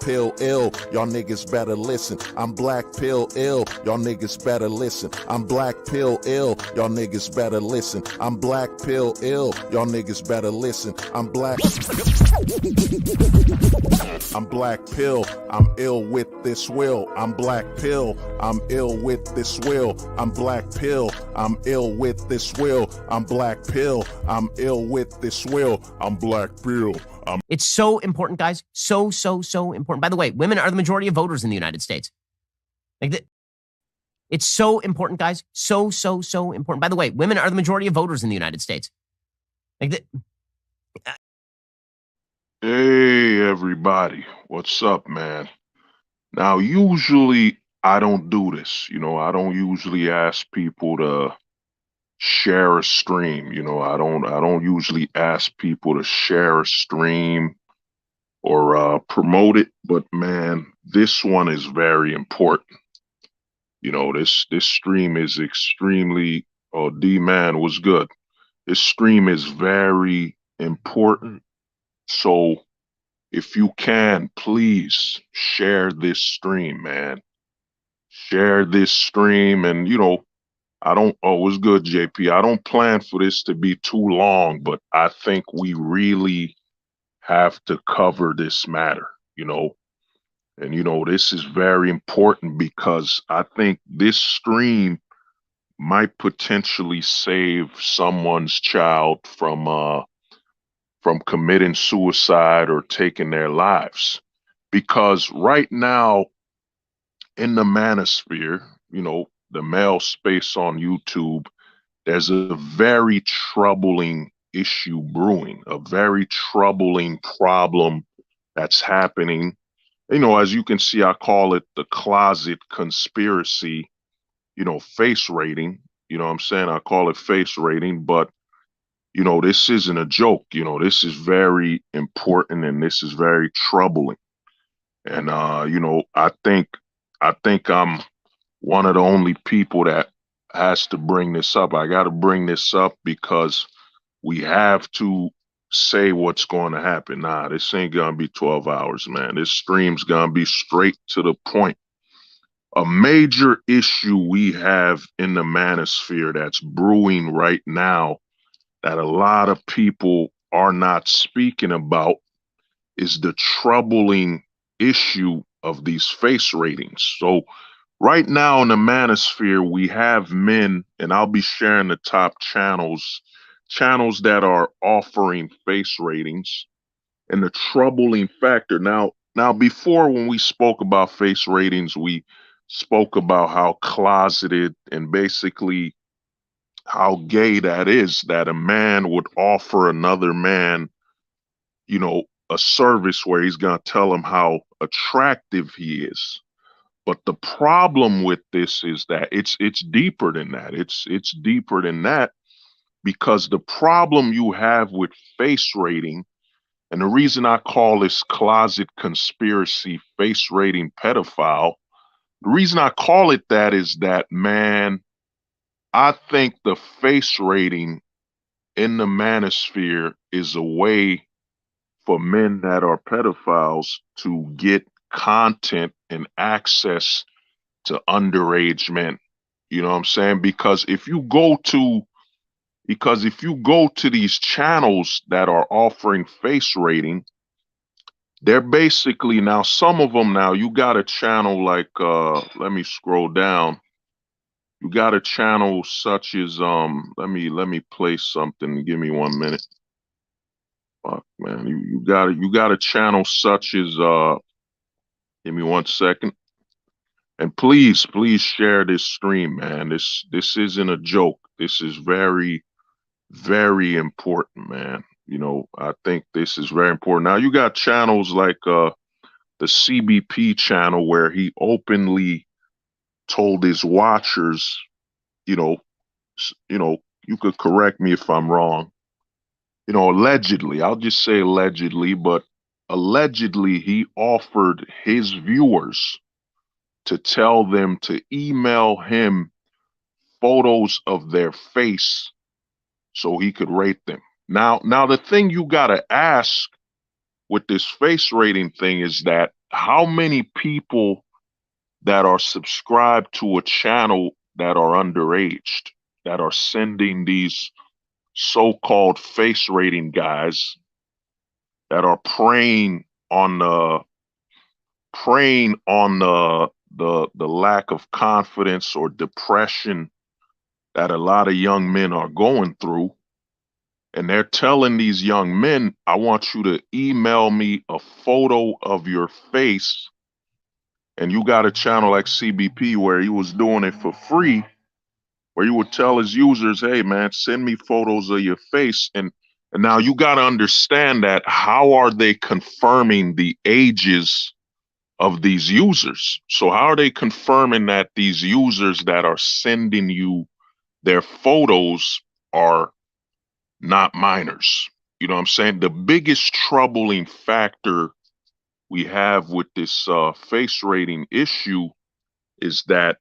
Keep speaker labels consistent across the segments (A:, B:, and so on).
A: pill ill, y'all niggas better listen. I'm black pill ill, y'all niggas better listen. I'm black pill ill, y'all niggas better listen. I'm black pill ill, y'all niggas better listen. I'm black pill, I'm ill with this will. I'm black pill, I'm ill with this will. I'm black pill, I'm ill with this will. I'm black pill, I'm ill with this will. I'm black pill.
B: It's so important, guys. So important. By the way, women are the majority of voters in the United States. It's so important, guys. So important. By the way, women are the majority of voters in the United States.
C: Hey, everybody. What's up, man? Now, usually I don't do this. I don't usually ask people to share a stream. I don't usually ask people to share a stream or promote it. But man, this one is very important. This stream is extremely. Oh, D-Man was good. This stream is very important. So if you can, please share this stream, man. Share this stream. And, it's good, JP. I don't plan for this to be too long, but I think we really have to cover this matter, And, this is very important because I think this stream might potentially save someone's child from committing suicide or taking their lives. Because right now in the manosphere, the male space on YouTube, there's a very troubling issue brewing, a very troubling problem that's happening. As you can see, I call it the closet conspiracy, face rating. You know what I'm saying? I call it face rating, but this isn't a joke. This is very important and this is very troubling. And I think I'm one of the only people that has to bring this up. I got to bring this up because we have to say what's going to happen. Nah, this ain't going to be 12 hours, man. This stream's going to be straight to the point. A major issue we have in the manosphere that's brewing right now that a lot of people are not speaking about is the troubling issue of these face ratings. So right now in the manosphere, we have men, and I'll be sharing the top channels that are offering face ratings. And the troubling factor now before, when we spoke about face ratings, we spoke about how closeted and basically how gay that is, that a man would offer another man, a service where he's going to tell him how attractive he is. But the problem with this is that it's deeper than that. It's deeper than that, because the problem you have with face rating, and the reason I call this closet conspiracy face rating pedophile, the reason I call it that is that, man, I think the face rating in the manosphere is a way for men that are pedophiles to get content and access to underage men. You know what I'm saying? Because if you go to these channels that are offering face rating, they're basically, now some of them, now you got a channel like let me scroll down. You got a channel such as let me play something. Give me 1 minute. Fuck, man, you got a channel such as give me 1 second. And please share this stream, man. This isn't a joke. This is very, very important, man. I think this is very important. Now you got channels like the CBP channel, where he openly told his watchers, you could correct me if I'm wrong. Allegedly, I'll just say allegedly, but allegedly he offered his viewers to tell them to email him photos of their face so he could rate them. Now the thing you gotta ask with this face rating thing is that, how many people that are subscribed to a channel that are underaged, that are sending these so-called face rating guys that are on the preying on the lack of confidence or depression that a lot of young men are going through. And they're telling these young men, I want you to email me a photo of your face. And you got a channel like CBP where he was doing it for free, where he would tell his users, hey man, send me photos of your face. And now you got to understand that how are they confirming the ages of these users? So how are they confirming that these users that are sending you their photos are not minors? You know what I'm saying? The biggest troubling factor we have with this face rating issue is that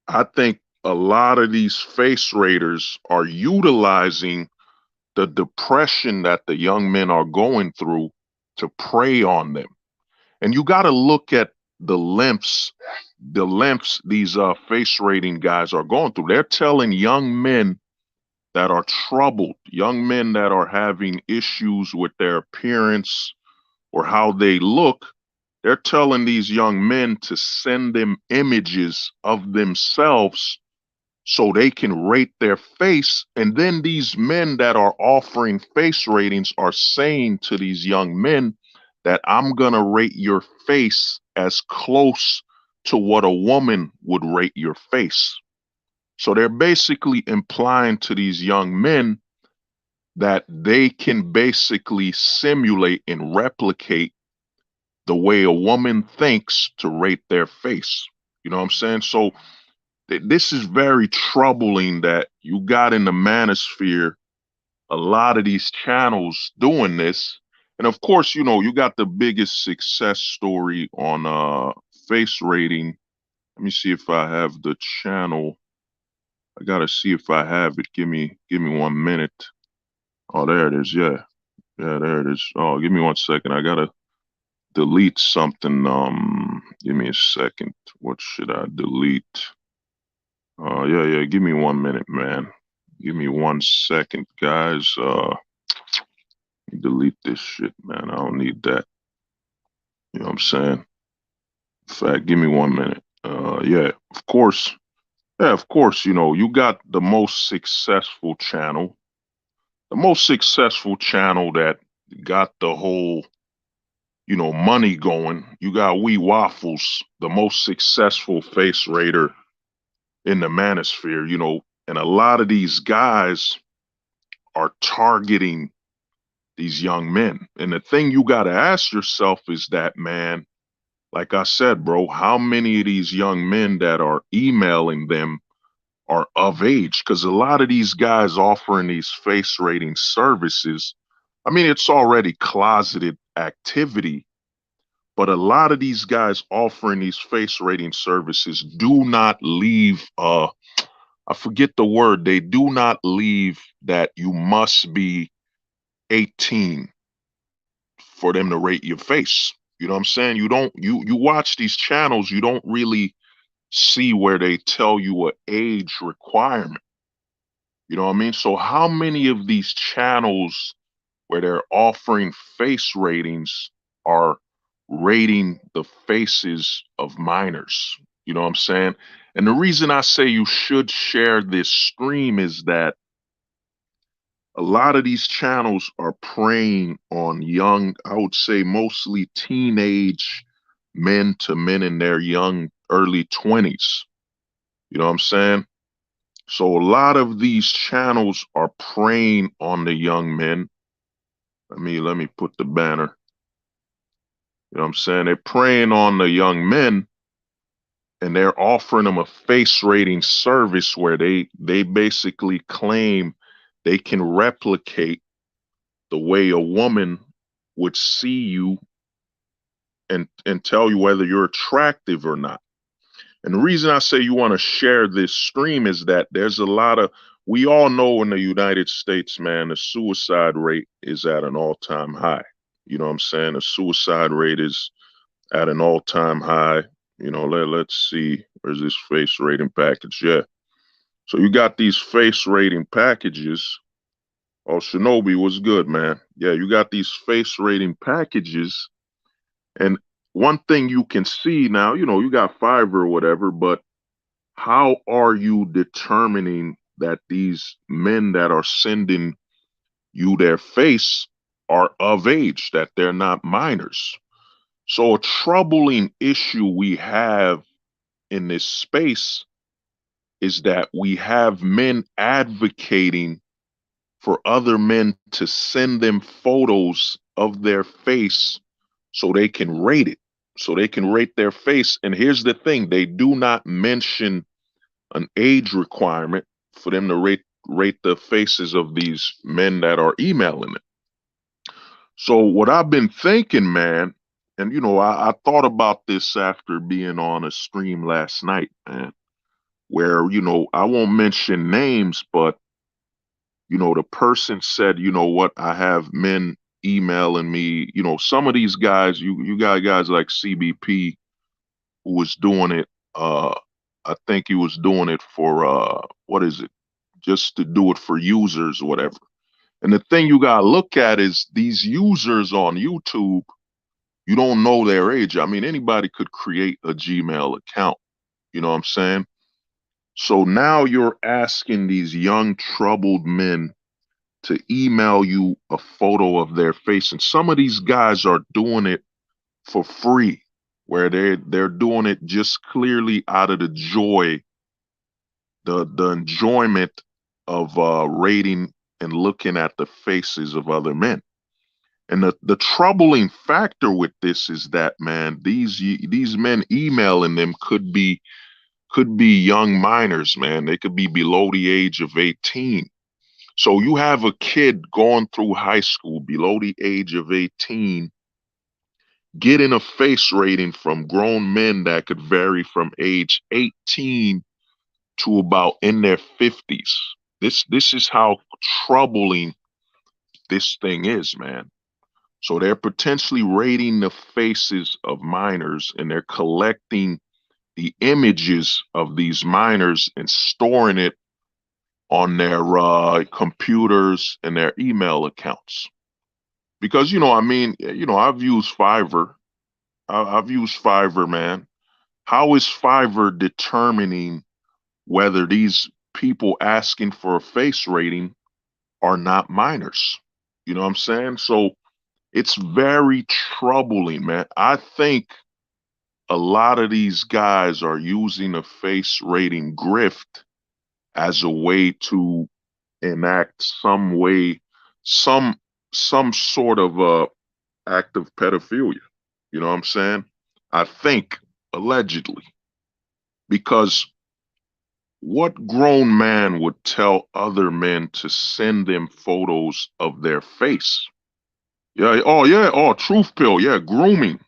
C: I think a lot of these face raters are utilizing the depression that the young men are going through to prey on them. And you got to look at the lengths these face rating guys are going through. They're telling young men that are troubled, young men that are having issues with their appearance or how they look. They're telling these young men to send them images of themselves so they can rate their face. And then these men that are offering face ratings are saying to these young men that I'm going to rate your face as close to what a woman would rate your face. So they're basically implying to these young men that they can basically simulate and replicate the way a woman thinks to rate their face. You know what I'm saying? So this is very troubling that you got in the manosphere a lot of these channels doing this. And of course, you know, you got the biggest success story on face rating. Let me see if I have the channel. I gotta see if I have it. Give me 1 minute. Oh, there it is. Yeah. Yeah, there it is. Oh, give me 1 second. I gotta delete something. Give me a second. What should I delete? Yeah. Give me 1 minute, man. Give me 1 second, guys. Delete this shit, man. I don't need that. You know what I'm saying? In fact, give me 1 minute. Yeah, of course. Yeah, of course, you know, you got the most successful channel. The most successful channel that got the whole, you know, money going. You got Wee Waffles, the most successful face raider in the manosphere, you know, and a lot of these guys are targeting these young men. And the thing you got to ask yourself is that, man, like I said, bro, how many of these young men that are emailing them are of age? Because a lot of these guys offering these face rating services, I mean, it's already closeted activity, but a lot of these guys offering these face rating services do not leave, I forget the word, they do not leave that you must be 18 for them to rate your face. You know what I'm saying? You watch these channels, you don't really see where they tell you an age requirement. You know what I mean? So how many of these channels where they're offering face ratings are rating the faces of minors? You know what I'm saying? And the reason I say you should share this stream is that a lot of these channels are preying on young, I would say mostly teenage men to men in their young early 20s. You know what I'm saying? So a lot of these channels are preying on the young men. Let me put the banner. You know what I'm saying? They're preying on the young men and they're offering them a face rating service where they basically claim they can replicate the way a woman would see you and tell you whether you're attractive or not. And the reason I say you want to share this stream is that there's a lot of, we all know in the United States, man, the suicide rate is at an all-time high. You know what I'm saying? The suicide rate is at an all-time high. Let's see, where's this face rating package? Yeah. So you got these face rating packages. Oh, Shinobi, what's good, man? Yeah, you got these face rating packages. And one thing you can see now, you got Fiverr or whatever, but how are you determining that these men that are sending you their face are of age, that they're not minors? So a troubling issue we have in this space is that we have men advocating for other men to send them photos of their face so they can rate it, so they can rate their face. And here's the thing, they do not mention an age requirement for them to rate the faces of these men that are emailing them. So what I've been thinking, man, and I thought about this after being on a stream last night, man, where, I won't mention names, but, the person said, what, I have men emailing me, some of these guys, you got guys like CBP who was doing it, I think he was doing it for, what is it? Just to do it for users or whatever. And the thing you got to look at is these users on YouTube, you don't know their age. I mean, anybody could create a Gmail account. You know what I'm saying? So now you're asking these young troubled men to email you a photo of their face. And some of these guys are doing it for free, where they're doing it just clearly out of the joy, the enjoyment of rating and looking at the faces of other men. And the troubling factor with this is that, man, these men emailing them could be young minors, man. They could be below the age of 18. So you have a kid going through high school below the age of 18, getting a face rating from grown men that could vary from age 18 to about in their 50s. This is how troubling this thing is, man. So they're potentially rating the faces of minors, and they're collecting the images of these minors and storing it on their computers and their email accounts. Because, I've used Fiverr. I've used Fiverr, man. How is Fiverr determining whether these people asking for a face rating are not minors? You know what I'm saying? So it's very troubling, man. I think a lot of these guys are using a face rating grift as a way to enact some some sort of act of pedophilia. You know what I'm saying? I think allegedly, because what grown man would tell other men to send them photos of their face? Yeah. Oh, yeah. Oh, truth pill. Yeah. Grooming.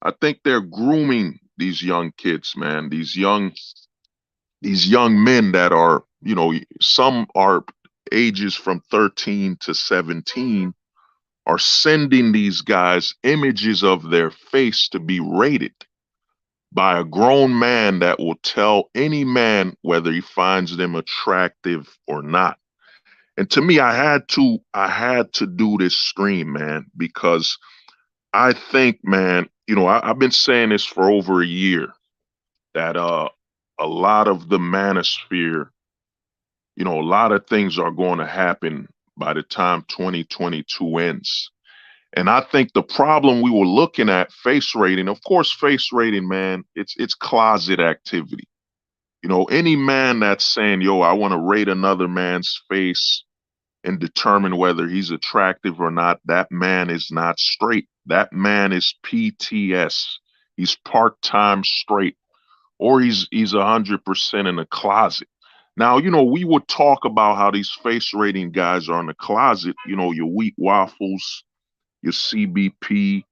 C: I think they're grooming these young kids, man. These young men that are, some are ages from 13 to 17, are sending these guys images of their face to be rated by a grown man that will tell any man whether he finds them attractive or not. And to me, I had to do this stream, man, because I think, man, I've been saying this for over a year, that a lot of the manosphere, a lot of things are going to happen by the time 2022 ends. And I think the problem we were looking at, face rating, of course, face rating, man, it's closet activity. Any man that's saying, yo, I want to rate another man's face and determine whether he's attractive or not, that man is not straight. That man is PTS. He's part-time straight, or he's 100% in the closet. Now, we would talk about how these face rating guys are in the closet, your Wheat Waffles, your CBP,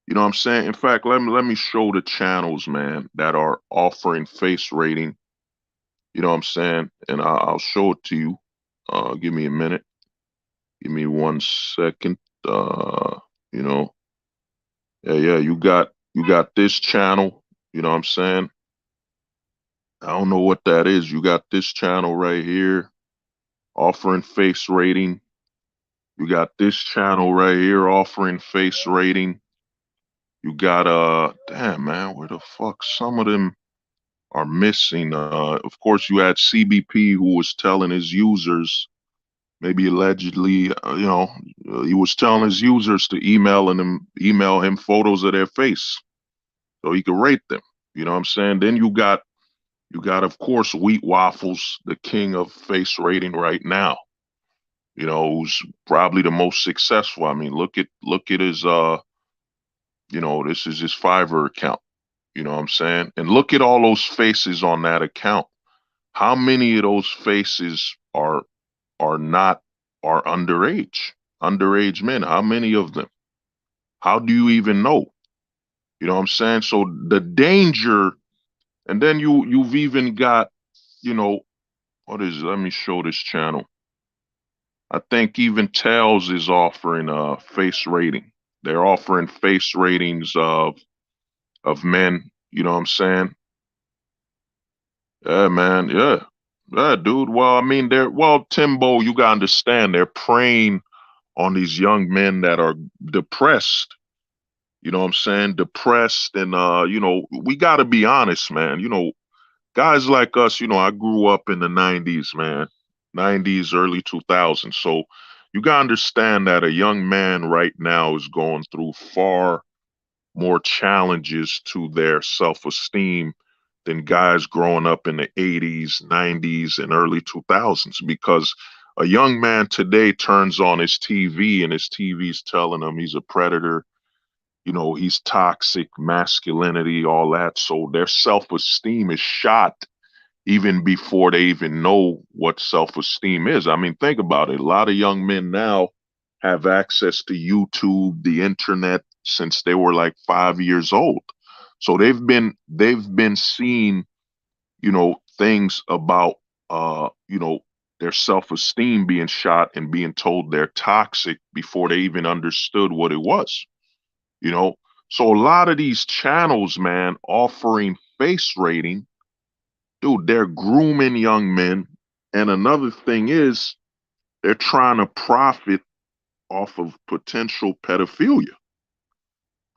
C: you know what I'm saying? In fact, let me show the channels, man, that are offering face rating, you know what I'm saying? And I'll show it to you. Give me a minute. Give me 1 second. You know, yeah, you got You got this channel, you know what I'm saying? I don't know what that is. You got this channel right here offering face rating. You got this channel right here offering face rating. You got damn man, where the fuck some of them are missing. Of course you had CBP who was telling his users, maybe allegedly, he was telling his users to email him photos of their face so he could rate them. You know what I'm saying? Then you got of course Wheat Waffles, the king of face rating right now. Who's probably the most successful. I mean, look at his this is his Fiverr account. You know what I'm saying? And look at all those faces on that account. How many of those faces are not are underage? Underage men. How many of them? How do you even know? You know what I'm saying? So the danger, and then you've even got, what is it? Let me show this channel. I think even Tails is offering face rating. They're offering face ratings of men. You know what I'm saying? Yeah, man. Yeah. Yeah, dude. Well, I mean, Timbo, you gotta understand, they're preying on these young men that are depressed. You know what I'm saying? Depressed, and we gotta be honest, man. Guys like us, I grew up in the 90s, man. 90s, early 2000s. So you gotta understand that a young man right now is going through far more challenges to their self-esteem than guys growing up in the 80s, 90s, and early 2000s, because a young man today turns on his TV and his TV's telling him he's a predator, he's toxic, masculinity, all that. So their self-esteem is shot even before they even know what self-esteem is. I mean, think about it. A lot of young men now have access to YouTube, the internet, since they were like 5 years old. So they've been seeing, things about their self-esteem being shot and being told they're toxic before they even understood what it was. You know, so a lot of these channels, man, offering face rating, dude, they're grooming young men. And another thing is they're trying to profit off of potential pedophilia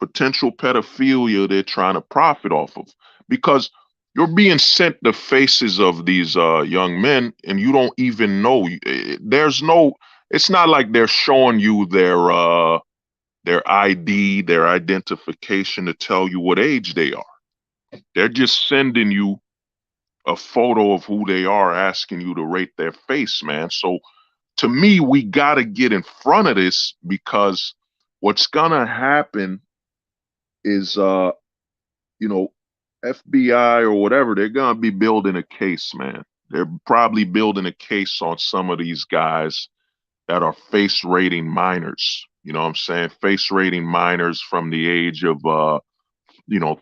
C: they're trying to profit off of, because you're being sent the faces of these young men and you don't even know. It's not like they're showing you their ID, their identification to tell you what age they are. They're just sending you a photo of who they are, asking you to rate their face, man. So to me, we got to get in front of this, because what's gonna happen is you know, FBI or whatever, they're gonna be building a case, man. They're probably building a case on some of these guys that are face rating minors. You know what I'm saying? Face rating minors from the age of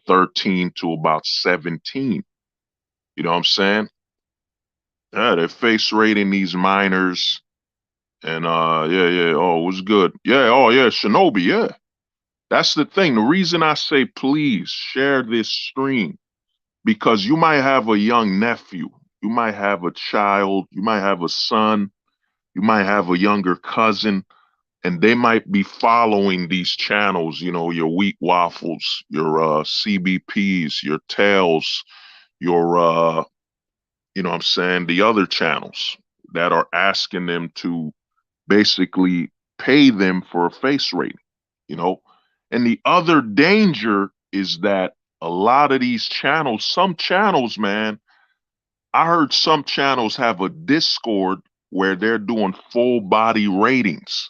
C: 13 to about 17. You know what I'm saying? Yeah, they're face rating these minors. And yeah, oh, it was good. Yeah, oh yeah, Shinobi, yeah. That's the thing. The reason I say please share this stream, because you might have a young nephew, you might have a child, you might have a son, you might have a younger cousin, and they might be following these channels, your Wheat Waffles, your CBPs, your Tails, your what I'm saying, the other channels that are asking them to basically pay them for a face rating, you know. And the other danger is that a lot of these channels, some channels, man, I heard some channels have a Discord where they're doing full body ratings.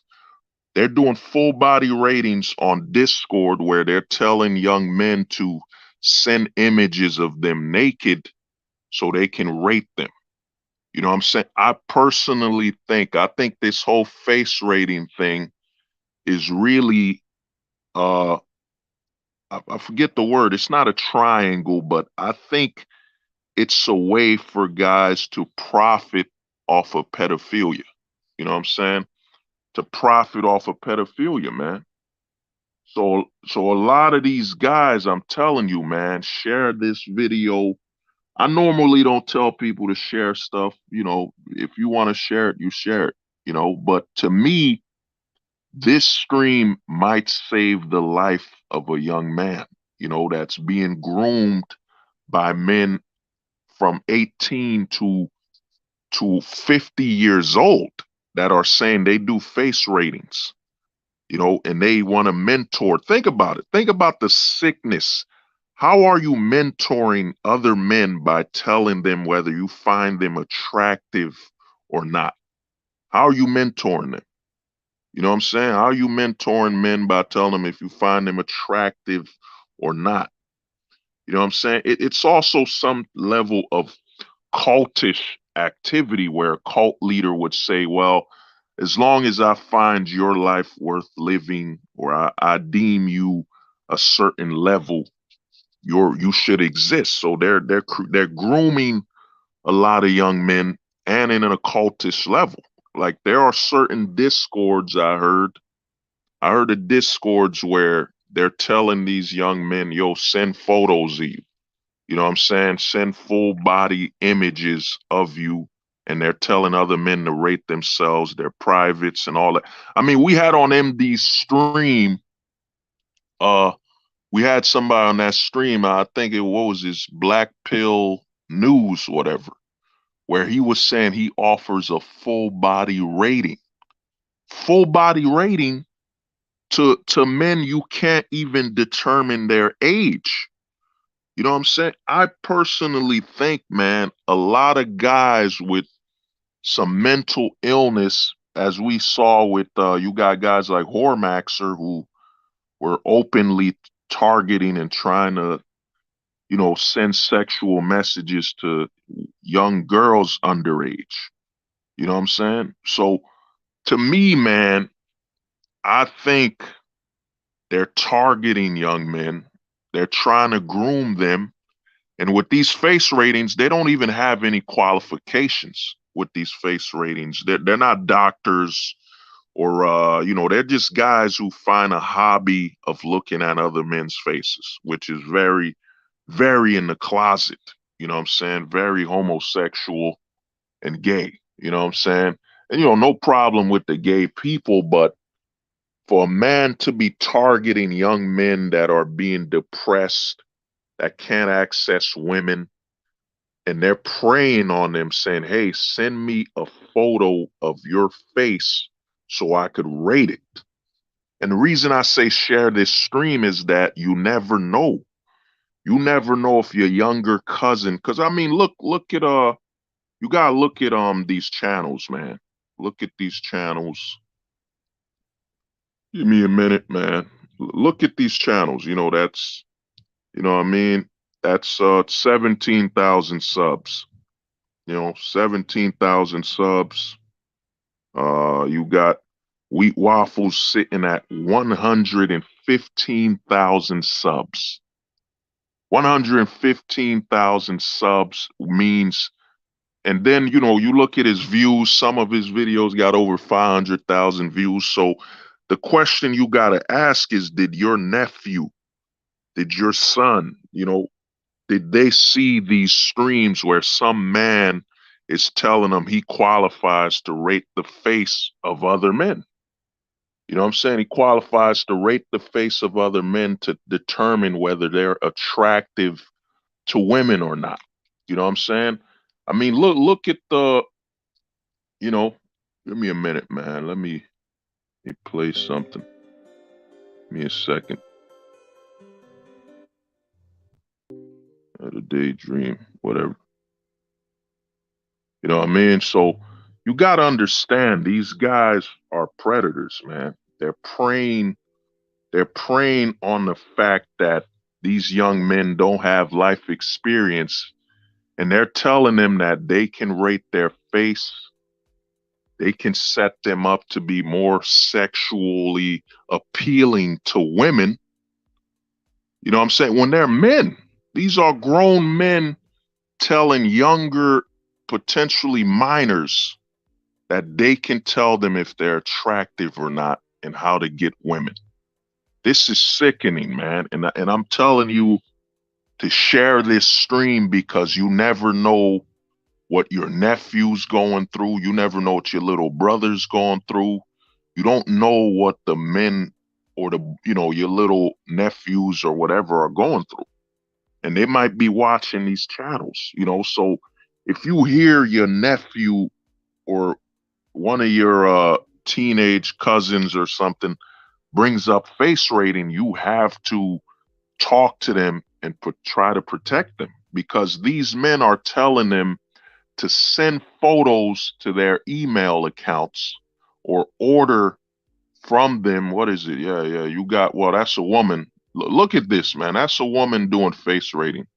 C: They're doing full body ratings on Discord where they're telling young men to send images of them naked so they can rate them. You know what I'm saying? I think this whole face rating thing is really uh I forget the word. It's not a triangle, but I think it's a way for guys to profit off of pedophilia. You know what I'm saying? To profit off of pedophilia, man. So a lot of these guys, I'm telling you, man, share this video. I normally don't tell people to share stuff. If you want to share it, you share it. But to me, this stream might save the life of a young man, that's being groomed by men from 18 to 50 years old that are saying they do face ratings, and they want to mentor. Think about it. Think about the sickness. How are you mentoring other men by telling them whether you find them attractive or not? How are you mentoring them? You know what I'm saying? How are you mentoring men by telling them if you find them attractive or not? You know what I'm saying? It's also some level of cultish activity where a cult leader would say, well, as long as I find your life worth living, or I deem you a certain level, you should exist. So they're grooming a lot of young men, and in an occultish level. Like, there are certain discords I heard of discords where they're telling these young men, yo, send photos of you. You know what I'm saying? Send full body images of you. And they're telling other men to rate themselves, their privates and all that. I mean, we had on MD's stream, uh, we had somebody on that stream, I think what was this, Black Pill News, whatever, where he was saying he offers a full body rating. Full body rating to men you can't even determine their age. You know what I'm saying? I personally think, man, a lot of guys with some mental illness, as we saw with you got guys like Hormaxer who were openly targeting and trying to, send sexual messages to young girls underage. You know what I'm saying? So to me, man, I think they're targeting young men. They're trying to groom them. And with these face ratings, they don't even have any qualifications with these face ratings. They're not doctors, or they're just guys who find a hobby of looking at other men's faces, which is very, very in the closet. You know what I'm saying? Very homosexual and gay. You know what I'm saying? And no problem with the gay people, but for a man to be targeting young men that are being depressed, that can't access women, and they're preying on them saying, hey, send me a photo of your face so I could rate it. And the reason I say share this stream is that you never know. You never know if your younger cousin, because I mean, look at you gotta look at these channels, man. Look at these channels. Give me a minute, man. Look at these channels. That's, what I mean? That's 17,000 subs. 17,000 subs. You got Wheat Waffles sitting at 115,000 subs. 115,000 subs means, and then, you look at his views, some of his videos got over 500,000 views. So the question you got to ask is, did your nephew, did your son, did they see these streams where some man is telling them he qualifies to rate the face of other men? You know what I'm saying? He qualifies to rate the face of other men to determine whether they're attractive to women or not. You know what I'm saying? I mean, look at the, give me a minute, man. Let me play something. Give me a second. The daydream, whatever. You know what I mean? So you got to understand, these guys are predators, man. They're preying on the fact that these young men don't have life experience, and they're telling them that they can rate their face, they can set them up to be more sexually appealing to women. You know what I'm saying? When they're men, these are grown men telling younger, potentially minors, that they can tell them if they're attractive or not and how to get women. This is sickening, man. And I'm telling you to share this stream because you never know what your nephew's going through. You never know what your little brother's going through. You don't know what the men or your little nephews or whatever are going through. And they might be watching these channels. So if you hear your nephew or one of your teenage cousins or something brings up face rating, you have to talk to them and try to protect them, because these men are telling them to send photos to their email accounts or order from them. What is it? Yeah, you got, well, that's a woman. Look at this, man. That's a woman doing face rating.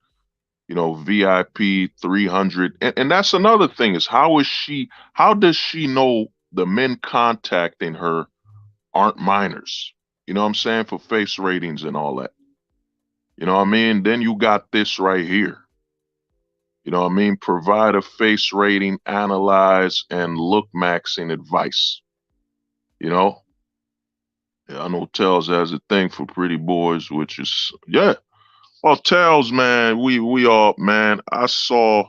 C: VIP 300. And that's another thing, is how does she know the men contacting her aren't minors? You know what I'm saying? For face ratings and all that. You know what I mean? Then you got this right here. You know what I mean? Provide a face rating, analyze, and look maxing advice. Yeah, I know Tells has a thing for pretty boys, which is, yeah. Well, Tells, man, we all, man, I saw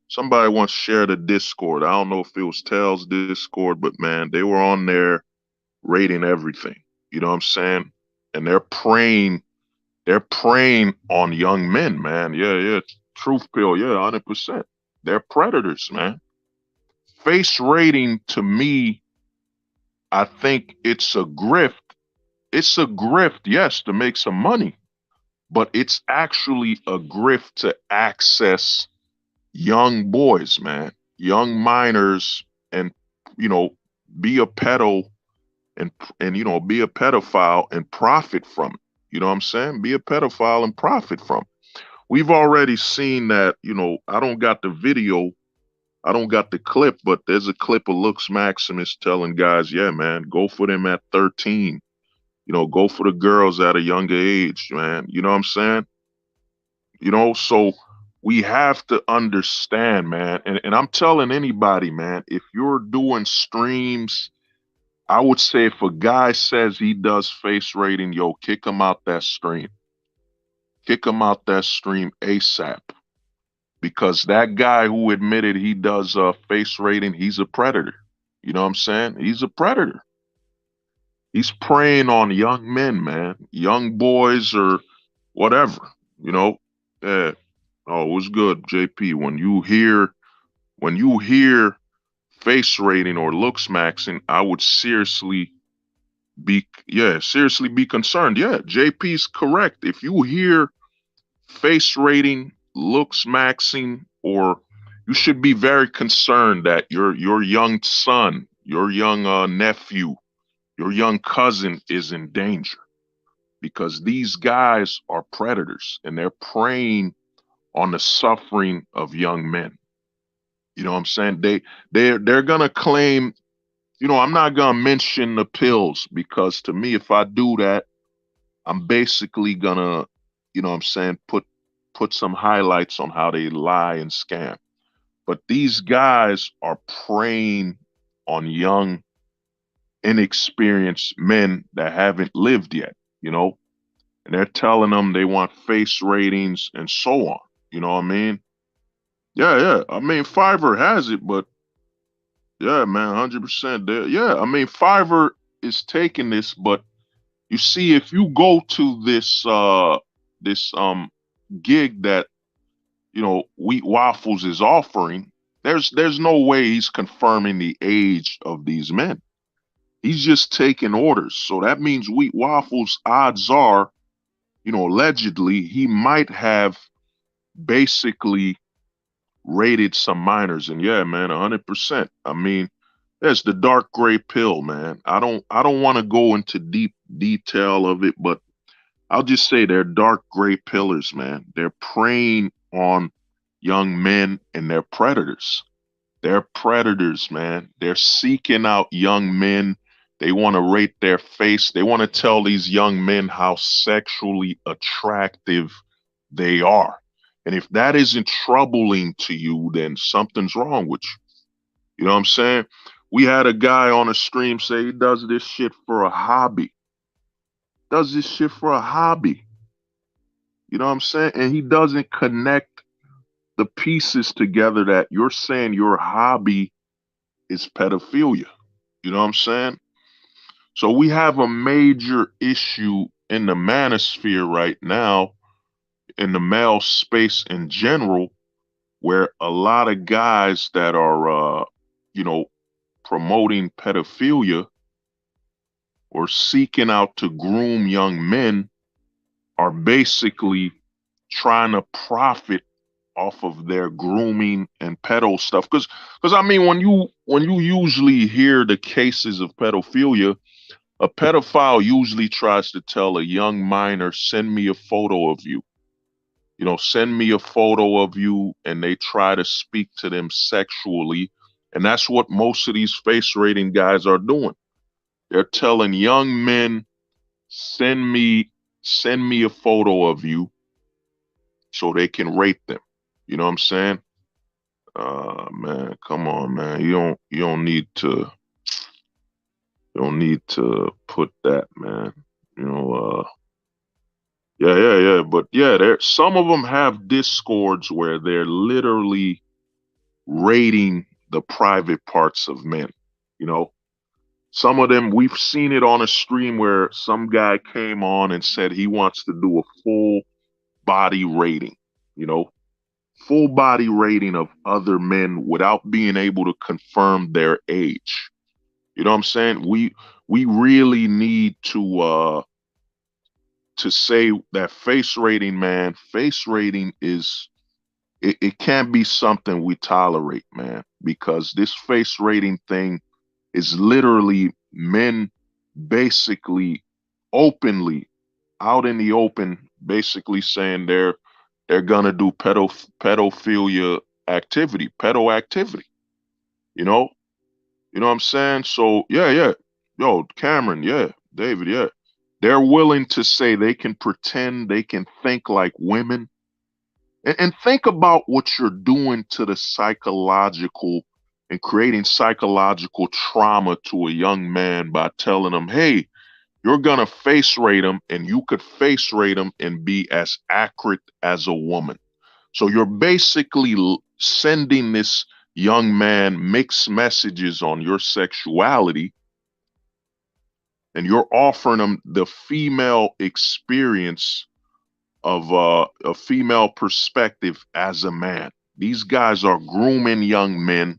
C: somebody once shared a Discord. I don't know if it was Tells Discord, but man, they were on there rating everything. You know what I'm saying? And they're preying on young men, man. Yeah. Truth pill, yeah, 100%. They're predators, man. Face rating, to me, I think it's a grift. It's a grift, yes, to make some money, but it's actually a grift to access young boys, man, young minors, and be a pedo and be a pedophile and profit from it. You know what I'm saying? Be a pedophile and profit from it. We've already seen that. I don't got the video, I don't got the clip, but there's a clip of Lux Maximus telling guys, yeah, man, go for them at 13. Go for the girls at a younger age, man. You know what I'm saying? So we have to understand, man. And I'm telling anybody, man, if you're doing streams, I would say if a guy says he does face rating, yo, kick him out that stream. Kick him out that stream ASAP. Because that guy who admitted he does face rating, he's a predator. You know what I'm saying? He's a predator. He's preying on young men, man. Young boys or whatever, Yeah. Oh, it was good, JP. When you hear face rating or looks maxing, I would seriously be concerned. Yeah, JP's correct. If you hear face rating, looks maxing, or you should be very concerned that your young son, your young nephew, your young cousin is in danger, because these guys are predators and they're preying on the suffering of young men. You know what I'm saying? They're gonna claim, I'm not gonna mention the pills, because to me, if I do that, I'm basically gonna, you know what I'm saying, put some highlights on how they lie and scam. But these guys are preying on young, inexperienced men that haven't lived yet, and they're telling them they want face ratings and so on. You know what I mean? Yeah. I mean, Fiverr has it, but yeah, man, 100% there. Yeah, I mean, Fiverr is taking this, but you see, if you go to this gig that Wheat Waffles is offering, there's no way he's confirming the age of these men. He's just taking orders. So that means Wheat Waffles, odds are, allegedly, he might have basically rated some minors. And yeah, man, 100%. I mean, there's the dark gray pill, man. I don't want to go into deep detail of it, but I'll just say they're dark gray pillars, man. They're preying on young men and they're predators. They're predators, man. They're seeking out young men. They want to rate their face. They want to tell these young men how sexually attractive they are. And if that isn't troubling to you, then something's wrong with you. You know what I'm saying? We had a guy on a stream say he does this shit for a hobby. does this shit for a hobby. You know what I'm saying? And he doesn't connect the pieces together that you're saying your hobby is pedophilia. You know what I'm saying? So we have a major issue in the manosphere right now, in the male space in general, where a lot of guys that are, you know, promoting pedophilia or seeking out to groom young men are basically trying to profit off of their grooming and pedo stuff. Because I mean, when you usually hear the cases of pedophilia, a pedophile usually tries to tell a young minor, send me a photo of you. You know, send me a photo of you, and they try to speak to them sexually. And that's what most of these face rating guys are doing. They're telling young men, send me send me a photo of you so they can rate them. You know what I'm saying? Man, come on, man. You don't need to put that, man. You know, yeah. But yeah, there some of them have discords where they're literally rating the private parts of men. You know, some of them we've seen it on a stream where some guy came on and said he wants to do a full body rating. You know, full body rating of other men without being able to confirm their age. You know what I'm saying? We really need to say that face rating, man. Face rating is it can't be something we tolerate, man, because this face rating thing is literally men basically openly out in the open, basically saying they're gonna do pedophilia activity, pedo activity. You know, you know what I'm saying? So yeah. Yo, Cameron, yeah, David, yeah. They're willing to say they can pretend they can think like women. And think about what you're doing to the psychological and creating psychological trauma to a young man by telling him, hey, you're gonna face rate him and you could face rate him and be as accurate as a woman. So you're basically sending this young man mixed messages on your sexuality, and you're offering him the female experience of a female perspective as a man. These guys are grooming young men,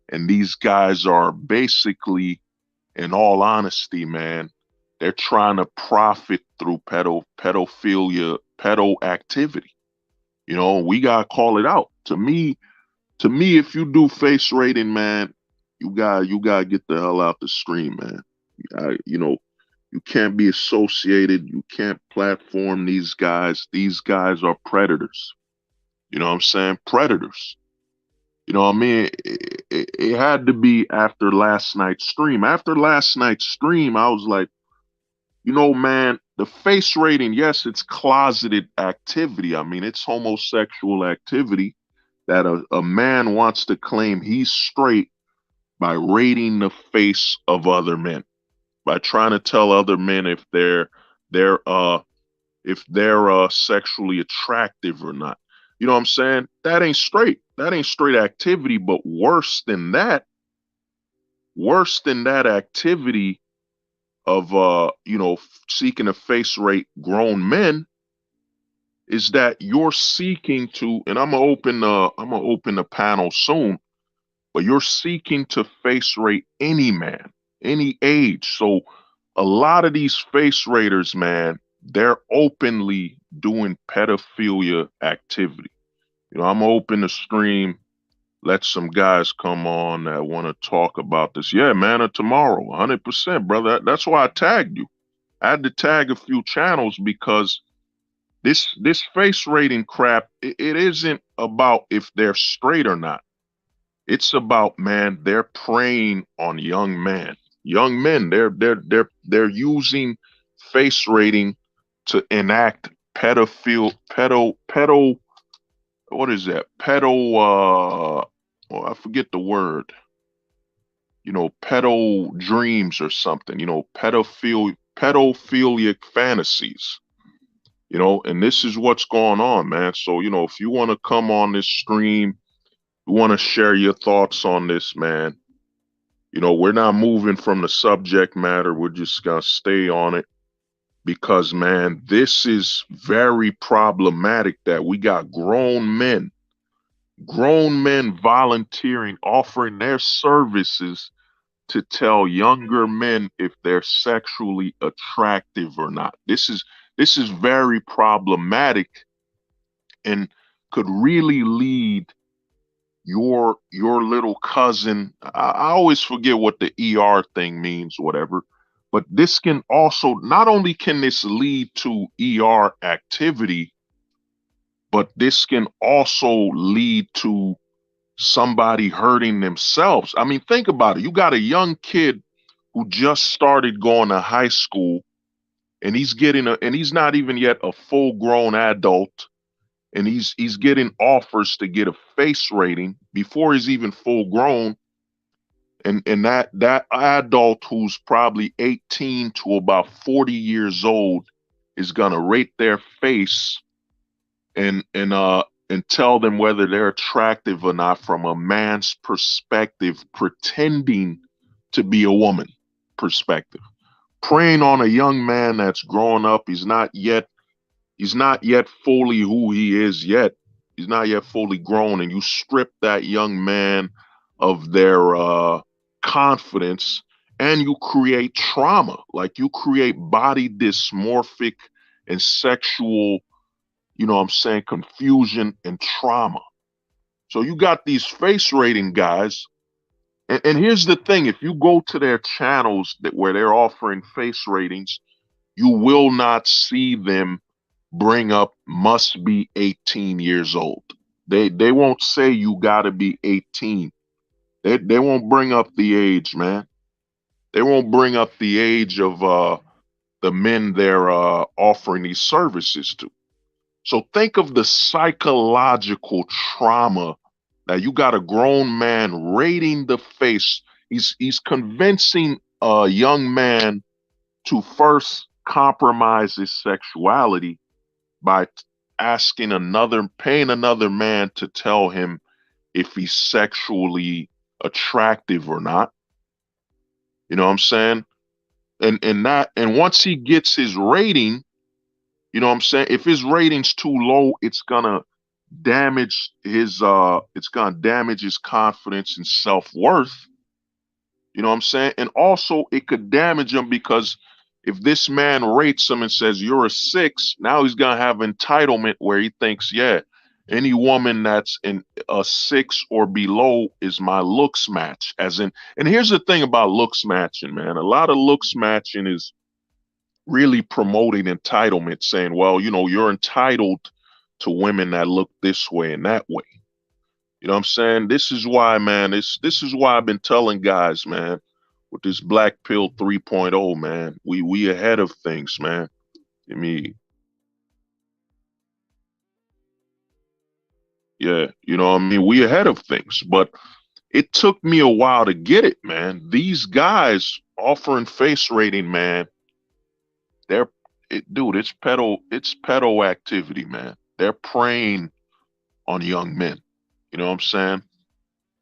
C: and these guys are basically, in all honesty, man, they're trying to profit through pedophilia, pedo activity. You know, we gotta call it out. To me, if you do face rating, man, you gotta get the hell out the stream, man. You know, you can't be associated. You can't platform these guys. These guys are predators. You know what I'm saying? Predators. You know what I mean? It had to be after last night's stream. After last night's stream, I was like, you know, man, the face rating, yes, it's closeted activity. I mean, it's homosexual activity that a man wants to claim he's straight by rating the face of other men, by trying to tell other men they're if they're sexually attractive or not. You know what I'm saying? That ain't straight. That ain't straight activity. But worse than that activity of you know, seeking to face rate grown men is that you're seeking to, and I'm gonna open the panel soon, but you're seeking to face rate any man, any age. So a lot of these face raters, man, they're openly doing pedophilia activity. You know, I'm gonna open the stream, let some guys come on that want to talk about this. Yeah, man, tomorrow, 100%, brother. That's why I tagged you. I had to tag a few channels because this face rating crap, it isn't about if they're straight or not. It's about, man, they're preying on young men. Young men, they're using face rating to enact pedo what is that? Well, I forget the word. You know, pedo dreams or something, you know, pedophilic fantasies, you know, and this is what's going on, man. So, you know, if you want to come on this stream, you want to share your thoughts on this, man, you know, we're not moving from the subject matter. We're just going to stay on it because, man, this is very problematic that we got grown men volunteering, offering their services to tell younger men if they're sexually attractive or not. This is very problematic and could really lead your little cousin. I always forget what the ER thing means, whatever. But this can also, not only can this lead to ER activity, but this can also lead to somebody hurting themselves. I mean, think about it. You got a young kid who just started going to high school and he's not even yet a full grown adult, and he's getting offers to get a face rating before he's even full grown. And that adult who's probably 18 to about 40 years old is gonna rate their face and tell them whether they're attractive or not from a man's perspective, pretending to be a woman perspective. Preying on a young man that's growing up. He's not yet fully who he is yet. He's not yet fully grown, and you strip that young man of their confidence, and you create trauma. Like, you create body dysmorphic and sexual, you know what I'm saying, confusion and trauma. So you got these face rating guys. And here's the thing, if you go to their channels where they're offering face ratings, you will not see them bring up must be 18 years old. They won't say you gotta be 18. They won't bring up the age, man. They won't bring up the age of the men they're offering these services to. So think of the psychological trauma that you got a grown man rating the face. He's convincing a young man to first compromise his sexuality by paying another man to tell him if he's sexually attractive or not. You know what I'm saying? And once he gets his rating, you know what I'm saying? If his rating's too low, it's gonna damage his confidence and self-worth. You know what I'm saying? And also it could damage him because if this man rates him and says you're a 6, now he's gonna have entitlement where he thinks, yeah, any woman that's in a 6 or below is my looks match. And here's the thing about looks matching, man. A lot of looks matching is really promoting entitlement, saying, well, you know, you're entitled to women that look this way and that way. You know what I'm saying? This is why, man, this is why I've been telling guys, man, with this black pill 3.0, man, we ahead of things, man. I mean, yeah, you know what I mean? We ahead of things, but it took me a while to get it, man. These guys offering face rating, man, it's pedo activity, man. They're preying on young men. You know what I'm saying?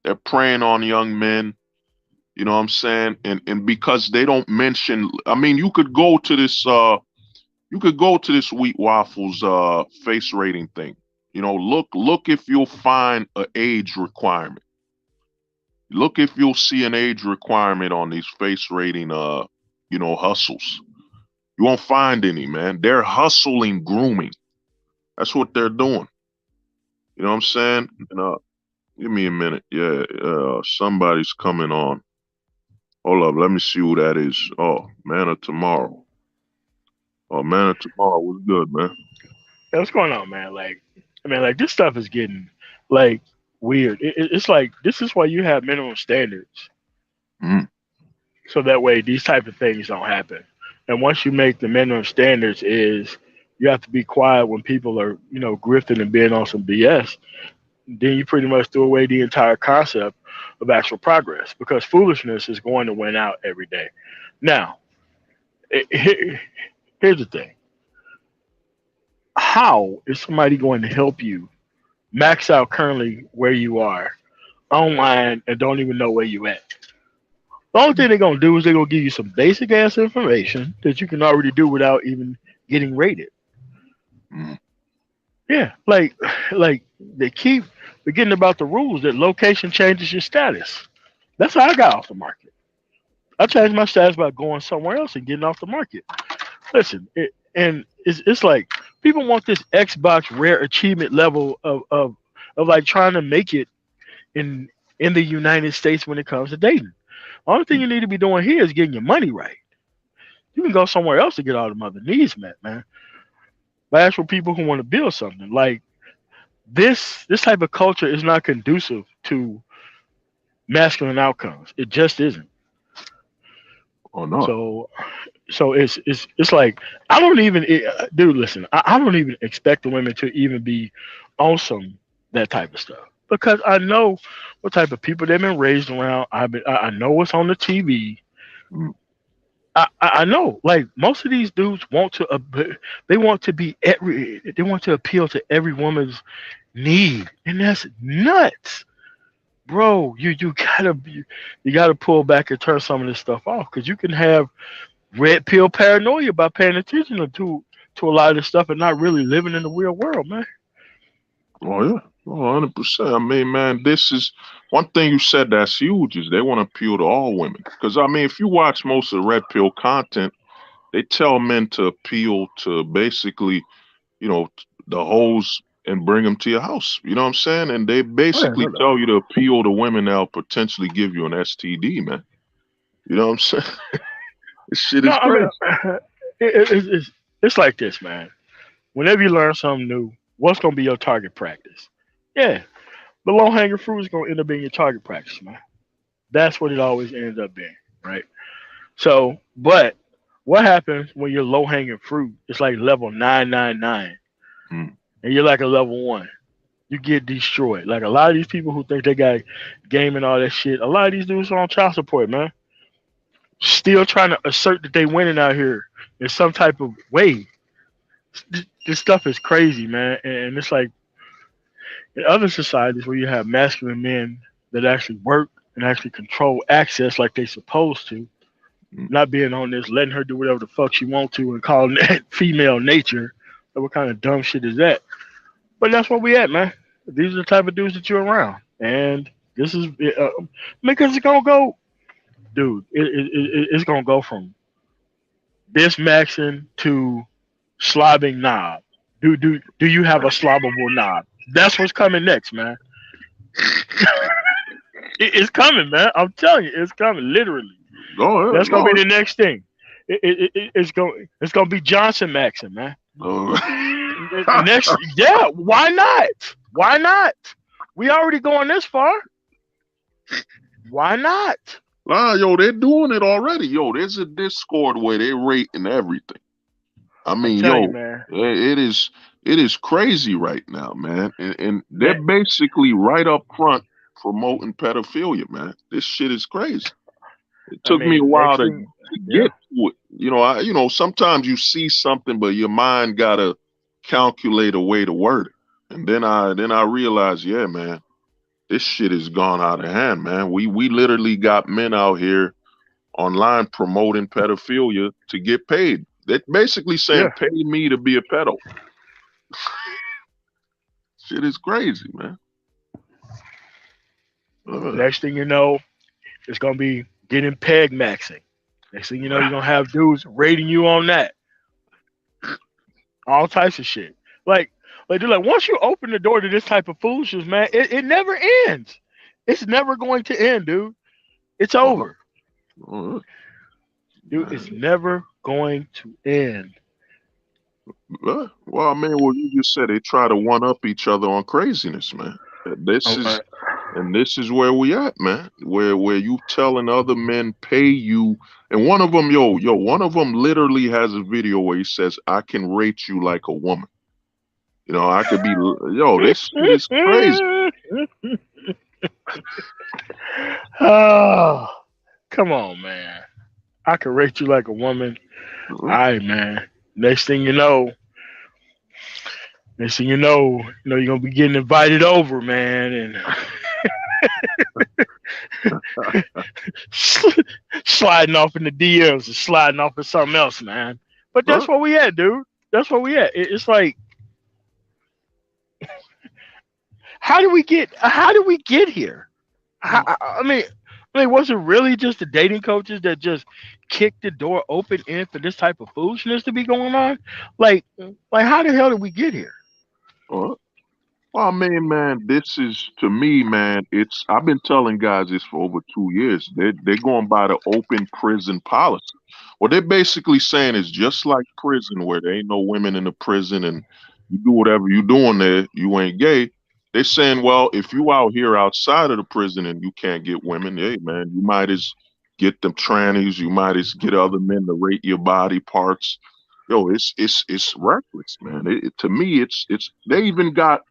C: They're preying on young men. You know what I'm saying? And because they don't mention, I mean, you could go to this Wheat Waffles face rating thing. You know, look if you'll find an age requirement. Look if you'll see an age requirement on these face rating hustles. You won't find any, man. They're hustling grooming. That's what they're doing. You know what I'm saying? And give me a minute. Yeah, somebody's coming on. Hold up, let me see who that is. Oh, Man of Tomorrow. Oh, Man of Tomorrow was good, man.
D: Hey, what's going on, man? Like, I mean, like this stuff is getting like weird. It's like this is why you have minimum standards,
C: Mm.
D: so that way these type of things don't happen. And once you make the minimum standards is you have to be quiet when people are, grifting and being on some BS. Then you pretty much throw away the entire concept of actual progress because foolishness is going to win out every day. Now, Here's the thing. How is somebody going to help you max out currently where you are online and don't even know where you at? The only thing they're gonna do is they're gonna give you some basic ass information that you can already do without even getting rated.
C: Mm.
D: Yeah, like they keep forgetting about the rules that location changes your status. That's how I got off the market. I changed my status by going somewhere else and getting off the market. Listen, it's like people want this Xbox rare achievement level of like trying to make it in in the United States when it comes to dating. Only thing you need to be doing here is getting your money right. You can go somewhere else to get all the other needs met, man. By actual people who want to build something. Like this type of culture is not conducive to masculine outcomes. It just isn't.
C: Oh no.
D: So it's like I don't even dude. Listen, I don't even expect the women to even be on some that type of stuff because I know what type of people they've been raised around. I know what's on the TV.
C: Mm.
D: I know, like most of these dudes want to, they want to be they want to appeal to every woman's need, and that's nuts, bro. You gotta pull back and turn some of this stuff off, because you can have red pill paranoia by paying attention to a lot of this stuff and not really living in the real world, man.
C: Oh yeah. Oh, 100%. I mean, man, this is one thing you said that's huge is they want to appeal to all women. Because I mean, if you watch most of the red pill content, they tell men to appeal to basically, the hoes and bring them to your house. You know what I'm saying? And they
D: Oh, yeah,
C: basically
D: no doubt.
C: tell you to appeal to women that'll potentially give you an STD, man. You know what I'm saying? This shit
D: No,
C: is
D: I mean,
C: crazy.
D: it's like this, man. Whenever you learn something new, what's gonna be your target practice? Yeah, the low hanging fruit is gonna end up being your target practice, man. That's what it always ends up being, right? So, but what happens when you're low hanging fruit? It's like level 999,
C: Mm.
D: and you're like a level one. You get destroyed. Like a lot of these people who think they got game and all that shit. A lot of these dudes are on child support, man. Still trying to assert that they winning out here in some type of way. This stuff is crazy, man. And it's like in other societies where you have masculine men that actually work and actually control access like they supposed to,
C: Mm.
D: not being on this, letting her do whatever the fuck she want to and calling that female nature. Like, what kind of dumb shit is that? But that's where we at, man. These are the type of dudes that you're around, and this is because it's gonna go, dude. It's gonna go from Bismaxing to slobbing knob. Do you have a slobbable knob? That's what's coming next, man. It's coming, man. I'm telling you, it's coming. Literally,
C: Oh yeah.
D: that's gonna be the next thing. It's gonna be Johnson Maxing, man.
C: Oh.
D: Next, yeah. Why not? Why not? We already going this far. Why not?
C: Nah, yo, they're doing it already. Yo, there's a Discord where they're rating everything. I
D: I'm
C: mean,
D: telling you,
C: yo,
D: man.
C: it is crazy right now, man. And they're
D: Man,
C: basically right up front promoting pedophilia, man. This shit is crazy. It
D: I
C: took me a
D: mean,
C: while
D: next
C: to
D: thing, yeah.
C: get to it. Sometimes you see something, but your mind gotta calculate a way to word it. And then I realized, yeah, man, this shit has gone out of hand, man. We literally got men out here online promoting pedophilia to get paid. They're basically saying,
D: Yeah.
C: pay me to be a pedo. Shit is crazy, man.
D: Next thing you know, it's gonna be getting peg maxing. Next thing you know, you're gonna have dudes rating you on that. All types of shit. Dude, like once you open the door to this type of foolishness, man, it never ends. It's never going to end, dude. It's
C: Uh,
D: over.
C: uh,
D: Dude, it's never going to end.
C: well, I mean, what you just said, they try to one up each other on craziness, man. This
D: Oh,
C: is and this is where we at, man. Where you telling other men pay you, and one of them, one of them literally has a video where he says, "I can rate you like a woman." I could be, this shit is crazy.
D: oh, come on, man. I can rate you like a woman. All right, man. Next thing you know, you're gonna be getting invited over, man, and sliding off in the DMs and sliding off in something else, man. But that's
C: Huh?
D: where we at, dude. That's where we at. It's like, how do we get here? I mean, was it really just the dating coaches that just kicked the door open in for this type of foolishness to be going on? Like, how the hell did we get here?
C: Huh? Well, I mean, man, this is to me, man. It's I've been telling guys this for over 2 years. They're going by the open prison policy. What they're basically saying is just like prison, where there ain't no women in the prison, and you do whatever you doing there, you ain't gay. They're saying, well, if you out here outside of the prison and you can't get women, hey, man, you might as get them trannies. You might as get other men to rate your body parts. Yo, it's reckless, man. To me, it's they even got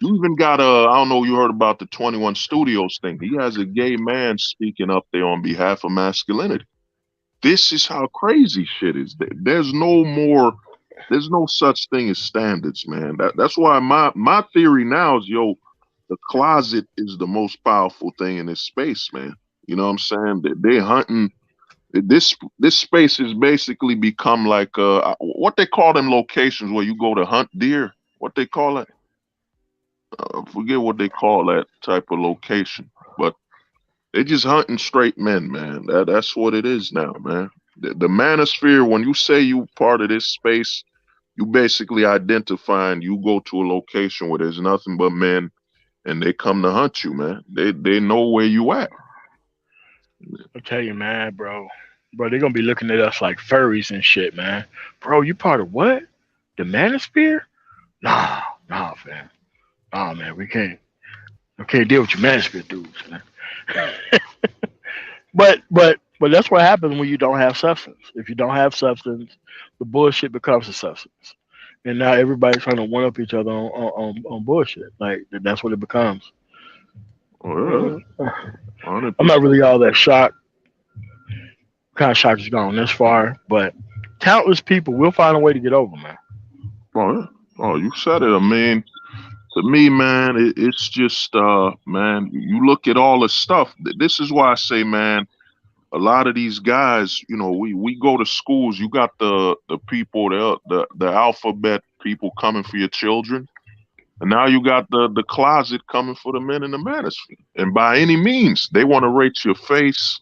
C: you even got I don't know you heard about the 21 Studios thing. He has a gay man speaking up there on behalf of masculinity. This is how crazy shit is. There's no such thing as standards, man. That's why my theory now is, yo, the closet is the most powerful thing in this space, man. You know what I'm saying? They're hunting this space has basically become like what they call them locations where you go to hunt deer. What they call it? I forget what they call that type of location, but they just hunting straight men, man. That's what it is now, man. The manosphere. When you say you part of this space, you basically identifying. You go to a location where there's nothing but men, and they come to hunt you, man. They know where you at.
D: I tell you, man, bro, they're gonna be looking at us like furries and shit, man. Bro, you part of what? The manosphere? Nah, fam. Nah, man, we can't deal with your manosphere dudes, man. But that's what happens when you don't have substance. If you don't have substance, the bullshit becomes a substance, and now everybody's trying to one up each other on bullshit. Like that's what it becomes.
C: Oh, yeah,
D: I'm not
C: 100%.
D: really all that shocked. Kind of shocked it's gone this far, but countless people will find a way to get over, man.
C: Oh, yeah. Oh, you said it. I mean, to me, man, it's just, man, you look at all the stuff. This is why I say, man, a lot of these guys, we go to schools. You got the people, the alphabet people coming for your children, and now you got the closet coming for the men in the manosphere. And by any means, they want to rate your face.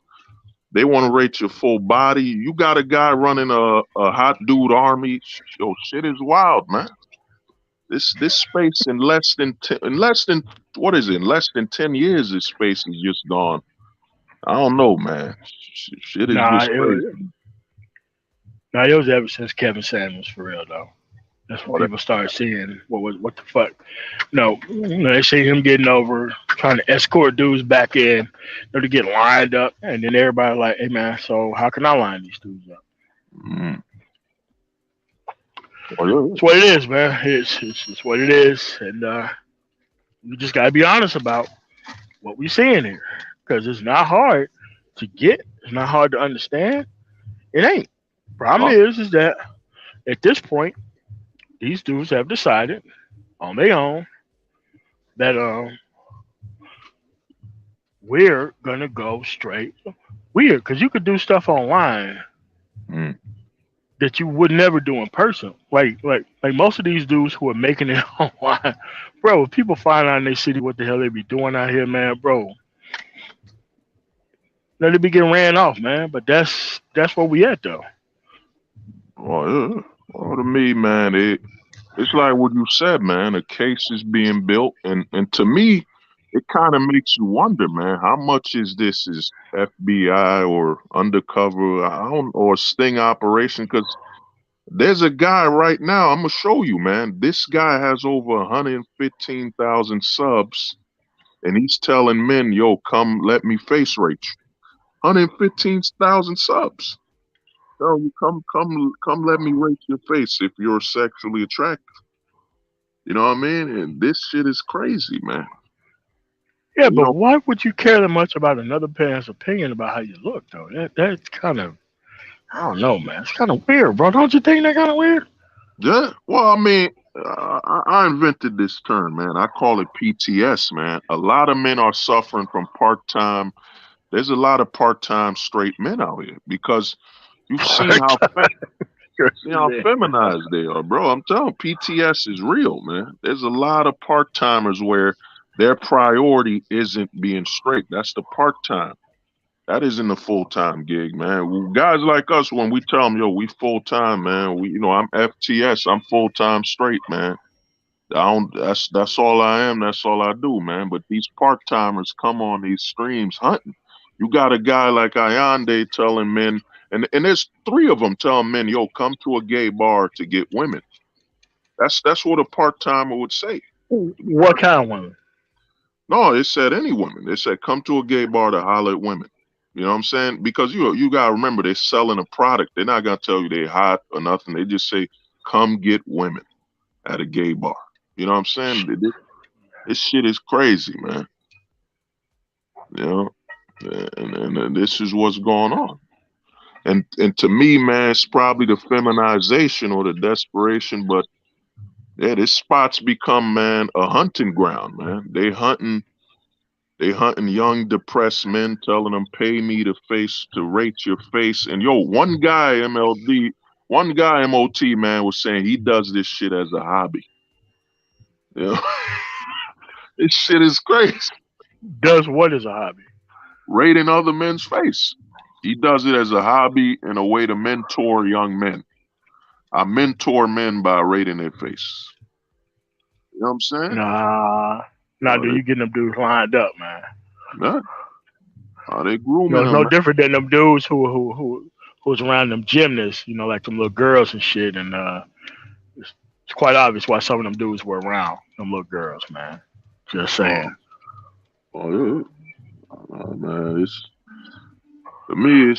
C: They want to rate your full body. You got a guy running a hot dude army. Yo, shit is wild, man. This space in less than what is it? In less than 10 years, this space is just gone. I don't know, man. Shit is
D: Nah,
C: just crazy.
D: it was ever since Kevin Samuels for real though. That's when
C: Oh, that,
D: people started seeing what the fuck. No, they see him getting over, trying to escort dudes back in, to get lined up, and then everybody like, hey man, so how can I line these dudes up?
C: mm, oh,
D: It's what it is, man. It's what it is, and we just gotta be honest about what we seeing here, because it's not hard to get, it's not hard to understand. It ain't.
C: yeah.
D: Problem is that at this point, these dudes have decided on their own that we're gonna go straight weird, because you could do stuff online
C: Mm,
D: that you would never do in person. Like most of these dudes who are making it online, bro. If people find out in their city what the hell they be doing out here, man, bro, they be getting ran off, man. But that's where we at though.
C: oh, yeah. Oh, to me, man, it's like what you said, man. A case is being built, and to me, it kind of makes you wonder, man. How much is FBI or undercover? I don't or sting operation? Because there's a guy right now. I'm gonna show you, man. This guy has over 115,000 subs, and he's telling men, "Yo, come let me face rate you." 115,000 subs. Yo, you come, let me rate your face if you're sexually attracted. You know what I mean? And this shit is crazy, man.
D: Yeah,
C: You
D: but
C: know,
D: why would you care that much about another parent's opinion about how you look though? That's kind of I don't know, man. It's kind of weird, bro. Don't you think that kind of weird?
C: Yeah. Well, I mean, I invented this term, man. I call it PTS, man. A lot of men are suffering from part-time. There's a lot of part-time straight men out here because you've seen how see how feminized they are, bro. I'm telling you, PTS is real, man. There's a lot of part-timers where their priority isn't being straight. That's the part-time. That isn't a full-time gig, man. Guys like us, when we tell them, yo, we full-time, man. I'm FTS. I'm full-time straight, man. I don't. That's all I am. That's all I do, man. But these part-timers come on these streams hunting. You got a guy like Ayande telling men, and there's three of them telling men, yo, come to a gay bar to get women. That's what a part-timer would say.
D: What kind of women?
C: No, it said any woman. They said come to a gay bar to holler at women. You know what I'm saying? Because you gotta remember they're selling a product. They're not gonna tell you they're hot or nothing. They just say come get women at a gay bar. You know what I'm saying? This shit is crazy, man. You know, and this is what's going on. And to me, man, it's probably the feminization or the desperation. But yeah, this spot's become, man, a hunting ground, man. They hunting young depressed men, telling them pay me to rate your face. And yo, one guy MOT, man, was saying he does this shit as a hobby. You know? This shit is crazy.
D: Does what as a hobby?
C: Rating other men's face. He does it as a hobby and a way to mentor young men. I mentor men by rating their face. You know what I'm saying?
D: Nah, do you getting them dudes lined up, man?
C: Nah. They grooming
D: It's
C: them.
D: no different than them dudes who's around them gymnasts, like them little girls and shit. And it's quite obvious why some of them dudes were around them little girls, man. Just saying.
C: Yeah. Man, to me,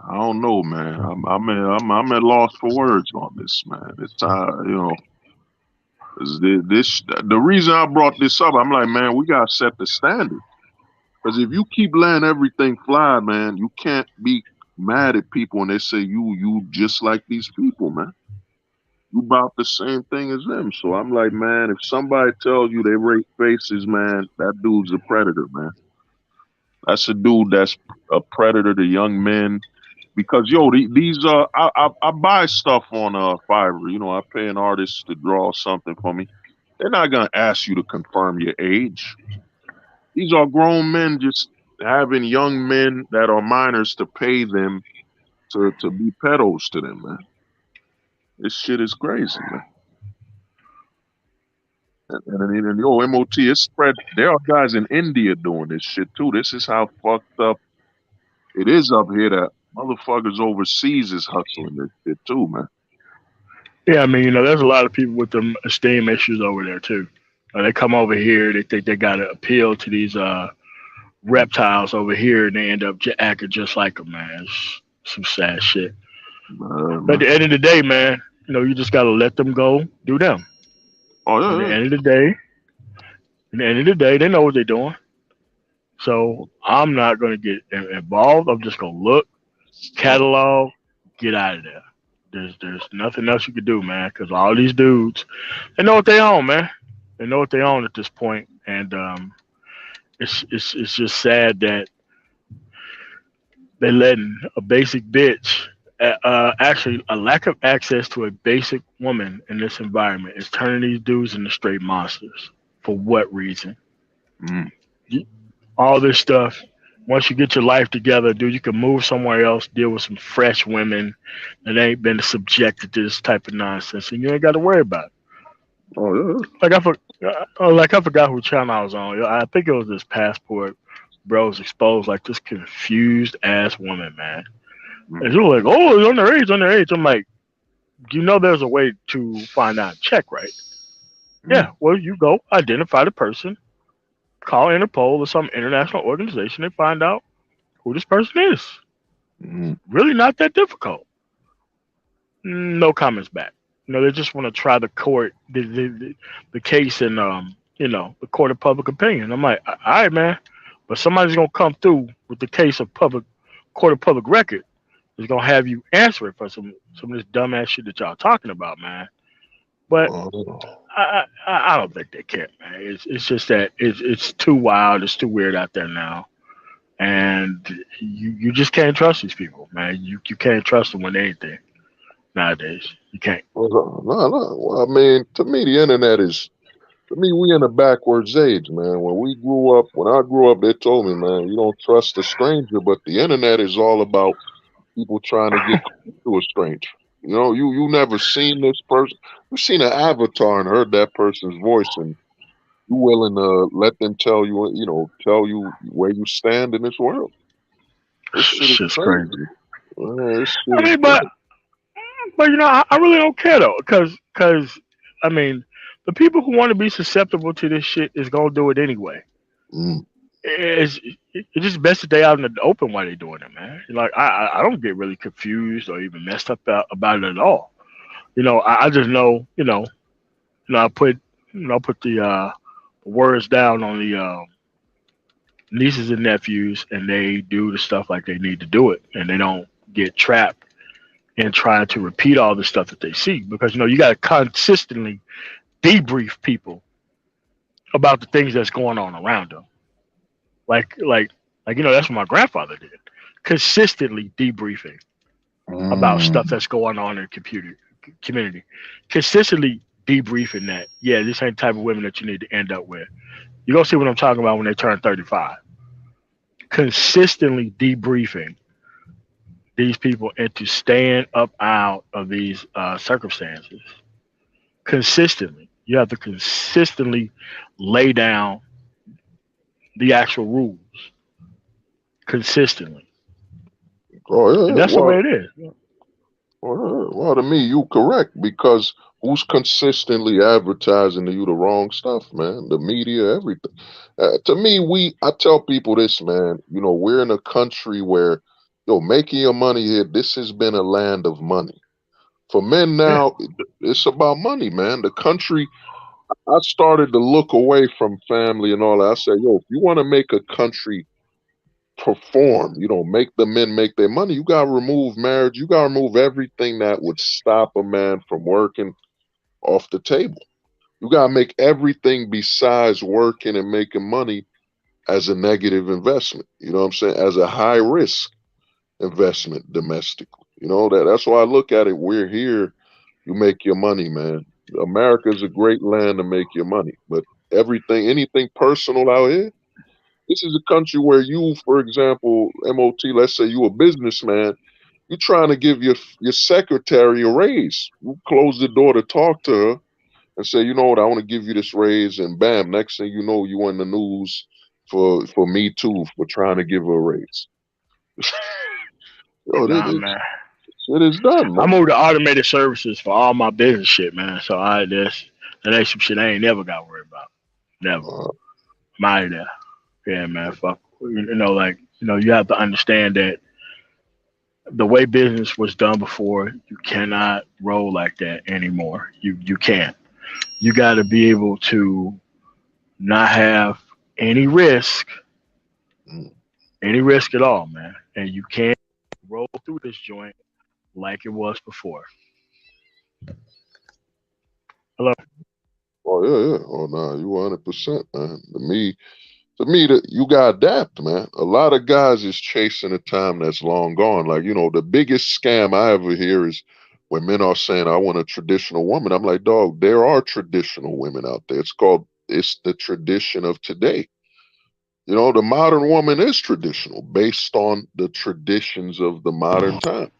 C: I don't know, man. I'm at loss for words on this, man. It's time, the reason I brought this up, I'm like, man, we gotta set the standard. Because if you keep letting everything fly, man, you can't be mad at people when they say you just like these people, man. You about the same thing as them. So I'm like, man, if somebody tells you they rate faces, man, that dude's a predator, man. That's a dude that's a predator to young men. Because these I buy stuff on Fiverr. I pay an artist to draw something for me. They're not gonna ask you to confirm your age. These are grown men just having young men that are minors to pay them to be pedos to them, man. This shit is crazy, man. And MOT is spread. There are guys in India doing this shit too. This is how fucked up it is up here that motherfuckers overseas is hustling this shit too, man.
D: Yeah, I mean, there's a lot of people with them esteem issues over there too. They come over here, they think they got to appeal to these reptiles over here, and they end up acting just like them, man. It's some sad shit. But at the end of the day, man, you just got to let them go, do them.
C: Oh, yeah.
D: At the end of the day, they know what they're doing. So I'm not going to get involved. I'm just going to look, catalog, get out of there. There's nothing else you can do, man, because all these dudes, they know what they own, man. They know what they own at this point, and it's just sad that they letting a basic bitch, actually a lack of access to a basic woman in this environment is turning these dudes into straight monsters. For what reason? All this stuff. Once you get your life together, dude, you can move somewhere else, deal with some fresh women that ain't been subjected to this type of nonsense, and you ain't got to worry about it.
C: Oh, yeah.
D: I forgot who channel I was on. I think it was this Passport Bros exposed like this confused ass woman, man. And she was like, "Oh, it's underage." I'm like, there's a way to find out, check, right? Yeah. Well, you go identify the person, call Interpol or some international organization, and find out who this person is. Really not that difficult. No comments back. They just want to try the court, the case in, the court of public opinion. I'm like, all right, man, but somebody's gonna come through with the case of court of public record. is gonna have you answering for some of this dumbass shit that y'all talking about, man. But I don't think they care, man. It's just that it's too wild, it's too weird out there now, and you just can't trust these people, man. You can't trust them with anything nowadays. You can't.
C: No. Well, I mean, to me, the internet is. To me, we in a backwards age, man. When I grew up, they told me, man, you don't trust a stranger, but the internet is all about people trying to get close to a stranger. You know, you never seen this person. You've seen an avatar and heard that person's voice, and you willing to let them tell you, tell you where you stand in this world. This
D: It's
C: shit is
D: just
C: crazy.
D: crazy.
C: This shit
D: I
C: is
D: mean,
C: crazy.
D: but I really don't care though, because I mean, the people who want to be susceptible to this shit is gonna do it anyway.
C: Mm.
D: It's just best that they out in the open while they're doing it, man. Like I don't get really confused or even messed up about it at all. I just know, I put the words down on the nieces and nephews, and they do the stuff like they need to do it, and they don't get trapped in trying to repeat all the stuff that they see, because you got to consistently debrief people about the things that's going on around them. Like that's what my grandfather did. Consistently debriefing about stuff that's going on in the community. Consistently debriefing that, yeah, this ain't the type of women that you need to end up with. You're gonna see what I'm talking about when they turn 35. Consistently debriefing these people into staying up out of these circumstances. Consistently. You have to consistently lay down the actual rules. Consistently.
C: Oh yeah,
D: And that's the way it is.
C: Well, to me, you correct, because who's consistently advertising to you the wrong stuff, man? The media, everything. To me, I tell people this, man. We're in a country where, making your money here. This has been a land of money for men.
D: Yeah.
C: Now it's about money, man. The country. I started to look away from family and all that. I said, if you want to make a country perform, make the men make their money, you gotta remove marriage, you gotta remove everything that would stop a man from working off the table. You gotta make everything besides working and making money as a negative investment. You know what I'm saying? As a high risk investment domestically. That's why I look at it. We're here, you make your money, man. America is a great land to make your money, but anything personal out here, this is a country where you, for example, MOT, let's say you a businessman, you trying to give your secretary a raise. You close the door to talk to her and say, you know what, I want to give you this raise, and bam, next thing you know, you in the news for Me Too for trying to give her a raise.
D: Nah, man.
C: It is done,
D: I
C: man.
D: moved to automated services for all my business shit, man. So that ain't some shit I ain't never got worried about. Never. I'm out of there. Yeah, man. Fuck. You have to understand that the way business was done before, you cannot roll like that anymore. You can't. You got to be able to not have any risk at all, man. And you can't roll through this joint like it was before. Hello.
C: Oh yeah. Oh no, you 100%, man. To me, that you gotta adapt, man. A lot of guys is chasing a time that's long gone. Like, the biggest scam I ever hear is when men are saying, I want a traditional woman. I'm like, dog, there are traditional women out there. It's the tradition of today. The modern woman is traditional based on the traditions of the modern time.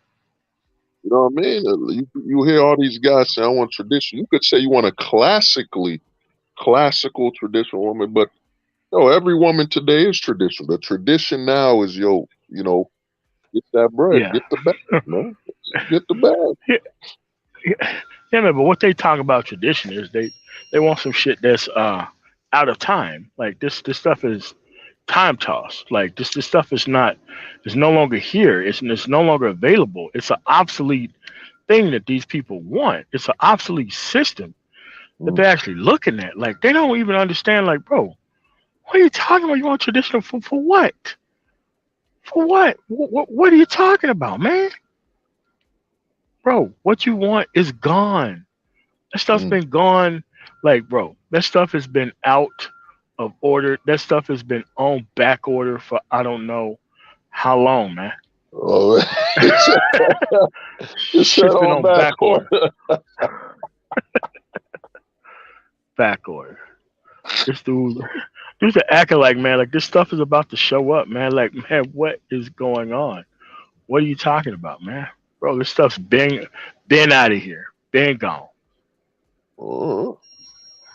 C: You know what I mean? You hear all these guys say, I want tradition. You could say you want a classical traditional woman, but every woman today is traditional. The tradition now is, get that bread,
D: Yeah.
C: get the bag, man. Get the bag.
D: Yeah, man. But what they talk about tradition is they want some shit that's out of time. Like this stuff is time tossed. Like this stuff is no longer here. It's no longer available. It's an obsolete thing that these people want. It's an obsolete system that they're actually looking at. Like they don't even understand. Like, bro, what are you talking about? You want traditional for what? For what? What are you talking about, man? bro, what you want is gone. That stuff's
C: Mm.
D: been gone. Like, bro, that stuff has been out of order. That stuff has been on back order for I don't know how long, man.
C: Oh, it's set
D: Shit's been
C: on
D: on
C: back
D: back order.
C: order.
D: Back order. This dudes are acting like, man, like this stuff is about to show up, man. Like, man, what is going on? What are you talking about, man? Bro, this stuff's been out of here. Been gone.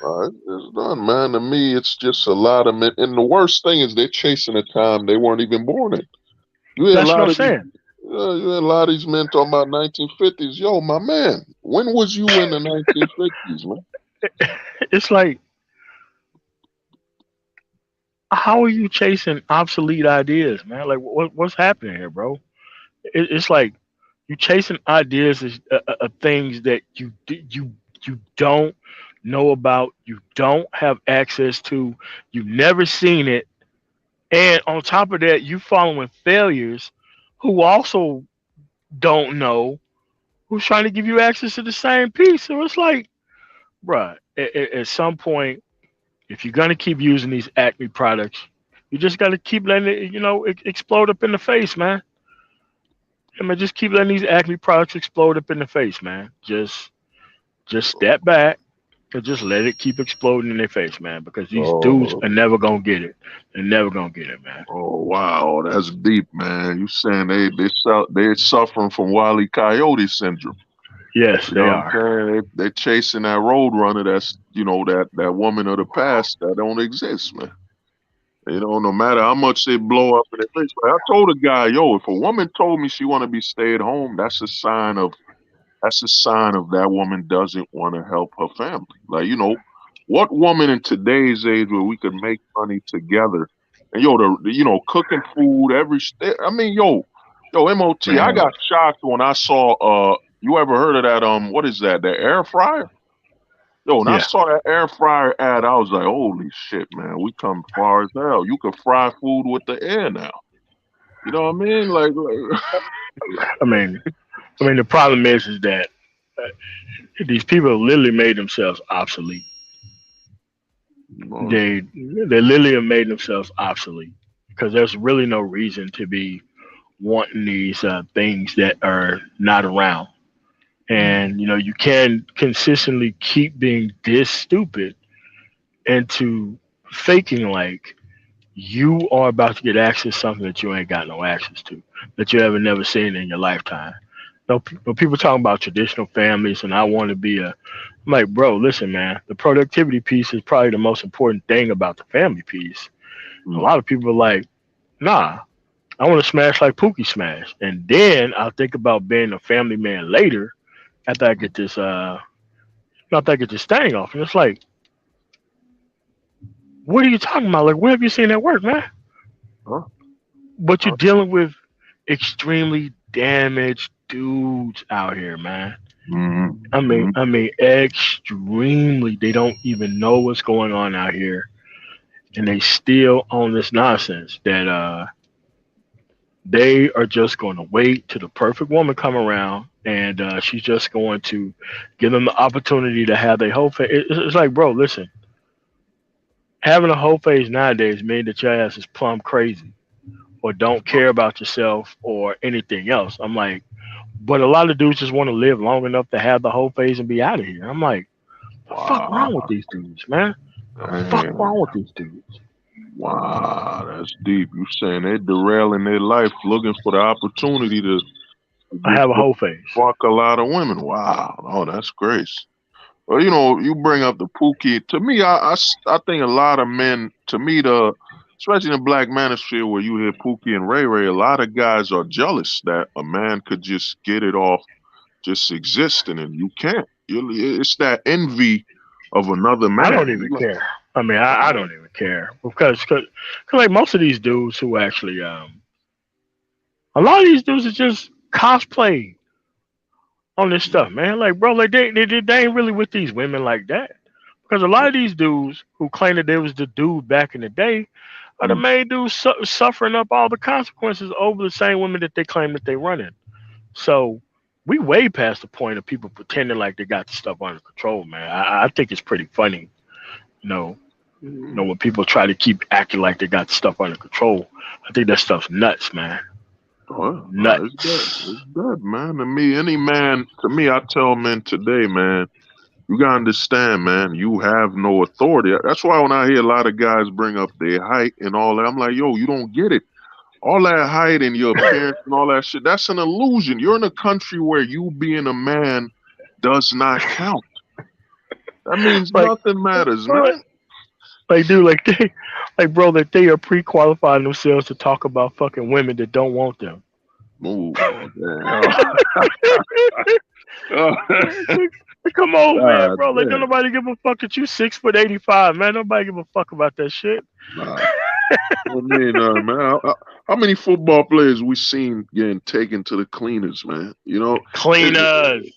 C: Uh, it's done, man. To me, it's just a lot of men. And the worst thing is they're chasing a time they weren't even born in. You hear a
D: That's what
C: lot
D: I'm
C: of these,
D: saying.
C: you hear a lot of these men talking about 1950s. Yo, my man, when was you in the 1950s, man?
D: It's like, how are you chasing obsolete ideas, man? Like, what's happening here, bro? It's like you chasing ideas of things that you don't know about, you don't have access to, you've never seen it, and on top of that, you following failures who also don't know, who's trying to give you access to the same piece. So it's like, bruh, at some point, if you're gonna keep using these Acme products, you just gotta keep letting it, explode up in the face, man. I mean, just keep letting these Acme products explode up in the face, man. Just step back and just let it keep exploding in their face, man. Because these dudes
C: Oh,
D: are never gonna get it. They're never gonna get it, man.
C: oh, wow, that's deep, man. You saying they're suffering from Wile E. Coyote syndrome?
D: Yes,
C: You know
D: they
C: what I'm
D: are.
C: saying? They're chasing that road runner. That's that woman of the past that don't exist, man. No matter how much they blow up in their face. Like I told a guy, yo, if a woman told me she want to be stay at home, that's a sign of that woman doesn't want to help her family. Like, what woman in today's age where we could make money together and cooking food I mean, yo, MOT, I
D: Man,
C: got shocked when I saw you ever heard of that what is that? The air fryer? Yo, when I
D: yeah.
C: saw that air fryer ad, I was like, holy shit, man, we come far as hell. You can fry food with the air now. You know what I mean? Like
D: I mean, the problem is that these people have literally made themselves obsolete.
C: you
D: They literally have made themselves obsolete because there's really no reason to be wanting these things that are not around. And you can consistently keep being this stupid into faking like you are about to get access to something that you ain't got no access to, that you haven't never seen in your lifetime. No, when people talking about traditional families and I want to be I'm like, bro, listen, man, the productivity piece is probably the most important thing about the family piece. A
C: know,
D: lot of people are like, nah, I want to smash like Pookie smash, and then I'll think about being a family man later after I get this after I get this thing off, and it's like, what are you talking about? Like, where have you seen that work, man?
C: huh?
D: But you're
C: Huh?
D: dealing with extremely damaged dudes out here, man.
C: Mm-hmm.
D: I mean, extremely. They don't even know what's going on out here, and they still own this nonsense that they are just going to wait till the perfect woman come around, and she's just going to give them the opportunity to have their whole face. It's like, bro, listen, having a whole face nowadays means that your ass is plumb crazy or don't care about yourself or anything else. I'm like, but a lot of dudes just want to live long enough to have the whole phase and be out of here. I'm like, the fuck wrong with
C: Wow.
D: these dudes, man? The fuck
C: Damn.
D: wrong with these dudes?
C: Wow. That's deep. You saying they're derailing their life looking for the opportunity to
D: I
C: just
D: have a whole phase.
C: fuck a lot of women. Wow. Oh, that's grace. Well, you bring up the Pookie. To me, I think a lot of men, to me, especially in the black manosphere where you hear Pookie and Ray Ray, a lot of guys are jealous that a man could just get it off just existing and you can't. It's that envy of another
D: I don't
C: man.
D: even care. I mean, I don't even care because like most of these dudes who actually a lot of these dudes are just cosplay on this stuff, man. Like, bro, like they ain't really with these women like that. Because a lot of these dudes who claim that they was the dude back in the day are the
C: Mm,
D: main dudes suffering up all the consequences over the same women that they claim that they running. So we way past the point of people pretending like they got the stuff under control, man. I think it's pretty funny, you know. When people try to keep acting like they got the stuff under control, I think that stuff's nuts, man.
C: Oh, it's dead.
D: Nuts.
C: It's dead, man. To me, any man, to me, I tell men today, man, you gotta understand, man, you have no authority. That's why when I hear a lot of guys bring up their height and all that, I'm like, yo, you don't get it. All that height and your appearance and all that shit, that's an illusion. You're in a country where you being a man does not count. That means
D: Like,
C: nothing matters, man.
D: like, dude, bro, that they are pre-qualifying themselves to talk about fucking women that don't want them.
C: Ooh, damn.
D: Come on, man, bro. Like,
C: damn.
D: don't nobody give a fuck that you 6'85", man. Nobody give a fuck about that shit.
C: Nah. I mean, man, how many football players we seen getting taken to the cleaners, man? You know,
D: Cleaners.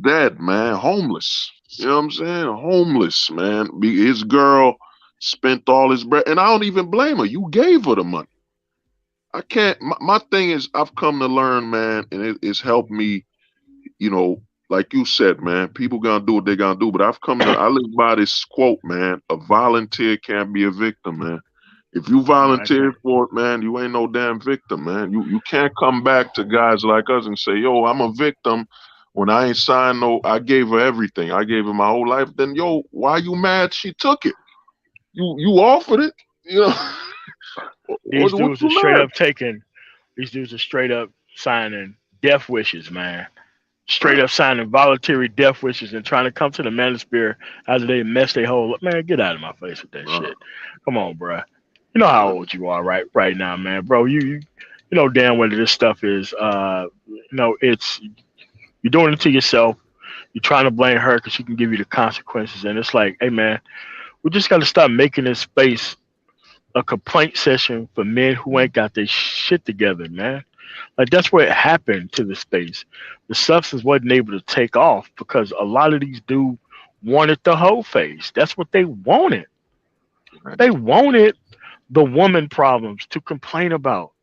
C: dead, man, homeless. You know what I'm saying? Homeless, man. His girl spent all his bread, and I don't even blame her. You gave her the money. I can't. My thing is, I've come to learn, man, and it's helped me. You know, like you said, man, people gonna do what they gonna do. But I live by this quote, man: a volunteer can't be a victim, man. If you volunteer for it, man, you ain't no damn victim, man. You can't come back to guys like us and say, yo, I'm a victim when I ain't signed no, I gave her everything. I gave her my whole life. Then, yo, why you mad she took it? You offered it, you know.
D: These dudes are straight up signing death wishes, man. Straight up signing voluntary death wishes and trying to come to the manosphere after they mess their whole life. Man, get out of my face with that shit. Come on, bro. You know how old you are right now, man, bro. You know damn well this stuff is it's you're doing it to yourself. You're trying to blame her because she can give you the consequences, and it's like, hey, man, we just got to stop making this space a complaint session for men who ain't got their shit together, man. Like, that's what happened to the space. The substance wasn't able to take off because a lot of these dudes wanted the whole face. That's what they wanted. They wanted the woman problems to complain about.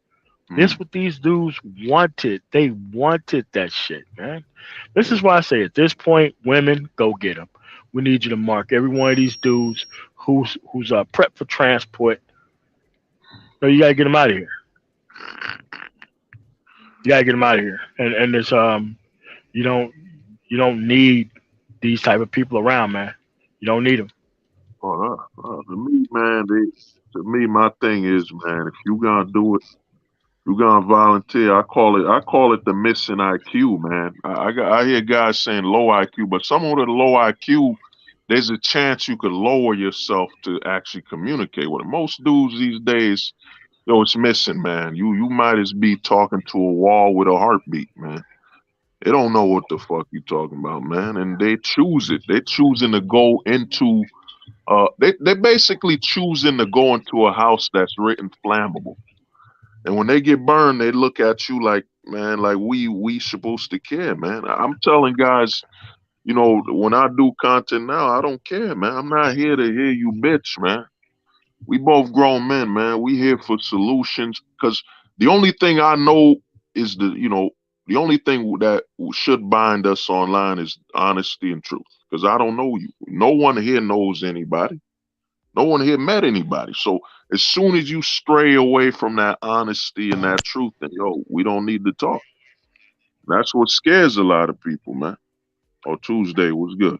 D: This what these dudes wanted. They wanted that shit, man. This is why I say at this point, women, go get them. We need you to mark every one of these dudes who's prepped for transport. No, you gotta get them out of here. You gotta get them out of here. And there's you don't need these type of people around, man. You don't need them.
C: To me, man, my thing is, man, if you gonna do it, you gonna volunteer. I call it the missing IQ, man. I hear guys saying low IQ, but someone with a low IQ, there's a chance you could lower yourself to actually communicate with them. Most dudes these days, yo, it's missing, man. You might as be talking to a wall with a heartbeat, man. They don't know what the fuck you talking about, man, and they choose it. They're choosing to go into they basically choosing to go into a house that's written flammable. And when they get burned, they look at you like, man, like we supposed to care, man. I'm telling guys, you know, when I do content now, I don't care, man. I'm not here to hear you bitch, man. We both grown men, man. We here for solutions because the only thing I know is the only thing that should bind us online is honesty and truth. Because I don't know you. No one here knows anybody. No one here met anybody. So as soon as you stray away from that honesty and that truth, then yo, we don't need to talk. That's what scares a lot of people, man. Oh, Tuesday was good.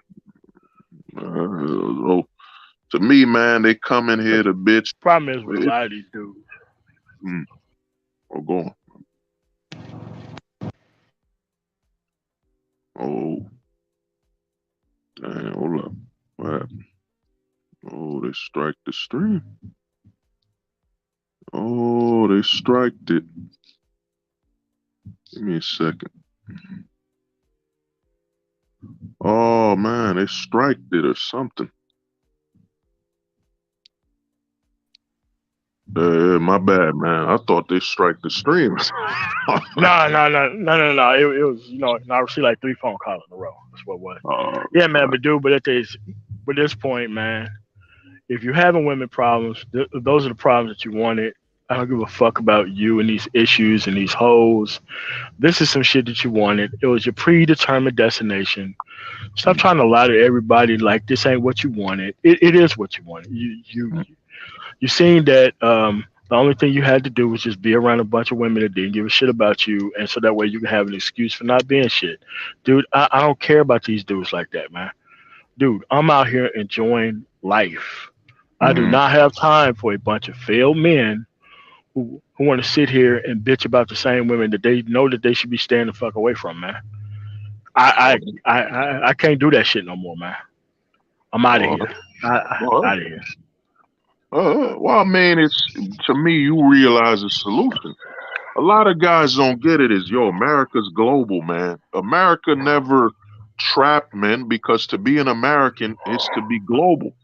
C: To me, man, they come in here to bitch.
D: Problem is with a lot of these dudes.
C: Oh, go on. Oh, damn, hold up. What happened? Oh, they strike the stream. Oh, they striked it. Give me a second. Oh, man, they striked it or something. My bad, man. I thought they strike the stream.
D: No. It was, I received like 3 phone calls in a row. That's what it was. Yeah, man, but at this point, man, if you're having women problems, those are the problems that you wanted. I don't give a fuck about you and these issues and these hoes. This is some shit that you wanted. It was your predetermined destination. Stop trying to lie to everybody like this ain't what you wanted. It is what you wanted. You seen that the only thing you had to do was just be around a bunch of women that didn't give a shit about you, and so that way you can have an excuse for not being shit. Dude, I don't care about these dudes like that, man. Dude, I'm out here enjoying life. I do not have time for a bunch of failed men who want to sit here and bitch about the same women that they know that they should be staying the fuck away from, man. I can't do that shit no more, man. I'm out of
C: Well,
D: here.
C: well,
D: Out of here.
C: well, I mean, it's to me. You realize the solution. A lot of guys don't get it. Is yo, America's global, man. America never trapped men because to be an American is to be global.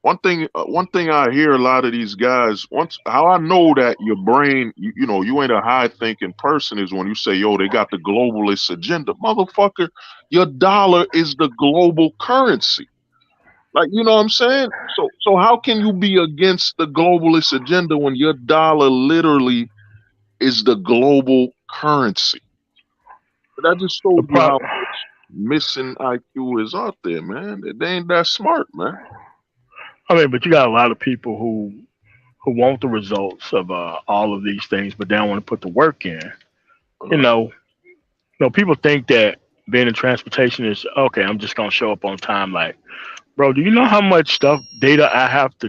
C: One thing I hear a lot of these guys. Once how I know that your brain, you know, you ain't a high thinking person is when you say, yo, they got the globalist agenda, motherfucker. Your dollar is the global currency. Like, you know what I'm saying? So how can you be against the globalist agenda when your dollar literally is the global currency? But that just
D: The
C: shows you
D: pro-
C: how much missing IQ is out there, man. They ain't that smart, man.
D: I mean, but you got a lot of people who want the results of all of these things, but they don't want to put the work in. You
C: Uh,
D: know, people think that being in transportation is okay. I'm just gonna show up on time. Like, bro, do you know how much stuff data I have to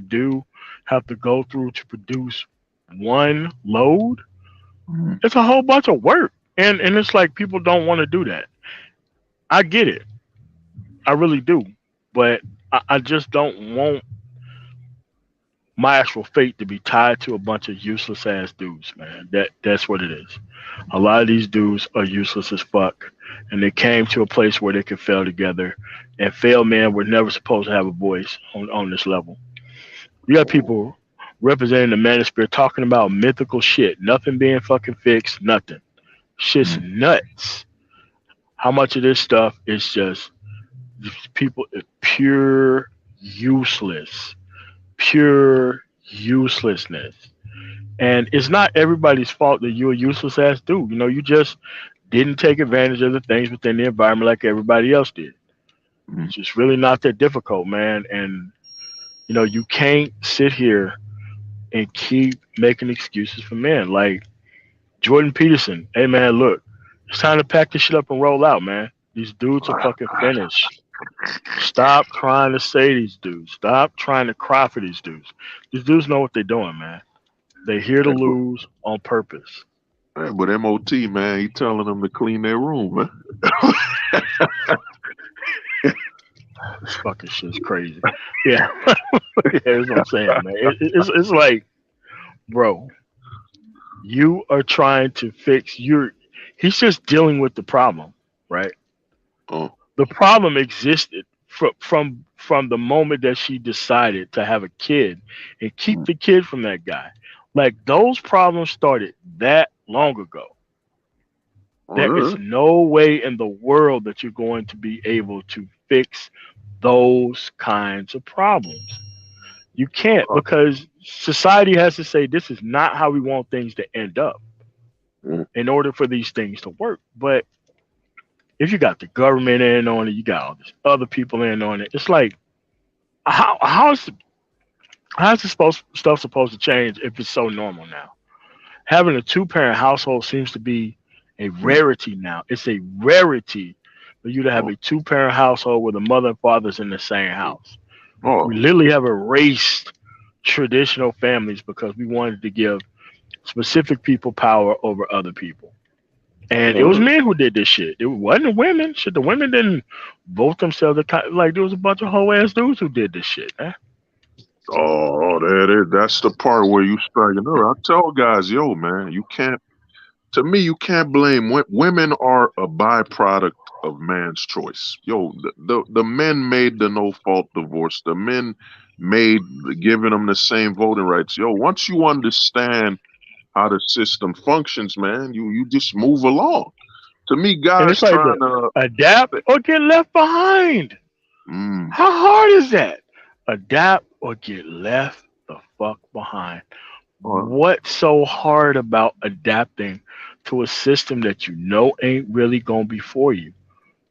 D: go through to produce one load?
C: mhm.
D: It's a whole bunch of work, and it's like people don't want to do that. I get it, I really do, but I just don't want my actual fate to be tied to a bunch of useless ass dudes, man. That's what it is. A lot of these dudes are useless as fuck, and they came to a place where they could fail together. And failed men were never supposed to have a voice on this level. You got people representing the manosphere talking about mythical shit, nothing being fucking fixed, nothing. Shit's nuts. How much of this stuff is just people pure useless, pure uselessness. And it's not everybody's fault that you're a useless ass dude. You know, you just didn't take advantage of the things within the environment like everybody else did. It's just really not that difficult, man. And you can't sit here and keep making excuses for men. Like Jordan Peterson, hey man, look, it's time to pack this shit up and roll out, man. These dudes are fucking finished. Stop trying to say these dudes. Stop trying to cry for these dudes. These dudes know what they're doing, man. They're here to
C: Hey,
D: lose on purpose.
C: but MOT, man, he telling them to clean their room, man.
D: This fucking shit's crazy. Yeah, yeah, that's what I'm saying, man. It's like, bro, you are trying to fix your. He's just dealing with the problem, right?
C: Oh,
D: The problem existed from the moment that she decided to have a kid and keep the kid from that guy. Like those problems started that long ago. There is
C: yeah.
D: no way in the world that you're going to be able to fix those kinds of problems. You can't
C: Oh,
D: because society has to say this is not how we want things to end up
C: mm,
D: in order for these things to work. But if you got the government in on it, you got all these other people in on it. It's like how's this stuff supposed to change if it's so normal now? Having a two-parent household seems to be a
C: mm,
D: rarity now. It's a rarity for you to have
C: oh,
D: a two-parent household where the mother and father's in the same house. We
C: oh,
D: literally have erased traditional families because we wanted to give specific people power over other people. And it was
C: uh,
D: men who did this shit. It wasn't women. Shit, the women didn't vote themselves. Like there was a bunch of hoe ass dudes who did this shit, man.
C: that's the part where you strike another. I tell guys, yo, man, you can't. To me, you can't blame women. Are a byproduct of man's choice. Yo, the men made the no fault divorce. The men made giving them the same voting rights. Yo, once you understand how the system functions, man, you just move along. To me,
D: And it's
C: guys
D: like
C: trying
D: the
C: to
D: adapt or get left behind.
C: mm,
D: How hard is that? Adapt or get left the fuck behind. What's so hard about adapting to a system that you know ain't really gonna be for you?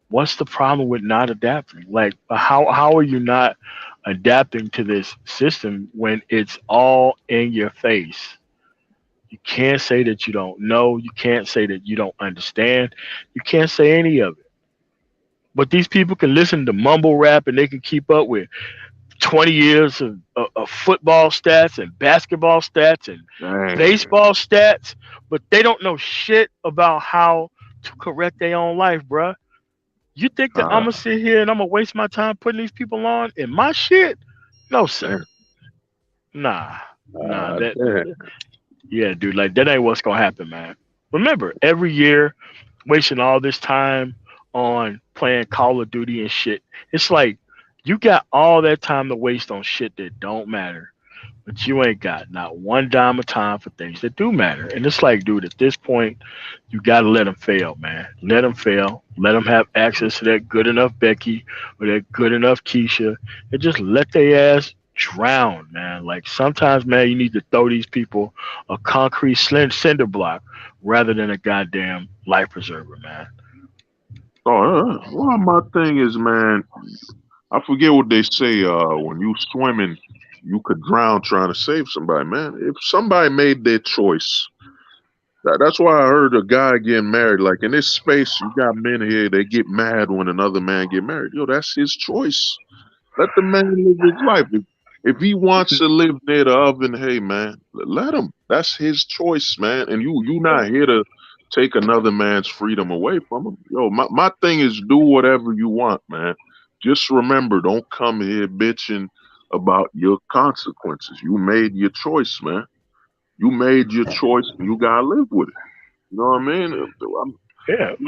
D: What's the problem with not adapting? Like, how are you not adapting to this system when it's all in your face? You can't say that you don't know. You can't say that you don't understand. You can't say any of it. But these people can listen to mumble rap and they can keep up with 20 years of football stats and basketball stats and
C: Dang.
D: baseball stats, but they don't know shit about how to correct their own life, bruh. You think that I'm
C: Ah,
D: gonna sit here and I'm gonna waste my time putting these people on in my shit? No,
C: damn.
D: sir. Nah, nah.
C: Ah, damn.
D: Yeah, dude. Like that ain't what's gonna happen, man. Remember, every year wasting all this time on playing Call of Duty and shit. It's like you got all that time to waste on shit that don't matter, but you ain't got not one dime of time for things that do matter. And it's like, dude, at this point, you gotta let them fail, man. Let them fail. Let them have access to that good enough Becky or that good enough Keisha, and just let their ass drown, man. Like sometimes, man, you need to throw these people a concrete cinder block rather than a goddamn life preserver, man.
C: Well, my thing is, man, I forget what they say. When you swimming, you could drown trying to save somebody, man. If somebody made their choice, that's why I heard a guy getting married. Like in this space, you got men here. They get mad when another man get married. Yo, that's his choice. Let the man live his life. If he wants to live near the oven, hey man, let him. That's his choice, man. And you not here to take another man's freedom away from him. Yo, my thing is do whatever you want, man. Just remember, don't come here bitching about your consequences. You made your choice, man. You made your choice and you gotta live with it. You know what I mean?
D: Yeah,
C: I'm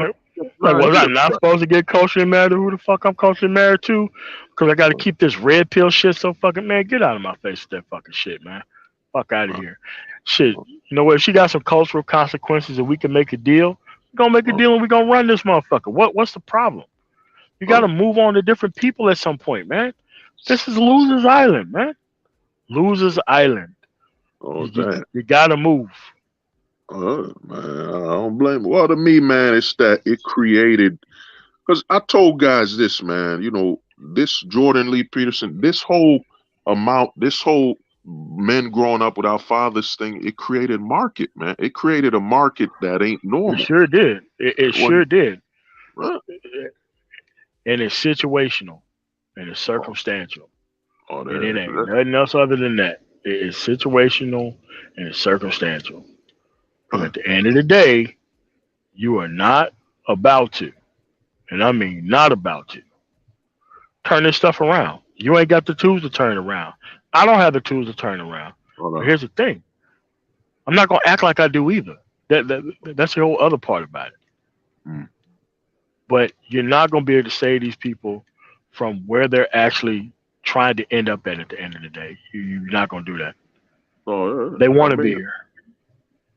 D: like,
C: not
D: was I
C: here.
D: not supposed to get culturally married to who the fuck I'm culturally married to? Because I got to keep this red pill shit so fucking, man, get out of my face with that fucking shit, man. Fuck out of here. Shit, you know what? If she got some cultural consequences and we can make a deal, we're going to make a deal and we're going to run this motherfucker. What's the problem? You got to move on to different people at some point, man. This is Loser's Island, man. Loser's Island.
C: Oh,
D: You, you,
C: damn.
D: you got to move.
C: Man, I don't blame. Well, to me, man, it's that it created. Because I told guys this, man. You know, this Jordan Lee Peterson, this whole men growing up without fathers thing, it created market, man. It created a market that ain't
D: It
C: normal.
D: sure did. It
C: When,
D: sure did.
C: uh,
D: And it's situational and it's
C: oh,
D: circumstantial.
C: oh,
D: And it ain't
C: that,
D: nothing else other than that. It is situational and it's circumstantial. Because
C: uh,
D: at the end of the day, you are not about to, and I mean not about to, turn this stuff around. You ain't got the tools to turn around. I don't have the tools to turn around. But
C: uh,
D: here's the thing. I'm not gonna act like I do either. That's the whole other part about it.
C: mm,
D: But you're not gonna be able to save these people from where they're actually trying to end up at the end of the day. You're not gonna do that. They
C: I
D: want to be
C: mean,
D: here.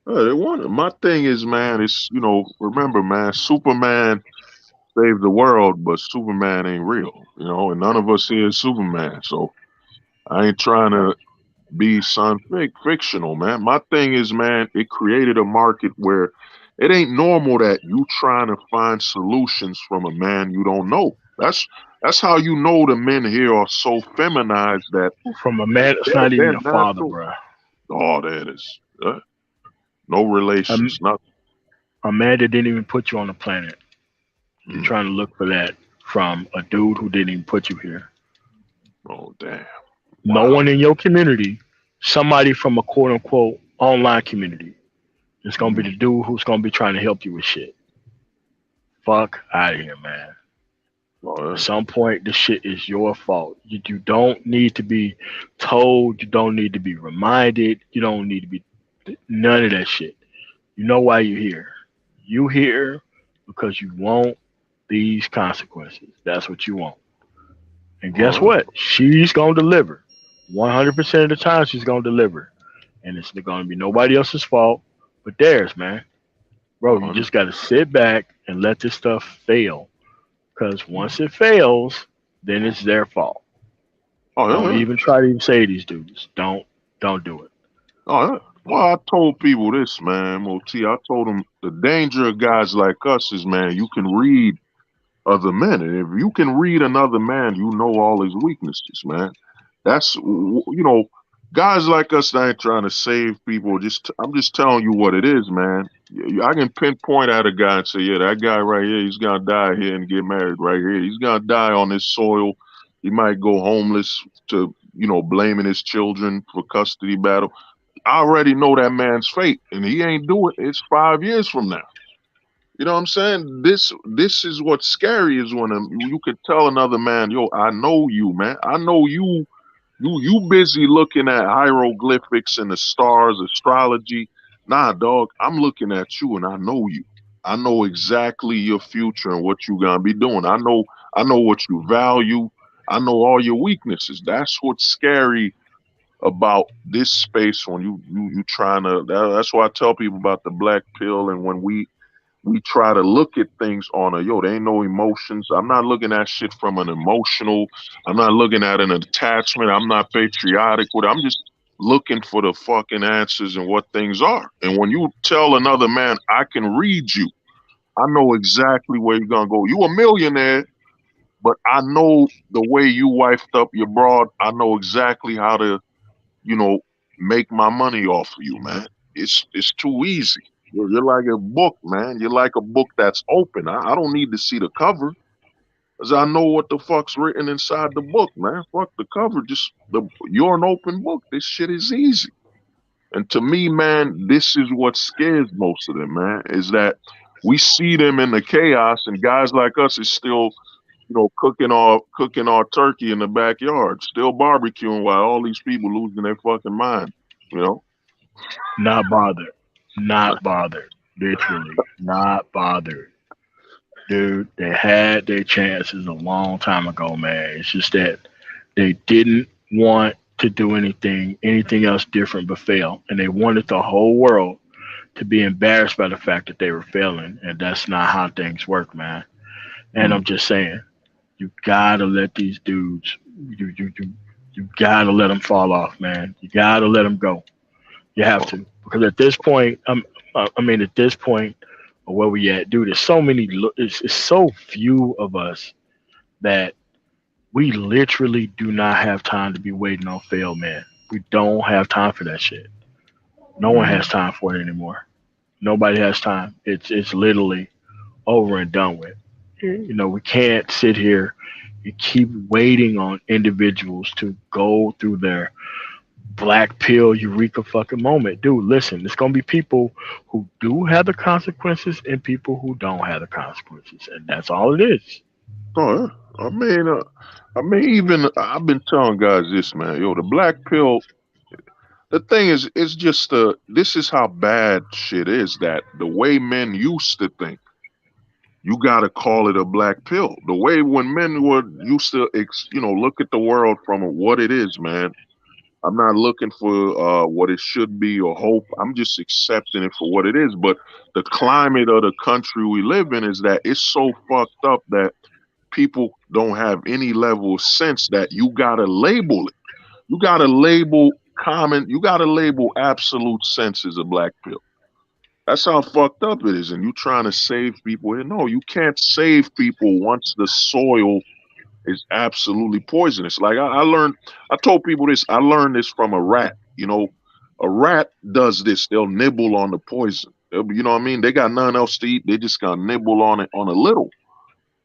C: they want it. My thing is, man, it's, remember, man, Superman saved the world, but Superman ain't real, and none of us here is Superman. So I ain't trying to be fictional, man. My thing is, man, it created a market where it ain't normal that you trying to find solutions from a man you don't know. That's how you know the men here are so feminized that
D: From a man that's
C: they're,
D: not even
C: they're
D: your father,
C: natural.
D: bro.
C: Oh, that is no
D: A,
C: relations, nothing.
D: a man that didn't even put you on the planet. You're
C: Mm.
D: trying to look for that from a dude who didn't even put you here.
C: Oh, damn.
D: No
C: Wow.
D: one in your community, somebody from a quote unquote online community, is gonna be
C: Mm.
D: the dude who's gonna be trying to help you with shit. Fuck out of here, man. At
C: Oh,
D: some point, the shit is your fault. You don't need to be told. You don't need to be reminded. You don't need to be none of that shit. You know why you're here. You here because you want these consequences. That's what you want. And guess
C: oh,
D: what? She's gonna deliver. 100% of the time, she's gonna deliver, and it's gonna be nobody else's fault but theirs, man. Bro, you
C: oh,
D: just gotta sit back and let this stuff fail. Because
C: mm.
D: once it fails, then it's their fault.
C: Oh,
D: Don't
C: yeah.
D: even try to even say these dudes. Don't do it.
C: Oh, yeah. Well, I told people this, man, Mot. I told them the danger of guys like us is, man, you can read other men, and if you can read another man, you know all his weaknesses, man. That's guys like us that ain't trying to save people. I'm just telling you what it is, man. I can pinpoint at a guy and say, yeah, that guy right here, he's gonna die here and get married right here. He's gonna die on this soil. He might go homeless to, blaming his children for custody battle. I already know that man's fate, and he ain't do it. It's 5 years from now. You know what I'm saying? This is what's scary is when you could tell another man, yo, I know you, man. I know you. You busy looking at hieroglyphics and the stars, astrology. Nah, dog, I'm looking at you and I know you. I know exactly your future and what you gonna be doing. I know what you value. I know all your weaknesses. That's what's scary about this space when you trying to. That's why I tell people about the black pill, and when we try to look at things on there ain't no emotions. I'm not looking at shit from an emotional. I'm not looking at an attachment. I'm not patriotic with it. I'm just looking for the fucking answers and what things are. And when you tell another man, I can read you, I know exactly where you're gonna go. You a millionaire, but I know the way you wifed up your broad. I know exactly how to, you know, make my money off of you, man. It's too easy. You're like a book, man. You're like a book that's open. I don't need to see the cover, cause I know what the fuck's written inside the book, man. Fuck the cover. You're an open book. This shit is easy. And to me, man, this is what scares most of them, man. Is that we see them in the chaos, and guys like us is still, cooking our turkey in the backyard, still barbecuing while all these people losing their fucking mind. You know.
D: Not bothered. Not bothered. Literally, not bothered. Dude, they had their chances a long time ago, man. It's just that they didn't want to do anything else different but fail. And they wanted the whole world to be embarrassed by the fact that they were failing. And that's not how things work, man. And I'm just saying, you gotta let these dudes, you gotta let them fall off, man. You gotta let them go. You have to, because at this point, at this point, where we at, dude, there's so many, it's so few of us that we literally do not have time to be waiting on fail, man. We don't have time for that shit. No one
C: Mm-hmm.
D: has time for it anymore. Nobody has time. It's literally over and done with. We can't sit here and keep waiting on individuals to go through their black pill eureka fucking moment. Dude, listen, it's gonna be people who do have the consequences and people who don't have the consequences, and that's all it is.
C: Oh, yeah. Even I've been telling guys this, man. Yo, the black pill. The thing is, it's just this is how bad shit is. That the way men used to think, you gotta call it a black pill. The way when men were used to, look at the world from what it is, man. I'm not looking for what it should be or hope. I'm just accepting it for what it is. But the climate of the country we live in is that it's so fucked up that people don't have any level of sense that you gotta label it. You gotta label you gotta label absolute sense as a black pill. That's how fucked up it is. And you trying to save people here. No, you can't save people once the soil is absolutely poisonous. Like I told people this, I learned this from a rat. A rat does this, they'll nibble on the poison. You know what I mean? They got nothing else to eat, they just gonna nibble on it on a little.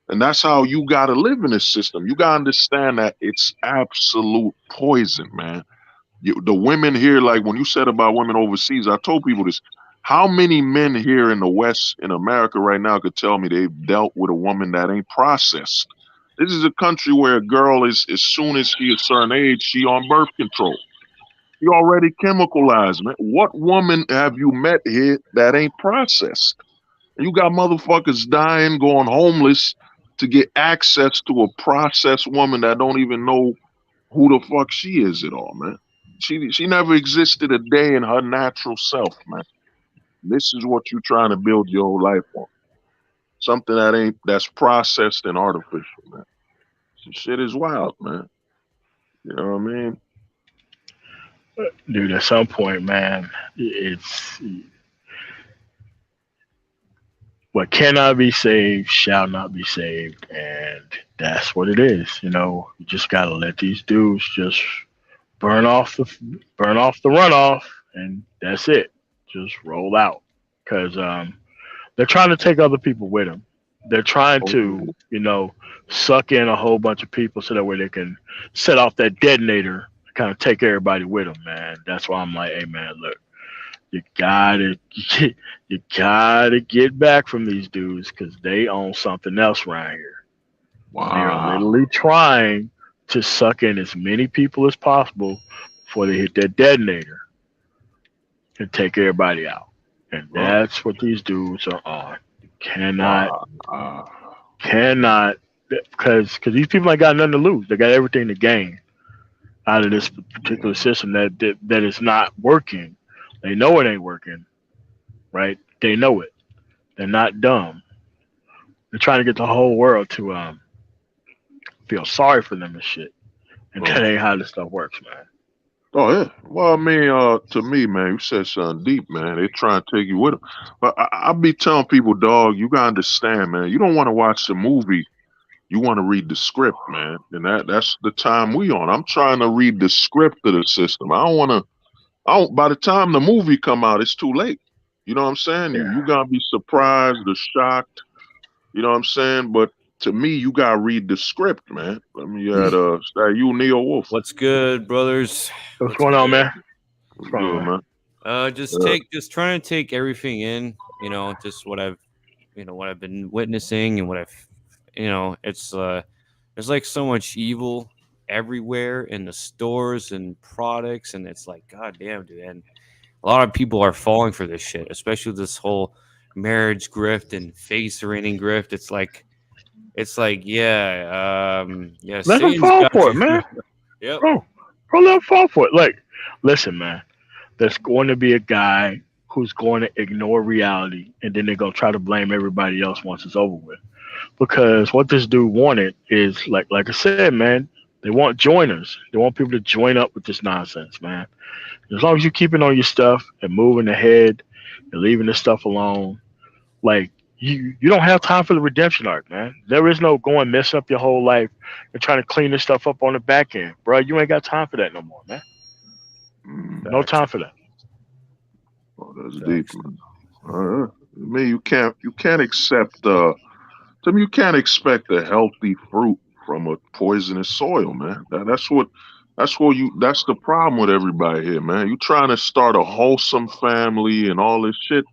C: And that's how you gotta live in this system. You gotta understand that it's absolute poison, man. The women here, like when you said about women overseas, I told people this. How many men here in the West, in America right now, could tell me they've dealt with a woman that ain't processed? This is a country where a girl is, as soon as she is a certain age, she on birth control. She already chemicalized, man. What woman have you met here that ain't processed? You got motherfuckers dying, going homeless to get access to a processed woman that don't even know who the fuck she is at all, man. She never existed a day in her natural self, man. This is what you trying to build your whole life on. Something that's processed and artificial, man. Shit is wild, man. You know what I mean?
D: Dude, at some point, man, It's what cannot be saved shall not be saved, and that's what it is. You just gotta let these dudes just burn off the burn off the runoff, and that's it. Just roll out, because they're trying to take other people with them. They're trying to, suck in a whole bunch of people so that way they can set off that detonator, kind of take everybody with them, man. That's why I'm like, hey, man, look, you gotta, you gotta get back from these dudes because they own something else around here. They are
C: Wow.
D: literally trying to suck in as many people as possible before they hit that detonator and take everybody out. And
C: Wow.
D: that's what these dudes are on. You cannot,
C: Wow.
D: cannot, because these people ain't got nothing to lose. They got everything to gain out of this particular system that is not working. They know it ain't working, right? They know it. They're not dumb. They're trying to get the whole world to feel sorry for them and shit. And that
C: Oh.
D: ain't how this stuff works, man.
C: Oh yeah. Well, I mean, to me, man, you said something deep, man. They trying to take you with them. But I be telling people, dog, you gotta understand, man. You don't want to watch the movie. You want to read the script, man. And that's the time we on. I'm trying to read the script of the system. I don't want to. I don't. By the time the movie come out, it's too late. You know what I'm saying?
D: Yeah.
C: You gotta be surprised or shocked. You know what I'm saying? But to me, you gotta read the script, man. Let me add you Neo Wolf.
E: What's good, brothers?
D: What's going on, man?
C: What's
D: What's going
C: good,
D: on,
C: man?
E: Just trying to take everything in, just what I've been witnessing and what I've, it's there's like so much evil everywhere in the stores and products, and it's like, god damn, dude. And a lot of people are falling for this shit, especially this whole marriage grift and face renting grift. It's like, yeah,
D: Let them
E: Satan's
D: fall
E: got
D: for it,
E: you.
D: man.
E: Yep.
D: Bro, let them fall for it. Like, listen, man. There's going to be a guy who's going to ignore reality, and then they're gonna try to blame everybody else once it's over with. Because what this dude wanted is like I said, man. They want joiners. They want people to join up with this nonsense, man. As long as you keeping on your stuff and moving ahead and leaving this stuff alone, like you don't have time for the redemption arc, man. There is no going mess up your whole life and trying to clean this stuff up on the back end, bro. You ain't got time for that no more, man. No
E: Facts.
D: time for that.
C: Oh, that's deep,
E: Facts.
C: man. I mean, you can't accept to me you can't expect a healthy fruit from a poisonous soil, man. That's the problem with everybody here, man. You trying to start a wholesome family and all this shit.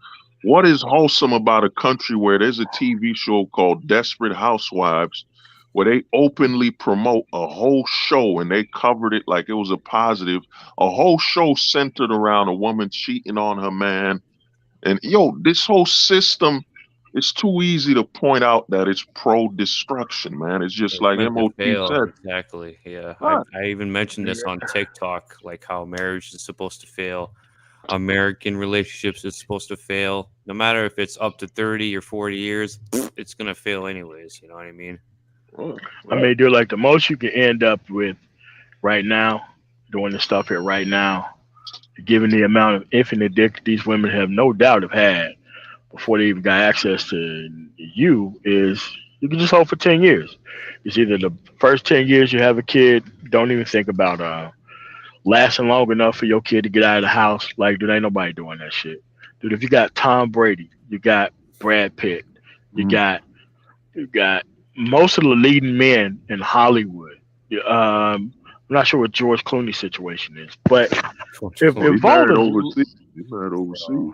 C: What is wholesome about a country where there's a TV show called Desperate Housewives where they openly promote a whole show and they covered it like it was a positive, a whole show centered around a woman cheating on her man. And yo, this whole system, it's too easy to point out that it's pro destruction, man. It's just
E: It's
C: like
E: meant to
C: MOT
E: fail.
C: said.
E: Exactly. Yeah.
C: Right.
E: I even mentioned this on TikTok, like how marriage is supposed to fail. American relationships is supposed to fail. No matter if it's up to 30 or 40 years, it's going to fail anyways. You know what I mean?
C: Right.
D: I mean, dude, like the most you can end up with right now, doing this stuff here right now, given the amount of infinite dick these women have no doubt have had before they even got access to you, is you can just hold for 10 years. It's either the first 10 years you have a kid, don't even think about lasting long enough for your kid to get out of the house. Like, dude, ain't nobody doing that shit. Dude, if you got Tom Brady, you got Brad Pitt, you
C: Mm.
D: got most of the leading men in Hollywood. I'm not sure what George Clooney's situation is, but if,
C: Oh, he
D: if all
C: married
D: the
C: overseas. He married overseas.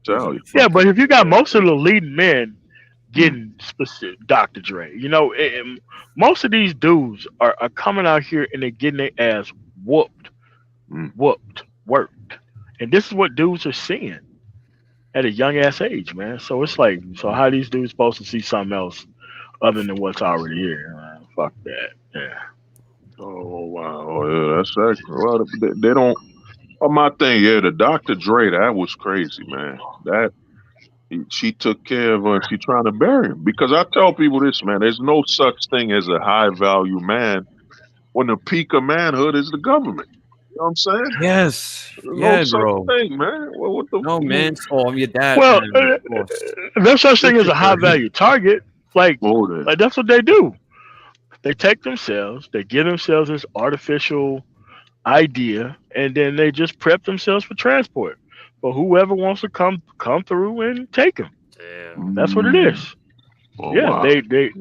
C: Italian.
D: yeah, but if you got most of the leading men
C: Mm.
D: getting specific, Dr. Dre, most of these dudes are coming out here and they're getting their ass whooped,
C: Mm.
D: worked, and this is what dudes are seeing at a young ass age, man. So it's like, so how these dudes supposed to see something else other than what's already here? Man? Fuck that. Yeah.
C: Oh wow. Oh yeah, that's actually well they don't. Oh, my thing, yeah, the Dr. Dre, that was crazy, man. She took care of her and she trying to bury him. Because I tell people this, man, there's no such thing as a high value man when the peak of manhood is the government. know what I'm saying?
E: Yes.
C: There's no
E: Yeah,
C: such
E: bro.
C: thing, man. Well, what the
E: No, man. Oh, yeah, that,
D: Well,
E: man. Oh,
D: no such thing as a high
E: Christopher.
D: value target. Like,
C: oh, there.
D: that's what they do. They take themselves, they give themselves this artificial idea, and then they just prep themselves for transport for whoever wants to come through and take them.
E: Damn.
D: That's what it
C: Mm.
D: is.
C: Oh,
D: Yeah,
C: wow.
D: they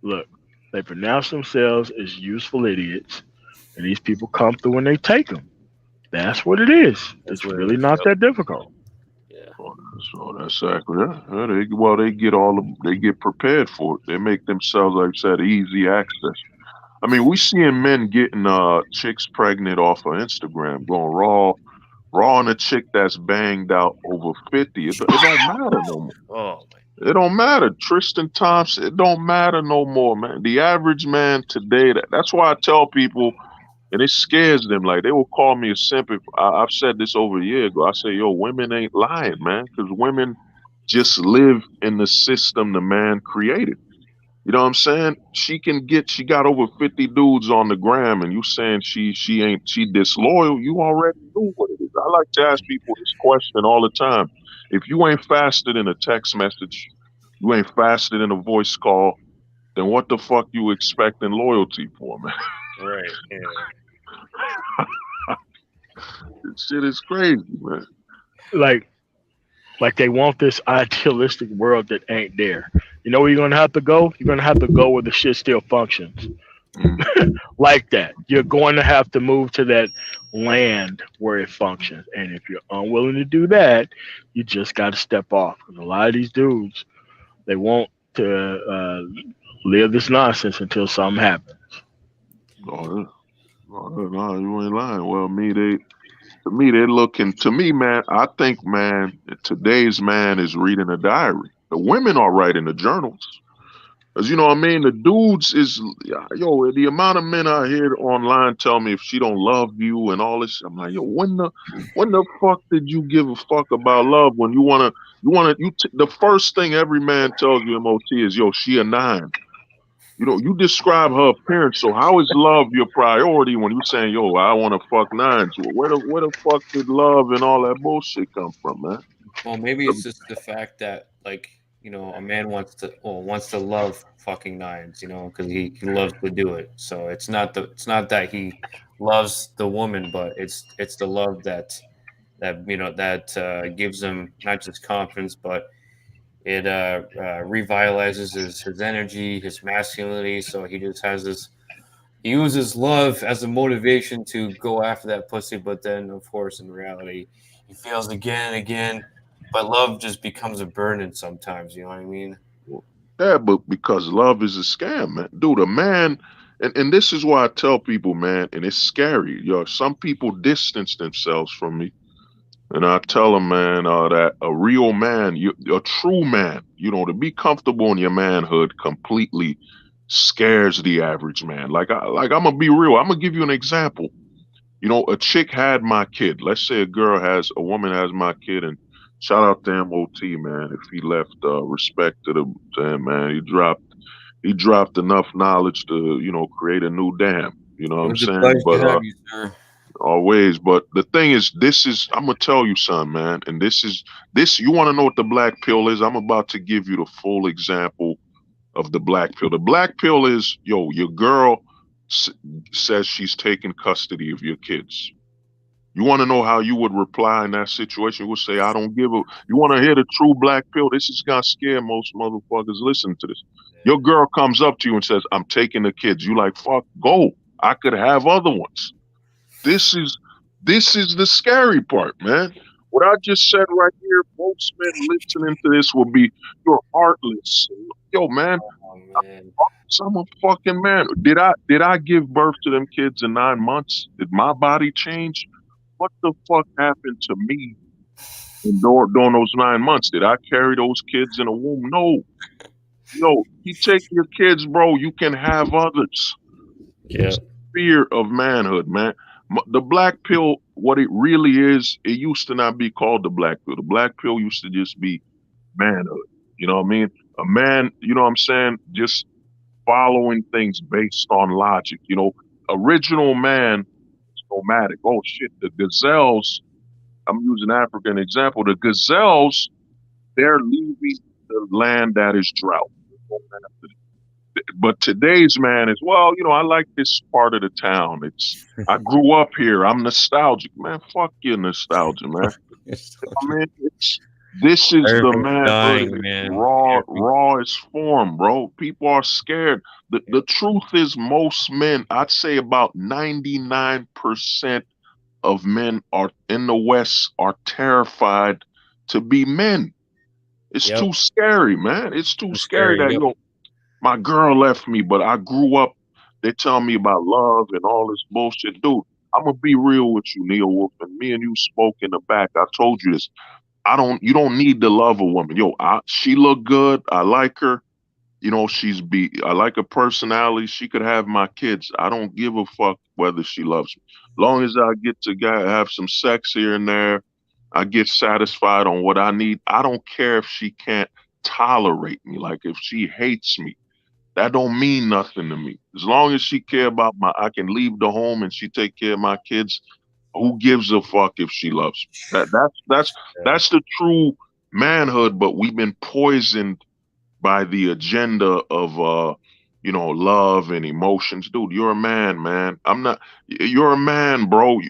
D: look. They pronounce themselves as useful idiots, and these people come through and they take them. That's what it is.
E: That's
D: It's
E: what it
D: really
E: is.
D: not
E: Yep.
D: that difficult.
E: Yeah.
C: So that's exactly that. Yeah, they get they get prepared for it. They make themselves, like I said, easy access. I mean, we seeing men getting chicks pregnant off of Instagram, going raw on a chick that's banged out over 50. It don't matter no more.
E: Oh,
C: It don't matter. Tristan Thompson, it don't matter no more, man. The average man today, that's why I tell people, and it scares them. Like, they will call me a simp. I've said this over a year ago. I say, yo, women ain't lying, man, because women just live in the system the man created. You know what I'm saying? She got over 50 dudes on the gram, and you saying she disloyal. You already knew what it is. I like to ask people this question all the time. If you ain't faster than a text message, you ain't faster than a voice call, then what the fuck you expecting loyalty for, man?
E: right. Yeah.
C: This shit is crazy, man.
D: Like like they want this idealistic world that ain't there. You know where you're gonna have to go? You're gonna have to go where the shit still functions.
C: Mm.
D: Like that. You're going to have to move to that land where it functions. And if you're unwilling to do that, you just got to step off. Because a lot of these dudes, they want to live this nonsense until something happens.
C: Oh, yeah. Oh, no, you ain't lying. Well, to me, they're looking, to me, man, I think, man, today's man is reading a diary. The women are writing the journals. Cause you know what I mean? The dudes is, yo, the amount of men I hear online tell me if she don't love you and all this, I'm like, yo, when the fuck did you give a fuck about love when the first thing every man tells you, MOT, is, yo, she a nine. You know, you describe her appearance. So how is love your priority when you saying, yo, I want to fuck nines? Well, where the fuck did love and all that bullshit come from, man?
E: Well, maybe it's just the fact that, like, a man wants to love fucking nines, because he loves to do it. So it's not that he loves the woman, but it's the love that gives him not just confidence, but it revitalizes his energy, his masculinity. So he just has this. He uses love as a motivation to go after that pussy, but then, of course, in reality, he fails again and again. But love just becomes a burden sometimes. You know what I mean?
C: Yeah, but because love is a scam, man. Dude, a man, and this is why I tell people, man, and it's scary. Yo, some people distance themselves from me. And I tell them, man, that a real man, a true man, to be comfortable in your manhood completely scares the average man. Like I'm gonna be real. I'm gonna give you an example. A chick had my kid. Let's say a woman has my kid, and shout out to MOT, man. If he left respect to him, man, he dropped enough knowledge to create a new dam. You know what
E: It
C: I'm
E: was a
C: saying?
E: pleasure to
C: But
E: have you, sir.
C: always. But the thing is, I'm gonna tell you something, man. And this. You want to know what the black pill is? I'm about to give you the full example of the black pill. The black pill is, yo, your girl s- says she's taking custody of your kids. You want to know how you would reply in that situation? You would say, I don't give a. You want to hear the true black pill? This is gonna scare most motherfuckers. Listen to this. Your girl comes up to you and says, I'm taking the kids. You like, fuck, go. I could have other ones. This is this is the scary part, man. What I just said right here, most men listening to this will be, you're heartless. Yo, man,
E: Oh man.
C: I'm a fucking man. Did I give birth to them kids in 9 months? Did my body change? What the fuck happened to me during those 9 months? Did I carry those kids in a womb? No. Yo, you take your kids, bro, you can have others.
E: Yeah.
C: Fear of manhood, man. The black pill, what it really is, it used to not be called the black pill. The black pill used to just be manhood. You know what I mean? A man, you know what I'm saying? Just following things based on logic. Original man nomadic. Oh shit, the gazelles. I'm using African example. The gazelles, they're leaving the land that is drought. But today's man is, well, I like this part of the town. I grew up here. I'm nostalgic, man. Fuck your nostalgia, man. I mean, this is the
E: Everyone's
C: manhood
E: dying,
C: in its
E: man.
C: rawest form, bro. People are scared. The truth is, most men, I'd say about 99% of men are in the West are terrified to be men. It's
E: Yep.
C: too scary, man. It's too
E: I'm
C: scary
E: scary.
C: that
E: Yep.
C: my girl left me, but I grew up. They tell me about love and all this bullshit, dude. I'm gonna be real with you, Neil Wolf, and me and you spoke in the back. I told you this. You don't need to love a woman. Yo, she look good. I like her. I like her personality. She could have my kids. I don't give a fuck whether she loves me. Long as I get to have some sex here and there, I get satisfied on what I need. I don't care if she can't tolerate me. Like if she hates me, that don't mean nothing to me. As long as she care about I can leave the home and she take care of my kids. Who gives a fuck if she loves me?
E: Yeah.
C: That's the true manhood. But we've been poisoned by the agenda of love and emotions. Dude, you're a man, man. I'm not. You're a man, bro.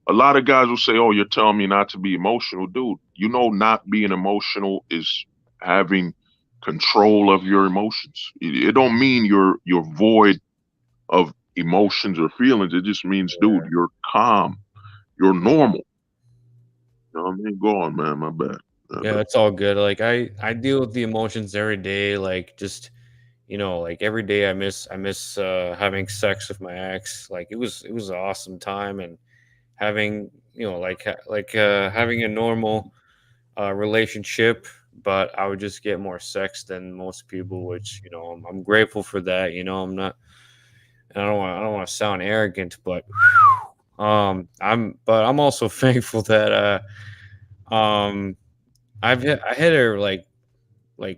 C: A lot of guys will say, "Oh, you're telling me not to be emotional." Dude, not being emotional is having control of your emotions. It don't mean you're void of emotions or feelings. It just means, dude, you're calm. You're normal. You know what I mean? Go on, man. My bad.
E: Yeah, it's all good. Like I deal with the emotions every day. Like just like every day I miss having sex with my ex. Like it was an awesome time, and having having a normal relationship. But I would just get more sex than most people, which I'm grateful for that. I'm not. I don't want to sound arrogant, but I'm also thankful that um I hit her like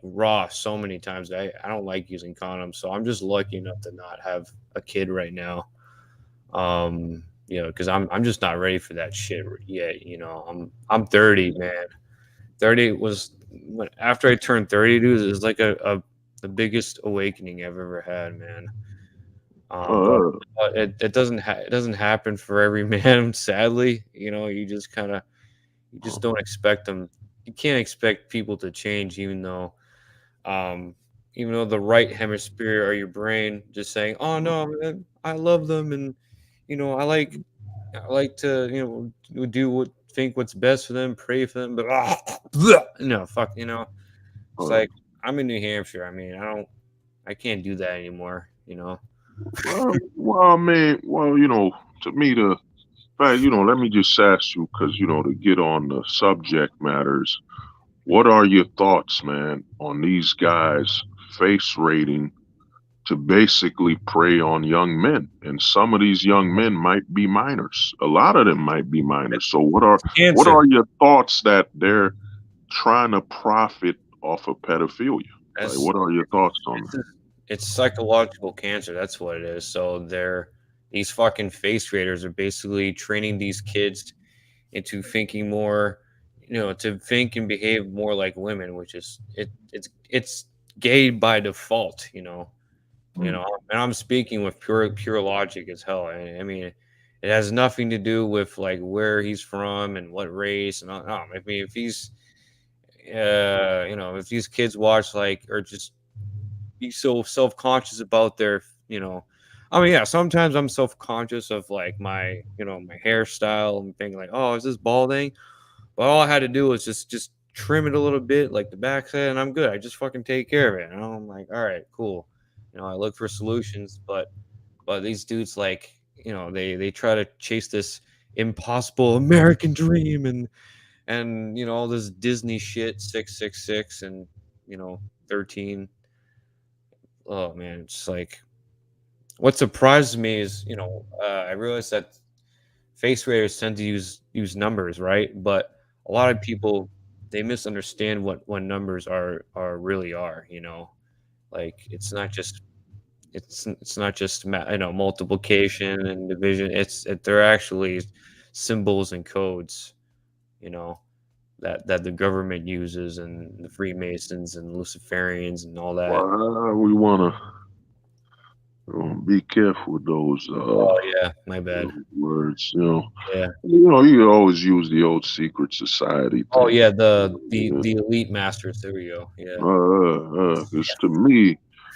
E: raw so many times. I don't like using condoms, so I'm just lucky enough to not have a kid right now. Because I'm just not ready for that shit yet. I'm 30, man. 30 was after I turned 30, dude. It was like the biggest awakening I've ever had, man. But
C: Uh,
E: it doesn't happen for every man, sadly. You just kind of you just don't expect them. You can't expect people to change, um, even though the right hemisphere or your brain just saying, "Oh no, man, I love them," and I like to do what's best for them, pray for them, but no, fuck, it's
C: uh,
E: like I'm in New Hampshire. I mean, I can't do that anymore.
C: well, I mean, well, to me, let me just ask you, because, to get on the subject matters, what are your thoughts, man, on these guys face rating to basically prey on young men? And some of these young men might be minors. A lot of them might be minors. So
E: It's
C: what
E: cancer.
C: are your thoughts that they're trying to profit off of pedophilia? Like,
E: That's
C: what are your thoughts on that?
E: it's psychological cancer. That's what it is. So these fucking face raiders are basically training these kids into thinking more, to think and behave more like women, which is it's gay by default.
C: Mm.
E: And I'm speaking with pure logic as hell. I mean, it has nothing to do with like where he's from and what race and all. No, I mean, if these kids watch like or just be so self-conscious about I mean, yeah, sometimes I'm self-conscious of like my hairstyle and thinking like, oh, is this balding? But all I had to do was just trim it a little bit, like the backside, and I'm good. I just fucking take care of it. And I'm like, all right, cool. I look for solutions, but these dudes like, they try to chase this impossible American dream and all this Disney shit, 666 and 13. Oh man, it's like what surprised me is I realized that face raiders tend to use numbers, right? But a lot of people they misunderstand what numbers are really are. Like it's not just it's not just multiplication and division. They're actually symbols and codes, you know, that the government uses, and the Freemasons and Luciferians and all that.
C: We wanna be careful with those
E: Oh yeah, my bad.
C: words.
E: Yeah.
C: You always use the old secret society
E: Oh
C: thing.
E: yeah, the elite masters. There we go. Yeah.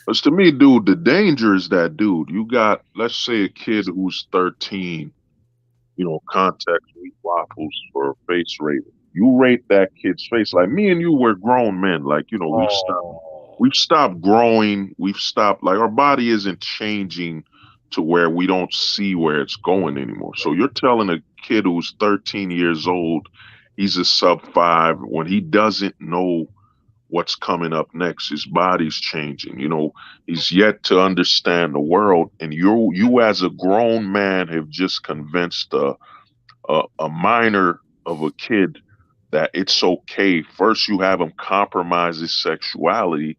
C: Because to me, dude, the danger is that, dude, you got, let's say, a kid who's 13, contact wheat waffles for face rating. You rate that kid's face. Like me and you, we're grown men. Like,
E: Oh.
C: we've stopped growing. We've stopped, like, our body isn't changing to where we don't see where it's going anymore. So you're telling a kid who's 13 years old, he's a sub 5 when he doesn't know what's coming up next. His body's changing. He's yet to understand the world. And you as a grown man have just convinced a minor of a kid that it's okay. First, you have him compromise his sexuality,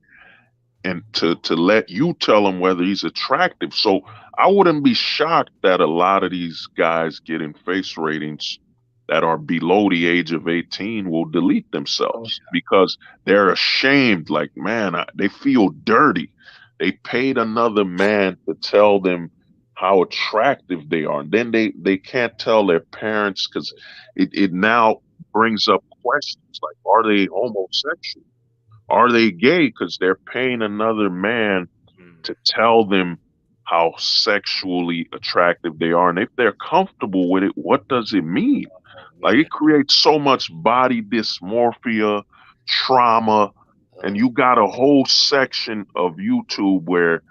C: and to let you tell him whether he's attractive. So I wouldn't be shocked that a lot of these guys getting face ratings that are below the age of 18 will delete themselves because they're ashamed. Like, man, they feel dirty. They paid another man to tell them how attractive they are. And then they can't tell their parents because it now brings up questions like, are they homosexual? Are they gay? Because they're paying another man to tell them how sexually attractive they are. And if they're comfortable with it, what does it mean? Like, it creates so much body dysmorphia, trauma, and you got a whole section of YouTube where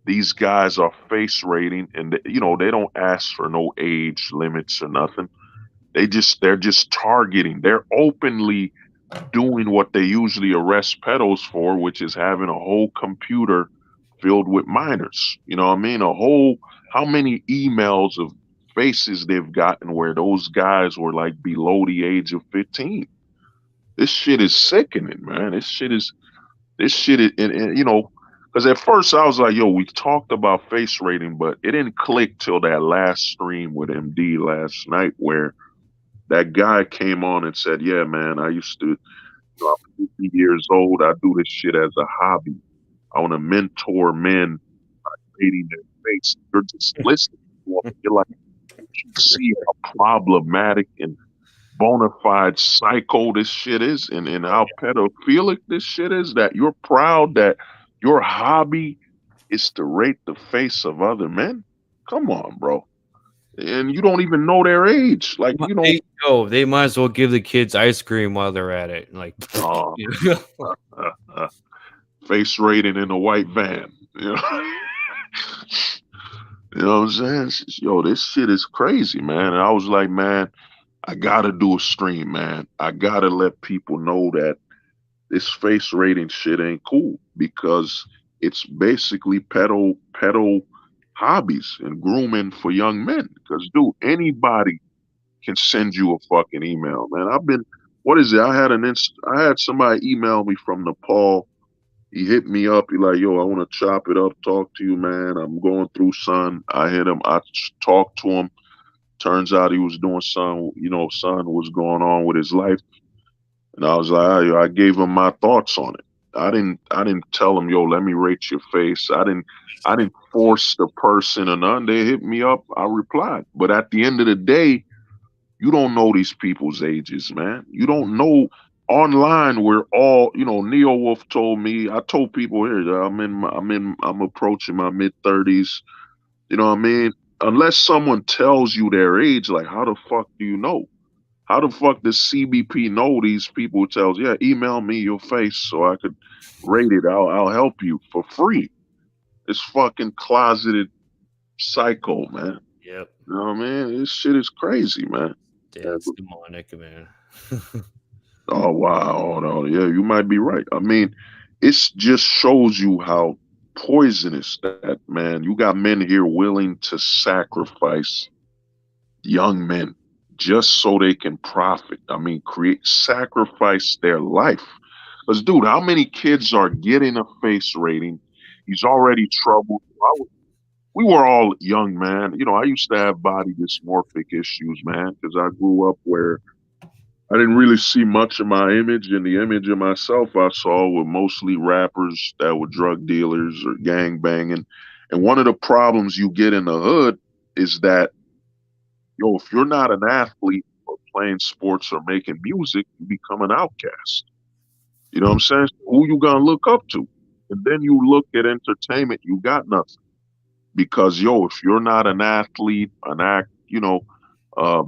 C: these guys are face rating, and they don't ask for no age limits or nothing. They're just targeting. They're openly doing what they usually arrest pedos for, which is having a whole computer filled with minors. You know what I mean? How many emails of faces they've gotten where those guys were like below the age of 15. This shit is sickening, man. And because at first I was like, yo, we talked about face rating, but it didn't click till that last stream with MD last night where that guy came on and said, yeah, man, I used to, I'm 50 years old. I do this shit as a hobby. I want to mentor men by rating their face. You're just listening to them. You're like, you see how problematic and bona fide psycho this shit is, and how pedophilic this shit is, that you're proud that your hobby is to rate the face of other men. Come on, bro. And you don't even know their age. Like,
E: they might as well give the kids ice cream while they're at it. Like,
C: face rating in a white van. You know what I'm saying? Yo, this shit is crazy, man. And I was like, man, I gotta do a stream, man. I gotta let people know that this face rating shit ain't cool, because it's basically pedo hobbies and grooming for young men. Because, dude, anybody can send you a fucking email, man. What is it? I had somebody email me from Nepal. He hit me up. He like, yo, I want to chop it up, talk to you, man. I'm going through, son. I hit him. I talked to him. Turns out he was doing something, was going on with his life. And I was like, I gave him my thoughts on it. I didn't tell him, yo, let me rate your face. I didn't force the person or none. They hit me up. I replied. But at the end of the day, you don't know these people's ages, man. You don't know. Online, we're all, Neo Wolf told me. I told people here that I'm approaching my mid-30s. You know what I mean? Unless someone tells you their age, like, how the fuck do you know? How the fuck does CBP know these people who tells, yeah, email me your face so I could rate it. I'll help you for free. It's fucking closeted psycho, man.
E: Yep.
C: You know what I mean? This shit is crazy, man.
E: Yeah, it's demonic, man.
C: Oh, wow. Oh, yeah, you might be right. I mean, it just shows you how poisonous that, man. You got men here willing to sacrifice young men just so they can profit. I mean, sacrifice their life. Because, dude, how many kids are getting a face rating? He's already troubled we were all young, man. You know, I used to have body dysmorphic issues, man, because I grew up where I didn't really see much of my image, and the image of myself I saw were mostly rappers that were drug dealers or gang banging. And one of the problems you get in the hood is that, yo, if you're not an athlete or playing sports or making music, you become an outcast. You know what I'm saying? Who you gonna look up to? And then you look at entertainment, you got nothing. Because yo, if you're not an athlete,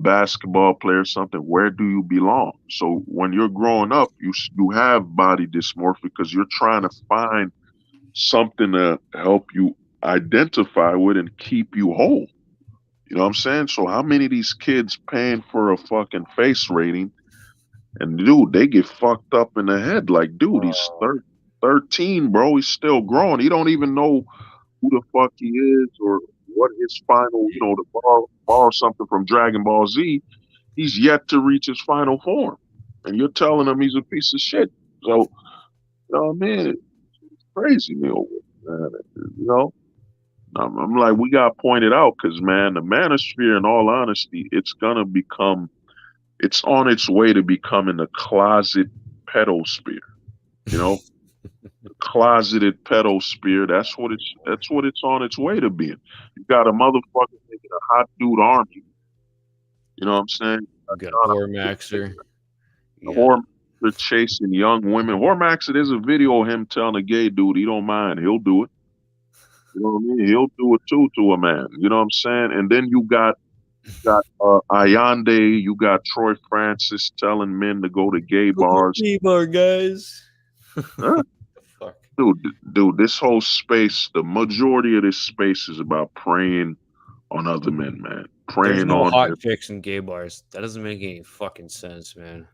C: basketball player, something, where do you belong? So when you're growing up, you have body dysmorphia because you're trying to find something to help you identify with and keep you whole. You know what I'm saying? So how many of these kids paying for a fucking face rating, and dude, they get fucked up in the head. Like, dude, he's 13, bro. He's still growing. He don't even know who the fuck he is or what his final, to borrow something from Dragon Ball Z, he's yet to reach his final form. And you're telling him he's a piece of shit. So, man, it's crazy, man. You know, I'm like, we got pointed out because, man, the manosphere, in all honesty, it's on its way to becoming a closet pedosphere, you know? Closeted pedosphere. That's what it's on its way to being. You got a motherfucker making a hot dude army. You know what I'm saying?
E: You got a Hormaxer.
C: Yeah. Hormaxer chasing young women. Hormaxer, there's a video of him telling a gay dude he don't mind. He'll do it. You know what I mean? He'll do it too to a man. You know what I'm saying? And then you got Ayande, you got Troy Francis telling men to go to gay bars.
E: Gay bar guys.
C: Huh? Fuck. Dude, this whole space, the majority of this space is about preying on other men, man.
E: There's no hot chicks in gay bars. That doesn't make any fucking sense, man.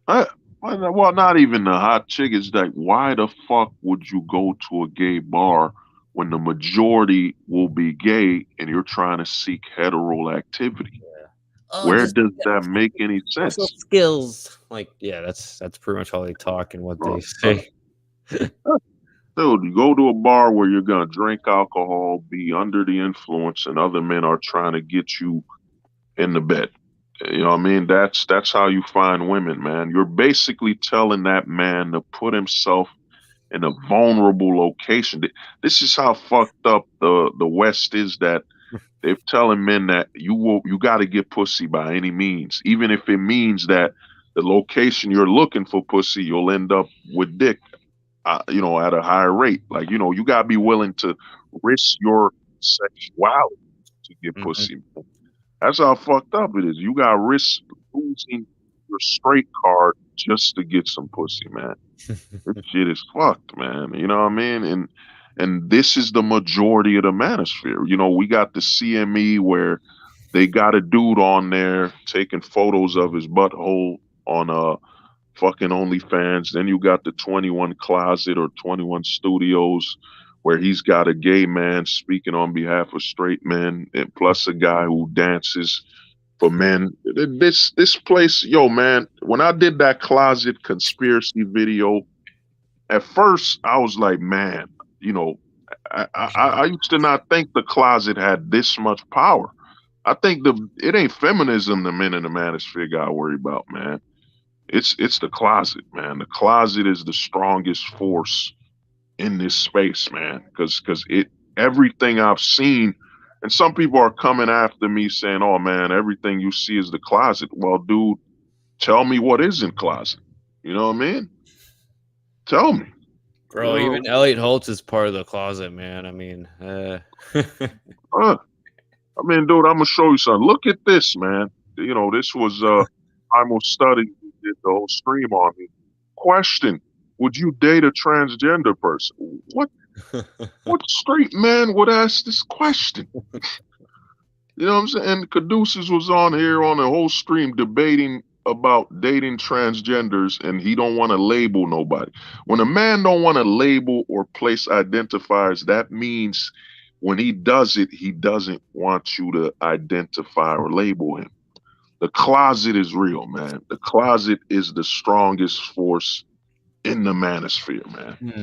C: Well, not even the hot chick. It's like, why the fuck would you go to a gay bar when the majority will be gay and you're trying to seek hetero activity? Yeah. Where does that make any sense?
E: Skills. Like, yeah, that's pretty much how they talk and what they say.
C: Dude, you go to a bar where you're gonna drink alcohol, be under the influence, and other men are trying to get you in the bed. You know what I mean? That's how you find women, man. You're basically telling that man to put himself in a vulnerable location. This is how fucked up the West is, that they're telling men that you got to get pussy by any means, even if it means that the location you're looking for pussy, you'll end up with dick. At a higher rate. Like, you got to be willing to risk your sexuality to get pussy. That's how fucked up it is. You got to risk losing your straight card just to get some pussy, man. This shit is fucked, man. You know what I mean? And this is the majority of the manosphere. We got the CME where they got a dude on there taking photos of his butthole on fucking OnlyFans. Then you got the 21 Closet or 21 Studios where he's got a gay man speaking on behalf of straight men, and plus a guy who dances for men. This place, yo, man, when I did that Closet conspiracy video, at first I was like, man, I used to not think the Closet had this much power. I think it ain't feminism the men in the manosphere got to worry about, man. It's the Closet, man. The Closet is the strongest force in this space, man. Because everything I've seen, and some people are coming after me saying, "Oh man, everything you see is the Closet." Well, dude, tell me what is in Closet. You know what I mean? Tell me,
E: bro. Even Elliot Holtz is part of the Closet, man. I mean,
C: dude, I'm gonna show you something. Look at this, man. This was primal study. Did the whole stream on me. Question: would you date a transgender person? What straight man would ask this question? You know what I'm saying? And Caduceus was on here on the whole stream debating about dating transgenders, and he don't want to label nobody. When a man don't want to label or place identifiers, that means when he does it, he doesn't want you to identify or label him. The Closet is real, man. The Closet is the strongest force in the manosphere, man. You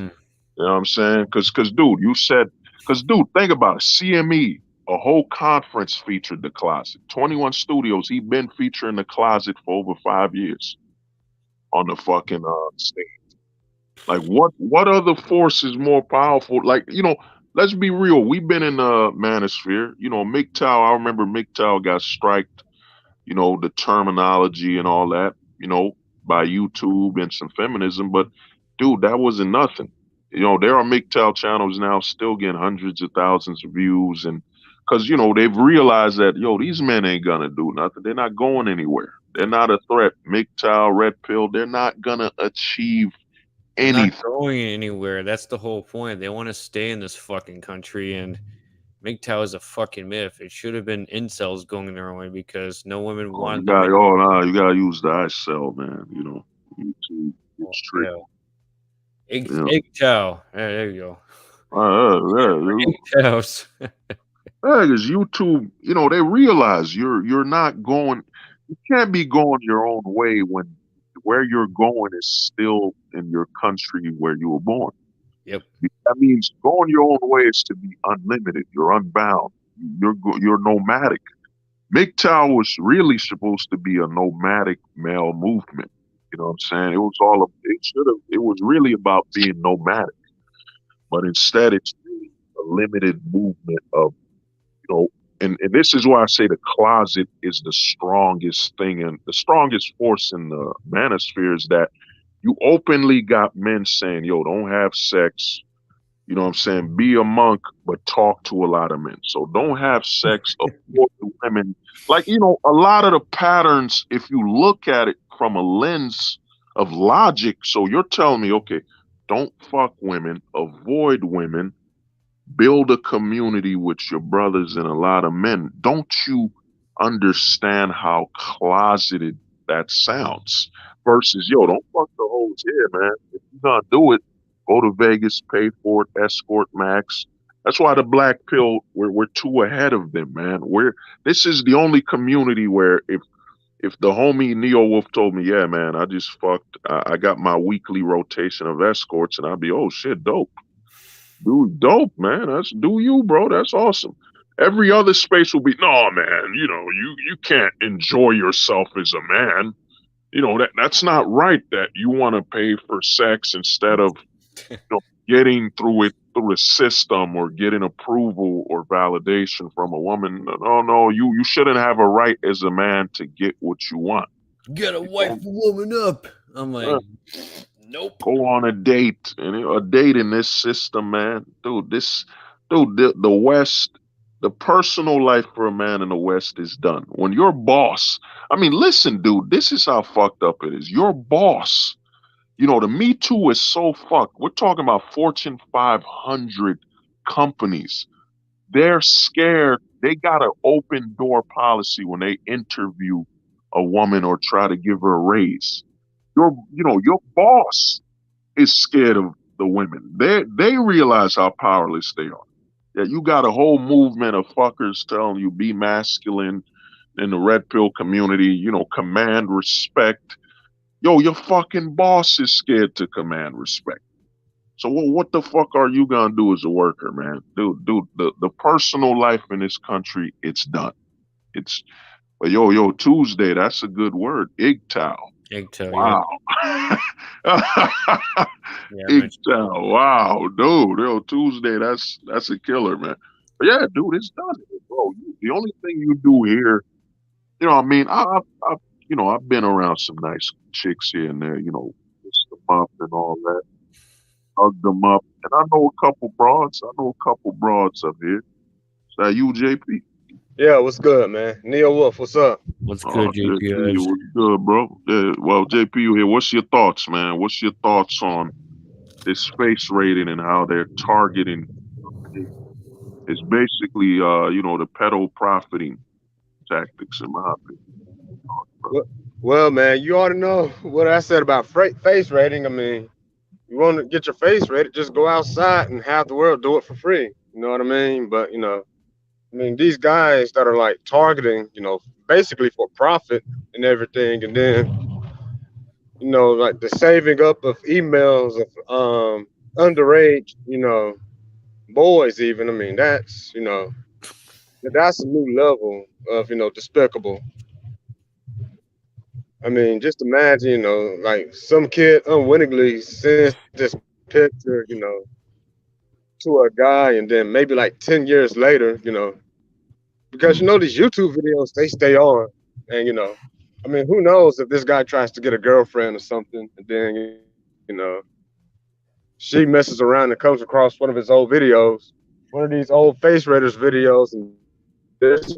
C: know what I'm saying? Because, dude, you said Because, dude, think about it. CME, a whole conference featured the closet. 21 Studios, he been featuring the closet for over 5 years on the fucking stage. Like, what other force is more powerful? Like, let's be real. We've been in the manosphere. MGTOW, I remember MGTOW got striked, the terminology and all that, by YouTube and some feminism. But dude, that wasn't nothing. There are MGTOW channels now still getting hundreds of thousands of views, and because they've realized that these men ain't gonna do nothing. They're not going anywhere. They're not a threat. MGTOW, Red Pill, they're not gonna achieve
E: They're not
C: anything.
E: going anywhere. That's the whole point. They want to stay in this fucking country, and MGTOW is a fucking myth. It should have been incels going their way because no women
C: Oh,
E: wanted them.
C: you gotta use the I cell, man. YouTube, it's tricky.
E: Yeah.
C: Yeah.
E: MGTOW. There you go.
C: Yeah, because YouTube, they realize you're not going. You can't be going your own way when where you're going is still in your country where you were born.
E: Yep.
C: That means going your own way is to be unlimited. You're unbound. You're nomadic. MGTOW was really supposed to be a nomadic male movement. You know what I'm saying? It was really about being nomadic, but instead it's really a limited movement of, and this is why I say the closet is the strongest thing and the strongest force in the manosphere is that you openly got men saying, yo, don't have sex. You know what I'm saying? Be a monk, but talk to a lot of men. So don't have sex, avoid the women. Like, a lot of the patterns, if you look at it from a lens of logic, so you're telling me, okay, don't fuck women, avoid women, build a community with your brothers and a lot of men. Don't you understand how closeted that sounds? Versus, yo, don't fuck the hoes here, man. If you're gonna do it, go to Vegas, pay for it, escort max. That's why the black pill, we're too ahead of them, man. This is the only community where if the homie Neo Wolf told me, yeah, man, I just fucked, I got my weekly rotation of escorts, and I'd be, oh shit, dope. Dude, dope, man. That's do you, bro. That's awesome. Every other space will be, no, man. You can't enjoy yourself as a man. That's not right. That you want to pay for sex instead of getting through it through a system or getting approval or validation from a woman. No, no, you shouldn't have a right as a man to get what you want.
E: Get a wife woman up. I'm like, nope.
C: Go on a date, and a date in this system, man. Dude, the West, the personal life for a man in the West is done. When your boss, I mean, listen, dude, this is how fucked up it is. Your boss, the Me Too is so fucked. We're talking about Fortune 500 companies. They're scared. They got an open door policy when they interview a woman or try to give her a raise. Your boss is scared of the women. They realize how powerless they are. Yeah, you got a whole movement of fuckers telling you be masculine in the red pill community, command respect. Yo, your fucking boss is scared to command respect. So what the fuck are you gonna do as a worker, man? Dude, the personal life in this country, it's done. But yo, Tuesday, that's a good word. Igtow. Wow. Igtow. Wow, dude. Yo, Tuesday, that's a killer, man. But yeah, dude, it's done, bro. The only thing you do here, I mean, I've been around some nice chicks here and there, kiss them up and all that, hug them up, and I know a couple broads. Up here. Is that you, JP?
F: Yeah, what's good, man? Neo Wolf, what's up?
E: What's good, JP?
C: What's good, bro? Yeah, well, JP, you here. What's your thoughts, man? What's your thoughts on this face rating and how they're targeting? It's basically, the pedo profiting tactics, in my opinion.
F: Well, man, you ought to know what I said about face rating. I mean, you want to get your face rated, just go outside and have the world do it for free. You know what I mean? But, I mean, these guys that are like targeting, basically for profit and everything, and then, like the saving up of emails of underage, boys even. I mean, that's a new level of, despicable. I mean, just imagine, like some kid unwittingly sends this picture, to a guy, and then maybe like 10 years later, because these YouTube videos, they stay on. And, I mean, who knows if this guy tries to get a girlfriend or something, and then, she messes around and comes across one of his old videos, one of these old face raiders videos, and this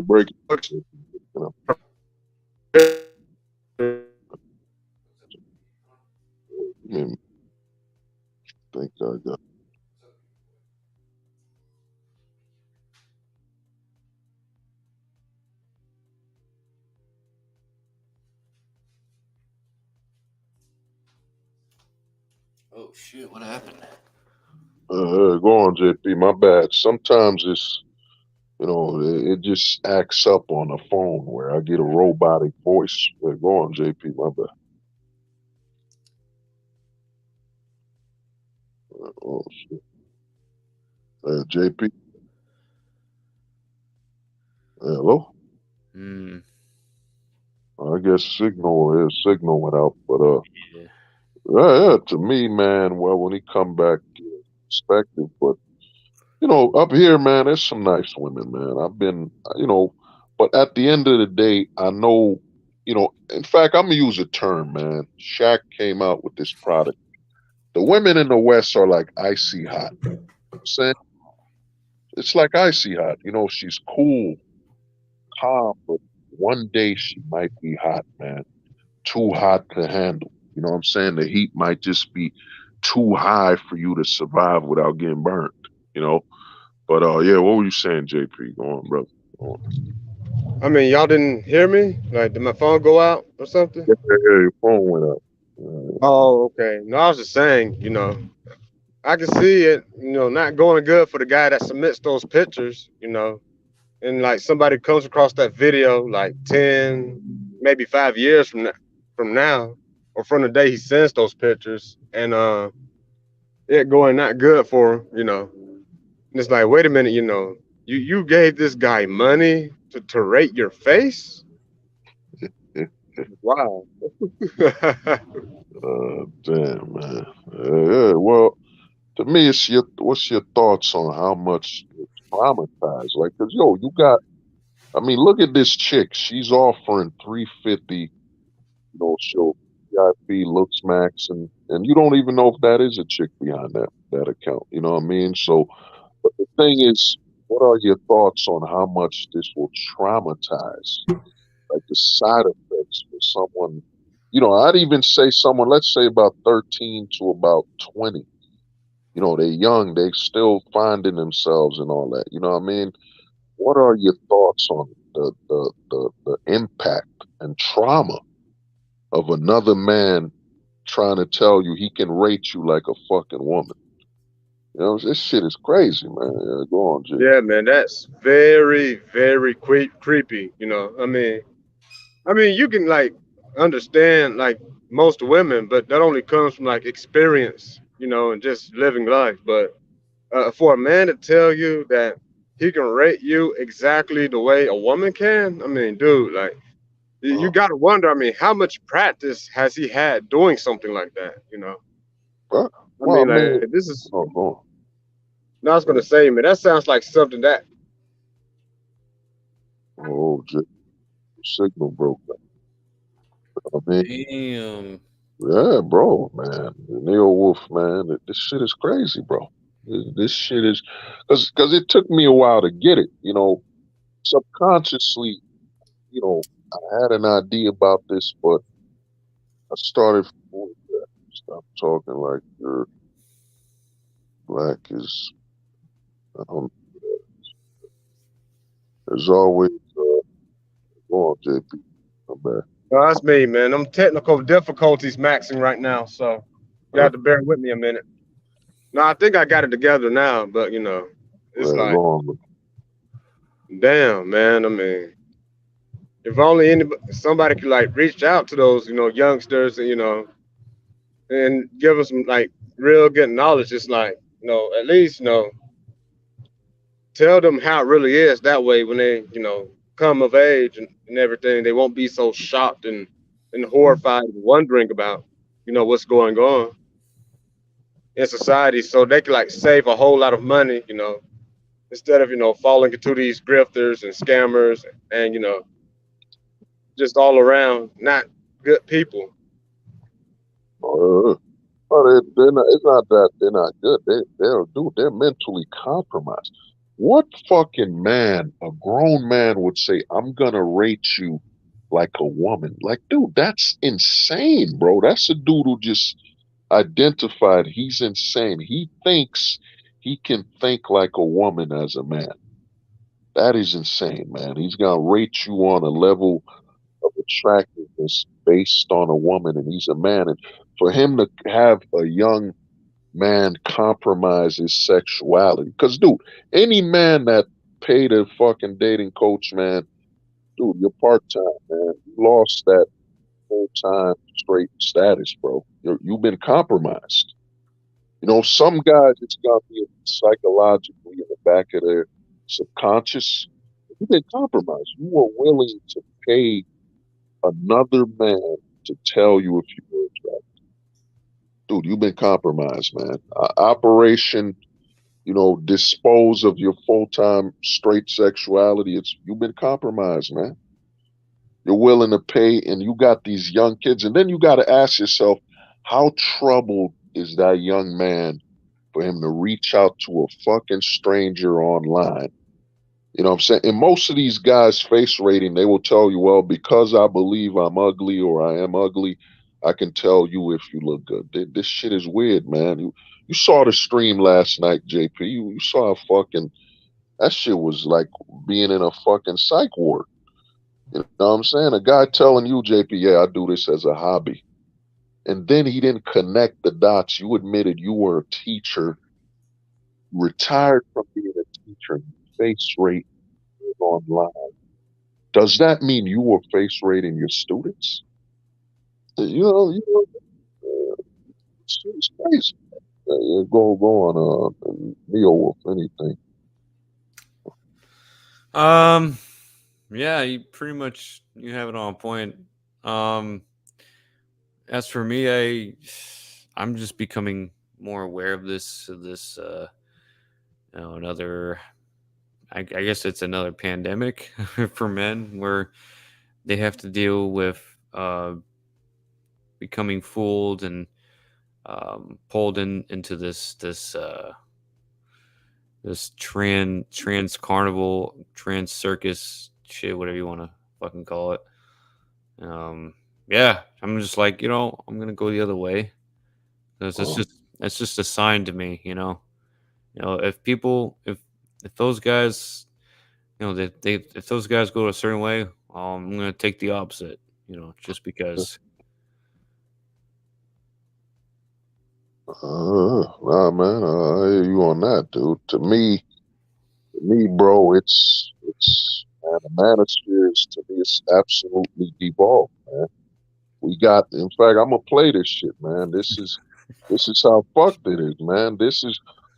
C: break it. You know, I mean, think I got.
B: Oh shit! What happened?
C: Go on, JP. My bad. Sometimes it just acts up on the phone where I get a robotic voice. Go on, JP. My bad. Oh shit. JP. Hello.
E: Hmm.
C: I guess signal went out, but
E: Yeah.
C: yeah. To me, man. Well, when he come back, perspective, but up here, man, there's some nice women, man. I've been, but at the end of the day, I know, in fact, I'm gonna use a term, man. Shaq came out with this product. The women in the West are like icy hot. You know what I'm saying it's like icy hot. She's cool, calm, but one day she might be hot, man. Too hot to handle. You know what I'm saying? The heat might just be too high for you to survive without getting burnt. You know. But yeah, what were you saying, JP? Go on, brother. Go on.
F: I mean, y'all didn't hear me? Like, did my phone go out or something?
C: Yeah, your phone went up.
F: Oh, okay. No, I was just saying, I can see it, not going good for the guy that submits those pictures, and like somebody comes across that video like 10, maybe 5 years from now, or from the day he sends those pictures, and it going not good for him, And it's like, wait a minute, you gave this guy money to rate your face? Wow.
C: Damn, man. Yeah, well, to me, what's your thoughts on how much it's traumatized? Like, cause you got. I mean, look at this chick. She's offering 350. She'll VIP looks max, and you don't even know if that is a chick behind that account. You know what I mean? So, but the thing is, what are your thoughts on how much this will traumatize? Like the side effects for someone. I'd even say someone, let's say about 13 to about 20. They're young, they still finding themselves and all that. You know what I mean? What are your thoughts on the impact and trauma of another man trying to tell you he can rate you like a fucking woman? This shit is crazy, man. Yeah, go on, G.
F: Yeah, man, that's very, very creepy. I mean, you can like understand like most women, but that only comes from like experience, and just living life. But for a man to tell you that he can rate you exactly the way a woman can, I mean, dude, like you
C: Uh,
F: got to wonder. I mean, how much practice has he had doing something like that?
C: but,
F: I
C: well, I
F: mean, like
C: mean,
F: this is.
C: go
F: No, I was gonna
C: on.
F: say, man, that sounds like something that.
C: Oh, G, signal broke. I mean,
E: Damn.
C: yeah, bro, man. Neil Wolf, man. This shit is crazy, bro. This shit is, cause it took me a while to get it. Subconsciously, I had an idea about this, but I started. Stop talking like you're black is. I don't. There's always go on, JP. I'm back.
F: No, that's me, man. I'm technical difficulties maxing right now, so you
C: Huh?
F: have to bear with me a minute. No, I think I got it together now, but it's
C: Go
F: like,
C: on.
F: damn, man. I mean, if only somebody could like reach out to those, youngsters, and give them some like real good knowledge. It's like at least tell them how it really is. That way, when they come of age and everything, they won't be so shocked and horrified, and wondering about what's going on in society, so they can like save a whole lot of money, instead of falling into these grifters and scammers and just all around not good people.
C: Uh, they're not, it's not that they're not good. They're mentally compromised. What fucking man, a grown man, would say, "I'm gonna rate you like a woman"? Like, dude, that's insane, bro. That's a dude who just identified he's insane. He thinks he can think like a woman as a man. That is insane, man. He's gonna rate you on a level of attractiveness based on a woman, and he's a man. And for him to have a young man compromise his sexuality, because dude, any man that paid a fucking dating coach, man, dude, you're part time, man. You lost that full time straight status, bro. You've been compromised. Some guys, it's gonna be psychologically in the back of their subconscious. You've been compromised. You were willing to pay another man to tell you if you were attracted. Dude, you've been compromised, man. Operation, dispose of your full-time straight sexuality. You've been compromised, man. You're willing to pay, and you got these young kids, and then you got to ask yourself, how troubled is that young man for him to reach out to a fucking stranger online? You know what I'm saying? And most of these guys' face rating, they will tell you, well, because I believe I'm ugly or I am ugly, I can tell you if you look good. This shit is weird, man. You saw the stream last night, JP. You saw that shit was like being in a fucking psych ward. You know what I'm saying? A guy telling you, JP, yeah, I do this as a hobby. And then he didn't connect the dots. You admitted you were a teacher, retired from being a teacher, face rate online. Does that mean you were face rating your students? It's crazy. Go on, Neo Wolf, anything.
E: Yeah, you have it on point. As for me, I'm just becoming more aware of this another, I guess it's another pandemic for men, where they have to deal with becoming fooled and pulled into this trans carnival, trans circus shit, whatever you want to fucking call it. Yeah, I'm just like, I'm gonna go the other way, because it's just a sign to me. If those guys, if those guys go a certain way, I'm gonna take the opposite. Just because.
C: Nah, man, I hear you on that, dude. To me, bro, it's man, the manosphere to me, it's absolutely devolved, man. In fact, I'm gonna play this shit, man. This is how fucked it is, man.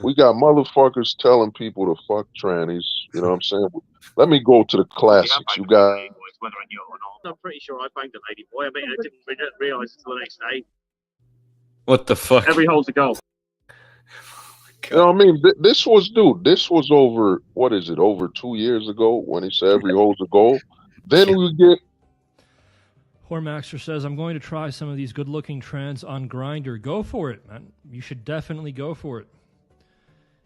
C: We got motherfuckers telling people to fuck trannies. You know what I'm saying? Let me go to the classics. You got.
G: I'm pretty sure I banged a lady boy. I mean, I didn't realise until the next day.
E: What the fuck?
G: Every hole's a goal.
C: You know what I mean? This was over, what is it, over 2 years ago when he said every hole's a goal. Then we get.
H: Hormaxer says, I'm going to try some of these good-looking trans on Grindr. Go for it, man. You should definitely go for it.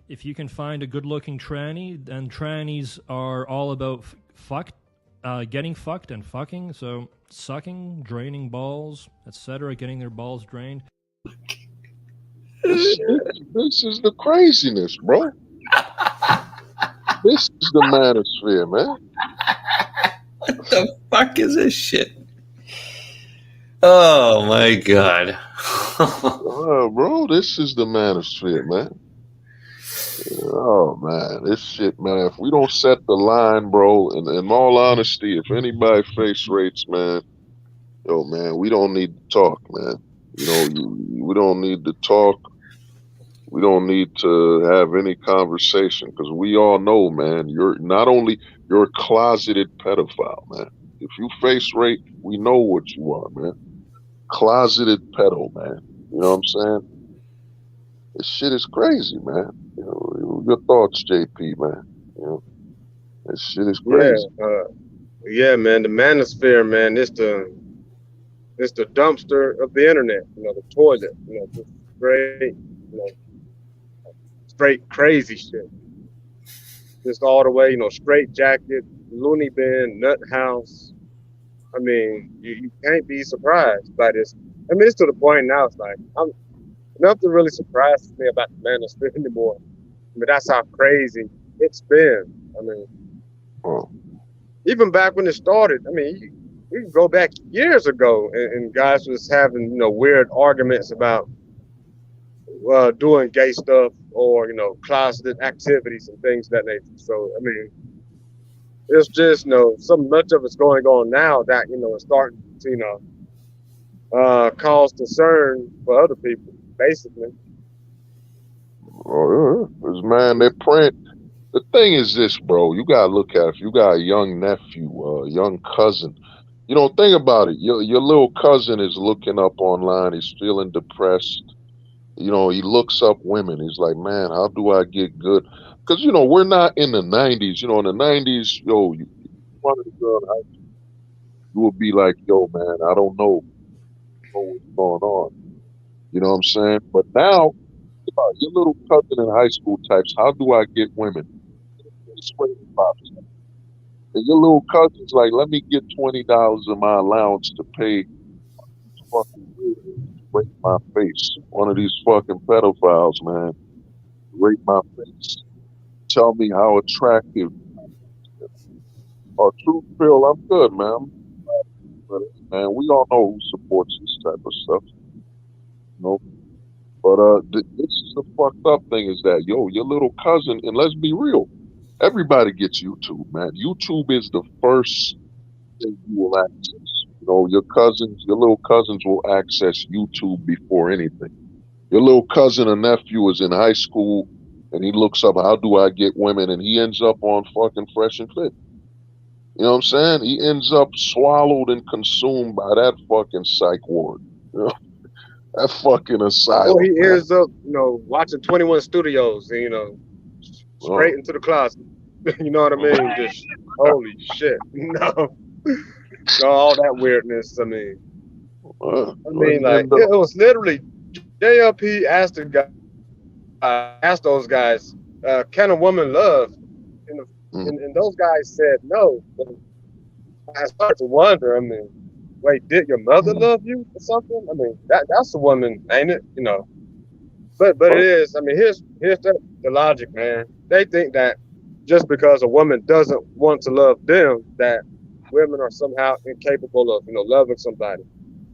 H: If you can find a good-looking tranny, then trannies are all about getting fucked and fucking. So sucking, draining balls, etc., getting their balls drained.
C: This is the craziness, bro. This is the manosphere, man.
E: What the fuck is this shit? Oh my god.
C: Bro, this is the manosphere, man. Oh man, this shit, man. If we don't set the line, bro, and in all honesty, if anybody face rates, man, man, we don't need to talk, man. We don't need to talk. We don't need to have any conversation because we all know, man, you're not only you're a closeted pedophile, man. If you face rape, we know what you are, man. Closeted pedo, man. You know what I'm saying? This shit is crazy, man. You know, your thoughts, JP, man. You know, this shit is
F: Yeah,
C: crazy.
F: yeah, man. The manosphere, man. It's the dumpster of the internet. You know, the toilet. You know, just straight, you know, straight crazy shit. Just all the way. You know, straight jacket, loony bin, nut house. I mean, you can't be surprised by this. I mean, it's to the point now. It's like nothing really surprises me about the manosphere anymore. I mean, that's how crazy it's been. I mean,
C: Oh,
F: even back when it started, I mean, you can go back years ago, and guys was having weird arguments about doing gay stuff or closeted activities and things of that nature. So I mean, it's just so much of it's going on now that it's starting to cause concern for other people, basically.
C: oh yeah. 'Cause, man, they're praying. The thing is this, bro. You gotta look at if you got a young nephew, a young cousin. Think about it. Your little cousin is looking up online. He's feeling depressed. He looks up women. He's like, man, how do I get good? Because we're not in the '90s. In the '90s, you wanted a girl, you would be like, yo, man, I don't know what's going on. You know what I'm saying? But now, your little cousin in high school types, how do I get women? It's way pops. And your little cousin's like, let me get $20 of my allowance to pay fucking rape my face. One of these fucking pedophiles, man, rape my face. Tell me how attractive. Oh, truth, Phil, I'm good, man. But, man, we all know who supports this type of stuff, you know. But this is the fucked up thing is that your little cousin, and let's be real, everybody gets YouTube, man. YouTube is the first thing you will access. Your little cousins will access YouTube before anything. Your little cousin or nephew is in high school and he looks up, how do I get women? And he ends up on fucking Fresh and Fit. You know what I'm saying? He ends up swallowed and consumed by that fucking psych ward. You know, that fucking
F: Or
C: asylum,
F: he
C: man.
F: ends up watching 21 Studios and straight
C: Oh,
F: into the closet. You know what I mean? Just holy shit. No, all that weirdness. I mean, like
C: and
F: it was literally JLP asked the guy, asked those guys, can a woman love? And,
C: mm,
F: and those guys said no. But I started to wonder. I mean, wait, did your mother
C: mm,
F: love you or something? I mean, that's a woman, ain't it? But it is. I mean, here's the logic, man. They think that just because a woman doesn't want to love them, that women are somehow incapable of loving somebody.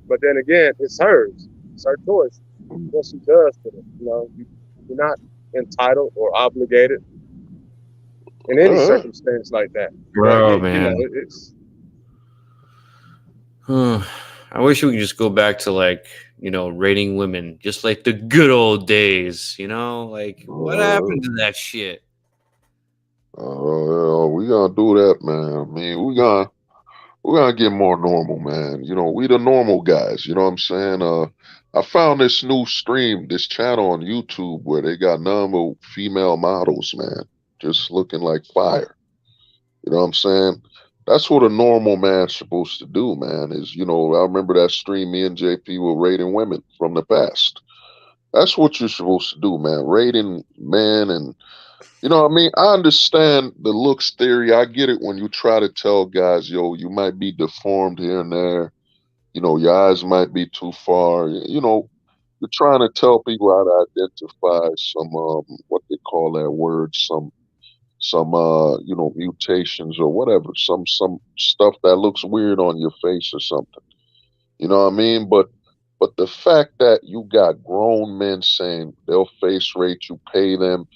F: But then again, it's hers. It's her choice.
C: mm.
F: What she does with it. You're not entitled or obligated in any
C: Uh,
F: circumstance like that. But
E: Bro, man.
F: it's
E: I wish we could just go back to like, rating women, just like the good old days, Like what
C: uh,
E: happened to that shit?
C: we gonna do that, man. I mean, we're gonna get more normal, man. We the normal guys. You know what I'm saying? I found this new stream, this channel on YouTube where they got number female models, man, just looking like fire. You know what I'm saying? That's what a normal man's supposed to do, man. I remember that stream me and JP were rating women from the past. That's what you're supposed to do, man. Rating men and what I mean? I understand the looks theory. I get it when you try to tell guys, yo, you might be deformed here and there. Your eyes might be too far. You're trying to tell people how to identify some what they call that word, some mutations or whatever, some stuff that looks weird on your face or something. You know what I mean? But the fact that you got grown men saying they'll face rate you, pay them,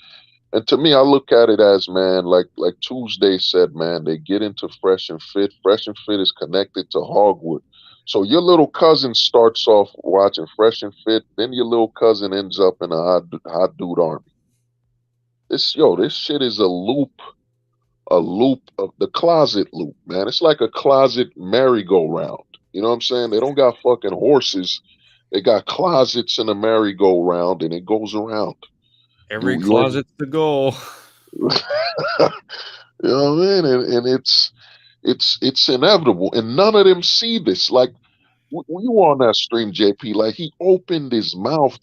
C: and to me, I look at it as, man, like Tuesday said, man, they get into Fresh and Fit. Fresh and Fit is connected to Hogwood. So your little cousin starts off watching Fresh and Fit, then your little cousin ends up in a hot dude army. This shit is a loop of the closet loop, man. It's like a closet merry-go-round. You know what I'm saying? They don't got fucking horses. They got closets in a merry-go-round, and it goes around.
E: Every
C: You ain't,
E: closet's the goal.
C: you know what I mean? And it's inevitable, and none of them see this. Like when you were on that stream, JP, like he opened his mouth.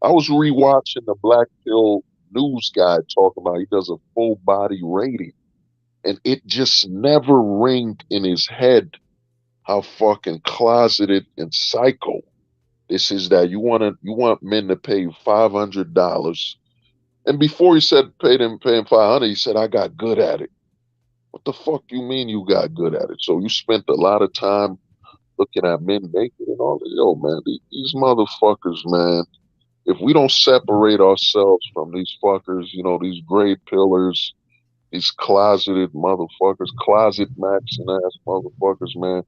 C: I was rewatching the Black Pill news guy talking about he does a full body rating, and it just never ringed in his head how fucking closeted and psycho this is. That you want men to pay you $500, and before he said pay him 500, he said I got good at it. What the fuck you mean you got good at it? So you spent a lot of time looking at men naked and all that. Yo, man, these motherfuckers, man. If we don't separate ourselves from these fuckers, these gray pillars, these closeted motherfuckers, closet maxing ass motherfuckers, man.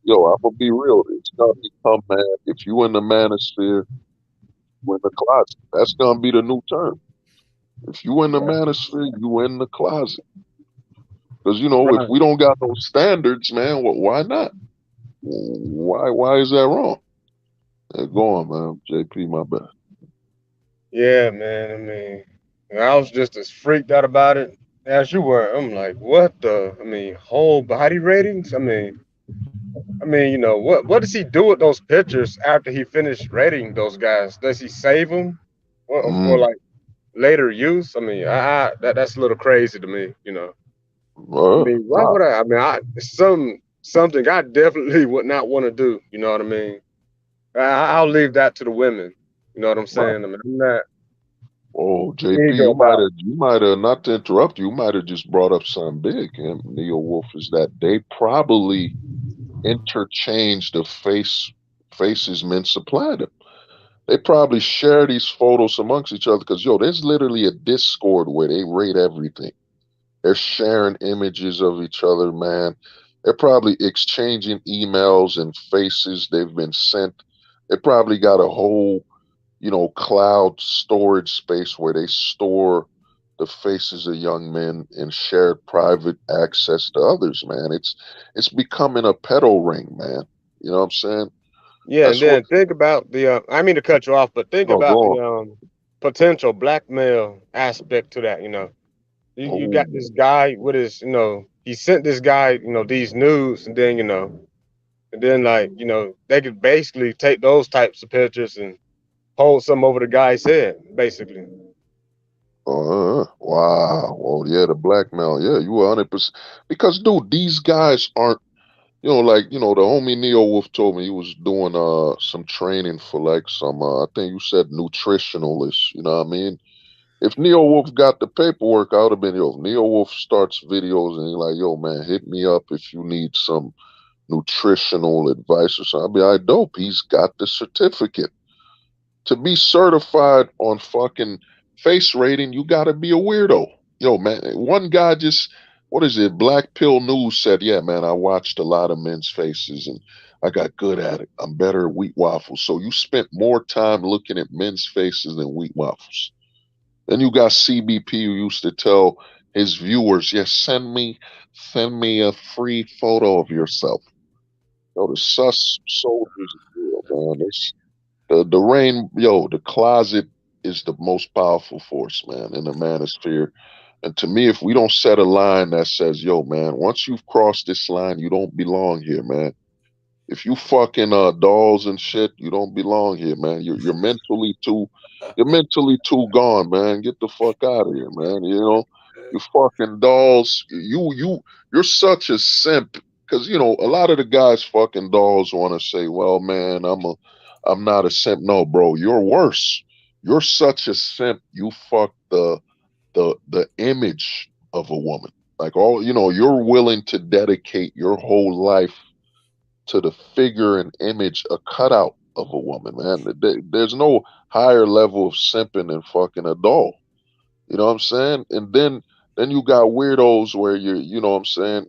C: Yo, I'm gonna be real. It's gonna become, man. If you in the manosphere, you in the closet. That's gonna be the new term. If you in the manosphere, you in the closet. Because if
F: Right.
C: we don't got those standards, man, why not? Why is that wrong? Go on, man. JP, my bad.
F: Yeah, man. I mean, I was just as freaked out about it as you were. I'm like, what the? I mean, whole body ratings. I mean, what does he do with those pictures after he finished rating those guys? Does he save them for
C: Mm.
F: like later use? I mean, that's a little crazy to me. I mean, why
C: Nah.
F: would I? I mean, something I definitely would not want to do. You know what I mean? I'll leave that to the women. You know what I'm
C: Right.
F: saying? I mean, I'm not
C: Oh, JP,
F: eager about.
C: you might have, not to interrupt you, might have just brought up something big. And Neo Wolf is that they probably interchange the faces men supply them. They probably share these photos amongst each other because there's literally a Discord where they rate everything. They're sharing images of each other, man. They're probably exchanging emails and faces they've been sent. They probably got a whole, cloud storage space where they store the faces of young men and shared private access to others, man. It's becoming a pedo ring, man. You know what I'm saying?
F: Yeah, and
C: That's what.
F: then think about the. I mean to cut you off, but think
C: No, go
F: about
C: on.
F: the potential blackmail aspect to that. You got
C: Oh,
F: this guy with his. He sent this guy. These nudes, and then like they could basically take those types of pictures and hold some over the guy's head, basically.
C: wow. Well, yeah, the blackmail. Yeah, you were 100%. Because, dude, these guys aren't. Like the homie Neo Wolf told me he was doing some training for like some I think you said nutritionalist. You know what I mean? If Neo Wolf got the paperwork, I would have been, Neo Wolf starts videos and he's like, yo, man, hit me up if you need some nutritional advice or something. I'll be like, dope. He's got the certificate. To be certified on fucking face rating, you gotta be a weirdo. Yo, man, one guy just, what is it? Black Pill News said, yeah, man, I watched a lot of men's faces and I got good at it. I'm better at wheat waffles. So you spent more time looking at men's faces than wheat waffles. Then you got CBP who used to tell his viewers, yes, send me a free photo of yourself. The sus soldiers, man. The rain, the closet is the most powerful force, man, in the manosphere. And to me, if we don't set a line that says, yo, man, once you've crossed this line, you don't belong here, man. If you fucking dolls and shit, you don't belong here, man. You're mentally too gone, man. Get the fuck out of here, man. You fucking dolls. You're such a simp. Because a lot of the guys fucking dolls want to say, well, man, I'm not a simp. No, bro, you're worse. You're such a simp. You fuck the image of a woman. Like you're willing to dedicate your whole life to the figure and image, a cutout of a woman, man. There's no higher level of simping than fucking a doll. You know what I'm saying? And then you got weirdos where you know what I'm saying,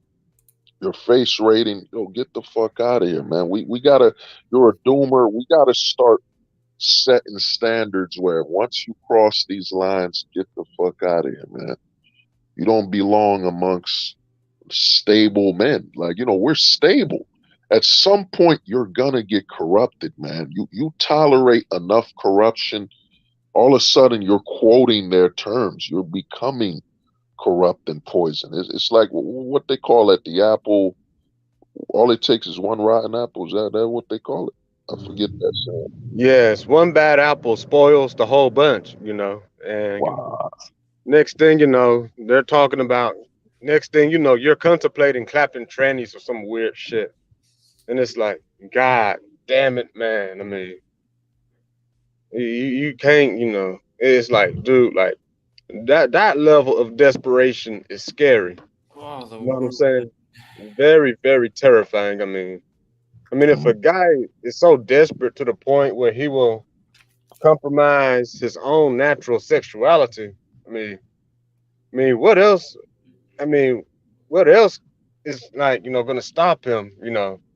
C: Your face rating, yo, get the fuck out of here, man. We gotta. You're a doomer. We gotta start setting standards where once you cross these lines, get the fuck out of here, man. You don't belong amongst stable men. Like, we're stable. At some point you're gonna get corrupted, man. You tolerate enough corruption, all of a sudden you're quoting their terms. You're becoming corrupt and poison. It's like what they call it, the apple. All it takes is one rotten apple. Is that what they call it? I forget that saying.
F: Yes, one bad apple spoils the whole bunch, you know. And
C: Wow.
F: next thing you know, they're talking about. Next thing you know, you're contemplating clapping trannies or some weird shit, and it's like, God damn it, man. I mean, you can't, you know. It's like, dude, like that level of desperation is scary.
E: Oh, the
F: You know what I'm
E: world.
F: saying? Very, very terrifying. I mean, if a guy is so desperate to the point where he will compromise his own natural sexuality, I mean, what else? I mean, what else is like, going to stop him,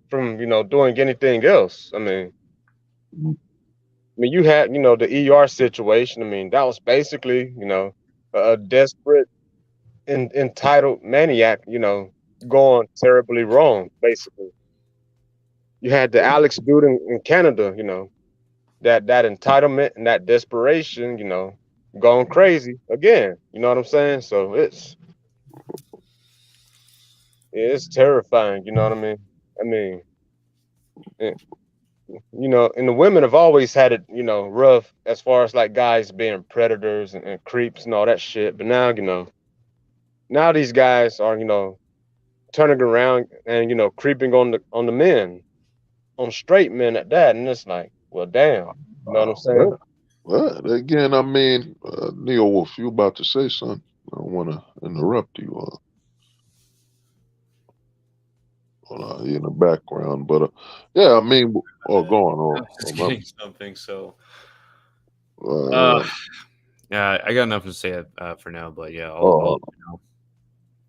F: from, doing anything else? I mean, you had, the ER situation. I mean, that was basically, a desperate, entitled maniac, going terribly wrong. Basically, you had the Alex dude in Canada, that entitlement and that desperation, going crazy again. You know what I'm saying? So it's terrifying. You know what I mean? I mean, eh, and the women have always had it, rough as far as like guys being predators and creeps and all that shit. But now, now these guys are, turning around and creeping on the men, on straight men at that, and it's like, well, damn. You know what I'm saying?
C: Well, again, I mean, Neo Wolf, you about to say something? I don't want to interrupt you in the background, but yeah, I mean, go on.
E: I'm just
C: Oh,
E: getting something. So,
C: uh,
E: yeah, I got nothing to say for now. But yeah, I'll
C: oh,
E: let you know.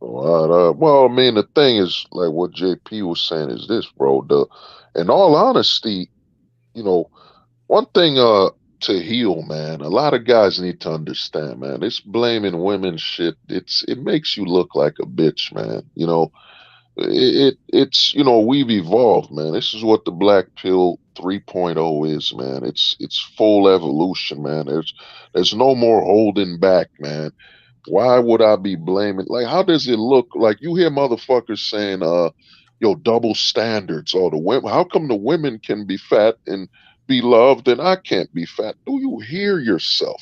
C: all right. Well, I mean, the thing is, like what JP was saying is this, bro. In all honesty, you know, one thing to heal, man. A lot of guys need to understand, man. This blaming women shit. It makes you look like a bitch, man. It's we've evolved, man. This is what the black pill 3.0 is, man. It's full evolution, man. There's no more holding back, man. Why would I be blaming? Like, how does it look? Like, you hear motherfuckers saying, double standards. Or the women, how come the women can be fat and be loved and I can't be fat? Do you hear yourself?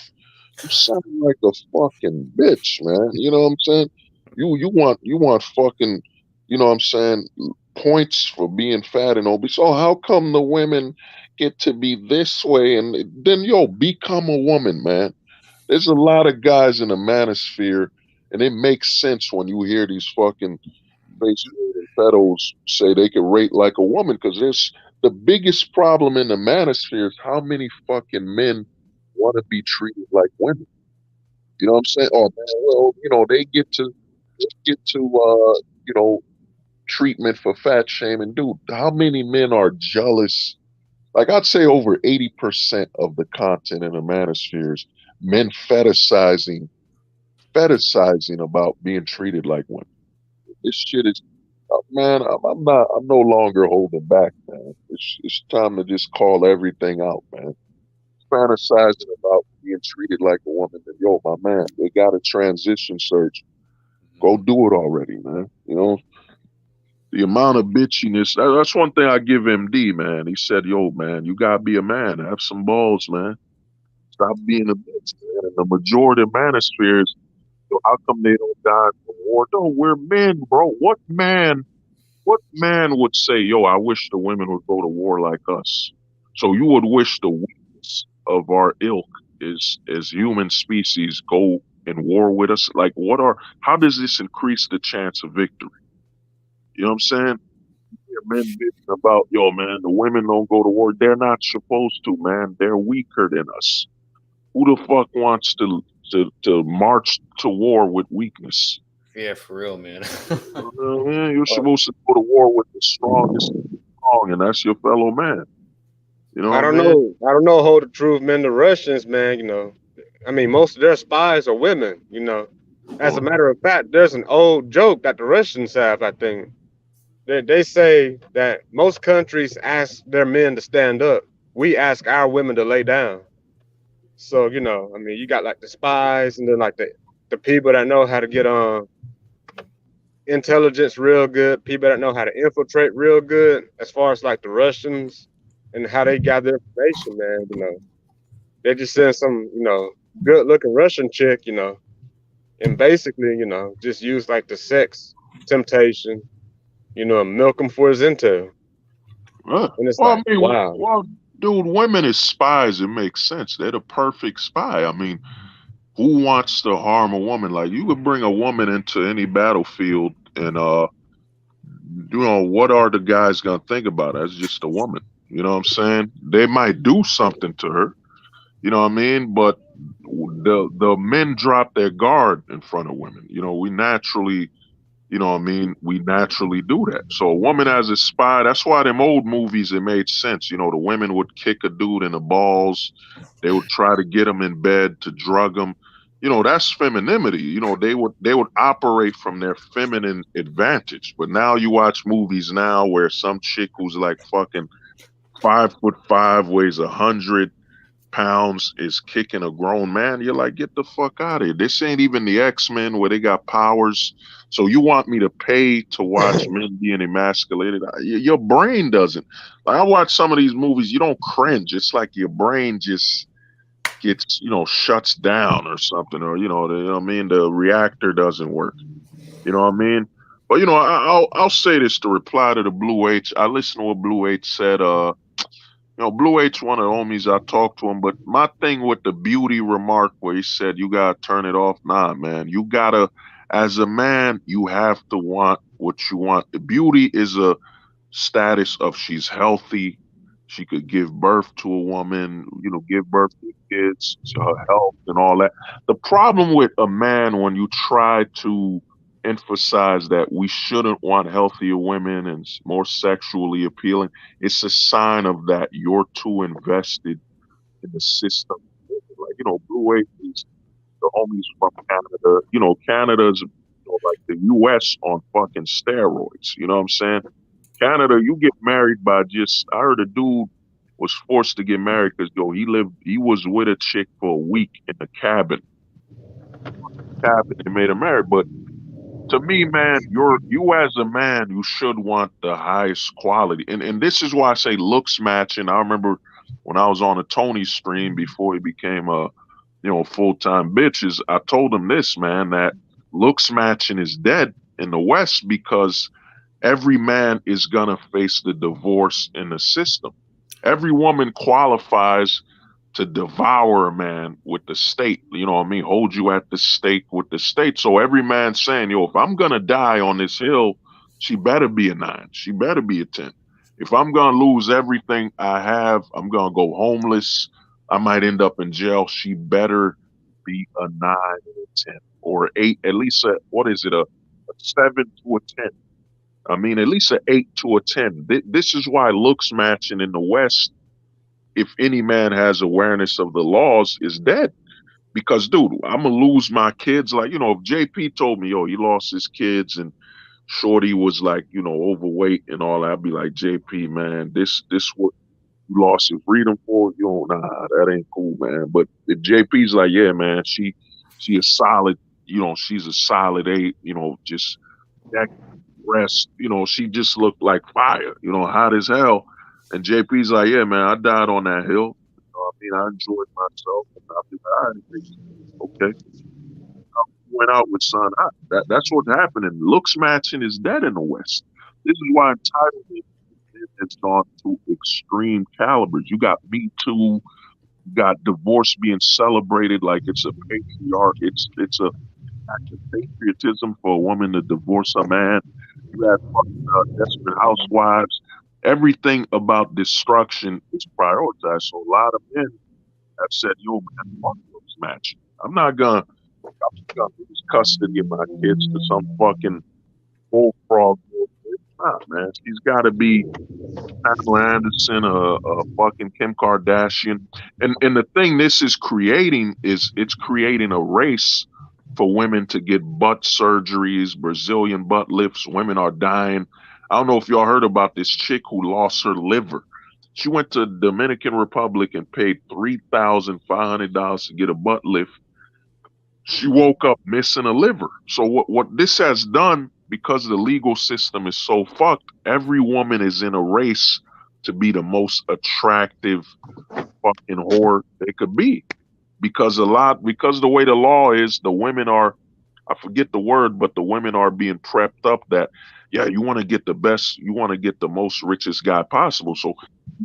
C: You sound like a fucking bitch, man. You know what I'm saying? You want fucking, what I'm saying, points for being fat and obese. Oh, how come the women get to be this way? And then, become a woman, man. There's a lot of guys in the manosphere, and it makes sense when you hear these fucking face pedos say they can rate like a woman, because there's the biggest problem in the manosphere is how many fucking men want to be treated like women. You know what I'm saying? Oh man, well, they get to treatment for fat shaming. Dude, how many men are jealous? Like, I'd say over 80% of the content in the manosphere is men fetishizing about being treated like women. This shit is, man. I'm no longer holding back, man. It's time to just call everything out, man. Fantasizing about being treated like a woman. And yo, my man, they got a transition surgery. Go do it already, man. The amount of bitchiness. That's one thing I give MD, man. He said, yo, man, you gotta be a man. Have some balls, man. Stop being a bitch, man. And the majority of manospheres, how come they don't die from war? No, we're men, bro. What man would say, yo, I wish the women would go to war like us? So you would wish the weakness of our ilk is as human species go in war with us? Like, how does this increase the chance of victory? You know what I'm saying? Yeah, men bitching about, yo, man, the women don't go to war. They're not supposed to, man. They're weaker than us. Who the fuck wants to march to war with weakness?
E: Yeah, for real, man.
C: You're supposed to go to war with the strongest strong, and that's your fellow man. You know
F: I
C: what I
F: don't
C: mean?
F: know. I don't know. Hold the truth, man. The Russians, man. I mean, most of their spies are women. As a
C: Oh,
F: matter of fact, there's an old joke that the Russians have. I think they say that most countries ask their men to stand up. We ask our women to lay down. So I mean, you got like the spies, and then like the people that know how to get intelligence real good, people that know how to infiltrate real good, as far as like the Russians and how they gather information, man. They just send some, good looking Russian chick, and basically, just use like the sex temptation, and milk him for his intel. And it's
C: well,
F: like,
C: I mean,
F: wow.
C: well, dude, women as spies, it makes sense. They're the perfect spy. I mean, who wants to harm a woman? Like, you could bring a woman into any battlefield, and what are the guys gonna think about her? As just a woman. You know what I'm saying? They might do something to her. You know what I mean? But the men drop their guard in front of women. We naturally, what I mean, we naturally do that. So a woman as a spy, that's why them old movies, it made sense. The women would kick a dude in the balls. They would try to get him in bed to drug him. That's femininity. They would operate from their feminine advantage. But now you watch movies now where some chick who's like fucking 5'5", weighs 100 pounds, is kicking a grown man. You're like, get the fuck out of here. This ain't even the X-Men where they got powers. So you want me to pay to watch men being emasculated? Your brain doesn't. Like, I watch some of these movies, you don't cringe. It's like your brain just gets, shuts down or something, or what I mean, the reactor doesn't work. You know what I mean? But I'll say this to reply to the Blue H. I listened to what Blue H said. Blue H one of the homies. I talked to him, but my thing with the beauty remark where he said you gotta turn it off. Nah, man, you gotta. As a man, you have to want what you want. The beauty is a status of she's healthy. She could give birth to a woman, give birth to kids, to her health and all that. The problem with a man when you try to emphasize that we shouldn't want healthier women and more sexually appealing, it's a sign of that you're too invested in the system. Like, Blue Wave is the homies from Canada. Canada's like the US on fucking steroids. You know what I'm saying? Canada, you get married by just. I heard a dude was forced to get married because he was with a chick for a week in a cabin. They made him married. But to me, man, you as a man, you should want the highest quality. And this is why I say looks matching. I remember when I was on a Tony stream before he became a full-time bitches, I told him this, man, that looks matching is dead in the West because every man is gonna face the divorce in the system. Every woman qualifies to devour a man with the state. You know what I mean? Hold you at the stake with the state. So every man saying, if I'm gonna die on this hill, she better be a 9. She better be a 10. If I'm gonna lose everything I have, I'm gonna go homeless. I might end up in jail. She better be a 9 or a 10 or an 8, at least what is it, a 7 to a 10. I mean, at least an 8 to a 10. This is why looks matching in the West, if any man has awareness of the laws, is dead. Because, dude, I'm gonna lose my kids. Like, if JP told me, he lost his kids and Shorty was like, overweight and all that, I'd be like, JP, man, this what you lost your freedom for? Nah, that ain't cool, man. But if JP's like, yeah, man, she a solid, she's a solid 8, just that rest, she just looked like fire, hot as hell. And JP's like, yeah, man, I died on that hill. I mean, I enjoyed myself. And I be like, all right, okay. Went out with son. That's what's happening. Looks matching is dead in the West. This is why entitlement has gone to extreme calibers. You got Me Too, you got divorce being celebrated like it's a patriarch. It's a act of patriotism for a woman to divorce a man. You have Desperate Housewives. Everything about destruction is prioritized. So a lot of men have said, yo, man, fuck looks matching. I'm not gonna I'm gonna lose custody of my kids to some fucking bullfrog. Nah, man. She's got to be Pamela Anderson, a fucking Kim Kardashian. And the thing this is creating is it's creating a race for women to get butt surgeries, Brazilian butt lifts. Women are dying. I don't know if y'all heard about this chick who lost her liver. She went to Dominican Republic and paid $3,500 to get a butt lift. She woke up missing a liver. So what this has done, because the legal system is so fucked, every woman is in a race to be the most attractive fucking whore they could be. Because the way the law is, the women are, I forget the word, but the women are being prepped up that, yeah, you want to get the best, you want to get the most richest guy possible. So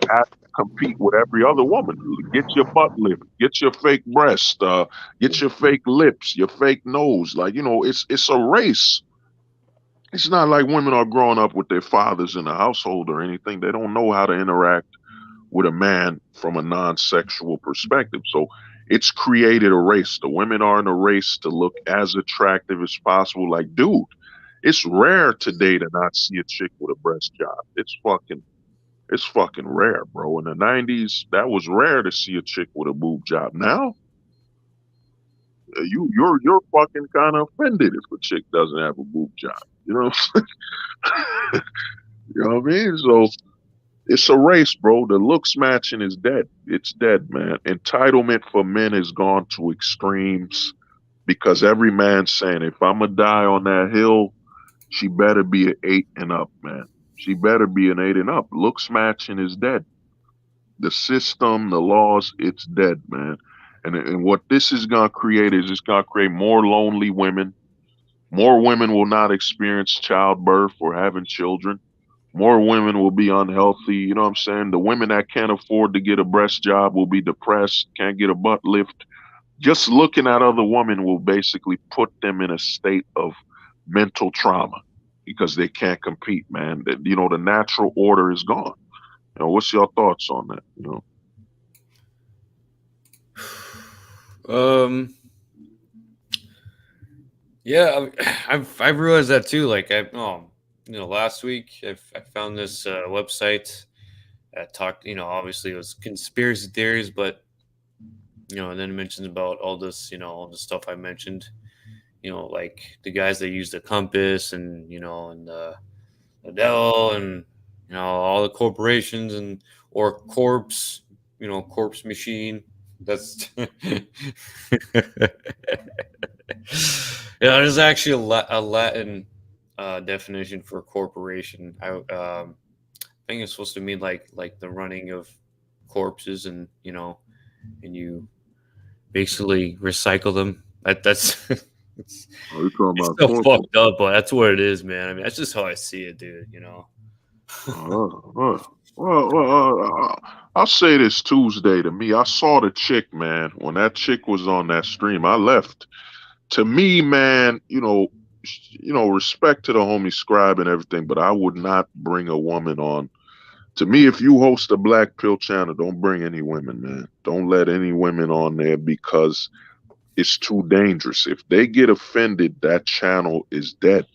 C: you have to compete with every other woman. Get your butt lift, get your fake breast, get your fake lips, your fake nose. Like, it's a race. It's not like women are growing up with their fathers in the household or anything. They don't know how to interact with a man from a non-sexual perspective. So it's created a race. The women are in a race to look as attractive as possible. Like, dude, it's rare today to not see a chick with a breast job. It's fucking rare, bro. In the 90s, that was rare to see a chick with a boob job. Now, you're fucking kind of offended if a chick doesn't have a boob job. You know what I'm saying? You know what I mean? So it's a race, bro. The looks matching is dead. It's dead, man. Entitlement for men has gone to extremes because every man's saying, if I'm gonna die on that hill, she better be an 8 and up, man. She better be an 8 and up. Looks matching is dead. The system, the laws, it's dead, man. And what this is gonna create is it's gonna create more lonely women. More women will not experience childbirth or having children. More women will be unhealthy. You know what I'm saying? The women that can't afford to get a breast job will be depressed, can't get a butt lift. Just looking at other women will basically put them in a state of mental trauma because they can't compete, man. The natural order is gone. What's your thoughts on that?
E: Yeah, I've realized that too. Like last week I found this website that talked. Obviously it was conspiracy theories, but and then it mentions about all this. All the stuff I mentioned. Like the guys that use the compass and and the devil and all the corporations and or corpse corpse machine. That's there's actually a Latin definition for corporation. I think it's supposed to mean like the running of corpses and and you basically recycle them. That's it's,
C: Are you talking
E: it's
C: about
E: so
C: corporate?
E: fucked up, but that's what it is, man. I mean, that's just how I see it, dude.
C: Well, I'll say this Tuesday to me. I saw the chick, man. When that chick was on that stream, I left. To me, man, respect to the homie Scribe and everything, but I would not bring a woman on. To me, if you host a Black Pill channel, don't bring any women, man. Don't let any women on there because it's too dangerous. If they get offended, that channel is dead.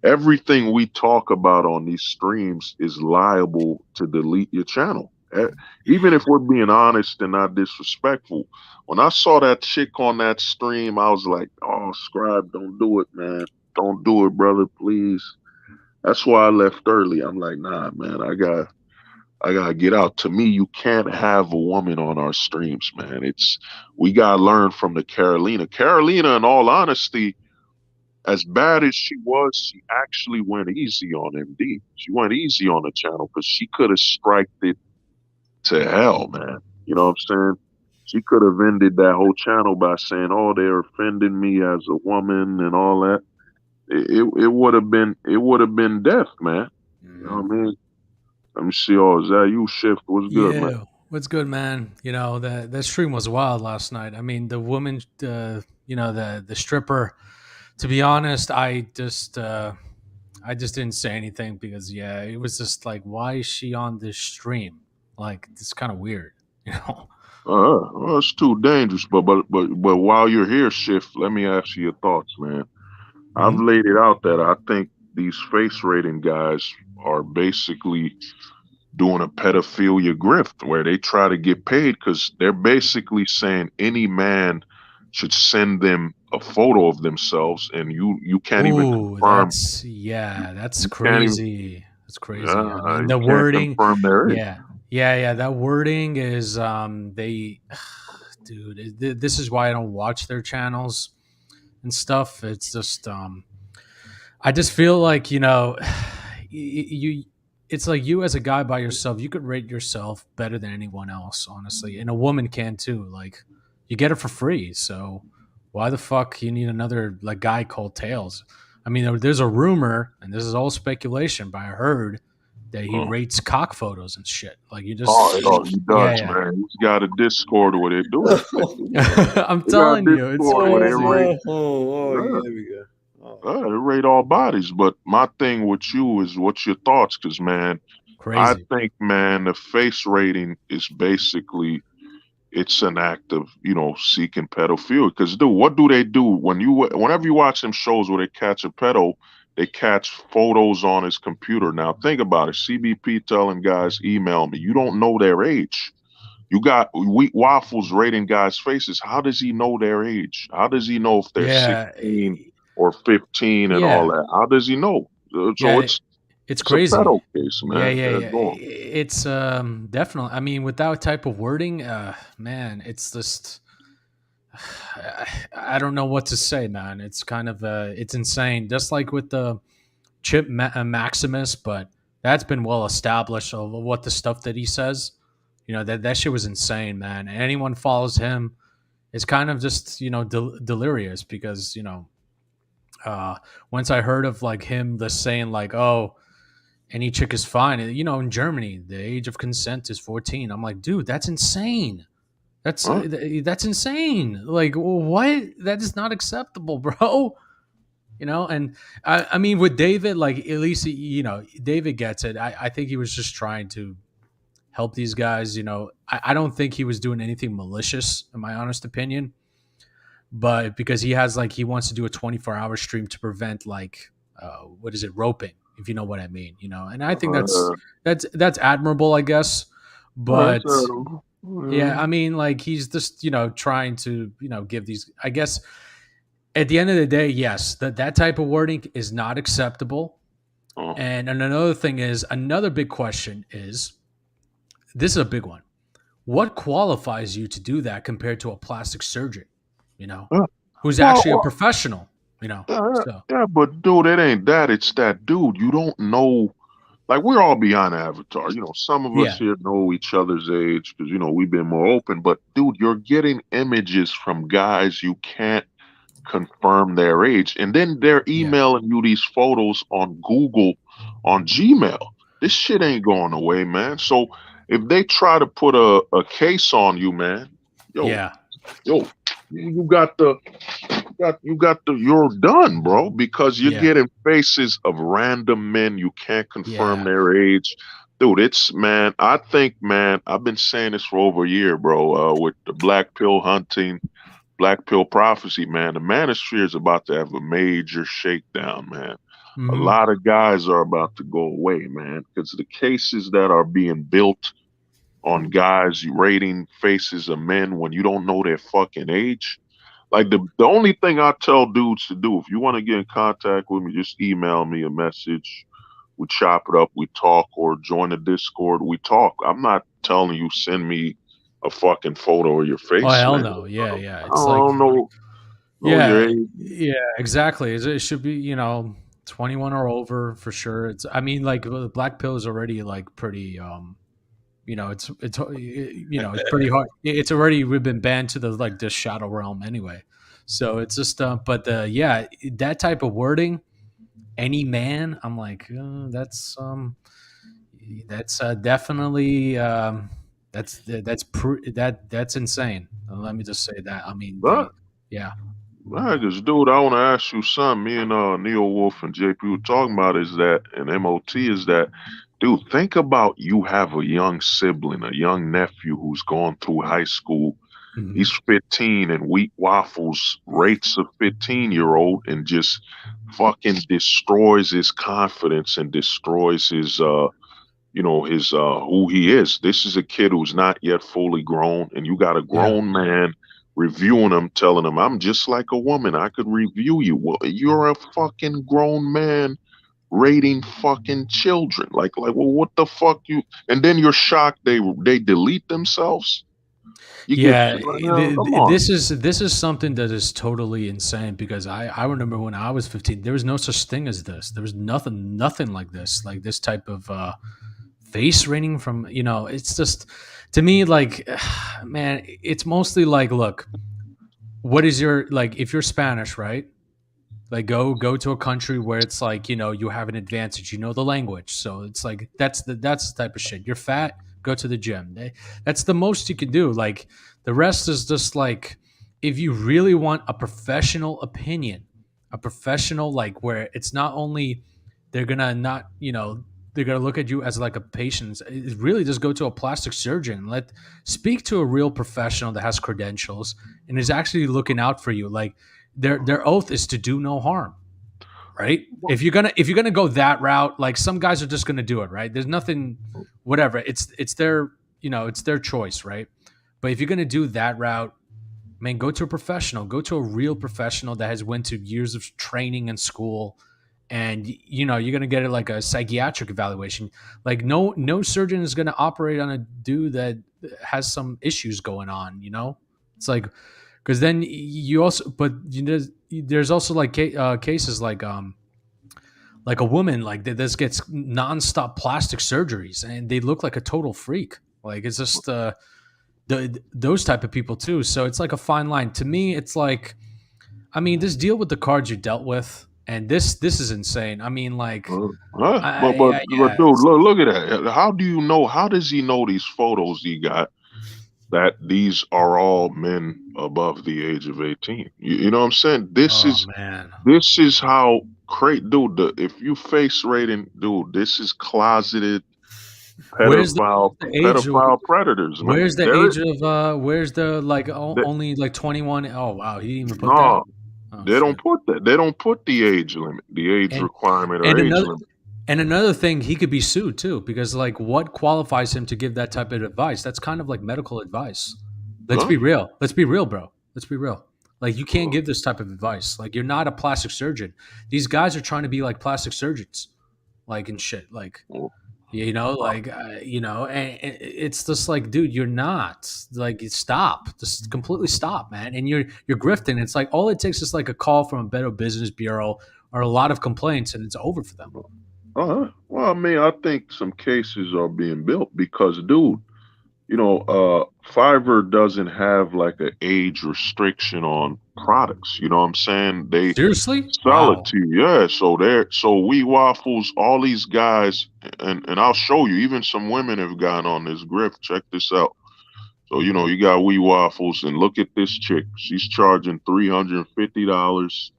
C: Everything we talk about on these streams is liable to delete your channel. Even if we're being honest and not disrespectful. When I saw that chick on that stream, I was like, oh, Scribe, don't do it, man. Don't do it, brother, please. That's why I left early. I'm like, nah, man, I gotta get out. To me, you can't have a woman on our streams, man. We gotta learn from the Carolina. Carolina, in all honesty, as bad as she was, she actually went easy on MD. She went easy on the channel because she could have striked it to hell, man. You know what I'm saying? She could have ended that whole channel by saying, "Oh, they're offending me as a woman and all that." It would have been death, man. You know what I mean? Let me see. Oh, is that you, Shift? What's good, man?
I: What's good, man? The stream was wild last night. I mean, the woman, the stripper. To be honest, I just didn't say anything because it was just like, why is she on this stream? Like, it's kind of weird. You know.
C: Well, it's too dangerous. But while you're here, Shift, let me ask you your thoughts, man. I've
I: Mhm.
C: laid it out that I think these face rating guys are basically doing a pedophilia grift where they try to get paid because they're basically saying any man should send them a photo of themselves, and you can't even
I: Ooh,
C: confirm.
I: that's
C: You can't even.
I: crazy. That's crazy. I mean,
C: You
I: the
C: can't
I: wording,
C: confirm their age.
I: yeah, yeah. That wording is they, dude. This is why I don't watch their channels and stuff. It's just I just feel like you. It's like you as a guy by yourself, you could rate yourself better than anyone else, honestly, and a woman can too. Like you get it for free, so why the fuck you need another like guy called Tails? I mean, there's a rumor, and this is all speculation, but I heard that he
C: Oh,
I: rates cock photos and shit. Like you just,
C: he does,
I: yeah,
C: man. He's got a Discord where they do that shit.
I: yeah. I'm
C: They got a
I: telling you, it's
C: Discord where they
I: crazy.
C: rate.
J: yeah,
C: Yeah,
J: there we go. Oh.
C: they rate all bodies. But my thing with you is, what's your thoughts? Because man, I
I: Crazy.
C: think, man, the face rating is basically it's an act of seeking pedophilia. Because dude, what do they do whenever you watch them shows where they catch a pedo, they catch photos on his computer. Now think about it. CBP telling guys, email me. You don't know their age. You got Wheat Waffles rating guys' faces. How does he know their age? How does he know if they're
I: Yeah,
C: 16 or 15 and all
I: yeah,
C: that? How does he know? So
I: yeah.
C: it's
I: It's
C: it's a
I: crazy.
C: pedo case,
I: Yeah,
C: man.
I: yeah, yeah.
C: Go on.
I: It's definitely. I mean, with that type of wording, man, it's just I don't know what to say, man. It's kind of it's insane. Just like with the Maximus, but that's been well established of what the stuff that he says. That shit was insane, man. And anyone follows him is kind of just delirious because once I heard of like him just saying like, oh, any chick is fine. In Germany, the age of consent is 14. I'm like, dude, that's insane.
C: Huh?
I: That's insane. Like, what? That is not acceptable, bro. And I mean, with David, like, at least David gets it. I think he was just trying to help these guys. I don't think he was doing anything malicious, in my honest opinion. But because he wants to do a 24-hour stream to prevent like what is it, roping, if you know what I mean. And I think
C: Uh,
I: that's admirable, I guess.
C: that's
I: But yeah, I mean, like he's just trying to give these. I guess at the end of the day, yes, that type of wording is not acceptable.
C: uh,
I: And another thing is, another big question is, this is a big one. What qualifies you to do that compared to a plastic surgeon?
C: uh,
I: Who's
C: well,
I: actually a professional? So
C: yeah, but dude, it ain't that. It's that, dude. You don't know. Like we're all beyond Avatar. Some of us
I: yeah,
C: here know each other's age because we've been more open. But dude, you're getting images from guys you can't confirm their age, and then they're
I: yeah,
C: emailing you these photos on Google, on Gmail. This shit ain't going away, man. So if they try to put a case on you, man, yo,
I: yeah,
C: yo, you got you're done, bro, because you're
I: yeah,
C: getting faces of random men you can't confirm
I: yeah.
C: their age. Dude, it's man, I think, man, I've been saying this for over a year, bro, with the black pill hunting, black pill prophecy, man. The manosphere is about to have a major shakedown, man. A
I: Hmm.
C: lot of guys are about to go away, man, because the cases that are being built on guys rating faces of men when you don't know their fucking age. Like the only thing I tell dudes to do, if you want to get in contact with me, just email me a message. We chop it up, we talk, or join the Discord, we talk. I'm not telling you send me a fucking photo of your
I: Oh
C: face,
I: hell
C: man.
I: no. Yeah, yeah.
C: I
I: It's like
C: don't know your
I: yeah,
C: age.
I: yeah, exactly. It should be 21 or over for sure. It's I mean like the black pill is already like pretty it's pretty hard. It's already we've been banned to the like the shadow realm anyway. So it's just but yeah, that type of wording, any man, I'm like that's definitely that's insane. Let me just say that. I mean
C: But
I: yeah.
C: Cause dude, I want to ask you something. Me and Neo Wolf and JP were talking about is that, and MOT is that Dude, think about you have a young sibling, a young nephew who's going through high school.
I: Mhm.
C: He's 15 and Wheat Waffles rates a 15-year-old and just fucking destroys his confidence and destroys his his who he is. This is a kid who's not yet fully grown, and you got a
I: Yeah.
C: grown man reviewing him, telling him, I'm just like a woman. I could review you. Well, you're a fucking grown man rating fucking children. Like, well, what the fuck you? And then you're shocked they delete themselves. You get,
I: Yeah,
C: come on.
I: this is something that is totally insane because I remember when I was 15, there was no such thing as this. There was nothing like this type of face rating from, it's just, to me, like, man, it's mostly like, look, what is your, like, if you're Spanish, right? Like go to a country where it's like, you have an advantage, the language. So it's like that's the type of shit. You're fat, go to the gym. That's the most you can do. Like the rest is just like, if you really want a professional opinion, a professional, like, where it's not only they're gonna not, they're gonna look at you as like a patient. It's really just go to a plastic surgeon. Speak to a real professional that has credentials and is actually looking out for you. Like their oath is to do no harm, right? If you're gonna go that route, like, some guys are just gonna do it, right? There's nothing, whatever. It's their, it's their choice, right? But if you're gonna do that route, man, go to a professional. Go to a real professional that has went to years of training and school, and you're gonna get it like a psychiatric evaluation. Like no surgeon is gonna operate on a dude that has some issues going on. It's like, because then you also, but there's also like cases like a woman like that this gets nonstop plastic surgeries and they look like a total freak. Like it's just those type of people too. So it's like a fine line. To me, it's like, I mean, just deal with the cards you dealt with, and this is insane. I mean, like,
C: But dude, look at that. How do you know? How does he know these photos he got that these are all men above the age of 18? You know what I'm saying?
I: Man.
C: This is how dude. If you face rating, dude, this is closeted
I: Where's the age of,
C: pedophile predators, man.
I: where's the age of where's the like only like 21? Oh wow, he didn't even put that.
C: No,
I: Oh,
C: they don't put that. They don't put the age limit, the age requirement or age limit.
I: And another thing, he could be sued too, because like, what qualifies him to give that type of advice? That's kind of like medical advice. Let's be real. Let's be real, bro. Let's be real. Like, you can't give this type of advice. Like, you're not a plastic surgeon. These guys are trying to be like plastic surgeons, like, and shit. Like, and it's just like, dude, you're not. Like, stop. Just completely stop, man. And you're grifting. It's like, all it takes is like a call from a Better Business Bureau or a lot of complaints, and it's over for them.
C: Well, I mean, I think some cases are being built because, dude, Fiverr doesn't have like an age restriction on products. You know what I'm saying? They
I: seriously
C: sell it to you. Yeah. So Wheat Waffles, all these guys, and I'll show you, even some women have gone on this grift. Check this out. So, you got Wheat Waffles, and look at this chick. She's charging $350,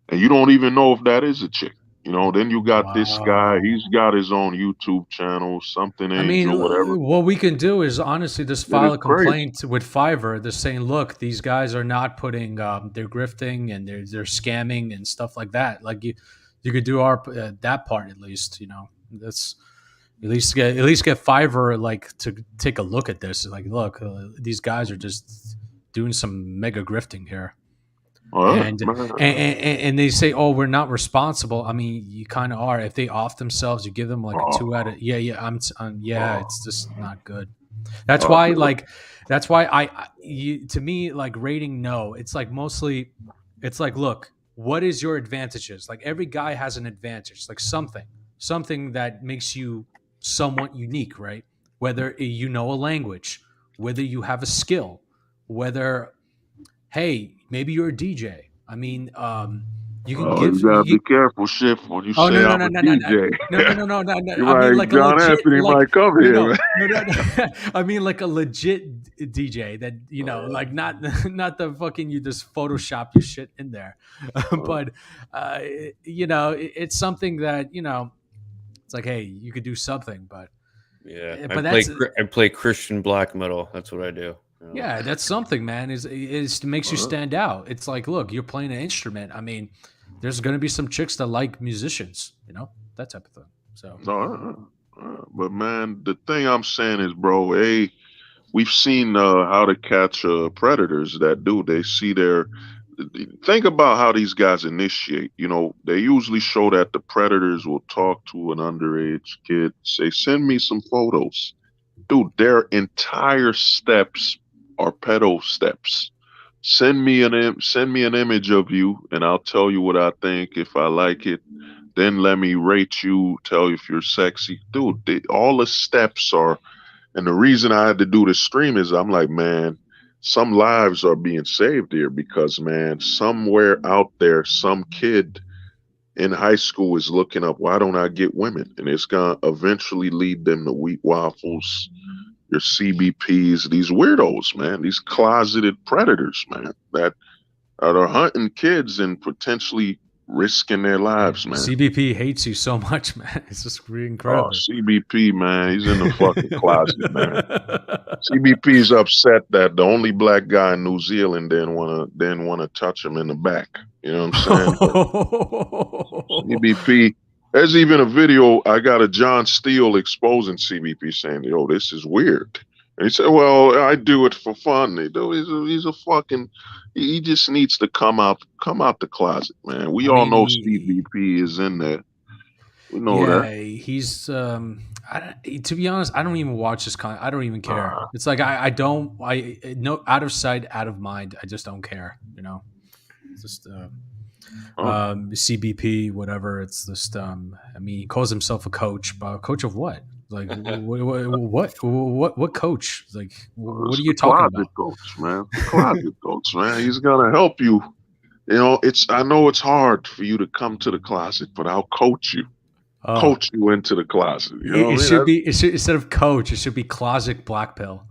C: and you don't even know if that is a chick. Then you got this guy. He's got his own YouTube channel, something Angel, whatever.
I: What we can do is honestly just file a complaint with Fiverr. They're saying, look, these guys are not putting, they're grifting and they're scamming and stuff like that. Like you could do that part at least. That's at least get Fiverr like to take a look at this. Like, look, these guys are just doing some mega grifting here. And they say, oh, we're not responsible. I mean, you kind of are. If they off themselves, you give them like a 2 out of it's just not good. That's why to me, like, rating no, it's like mostly, it's like, look, what is your advantages? Like, every guy has an advantage, like something that makes you somewhat unique, right? Whether you know a language, whether you have a skill, whether, hey, maybe you're a DJ. I mean, you can give.
C: You gotta be careful, shit, when you say I'm a DJ.
I: No.
C: I mean, like John Anthony might come here.
I: I mean, like a legit DJ that like not the fucking you just Photoshop your shit in there, but it's something that It's like, hey, you could do something, but
E: Yeah,
I: but that's
E: I play Christian black metal. That's what I do. You know?
I: yeah, that's something, man. Is makes you stand out. It's like, look, you're playing an instrument. I mean, there's gonna be some chicks that like musicians, that type of thing. So
C: But man, the thing I'm saying is, bro, we've seen how to catch predators that do. They see their. Think about how these guys initiate. They usually show that the predators will talk to an underage kid, say, "Send me some photos." Dude, their entire steps are pedo steps. Send me an image of you, and I'll tell you what I think. If I like it, then let me rate you. Tell you if you're sexy, dude. All the steps are. And the reason I had to do this stream is I'm like, man, some lives are being saved here because, man, somewhere out there, some kid in high school is looking up, why don't I get women? And it's going to eventually lead them to wheat waffles, your CBPs, these weirdos, man, these closeted predators, man, that are hunting kids and potentially risking their lives, man.
I: CBP hates you so much, man. It's just really incredible.
C: Oh, CBP, man, he's in the fucking closet, man. CBP's upset that the only black guy in New Zealand didn't want to touch him in the back. You know what I'm saying? CBP. There's even a video. I got a John Steele exposing CBP, saying, "Yo, this is weird." And he said, "Well, I do it for fun." He's a fucking. He just needs to come out the closet, man. We all know CBP is in there. We know that.
I: He's. To be honest, I don't even watch this content. I don't even care. It's like I don't. No, out of sight, out of mind. I just don't care. It's just. CBP, whatever. It's just. I mean, he calls himself a coach, but a coach of what? Like what coach? Like what are you talking about?
C: Coach, man. Closet coach, man. He's gonna help you. I know it's hard for you to come to the closet, but I'll coach you. Coach you into the closet.
I: It should be instead of coach, it should be closet black pill.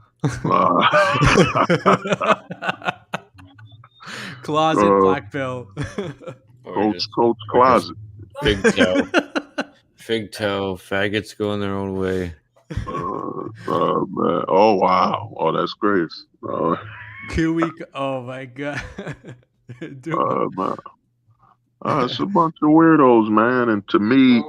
I: Closet black pill.
C: Coach closet.
E: Big toe. Big toe. Faggots going their own way.
C: Man. Oh wow. Oh, that's great.
I: Kiwi. Oh my god. Dude.
C: Man. It's a bunch of weirdos, man. And to me,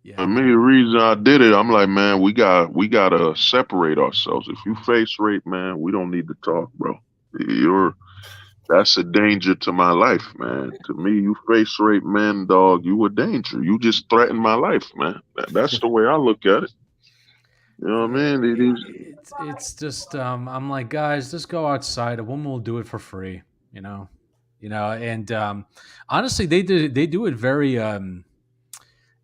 C: the reason I did it, I'm like, man, we gotta separate ourselves. If you face rape, man, we don't need to talk, bro. That's a danger to my life, man. To me, you face rape, man, dog, you a danger. You just threatened my life, man. That's the way I look at it. You know what I mean?
I: It's just, I'm like, guys, just go outside. A woman will do it for free, and honestly, they do it very,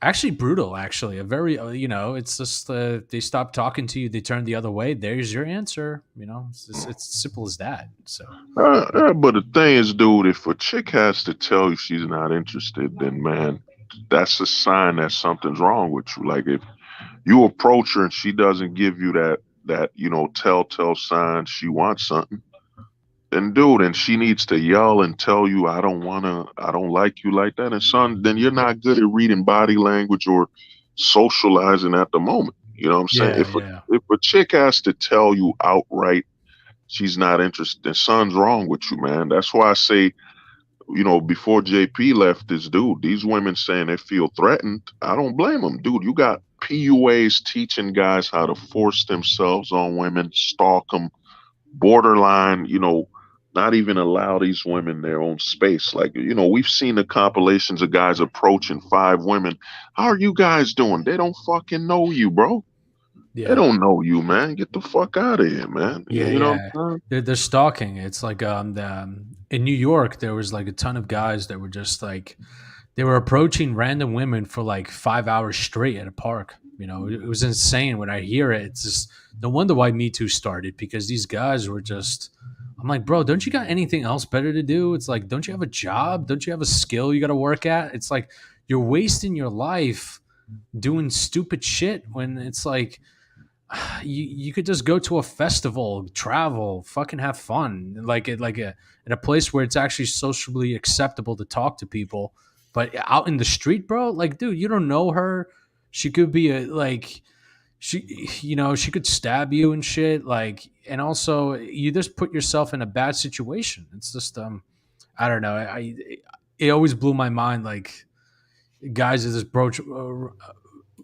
I: actually brutal. Actually, a very, it's just they stop talking to you, they turn the other way. There's your answer. It's simple as that. So,
C: but the thing is, dude, if a chick has to tell you she's not interested, then man, that's a sign that something's wrong with you. Like if you approach her and she doesn't give you that telltale sign she wants something, then dude, and she needs to yell and tell you, I don't like you like that. And son, then you're not good at reading body language or socializing at the moment. You know what I'm saying? If a chick has to tell you outright she's not interested, then something's wrong with you, man. That's why I say, before JP left this dude, these women saying they feel threatened. I don't blame them, dude. You got PUAs teaching guys how to force themselves on women, stalk them, borderline, not even allow these women their own space. Like, we've seen the compilations of guys approaching 5 women. How are you guys doing? They don't fucking know you, bro. Yeah. They don't know you, man. Get the fuck out of here, man.
I: They're stalking. It's like in New York, there was like a ton of guys that were just like, they were approaching random women for like 5 hours straight at a park. It was insane. When I hear it, it's just no wonder why Me Too started, because these guys were just, I'm like, bro, don't you got anything else better to do? It's like, don't you have a job? Don't you have a skill you got to work at? It's like, you're wasting your life doing stupid shit when it's like, you could just go to a festival, travel, fucking have fun, in a place where it's actually socially acceptable to talk to people, But out in the street, bro, like, dude, you don't know her. She could be she could stab you and shit. Like, and also you just put yourself in a bad situation. It's just, I don't know. It always blew my mind. Like, guys that just broach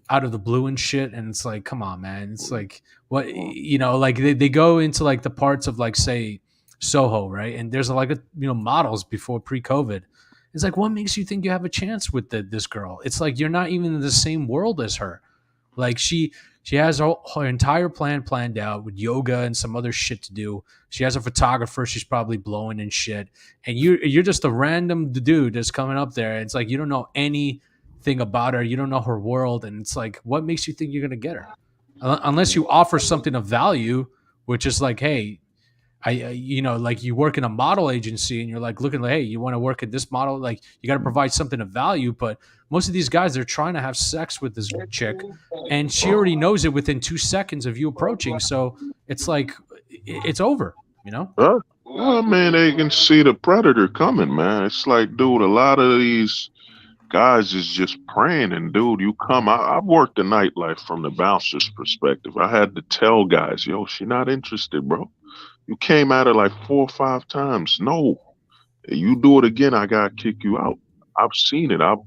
I: out of the blue and shit, and it's like, come on, man. It's like, what, like they go into like the parts of, like, say Soho, right? And there's like models before pre-COVID. It's like, what makes you think you have a chance with this girl? It's like, you're not even in the same world as her. Like, she has her entire plan planned out with yoga and some other shit to do. She has a photographer she's probably blowing and shit. And you're just a random dude that's coming up there. It's like, you don't know anything about her. You don't know her world. And it's like, what makes you think you're going to get her? Unless you offer something of value, which is like, hey, like, you work in a model agency and you're like looking like, hey, you want to work at this model? Like, you got to provide something of value. But most of these guys, they're trying to have sex with this chick, and she already knows it within 2 seconds of you approaching. So it's like, it's over,
C: Well, I mean, they can see the predator coming, man. It's like, dude, a lot of these guys is just praying, and dude, you come. I've worked the nightlife from the bouncer's perspective. I had to tell guys, yo, she not interested, bro. You came at her like 4 or 5 times. No, you do it again, I gotta kick you out. I've seen it. I've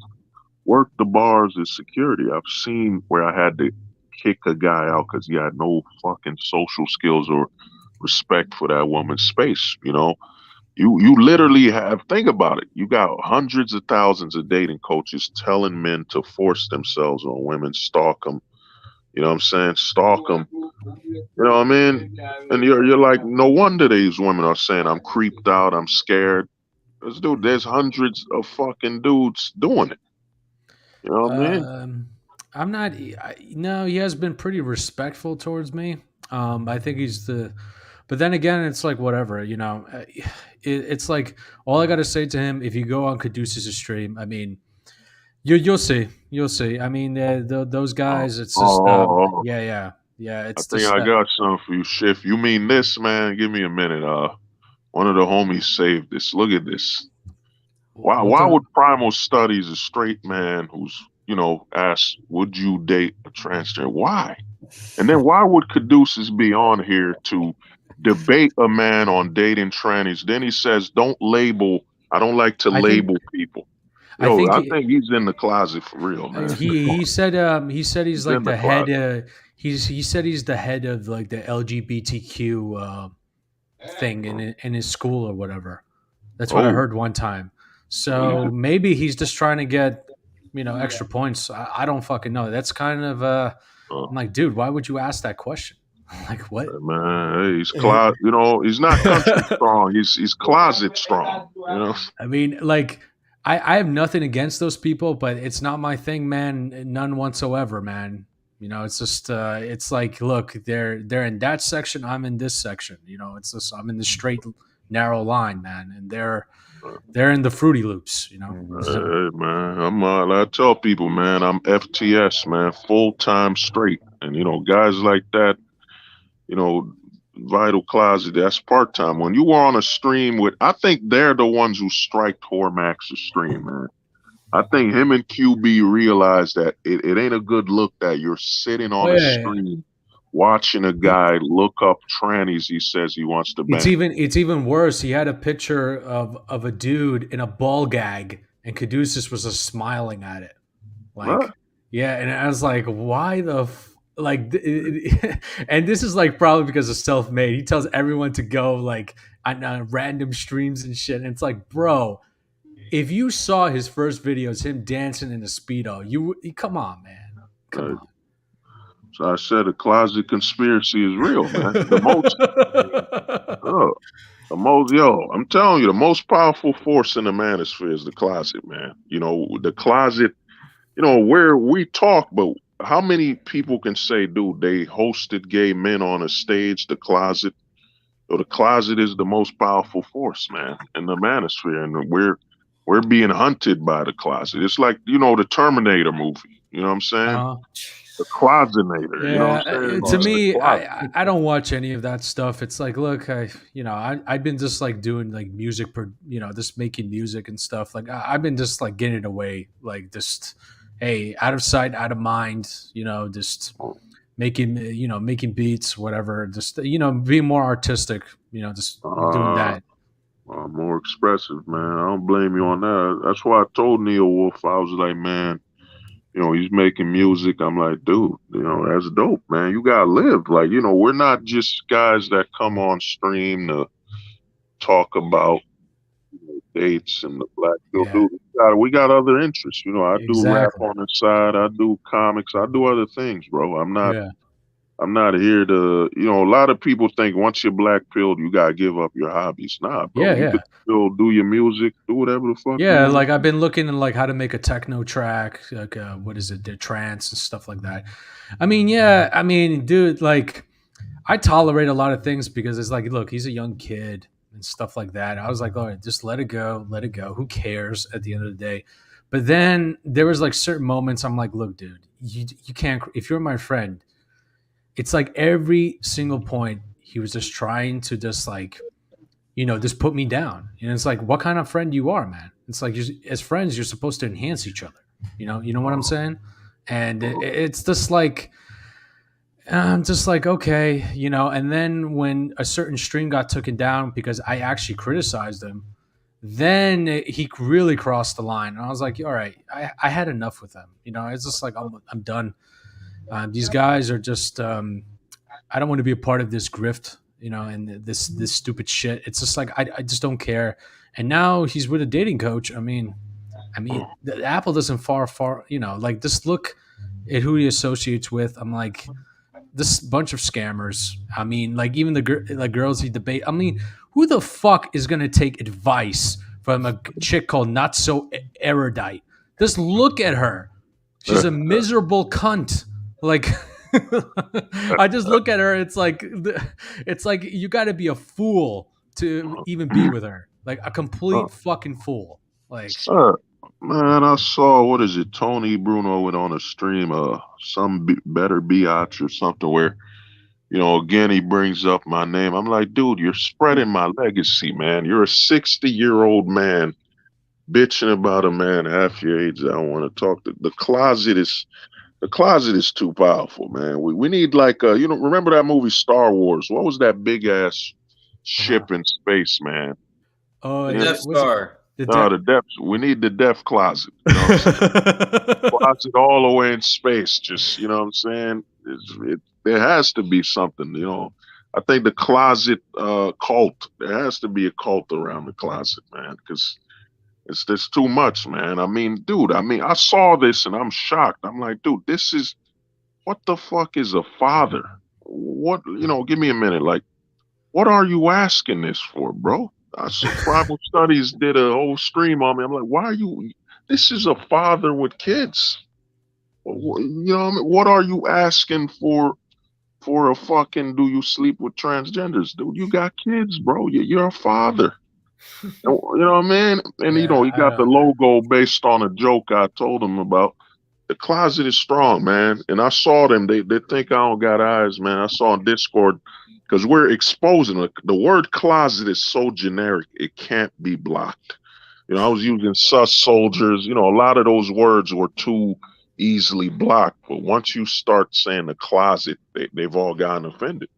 C: worked the bars as security. I've seen where I had to kick a guy out because he had no fucking social skills or respect for that woman's space. You literally have, think about it. You got hundreds of thousands of dating coaches telling men to force themselves on women, stalk them. You know what I'm saying? Stalk them. You know what I mean? And you're like, no wonder these women are saying, I'm creeped out, I'm scared. Dude, there's hundreds of fucking dudes doing it. You know what I mean?
I: I'm not. No, he has been pretty respectful towards me. I think but then again, it's like, whatever, it's like, all I got to say to him, if you go on Caduceus' stream, I mean, you'll see. I mean, those guys, it's just, yeah. It's
C: I think I got something for you, Schiff. You mean this, man? Give me a minute. One of the homies saved this. Look at this. Why would Primal Studies, a straight man who's, asked, would you date a transgender? Why? And then why would Caduceus be on here to debate a man on dating trannies? Then he says, I don't like to label people. Yo, I think he's in the closet for real, man.
I: He said he's like the head. He said he's the head of like the LGBTQ thing in his school or whatever. That's what I heard one time. So maybe he's just trying to get extra points. I don't fucking know. That's kind of I'm like, dude, why would you ask that question? I'm like, what?
C: Man, he's he's not country strong. He's closet strong.
I: I mean, like, I have nothing against those people, but it's not my thing, man. None whatsoever, man. It's just it's like, look, they're in that section, I'm in this section. It's just, I'm in the straight narrow line, man, and they're in the Fruity Loops.
C: Hey, man, I tell people, man, I'm FTS, man, full-time straight, and guys like that, Vital Closet, that's part-time. When you were on a stream with, I think they're the ones who striked Hormax's stream, man. I think him and QB realized that it ain't a good look that you're sitting on a stream watching a guy look up trannies he says he wants to bang.
I: It's even worse. He had a picture of a dude in a ball gag, and Caduceus was just smiling at it. Like, yeah, and I was like, why the and this is like probably because of Self-Made. He tells everyone to go like on random streams and shit, and it's like, bro, if you saw his first videos, him dancing in a Speedo, you come on, man. Come on.
C: So I said a closet conspiracy is real, man. I'm telling you, the most powerful force in the manosphere is the closet, man. The closet, where we talk, but how many people can say, dude, they hosted gay men on a stage, the closet? The closet is the most powerful force, man, in the manosphere, and we're being hunted by the closet. It's like, the Terminator movie. You know what I'm saying? The closenator, you know what
I: Yeah,
C: I'm saying?
I: to
C: Just the
I: me,
C: closet.
I: I don't watch any of that stuff. It's like, look, I've been just like doing like music, just making music and stuff. Like I've been just like getting it away, like just, hey, out of sight, out of mind. Just making beats, whatever. Just being more artistic. Just doing
C: Uh,
I: that.
C: more expressive, man. I don't blame you on that. That's why I told Neil Wolf, I was like, man, he's making music. I'm like, dude, that's dope, man. You gotta live. Like, we're not just guys that come on stream to talk about dates and the black pill.
I: Yeah,
C: Dude, we got other interests. I do rap
I: exactly.
C: on the side. I do comics. I do other things, bro.
I: Yeah,
C: I'm not here to, a lot of people think once you're black pilled, you gotta give up your hobbies. Nah, bro.
I: yeah,
C: You
I: yeah.
C: could still do your music, do whatever the fuck you
I: Yeah,
C: want
I: like
C: to
I: I've been looking at like how to make a techno track, like what is it, the trance and stuff like that. I mean, yeah, I mean, dude, like I tolerate a lot of things because it's like, look, he's a young kid and stuff like that. I was like, all right, just let it go, let it go. Who cares at the end of the day? But then there was like certain moments I'm like, look, dude, you can't. If you're my friend, it's like every single point he was just trying to just like just put me down. It's like, what kind of friend you are, man? It's like, as friends, you're supposed to enhance each other. You know what I'm saying? And it's just like, I'm just like, okay, And then when a certain stream got taken down because I actually criticized him, then he really crossed the line, and I was like, all right, I had enough with him. It's just like I'm done. These guys are just. I don't want to be a part of this grift, and this stupid shit. It's just like I just don't care. And now he's with a dating coach. I mean, the apple doesn't far, like just look at who he associates with. I'm like, this bunch of scammers. I mean, like even the girls he debate. I mean, who the fuck is gonna take advice from a chick called Not So Erudite? Just look at her. She's a miserable cunt. Like. I just look at her. It's like you got to be a fool to even be with her. Like a complete fucking fool. Like,
C: man, I saw, what is it? Tony Bruno went on a stream, some better biatch or something where, again, he brings up my name. I'm like, dude, you're spreading my legacy, man. You're a 60-year-old man bitching about a man half your age that I don't want to talk to. The closet is too powerful, man. We need like remember that movie Star Wars? What was that big ass ship in space, man?
I: oh,
C: Yeah.
E: Death Star.
C: No, the depth. We need the death closet. You know what I'm saying? Closet all the way in space. Just you know what I'm saying? There has to be something. I think the closet cult. There has to be a cult around the closet, man, because it's too much, man. I mean, dude. I saw this and I'm shocked. I'm like, dude, what the fuck is a father? What Give me a minute. Like, what are you asking this for, bro? I saw Bible Studies did a whole stream on me. I'm like, why are you? This is a father with kids. What I mean? What are you asking for a fucking? Do you sleep with transgenders, dude? You got kids, bro. You're a father. You know what I mean? And he got the logo based on a joke I told him about. The closet is strong, man. And I saw them. They think I don't got eyes, man. I saw on Discord because we're exposing it. The word closet is so generic, it can't be blocked. I was using sus soldiers. A lot of those words were too easily blocked. But once you start saying the closet, they've all gotten offended.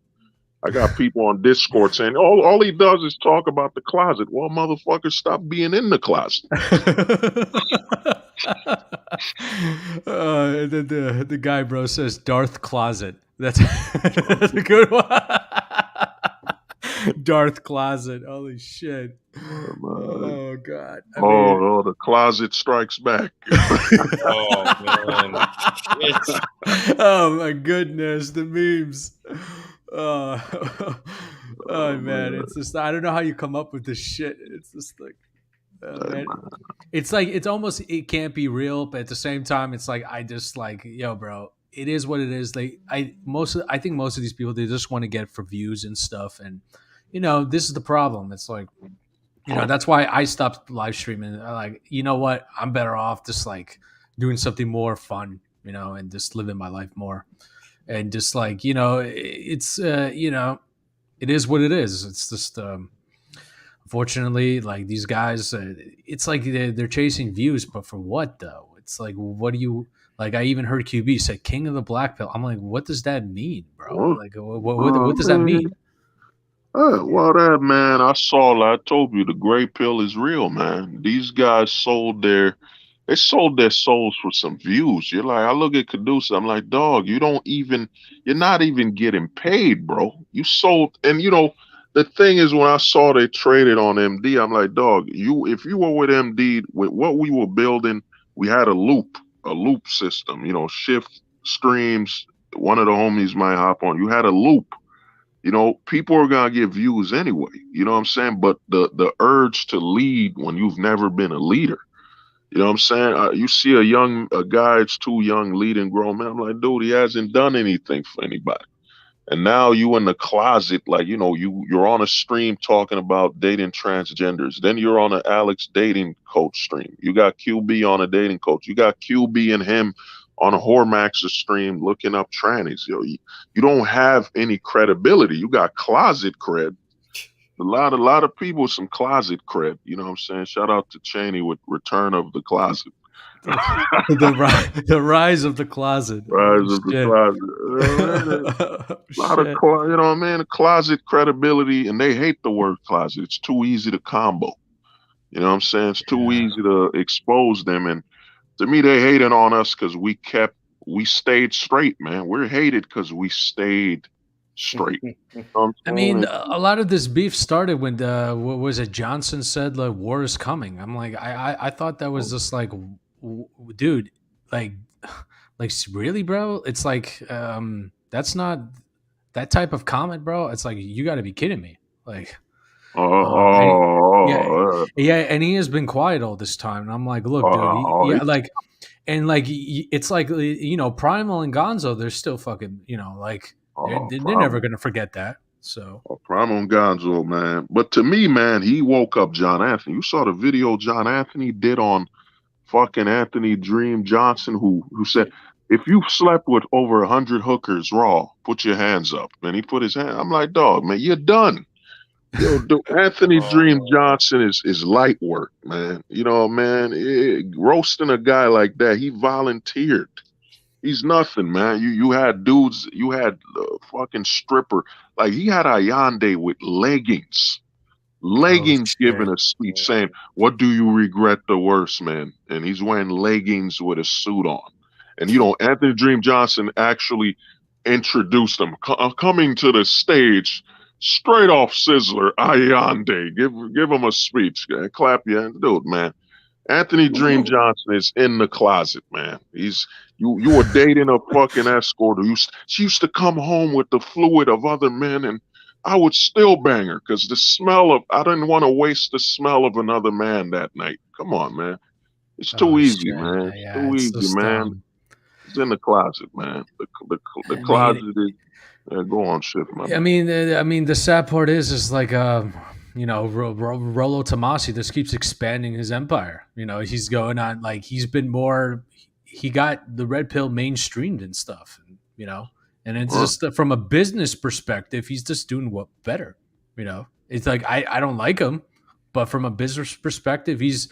C: I got people on Discord saying, all he does is talk about the closet. Well, motherfucker, stop being in the closet.
I: The guy, bro, says Darth Closet. That's a good one. Darth Closet. Holy shit. Oh, God.
C: The closet strikes back.
E: Oh, man.
I: Oh, my goodness. The memes. Oh, man. It's just, I don't know how you come up with this shit. It's just like, man. It's like, it's almost, it can't be real, but at the same time, it's like, I just like, yo, bro, it is what it is. I think most of these people, they just want to get it for views and stuff. And, this is the problem. It's like, that's why I stopped live streaming. Like, you know what? I'm better off just like doing something more fun. you know, and just living my life more. And just like, you know, it's, you know, it is what it is. It's just, unfortunately, like these guys, it's like they're chasing views, but for what though? It's like, what do you like? I even heard QB say "King of the Black Pill." I'm like, what does that mean, bro? Like, what does that
C: Man.
I: mean?
C: Well, that man, I told you the gray pill is real, man. These guys they sold their souls for some views. You're like, I look at Caduce, I'm like, dog, you're not even getting paid, bro. You sold, and you know, the thing is, when I saw they traded on MD, I'm like, dog, if you were with MD, with what we were building, we had a loop system, you know, shift streams. One of the homies might hop on. You had a loop. You know, people are gonna get views anyway. You know what I'm saying? But the urge to lead when you've never been a leader. You know what I'm saying? You see a guy that's too young leading grown man. I'm like, dude, he hasn't done anything for anybody. And now you in the closet, like, you know, you're on a stream talking about dating transgenders. Then you're on an Alex dating coach stream. You got QB on a dating coach. You got QB and him on a Hormaxer stream looking up trannies. You don't have any credibility. You got closet cred. A lot of people with some closet cred. You know what I'm saying? Shout out to Cheney with Return of the Closet.
I: The rise of the closet.
C: Rise of the closet. A lot of, you know what I mean? Closet credibility, and they hate the word closet. It's too easy to combo. You know what I'm saying? It's too easy to expose them. And to me, they hated on us because we stayed straight, man. We're hated because we stayed straight. You know what I'm
I: I mean,
C: saying?
I: a lot of this beef started when what was it? Johnson said like war is coming. I'm like, I thought that was just like, dude, like really, bro? It's like that's not that type of comment, bro. It's like you got to be kidding me, like. Yeah, and he has been quiet all this time, and I'm like, look, dude, like, and like, it's like, you know, Primal and Gonzo, they're still fucking, you know, like, they're never gonna forget that. So
C: Primal and Gonzo, man. But to me, man, he woke up John Anthony. You saw the video John Anthony did on fucking Anthony Dream Johnson, who said, if you slept with over 100 hookers raw, put your hands up. And he put his hand. I'm like, dog, man, you're done. Yo, Anthony Dream Johnson is light work, man. You know, man, roasting a guy like that, he volunteered. He's nothing, man. You had dudes, you had fucking stripper. Like, he had Ayande with leggings. Giving a speech saying, what do you regret the worst, man? And he's wearing leggings with a suit on. And, you know, Anthony Dream Johnson actually introduced him. Coming to the stage, straight off Sizzler, Ayande. Give him a speech. Clap your hands. Dude, man. Anthony Dream Johnson is in the closet, man. You were dating a fucking escort. She used to come home with the fluid of other men, and I would still bang her because I didn't want to waste the smell of another man that night. Come on, man. It's too easy, man. It's too easy, just, man. It's in the closet, man. The closet is. Yeah, go on, shit, man.
I: I mean, the sad part is like, you know, Rollo Tomasi just keeps expanding his empire. You know, he's going on like he got the red pill mainstreamed and stuff. You know, and it's just from a business perspective, he's just doing what better. You know, it's like I don't like him, but from a business perspective, he's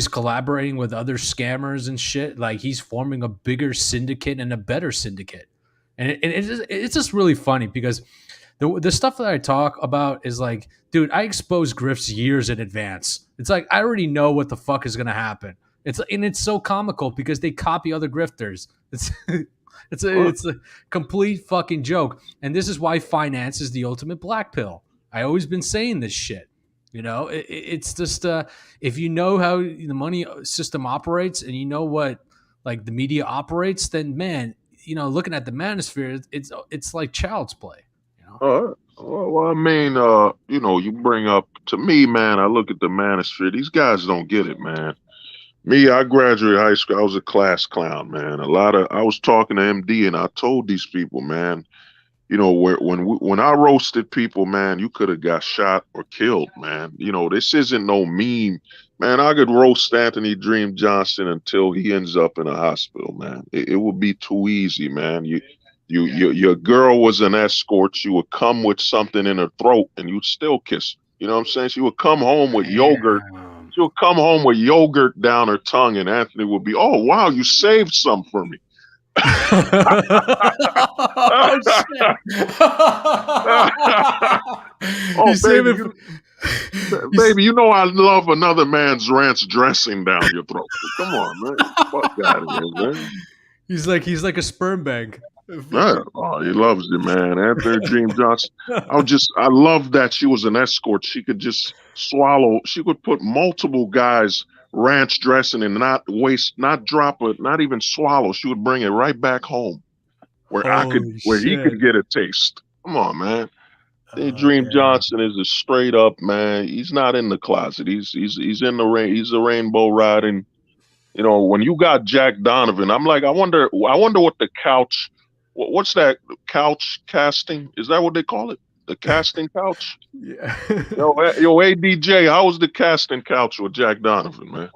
I: collaborating with other scammers and shit. Like he's forming a bigger syndicate and a better syndicate. And it's just really funny because the stuff that I talk about is like, dude, I expose grifts years in advance. It's like I already know what the fuck is gonna happen. It's so comical because they copy other grifters. It's a complete fucking joke. And this is why finance is the ultimate black pill. I always been saying this shit. You know, it's just if you know how the money system operates and you know what like the media operates, then man. You know, looking at the manosphere, it's like child's play. You know?
C: Well, I mean, you know, you bring up to me, man. I look at the manosphere. These guys don't get it, man. Me, I graduated high school. I was a class clown, man. I was talking to MD, and I told these people, man. You know, when I roasted people, man, you could have got shot or killed, man. You know, this isn't no meme Man, I could roast Anthony Dream Johnson until he ends up in a hospital, man. It would be too easy, man. Your girl was an escort. She would come with something in her throat, and you'd still kiss her. You know what I'm saying? She would come home with yogurt.
I: Damn.
C: She would come home with yogurt down her tongue, and Anthony would be, "Oh wow, you saved some for me."
I: Oh shit!
C: Oh,
I: You save it.
C: baby, you know I love another man's ranch dressing down your throat. Come on, man. Fuck out of here, man.
I: He's like a sperm bank.
C: Yeah. Oh, he loves it, man. Anthony Dream Johnson. I love that she was an escort. She could just swallow. She could put multiple guys ranch dressing and not waste, not drop it, not even swallow. She would bring it right back home where
I: Holy
C: where he
I: shit.
C: could get a taste. Come on, man. Dream
I: yeah.
C: Johnson is a straight up man. He's not in the closet. He's in the rain. He's a rainbow riding. You know, when you got Jack Donovan, I'm like, I wonder what the couch. What's that couch casting? Is that what they call it? The casting couch?
I: Yeah.
C: Yo, ADJ, how was the casting couch with Jack Donovan, man?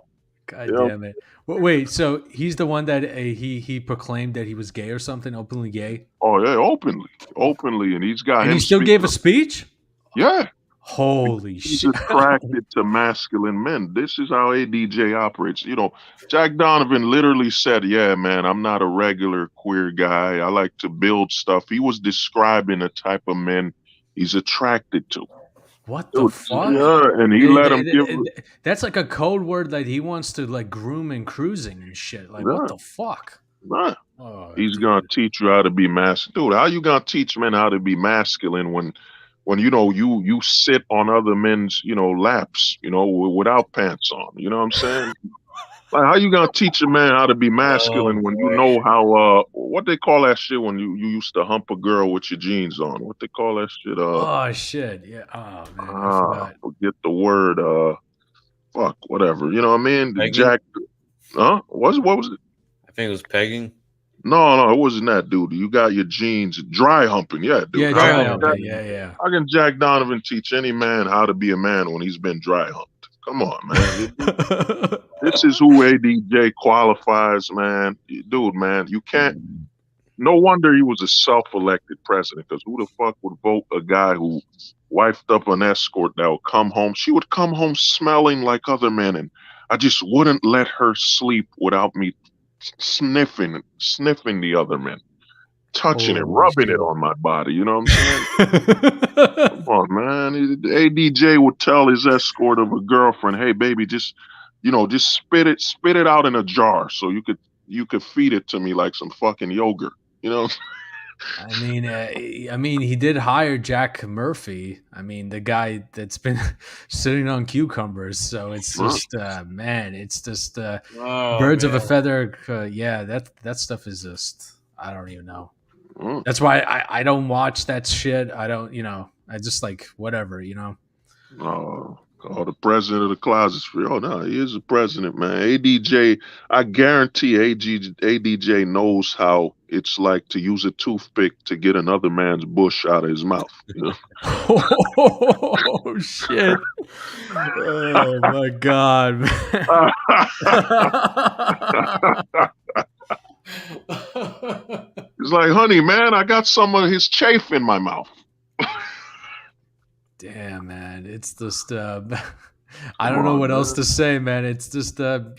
I: God damn it. Wait, so he's the one that he proclaimed that he was gay or something, openly gay?
C: Oh yeah, openly, and he's got.
I: And
C: him
I: he still gave a speech?
C: Yeah.
I: Holy
C: He's
I: shit!
C: attracted to masculine men. This is how ADJ operates. You know, Jack Donovan literally said, "Yeah, man, I'm not a regular queer guy. I like to build stuff." He was describing the type of men he's attracted to.
I: What the fuck?
C: Yeah, and he let him give.
I: That's like a code word that he wants to like groom and cruising and shit. Like, what the fuck?
C: Nah.
I: Oh,
C: He's gonna teach you how to be masculine, dude. How you gonna teach men how to be masculine when you know you sit on other men's laps, without pants on? You know what I'm saying? Like, how you gonna teach a man how to be masculine when you know how what they call that shit when you used to hump a girl with your jeans on? What they call that shit?
I: Oh shit! Yeah. Oh man, I forgot.
C: Forget the word. Fuck, whatever. You know what I mean?
E: Pegging?
C: Jack. Huh? What was it?
E: I think it was pegging.
C: No, it wasn't that, dude. You got your jeans dry humping, yeah, dude.
I: Yeah, dry humping. Yeah.
C: How can Jack Donovan teach any man how to be a man when he's been dry humped? Come on, man. This is who ADJ qualifies, man. Dude, man, you can't. No wonder he was a self-elected president, because who the fuck would vote a guy who wifed up an escort that would come home? She would come home smelling like other men, and I just wouldn't let her sleep without me sniffing the other men, touching it, rubbing it on my body. You know what I'm saying? Come on, man. ADJ would tell his escort of a girlfriend, "Hey, baby, just spit it out in a jar so you could feed it to me like some fucking yogurt." You know.
I: I mean, he did hire Jack Murphy. I mean, the guy that's been sitting on cucumbers. So it's just, man, it's just birds of a feather. Yeah, that stuff is just, I don't even know. That's why I don't watch that shit. I don't, I just like whatever,
C: Oh, the president of the closet's free. Oh no, he is the president, man. ADJ, I guarantee ADJ knows how it's like to use a toothpick to get another man's bush out of his mouth. You know?
I: Oh shit! Oh my god!
C: He's like, "Honey, man, I got some of his chafe in my mouth."
I: Damn, man, it's just I don't know what else to say, man. It's just out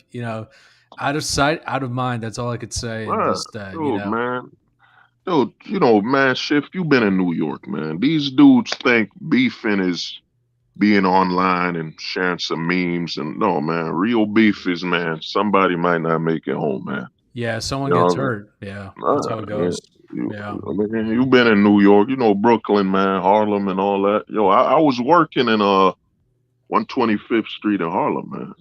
I: of sight, out of mind. That's all I could say. Just,
C: man. Dude, man, Schiff, you've been in New York, man. These dudes think beefing is being online and sharing some memes, and no, man, real beef is, man, somebody might not make it home, man.
I: Yeah, someone gets hurt. Yeah, that's how it goes. Yeah.
C: I mean, you've been in New York, Brooklyn, man, Harlem and all that. I was working in 125th Street in Harlem, man.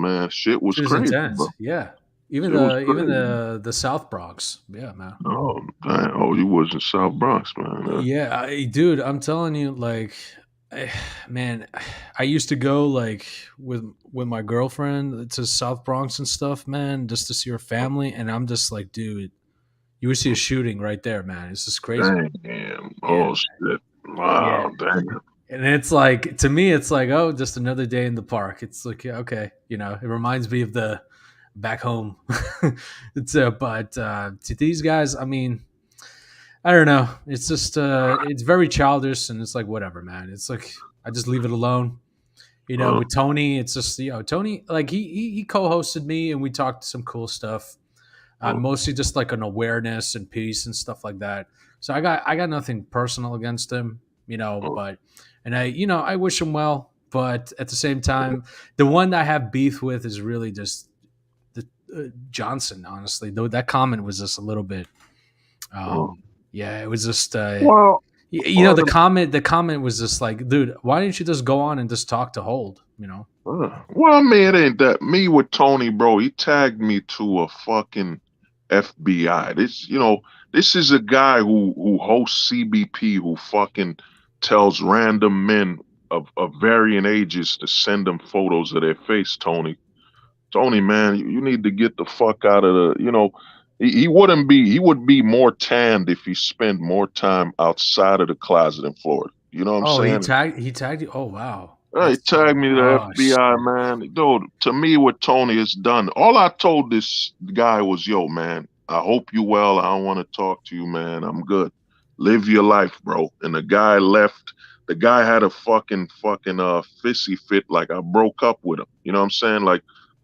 C: Man, shit was crazy.
I: Intense.
C: Bro.
I: Yeah. Even the South Bronx. Yeah, man.
C: Oh, man. Oh, you was in South Bronx, man.
I: Yeah, dude, I'm telling you, like, man, I used to go like with my girlfriend to South Bronx and stuff, man, just to see her family, and I'm just like, dude, you would see a shooting right there, man. It's just crazy.
C: Damn. Oh, shit. Wow, damn.
I: And it's like, to me, it's like, oh, just another day in the park. It's like, yeah, okay, it reminds me of the back home. But to these guys, I mean, I don't know. It's just, it's very childish, and it's like, whatever, man. It's like, I just leave it alone. With Tony, it's just, Tony, like he co-hosted me, and we talked some cool stuff. Mostly just like an awareness and peace and stuff like that. So I got nothing personal against him, but, and I wish him well, but at the same time, the one that I have beef with is really just the Johnson. Honestly, though, that comment was just a little bit, yeah, it was just,
C: Well,
I: the comment was just like, dude, why didn't you just go on and just talk to Hold,
C: well, I mean, it ain't that. Me with Tony, bro, he tagged me to a fucking FBI. This is a guy who hosts CBP, who fucking tells random men of varying ages to send them photos of their face. Tony, man, you need to get the fuck out of the. He would be more tanned if he spent more time outside of the closet in Florida. You know what I'm
I: Oh,
C: saying?
I: he tagged you. Oh, wow.
C: He tagged me to the
I: Oh,
C: FBI, man. Dude, to me, with Tony, it's done. All I told this guy was, yo, man, I hope you well. I don't want to talk to you, man. I'm good. Live your life, bro. And the guy left. The guy had a fucking fissy fit, like I broke up with him. You know what I'm saying? Like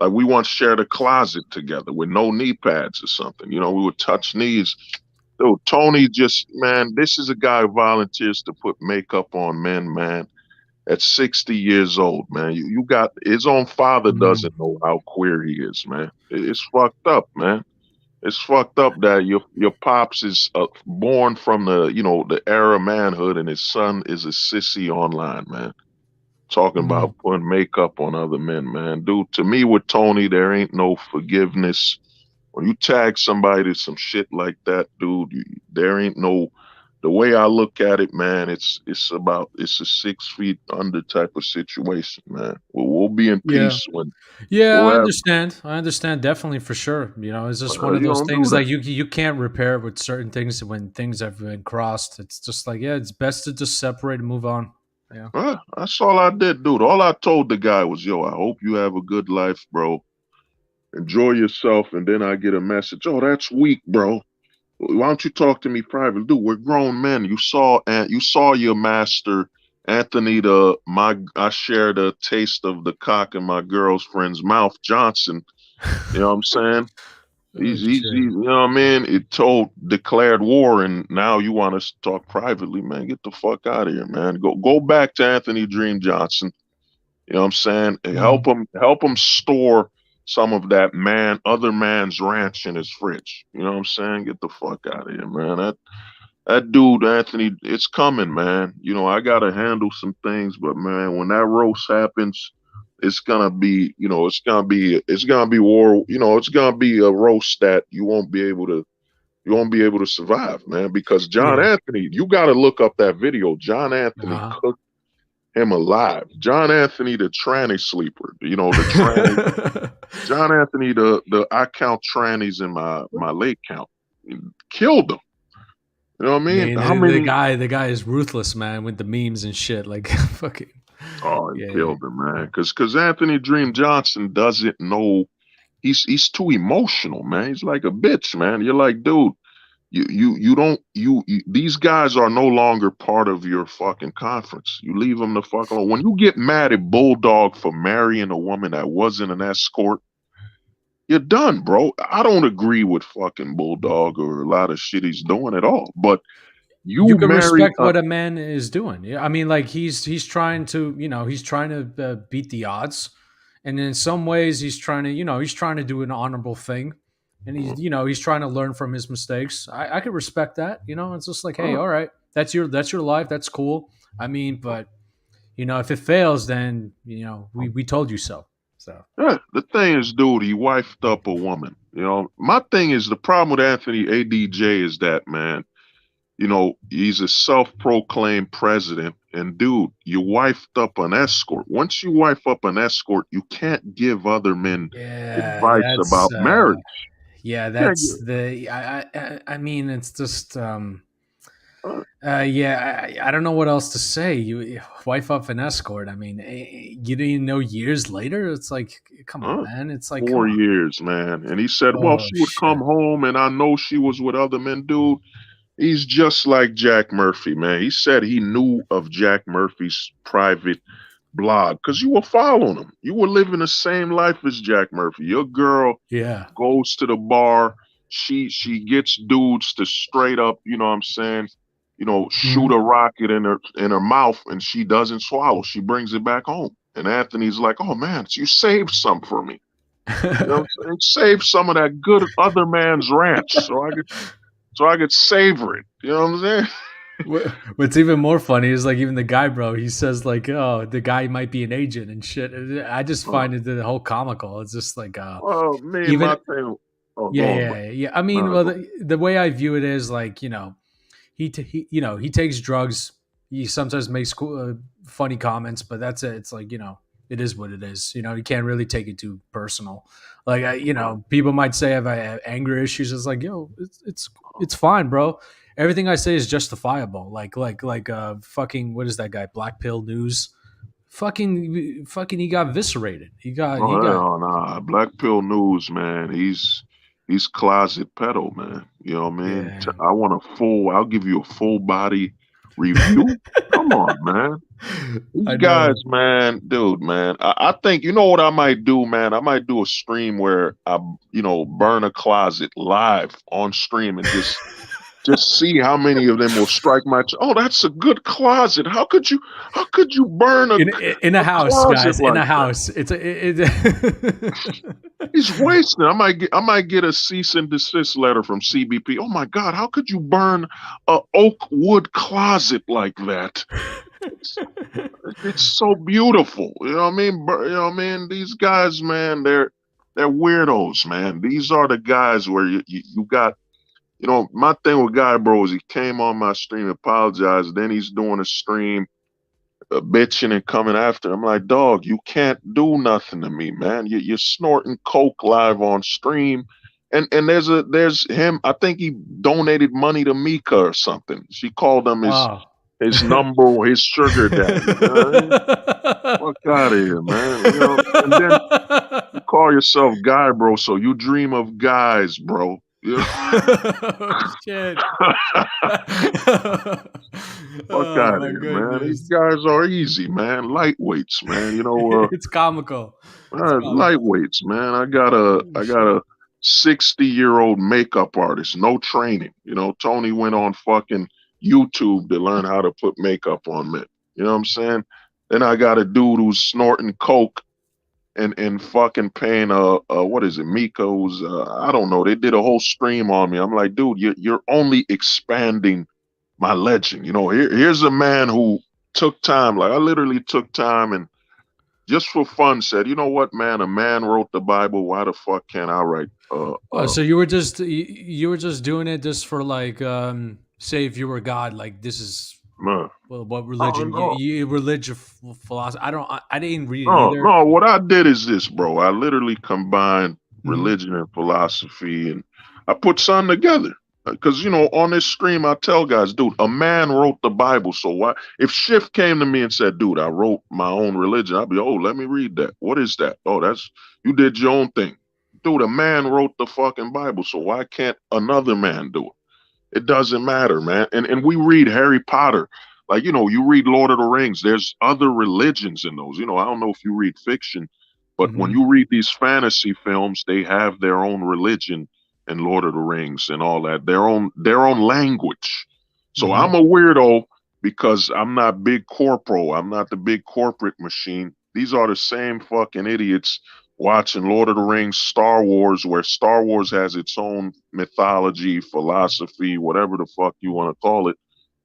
C: we once shared a closet together with no knee pads or something. We would touch knees. Dude, Tony just, man, this is a guy who volunteers to put makeup on men, man. At 60 years old, man. You got his own father doesn't know how queer he is, man. It's fucked up, man. It's fucked up that your pops is born from the era of manhood, and his son is a sissy online, man. Talking about putting makeup on other men, man. Dude, to me with Tony, there ain't no forgiveness. When you tag somebody to some shit like that, dude, there ain't no. The way I look at it, man, it's a 6 feet under type of situation, man. We'll be in
I: yeah.
C: peace when
I: Yeah,
C: we'll
I: I
C: have.
I: understand. I understand definitely, for sure. It's just one of
C: You
I: those
C: don't do
I: things,
C: that.
I: like you can't repair with certain things when things have been crossed. It's just like, yeah, it's best to just separate and move on. Yeah.
C: That's all I did, dude. All I told the guy was, yo, I hope you have a good life, bro. Enjoy yourself. And then I get a message, oh, that's weak, bro. Why don't you talk to me privately? Dude, we're grown men. You saw your master, Anthony. I shared a taste of the cock in my girlfriend's mouth, Johnson. You know what I'm saying? He's you know what I mean? Declared war, and now you want us to talk privately, man. Get the fuck out of here, man. Go back to Anthony Dream Johnson. You know what I'm saying? And help him store some of that other man's ranch in his fridge. You know what I'm saying? Get the fuck out of here, man. That dude, Anthony, it's coming, man. I gotta handle some things, but man, when that roast happens, it's gonna be, it's gonna be war. It's gonna be a roast that you won't be able to survive, man. Because John
I: Yeah.
C: Anthony, you got to look up that video. John Anthony cooked him alive. John Anthony, the tranny sleeper. The tranny. John Anthony, the I count trannies in my lake count. Killed them. You know what I
I: I
C: mean?
I: mean,
C: How
I: the
C: many?
I: the guy is ruthless, man, with the memes and shit. Like, fucking.
C: Oh, he
I: Yeah.
C: killed him, man. Because Anthony Dream Johnson doesn't know. He's too emotional, man. He's like a bitch, man. You're like, dude, you don't these guys are no longer part of your fucking conference. You leave them the fuck alone. When you get mad at Bulldog for marrying a woman that wasn't an escort, you're done, bro. I don't agree with fucking Bulldog or a lot of shit he's doing at all. But you
I: You can
C: marry
I: respect what a man is doing. Yeah, I mean, like he's trying to, beat the odds, and in some ways he's trying to, he's trying to do an honorable thing, and he's trying to learn from his mistakes. I could respect that. It's just like, hey, all right, that's your life, that's cool. I mean, but if it fails, then we told you so. So
C: yeah, the thing is, dude, he wifed up a woman. My thing is, the problem with Anthony ADJ is that, man, he's a self-proclaimed president, and dude, you wifed up an escort. Once you wife up an escort, you can't give other men
I: yeah,
C: advice
I: that's
C: about marriage.
I: yeah,
C: Yeah,
I: that's the. I mean, it's just. Yeah, I don't know what else to say. You wife up an escort. I mean, you didn't know years later. It's like, come on,
C: Huh?
I: man. It's like, come
C: 4 years, man. And he said, well,
I: on. Oh
C: she would come
I: shit.
C: home and I know she was with other men. Dude, he's just like Jack Murphy, man. He said he knew of Jack Murphy's private blog because you were following him. You were living the same life as Jack Murphy. Your girl
I: Yeah.
C: goes to the bar. She gets dudes to straight up, you know what I'm saying, shoot a rocket in her mouth and she doesn't swallow. She brings it back home. And Anthony's like, oh man, you saved some for me. You know what I'm saying? Save some of that good other man's ranch so I could savor it. You know what I'm saying?
I: What's even more funny is like even the guy, bro. He says like, "Oh, the guy might be an agent and shit." I just
C: Uh,
I: find it the whole comical. It's just like,
C: well, me,
I: even
C: my thing. Oh,
I: yeah,
C: go on, bro.
I: yeah. I mean, well,
C: Go.
I: the way I view it is like, he he takes drugs. He sometimes makes funny comments, but that's it. It's like, it is what it is. You can't really take it too personal. Like, people might say if I have anger issues, it's like, yo, it's fine, bro. Everything I say is justifiable. Like fucking, what is that guy? Black Pill News. Fucking, he got eviscerated.
C: Oh,
I: He got.
C: hell nah. Black Pill News, man. He's closet pedo, man. You know what I mean?
I: Yeah.
C: I'll give you a full body review. Come on, man. These
I: I
C: guys,
I: know.
C: man, dude, man. I think, you know what I might do, man? I might do a stream where I, burn a closet live on stream and just see how many of them will strike my. Oh, that's a good closet. How could you burn
I: In a
C: a
I: house,
C: closet
I: guys. In
C: like
I: a
C: that?
I: house.
C: He's wasting. I might get a cease and desist letter from CBP. Oh my God, how could you burn a oak wood closet like that? It's so beautiful. You know what I mean? You know what I mean? These guys, man, they're weirdos, man. These are the guys where you got. My thing with Guy Bro is he came on my stream, apologized, then he's doing a stream bitching and coming after. I'm like, dog, you can't do nothing to me, man. You're snorting coke live on stream, and there's him. I think he donated money to Mika or something. She called him
I: Oh.
C: his sugar daddy. You know what I mean? Fuck out of here, man. And then you call yourself Guy Bro, so you dream of guys, bro.
I: Oh shit.
C: Fuck
I: Oh
C: out of
I: my
C: here, man. These
I: goodness.
C: guys are easy, man. Lightweights, man.
I: It's comical. It's comical.
C: Lightweights, man. I got a 60-year-old makeup artist, no training. Tony went on fucking YouTube to learn how to put makeup on men. You know what I'm saying? Then I got a dude who's snorting coke and fucking paying what is it, Miko's I don't know. They did a whole stream on me. I'm like, dude, you're only expanding my legend. Here's a man who took time. Like I literally took time and just for fun said, you know what, man, a man wrote the Bible. Why the fuck can't I write?
I: Oh, so you were just doing it just for like say if you were God, like this is
C: Man.
I: well, what
C: Oh,
I: religion
C: no.
I: you religious philosophy. I didn't read it
C: No,
I: either.
C: no. What I did is this, bro. I literally combined
I: Mhm.
C: religion and philosophy, and I put something together. Because on this stream, I tell guys, dude, a man wrote the Bible. So why? If Schiff came to me and said, dude, I wrote my own religion, I'd be, oh, let me read that. What is that? Oh, that's you did your own thing, dude. A man wrote the fucking Bible. So why can't another man do it? It doesn't matter, man. And we read Harry Potter. Like, you read Lord of the Rings. There's other religions in those. I don't know if you read fiction, but when
I: Mhm.
C: you read these fantasy films, they have their own religion and Lord of the Rings and all that, their own language. So I'm
I: Mhm.
C: a weirdo because I'm not big corporal. I'm not the big corporate machine. These are the same fucking idiots watching Lord of the Rings, Star Wars, where Star Wars has its own mythology, philosophy, whatever the fuck you want to call it.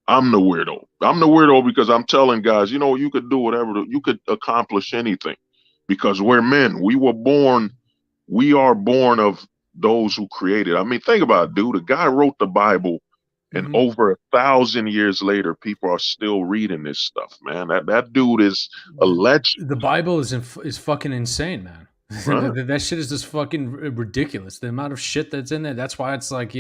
C: I'm the weirdo. I'm the weirdo because I'm telling guys, you could do whatever, you could accomplish anything because we're men. We are born of those who created. I mean, think about it, dude. A guy wrote the Bible, and
I: Mhm.
C: over 1,000 years later, people are still reading this stuff, man. That dude is a legend,
I: The Bible is fucking insane, man.
C: right?
I: That shit is just fucking ridiculous. The amount of shit that's in there. That's why it's like,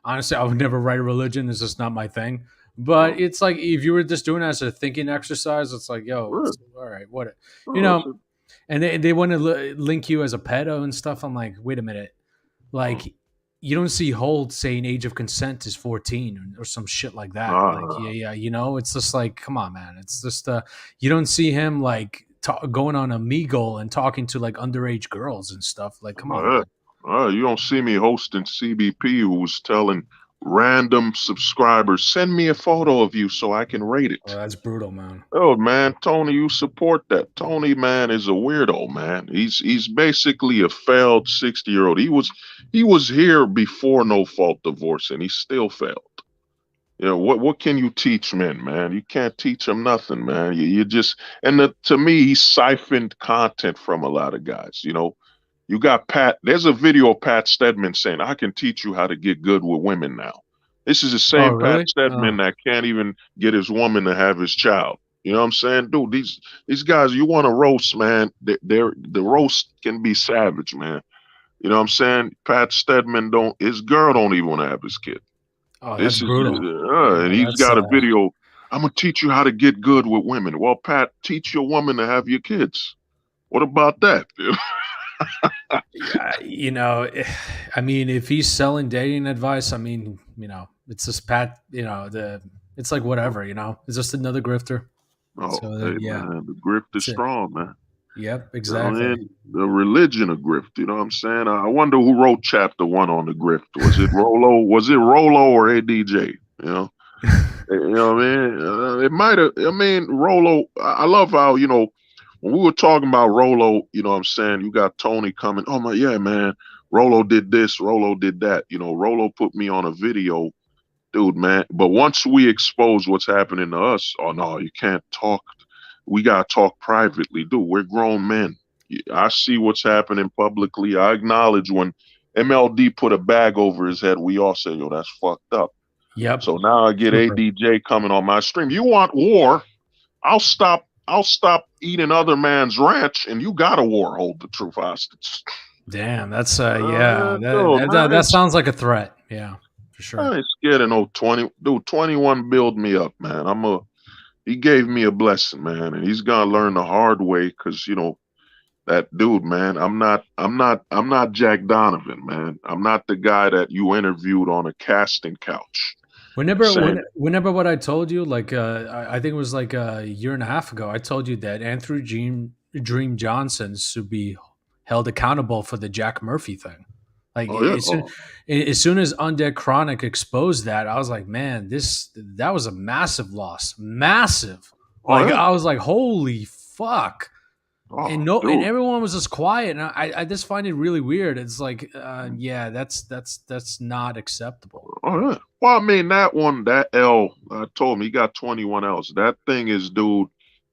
I: honestly, I would never write a religion. It's just not my thing. But it's like if you were just doing it as a thinking exercise, it's like, yo,
C: Right.
I: it's, all right, what, you
C: Oh,
I: know, and they want to link you as a pedo and stuff. I'm like, wait a minute, like you don't see Holt saying age of consent is 14 or some shit like that. Like, yeah, it's just like, come on, man. It's just you don't see him like going on a Meagle and talking to like underage girls and stuff. Like, come on, man.
C: You don't see me hosting CBP who's telling random subscribers, send me a photo of you so I can rate it.
I: Oh, that's brutal, man.
C: Oh man, Tony, you support that. Tony, man, is a weirdo, man. He's basically a failed 60-year-old. He was here before no fault divorce and he still failed. You know, what can you teach men, man? You can't teach them nothing, man. You just to me, he siphoned content from a lot of guys. You know, you got Pat. There's a video of Pat Stedman saying, "I can teach you how to get good with women now." This is the
I: Oh,
C: same
I: really?
C: Pat Stedman that can't even get his woman to have his child. You know what I'm saying, dude? These guys, you want to roast, man? The roast can be savage, man. You know what I'm saying? Pat Stedman his girl don't even want to have his kid.
I: Oh, that's
C: This is,
I: brutal.
C: and he's
I: That's
C: got a video. I'm gonna teach you how to get good with women. Well, Pat, teach your woman to have your kids. What about that?
I: yeah, I mean, if he's selling dating advice, I mean, it's just Pat. It's like whatever. It's just another grifter.
C: Oh,
I: So
C: hey
I: yeah,
C: man, the grift is
I: that's it.
C: strong, man.
I: Yep,
C: You know what I
I: exactly.
C: mean? The religion of grift. You know what I'm saying? I wonder who wrote chapter 1 on the grift. Was it Rolo? Was it Rolo or ADJ? You know. You know what I mean? It might have. I mean, Rolo. I love how when we were talking about Rolo. You know what I'm saying? You got Tony coming. Oh my, yeah, man. Rolo did this. Rolo did that. You know, Rolo put me on a video, dude, man. But once we expose what's happening to us, oh no, you can't talk. We gotta talk privately, dude. We're grown men. I see what's happening publicly. I acknowledge when MLD put a bag over his head. We all say, yo, that's fucked up.
I: Yep.
C: So now I get
I: Super.
C: ADJ coming on my stream. You want war? I'll stop eating other man's ranch, and you got a war. Hold the truth hostage.
I: Damn, that's yeah.
C: Dude,
I: That sounds like a threat. Yeah, for sure.
C: I ain't scared of no 20. Dude, 21 build me up, man. He gave me a blessing, man, and he's gonna learn the hard way because that dude, man. I'm not Jack Donovan, man. I'm not the guy that you interviewed on a casting couch.
I: Whenever what I told you, like I think it was like a year and a half ago, I told you that Anthony Dream Johnson should be held accountable for the Jack Murphy thing. Like as soon as Undead Chronic exposed that, I was like, man, that was a massive loss, massive. Like I was like, holy fuck. And everyone was just quiet, and I just find it really weird. It's like, yeah, that's not acceptable.
C: Oh yeah. Well, I mean that L. I told him he got 21 L's. That thing is, dude.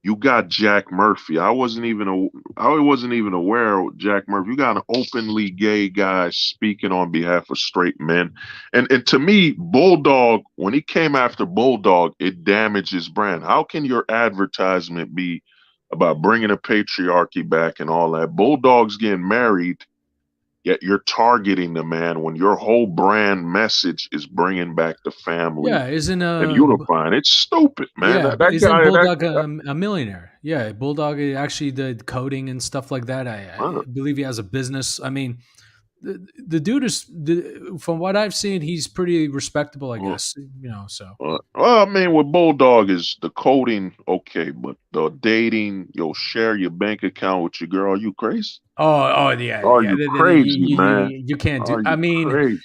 C: You got Jack Murphy. I wasn't even aware of Jack Murphy. You got an openly gay guy speaking on behalf of straight men, and to me, Bulldog, when he came after Bulldog, it damaged his brand. How can your advertisement be about bringing a patriarchy back and all that? Bulldog's getting married, yet you're targeting the man when your whole brand message is bringing back the family.
I: Yeah,
C: and unifying. It's stupid, man.
I: Yeah,
C: that
I: isn't
C: guy,
I: Bulldog a millionaire? Yeah, Bulldog actually did coding and stuff like that. I believe he has a business. I mean, the dude is, from what I've seen, he's pretty respectable, I guess. So.
C: Well, I mean, with Bulldog is the coding okay, but the dating, you'll share your bank account with your girl. Are you crazy?
I: Oh yeah.
C: Are you crazy, man?
I: You can't do.
C: I mean,
I: crazy?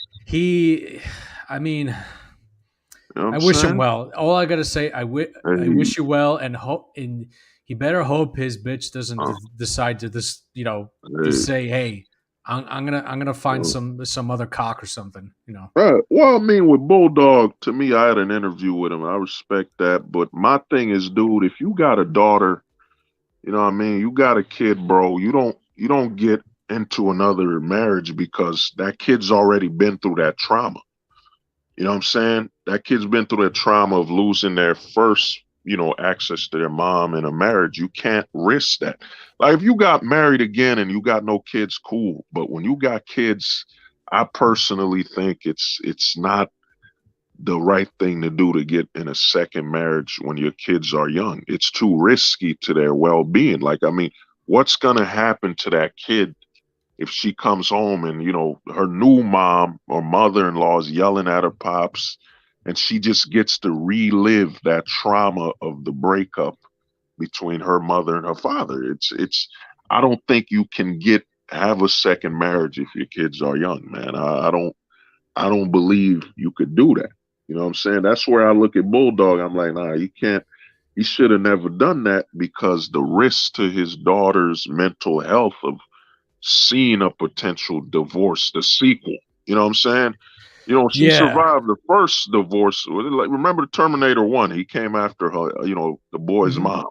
I: I wish him well. All I gotta say, I wish you well, and hope, and he better hope his bitch doesn't decide to to say, hey, I'm gonna find some other cock or something,
C: Right. Well, I mean, with Bulldog, to me, I had an interview with him. I respect that, but my thing is, dude, if you got a daughter, you know what I mean, you got a kid, bro. You don't get into another marriage because that kid's already been through that trauma. You know what I'm saying? That kid's been through the trauma of losing their first, access to their mom in a marriage. You can't risk that. Like if you got married again and you got no kids, cool. But when you got kids, I personally think it's not the right thing to do to get in a second marriage when your kids are young. It's too risky to their well-being. Like, I mean, what's gonna happen to that kid if she comes home and, you know, her new mom or mother-in-law is yelling at her pops and she just gets to relive that trauma of the breakup between her mother and her father. It's I don't think you can have a second marriage if your kids are young, man. I don't believe you could do that. You know what I'm saying? That's where I look at Bulldog. I'm like, nah, you can't. He should have never done that because the risk to his daughter's mental health of seeing a potential divorce, the sequel. You know what I'm saying? You know, she
I: Yeah.
C: survived the first divorce. Like, remember Terminator 1? He came after her, the boy's
I: Mhm.
C: mom.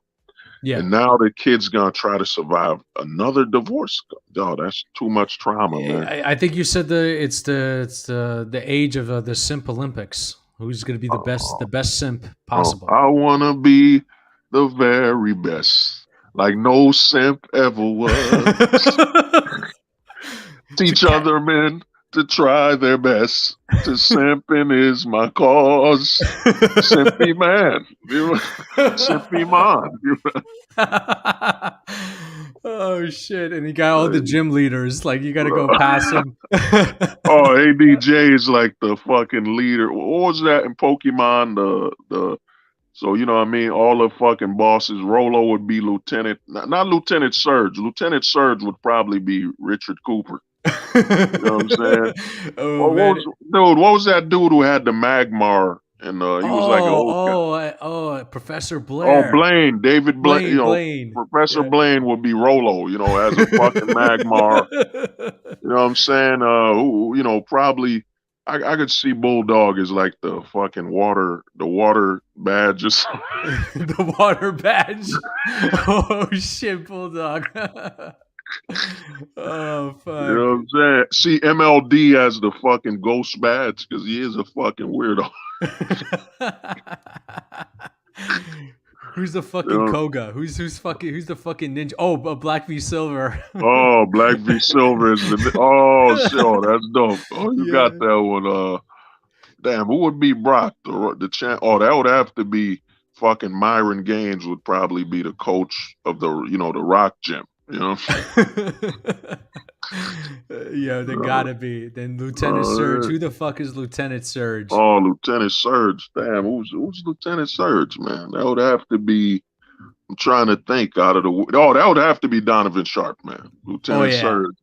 I: Yeah.
C: And now the kid's gonna try to survive another divorce. Dog, that's too much trauma, man.
I: I think you said it's the age of the Simp Olympics. Who's going to be the best simp possible?
C: I wanna be the very best, like no simp ever was. Teach other men to try their best. To simping is my cause. Simpy man, simpy man.
I: Oh shit! And he got all the gym leaders. Like you got to go past him.
C: Oh, ADJ is like the fucking leader. What was that in Pokemon? So you know what I mean? All the fucking bosses. Rolo would be Lieutenant, not Lieutenant Surge. Lieutenant Surge would probably be Richard Cooper. You know what I'm saying?
I: Oh man!
C: What was that dude who had the Magmar and he was like an old guy?
I: Professor
C: Oh,
I: Blair.
C: Blaine, David Blaine. You know,
I: Blaine.
C: Professor
I: Yeah.
C: Blaine would be Rolo. You know, as a fucking Magmar. You know what I'm saying? Who, probably I could see Bulldog as like the fucking water badge or something.
I: The water badge. Oh shit, Bulldog. Oh fuck.
C: You know what I'm saying? See MLD as the fucking ghost badge because he is a fucking weirdo.
I: Who's the fucking Koga? Who's the fucking ninja? Oh, Black v Silver.
C: Oh, Black v Silver is the shit. That's dope. Oh, you got that one. Damn, who would be Brock? The champ? Oh, that would have to be fucking Myron Gaines. Would probably be the coach of the the Rock gym. You know.
I: Yeah, they gotta be. Then Lieutenant Surge. Who the fuck is Lieutenant Surge?
C: Oh, Lieutenant Surge. Damn, who's Lieutenant Surge, man? That would have to be. I'm trying to think out of the. Oh, that would have to be Donovan Sharp, man. Lieutenant Surge.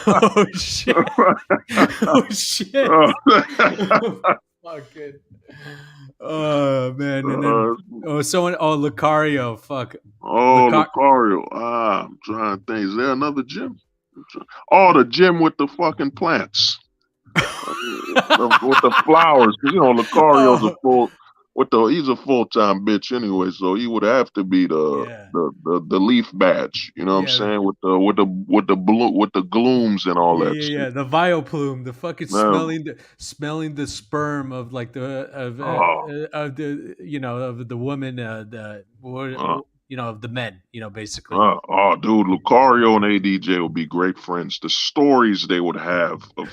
I: Oh shit! Oh shit! Fucking. Oh man, and then Lucario, fuck.
C: Oh, Lucario. I'm trying to think. Is there another gym? Oh, the gym with the fucking plants, with the flowers. You know, Lucario's he's a full-time bitch anyway, so he would have to be the leaf badge. You know what I'm saying? With the glooms and all that.
I: Yeah, the Vioplume, the fucking smelling the sperm of like of the woman, of the men, basically.
C: Dude, Lucario and ADJ would be great friends. The stories they would have of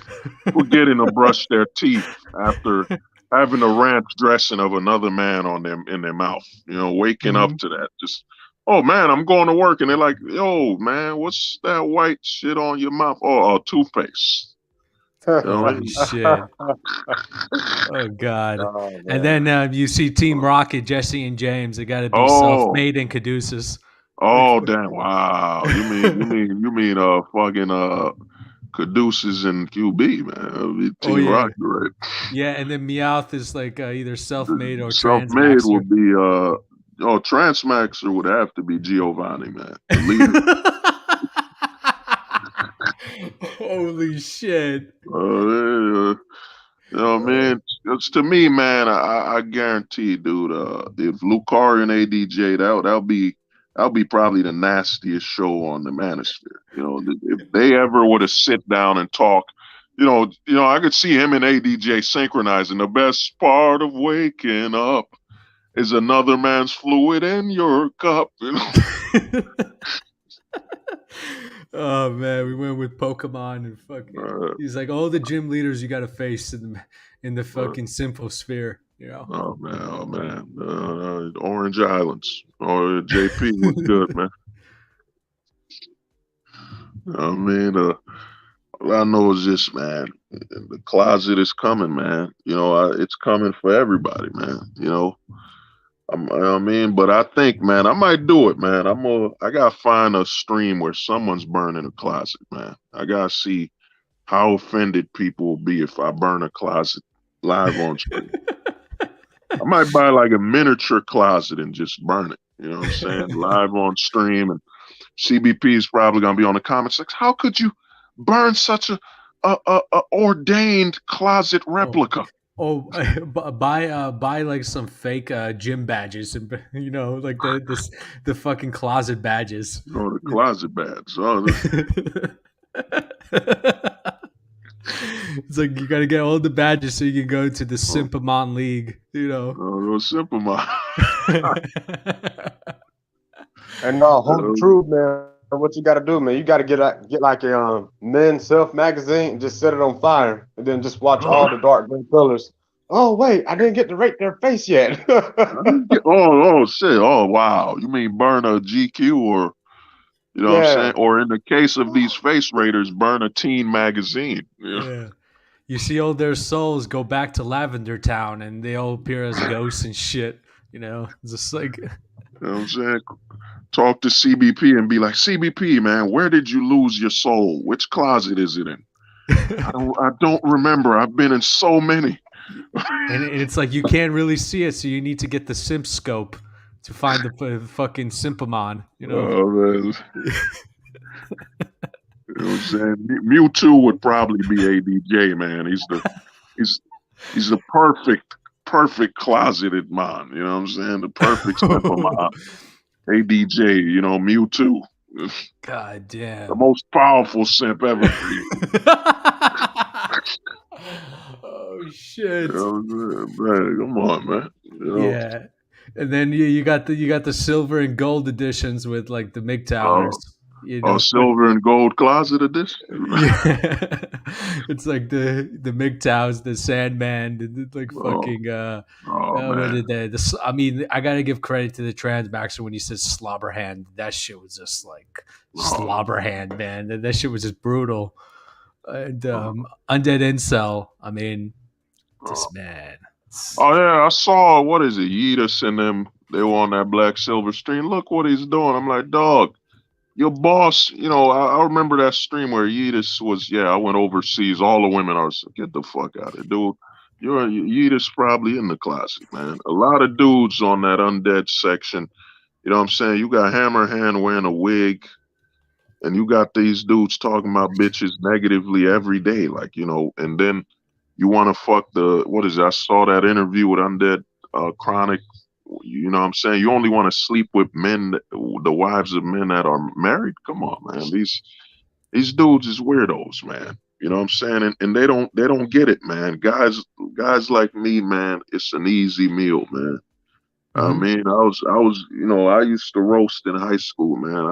C: forgetting to brush their teeth after having a ranch dressing of another man in their mouth, waking up to that. Just, oh man, I'm going to work, and they're like, yo man, what's that white shit on your mouth? Oh, toothpaste.
I: Holy shit! Oh god! Oh, and then you see Team Rocket, Jesse and James. They got to be self-made and Caduceus.
C: Oh damn! Wow. You mean fucking Caduceus and QB, man. Team Rocket, right?
I: Yeah, and then Meowth is like either self-made or
C: self-made
I: Transmaxer.
C: would be Transmaxer would have to be Giovanni, man. The leader.
I: Holy shit!
C: Man, it's to me, man. I guarantee, dude. If Lucario and ADJ, that'll be probably the nastiest show on the Manosphere. If they ever were to sit down and talk, I could see him and ADJ synchronizing. The best part of waking up is another man's fluid in your cup.
I: Oh man, we went with Pokemon and fucking.
C: Uh,
I: He's like all the gym leaders you got to face in the
C: uh,
I: fucking simple sphere. You know.
C: oh man, Orange Islands or JP was good, man. I mean, all I know is this, man. The closet is coming, man. It's coming for everybody, man. I mean, but I think, man, I might do it, man. I gotta find a stream where someone's burning a closet, man. I gotta see how offended people will be if I burn a closet live on stream. I might buy like a miniature closet and just burn it. You know what I'm saying? Live on stream, and CBP is probably gonna be on the comment section. How could you burn such a ordained closet replica?
I: Oh, buy like some fake gym badges and like the fucking closet badges.
C: Oh, the closet badge. Oh,
I: it's like you got to get all the badges so you can go to the Simpamon League.
C: no simple man.
F: And no, home truth, man. What you got to do, man? You got to get like a men's self magazine and just set it on fire, and then just watch all the dark green colors. Oh wait, I didn't get to rate their face yet.
C: Oh shit! Oh wow! You mean burn a GQ or what I'm saying? Or in the case of these face raiders, burn a teen magazine.
I: Yeah. You see all their souls go back to Lavender Town and they all appear as ghosts and shit. It's just like.
C: You know what I'm saying? Talk to CBP and be like, CBP, man, where did you lose your soul? Which closet is it in? I don't remember. I've been in so many.
I: And it's like you can't really see it, so you need to get the simp scope to find the fucking Simpamon.
C: Oh man. You know what I'm saying? Mewtwo would probably be ADJ, man. He's the perfect closeted mon. You know what I'm saying? The perfect Simpamon. ADJ, Mewtwo.
I: God damn.
C: The most powerful simp ever.
I: Oh shit.
C: Man, come on, man.
I: Yeah. And then you got the silver and gold editions with like the MGTOWers.
C: Silver and gold closet edition.
I: Yeah. It's like the MGTOWs, the Sandman, like fucking I mean, I gotta give credit to the Transmaxer when he says Slobberhand. That shit was just like Slobberhand, man. That shit was just brutal. And Undead Incel, I mean, this man.
C: Oh yeah, I saw, what is it, Yeetus and them, they were on that Black Silver stream. Look what he's doing. I'm like, dog, your boss, I remember that stream where Yeetus was, I went overseas, all the women are, get the fuck out of here, dude. You're Yeetus probably in the closet, man. A lot of dudes on that Undead section, you know what I'm saying? You got Hammerhand wearing a wig, and you got these dudes talking about bitches negatively every day, like, and then you want to fuck I saw that interview with Undead Chronic. You know what I'm saying? You only want to sleep with men, the wives of men that are married. Come on, man. These dudes is weirdos, man. You know what I'm saying? And they don't get it, man. Guys like me, man, it's an easy meal, man. Mm-hmm. I mean, I used to roast in high school, man.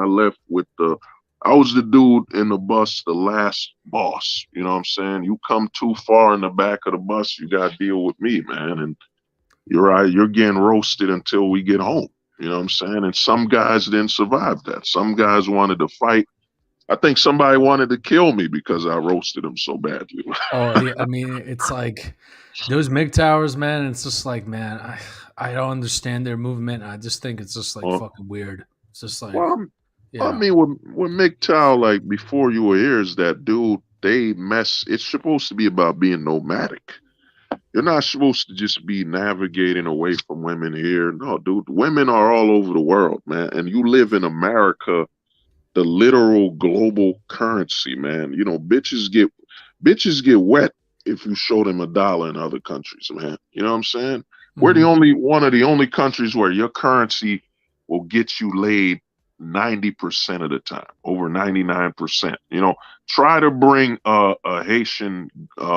C: I was the dude in the bus, the last boss. You know what I'm saying? You come too far in the back of the bus, you got to deal with me, man. And you're getting roasted until we get home. You know what I'm saying? And some guys didn't survive that. Some guys wanted to fight. I think somebody wanted to kill me because I roasted them so badly.
I: Oh, yeah. I mean, it's like those MGTOWers, man. It's just like, man, I don't understand their movement. I just think it's just like fucking weird. It's just like.
C: I mean, with MGTOW, like before you were here, is that dude, it's supposed to be about being nomadic. You're not supposed to just be navigating away from women here. No, dude, women are all over the world, man. And you live in America, the literal global currency, man. Bitches get wet if you show them $1 in other countries, man. You know what I'm saying? Mm-hmm. We're one of the only countries where your currency will get you laid 90% of the time, over 99%. Try to bring a Haitian,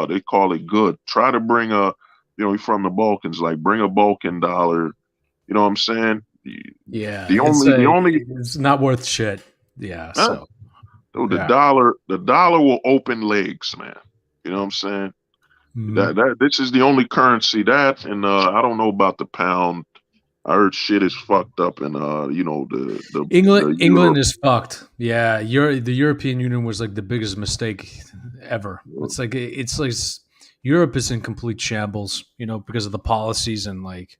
C: they call it good. Try to bring from the Balkans, like bring a Balkan dollar. You know what I'm saying?
I: Yeah.
C: The only
I: it's not worth shit. Yeah. So
C: Dude,
I: Yeah.
C: the dollar will open legs, man. You know what I'm saying?
I: Mhm.
C: This is the only currency that, and I don't know about the pound. I heard shit is fucked up in the
I: England
C: euro.
I: is fucked. Yeah, the European Union was like the biggest mistake ever. It's like Europe is in complete shambles, because of the policies and like,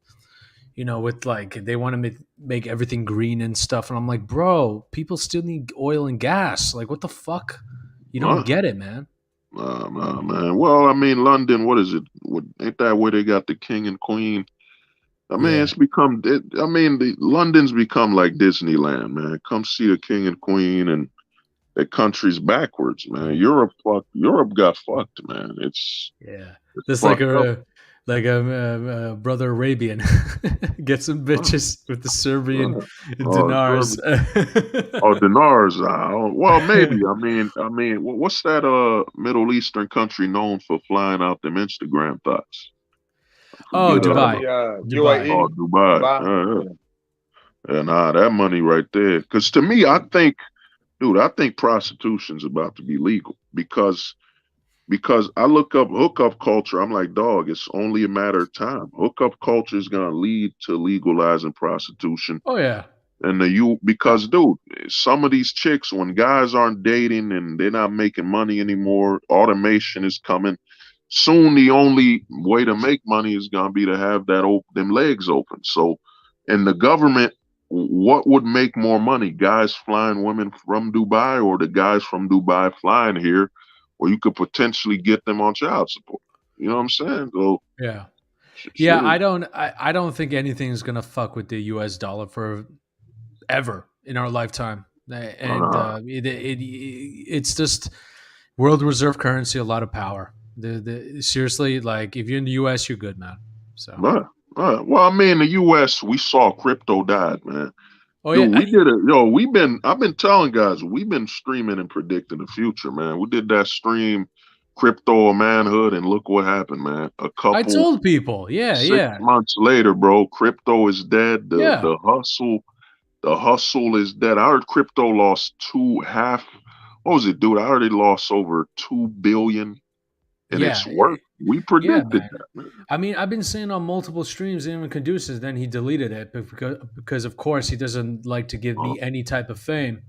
I: with like they want to make everything green and stuff. And I'm like, bro, people still need oil and gas. Like, what the fuck? You don't
C: Huh?
I: get it, man.
C: Nah, man. Well, I mean, London. What is it? Ain't that where they got the king and queen? I mean,
I: Yeah.
C: it's become. I mean, the London's become like Disneyland, man. Come see the king and queen, and the country's backwards, man. Europe got fucked, man.
I: Yeah,
C: It's
I: that's like
C: fucked up.
I: a brother Arabian get some
C: Huh,
I: bitches with the Serbian
C: huh. Oh,
I: dinars.
C: oh, dinars. Well, maybe. I mean, what's that Middle Eastern country known for flying out them Instagram thoughts?
I: Oh,
C: Forget
I: Dubai, Dubai.
C: oh,
F: UAE,
C: Dubai.
F: Dubai.
C: Yeah, nah, that money right there. Because to me, dude, I think prostitution's about to be legal because I look up hookup culture. I'm like, dog, it's only a matter of time. Hookup culture is gonna lead to legalizing prostitution.
I: Oh yeah,
C: And because dude, some of these chicks, when guys aren't dating and they're not making money anymore, automation is coming. Soon the only way to make money is gonna be to have them legs open. So, in the government, what would make more money? Guys flying women from Dubai or the guys from Dubai flying here, where you could potentially get them on child support. You know what I'm saying? So
I: yeah, yeah.
C: shit is
I: I don't think anything's gonna fuck with the U.S. dollar for ever in our lifetime. And
C: uh,
I: it's just world reserve currency, a lot of power. Seriously, like if you're in the U.S., you're good, man. So,
C: but well, I mean, in the U.S. we saw crypto died, man.
I: oh yeah,
C: Dude, we did it. Yo, I've been telling guys, we've been streaming and predicting the future, man. We did that stream, Crypto or Manhood, and look what happened, man.
I: I told people, yeah,
C: Six
I: yeah,
C: months later, bro, crypto is dead. The
I: yeah,
C: the hustle is dead. I heard crypto lost what was it, dude? I already lost over 2 billion in
I: yeah,
C: its worth. We
I: yeah,
C: predicted
I: man.
C: that, man.
I: I mean, I've been saying on multiple streams, even Caduceus, then he deleted it because of course he doesn't like to give
C: Uh,
I: me any type of fame,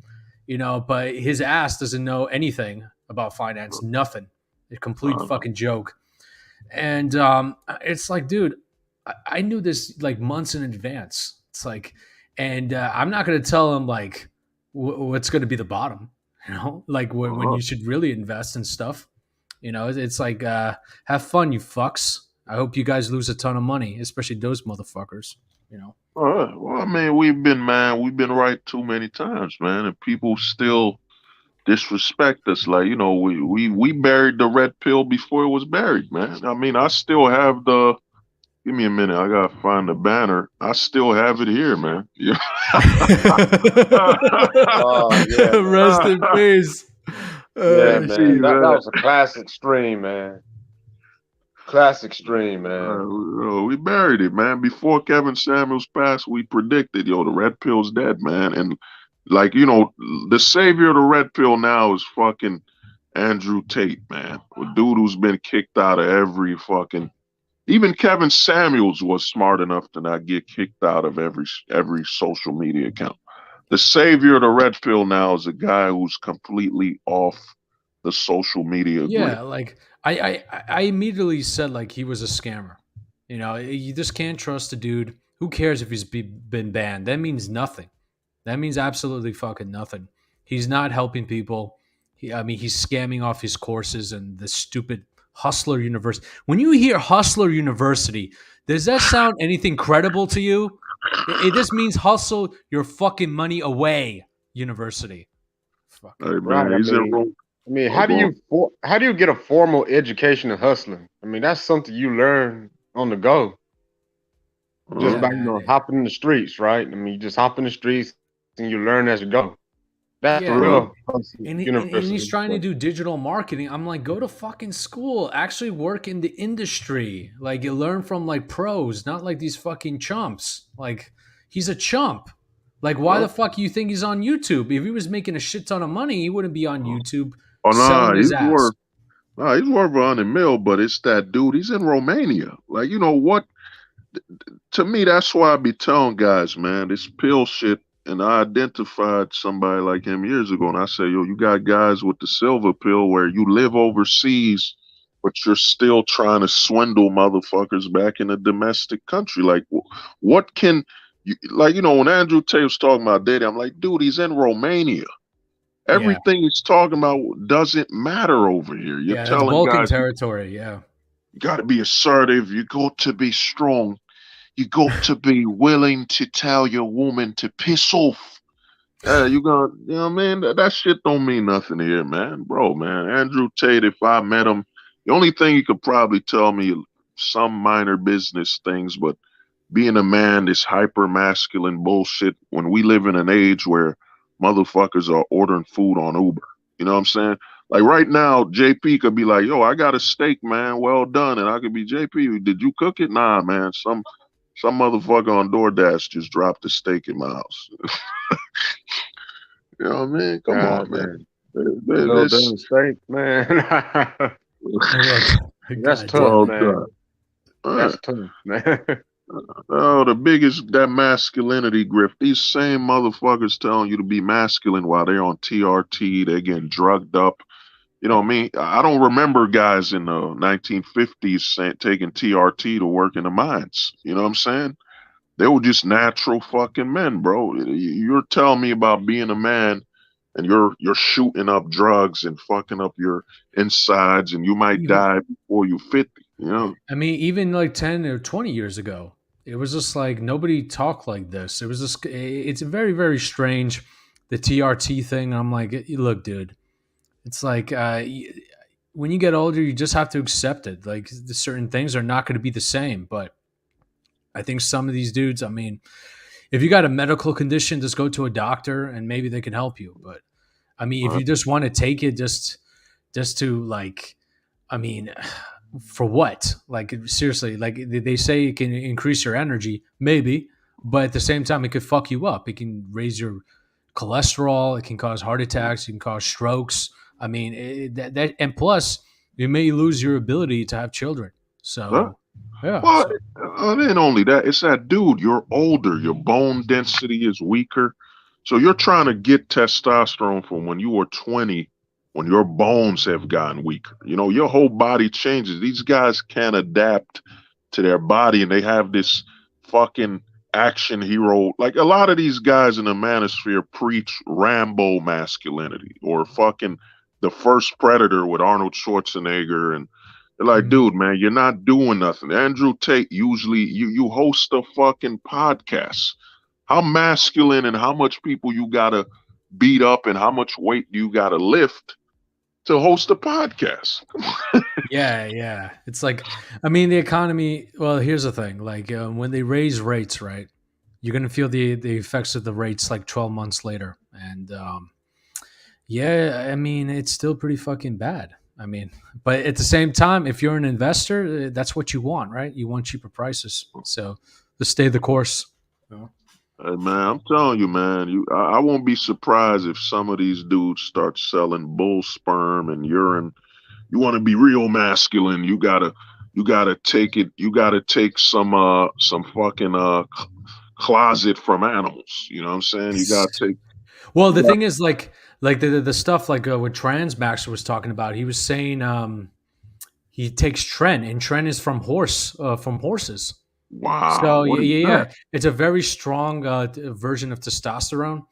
I: but his ass doesn't know anything about finance, nothing. A complete
C: uh,
I: fucking joke. And it's like, dude, I knew this like months in advance. It's like, and I'm not going to tell him like what's going to be the bottom, like when
C: uh,
I: you should really invest in stuff. It's like, have fun, you fucks. I hope you guys lose a ton of money, especially those motherfuckers.
C: well, I mean, we've been right too many times, man, and people still disrespect us. Like, we buried the red pill before it was buried, man. I mean, I still have give me a minute, I gotta find the banner. I still have it here, man. Yeah.
F: Oh yeah, man.
I: Rest in peace.
F: Yeah,
C: See,
F: man. That
C: man.
F: was a classic stream, man. Classic stream, man.
C: We buried it, man. Before Kevin Samuels passed, we predicted, the red pill's dead, man. And like, the savior of the red pill now is fucking Andrew Tate, man. A dude who's been kicked out of every fucking. Even Kevin Samuels was smart enough to not get kicked out of every social media account. The savior of the red pill now is a guy who's completely off the social media grid.
I: Yeah, like I immediately said like he was a scammer. You just can't trust a dude. Who cares if he's been banned? That means nothing. That means absolutely fucking nothing. He's not helping people. He's scamming off his courses and the stupid Hustler University. When you hear Hustler University, does that sound anything credible to you? It just means hustle your fucking money away, university.
C: Hey,
I: Fucking
F: Right.
C: man, he's in Rome. Oh,
F: How do
C: go on.
F: you get a formal education in hustling? I mean, that's something you learn on the go, just
I: yeah,
C: Uh,
F: by
I: man.
F: hopping in the streets, right? I mean, you just hop in the streets and you learn as you go. That's the
I: Yeah,
C: uh,
F: real hustling
I: and he's
F: university.
I: trying to do digital marketing. I'm like, go to fucking school. Actually work in the industry. Like you learn from like pros, not like these fucking chumps. Like he's a chump. Like, why the fuck you think he's on YouTube? If he was making a shit ton of money, he wouldn't be on YouTube
C: Oh
I: selling his ass.
C: he's worth 100 mil, but it's that dude. He's in Romania. Like, you know what? To me, that's why I be telling guys, man, this pill shit. And I identified somebody like him years ago, and I say, yo, you got guys with the silver pill where you live overseas, but you're still trying to swindle motherfuckers back in a domestic country. Like, what can you, like, you know, when Andrew Tate was talking about dating, I'm like, dude, he's in Romania.
I: Yeah.
C: Everything he's talking about doesn't matter over here. You're
I: Yeah, that's
C: telling
I: Balkan
C: guys,
I: territory. Yeah.
C: you got to be assertive. You got to be strong. You got to be willing to tell your woman to piss off. You know what I mean? That shit don't mean nothing here, man. Bro, man. Andrew Tate, if I met him, the only thing he could probably tell me some minor business things, but being a man, this hyper masculine bullshit, when we live in an age where motherfuckers are ordering food on Uber. You know what I'm saying? Like right now, JP could be like, yo, I got a steak, man. Well done. And I could be, JP, did you cook it? Nah, man. Some motherfucker on DoorDash just dropped a steak in my house. You know what I mean? Come on, man.
F: Well done steak, man. That's tough, man. That's tough, man.
C: Oh, the biggest, that masculinity grift. These same motherfuckers telling you to be masculine while they're on TRT, they're getting drugged up. You know what I mean? I don't remember guys in the 1950s taking TRT to work in the mines. You know what I'm saying? They were just natural fucking men, bro. You're telling me about being a man and you're shooting up drugs and fucking up your insides and you might die before you're 50, you know?
I: I mean, even like 10 or 20 years ago, it was just like nobody talked like this. It was just, it's very, very strange, the TRT thing. I'm like, look, dude, it's like when you get older, you just have to accept it. Like, certain things are not going to be the same. But I think some of these dudes, I mean, if you got a medical condition, just go to a doctor and maybe they can help you. But I mean, if you just want to take it just to like, I mean, for what? Like, seriously, like they say it can increase your energy, maybe, but at the same time, it could fuck you up. It can raise your cholesterol. It can cause heart attacks. It can cause strokes. I mean, that and plus, you may lose your ability to have children. So, yeah.
C: Well, it ain't only that. It's that, dude, you're older. Your bone density is weaker. So you're trying to get testosterone from when you were 20, when your bones have gotten weaker. You know, your whole body changes. These guys can't adapt to their body, and they have this fucking action hero. Like a lot of these guys in the manosphere preach Rambo masculinity or fucking the first Predator with Arnold Schwarzenegger, and they're like, dude, man, you're not doing nothing. Andrew Tate, usually you host a fucking podcast. How masculine and how much people you gotta beat up and how much weight you gotta lift to host a podcast?
I: Yeah. It's like, I mean, the economy. Well, here's the thing: like when they raise rates, right? You're gonna feel the effects of the rates like 12 months later, and yeah, I mean, it's still pretty fucking bad. I mean, but at the same time, if you're an investor, that's what you want, right? You want cheaper prices, so just stay the course. You know?
C: Hey, man, I'm telling you, man, I won't be surprised if some of these dudes start selling bull sperm and urine. You want to be real masculine, you gotta take it. You gotta take some fucking closet from animals. You know what I'm saying? You gotta take.
I: Well, the thing is, like the stuff like what Transmax was talking about. He was saying he takes Tren, and Tren is from horses.
C: Wow.
I: So yeah, it's a very strong version of testosterone,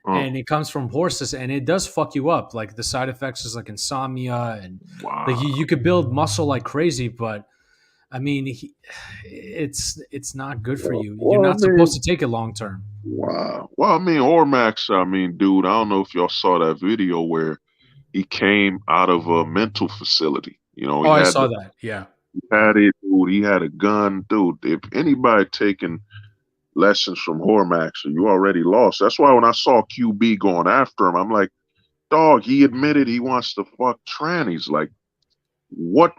I: and it comes from horses, and it does fuck you up. Like the side effects is like insomnia, and like you could build muscle like crazy, but I mean, it's not good for you. You're not supposed to take it long term.
C: Wow. Well, I mean, Ormax, I mean, dude, I don't know if y'all saw that video where he came out of a mental facility. You know,
I: I saw that. Yeah.
C: He had it, dude. He had a gun, dude. If anybody taking lessons from Hormax, you already lost. That's why when I saw QB going after him, I'm like, dog, he admitted he wants to fuck trannies. Like, what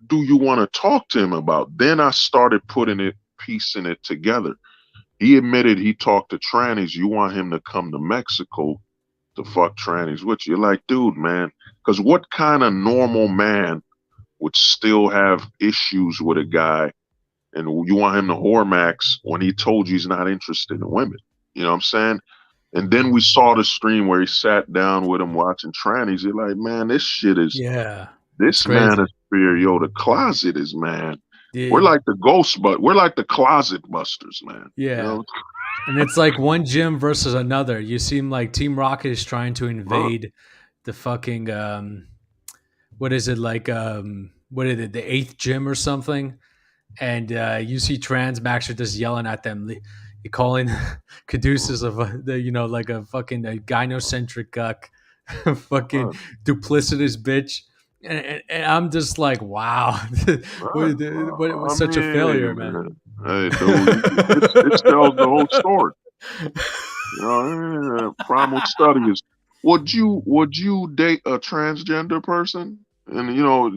C: do you want to talk to him about? Then I started piecing it together. He admitted he talked to trannies. You want him to come to Mexico to fuck trannies with you? You're like, dude, man. Because what kind of normal man would still have issues with a guy, and you want him to whore max when he told you he's not interested in women? You know what I'm saying? And then we saw the stream where he sat down with him watching trannies. You're like, man, this shit is
I: Yeah, it's
C: this
I: crazy.
C: manosphere, yo. The closet is, man.
I: Yeah.
C: We're like the ghost, but we're like the closet busters, man.
I: Yeah.
C: You know?
I: And it's like one gym versus another. You seem like Team Rocket is trying to invade the fucking what is it like what is it, the 8th gym or something? And you see trans Maxer just yelling at them. You calling Caduceus of like a fucking gynocentric fucking duplicitous bitch. And I'm just like, wow, what was such a failure, man.
C: Hey, dude, it tells the whole story. You know, primal study is. Would you date a transgender person? And you know,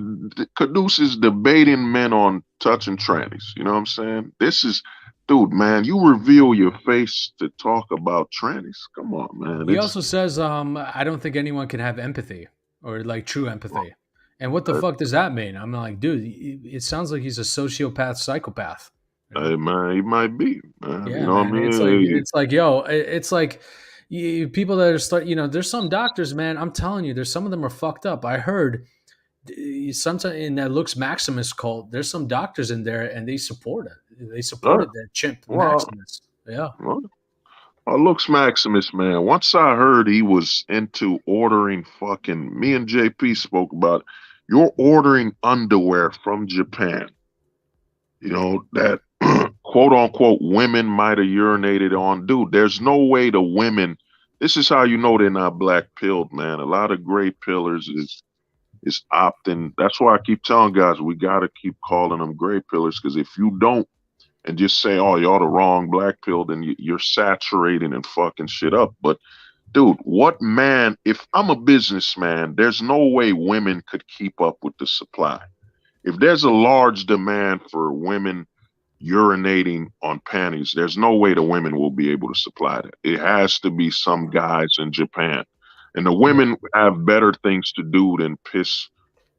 C: Caduceus debating men on touching trannies. You know what I'm saying? This is, dude, man. You reveal your face to talk about trannies. Come on, man.
I: He also says, I don't think anyone can have empathy or like true empathy. And what the fuck does that mean? I'm like, dude, it sounds like he's a sociopath, psychopath.
C: Hey, man, he might be, man.
I: Yeah,
C: you know
I: man.
C: what I mean?
I: It's like, yo, it's like people that are there's some doctors, man. I'm telling you, there's some of them are fucked up. I heard sometimes in that Lux Maximus cult, there's some doctors in there and they support it. They supported that chimp Maximus. Yeah.
C: Well, Lux Maximus, man. Once I heard he was into ordering fucking, me and JP spoke about it. You're ordering underwear from Japan. You know, that quote unquote women might have urinated on. Dude, there's no way the women, this is how you know they're not black pilled, man. A lot of gray pillars is opting. That's why I keep telling guys we gotta keep calling them gray pillars, because if you don't and just say, oh, y'all the wrong black pill, then you're saturating and fucking shit up. But dude, what man, if I'm a businessman, there's no way women could keep up with the supply. If there's a large demand for women urinating on panties, there's no way the women will be able to supply that. It has to be some guys in Japan. And the women have better things to do than piss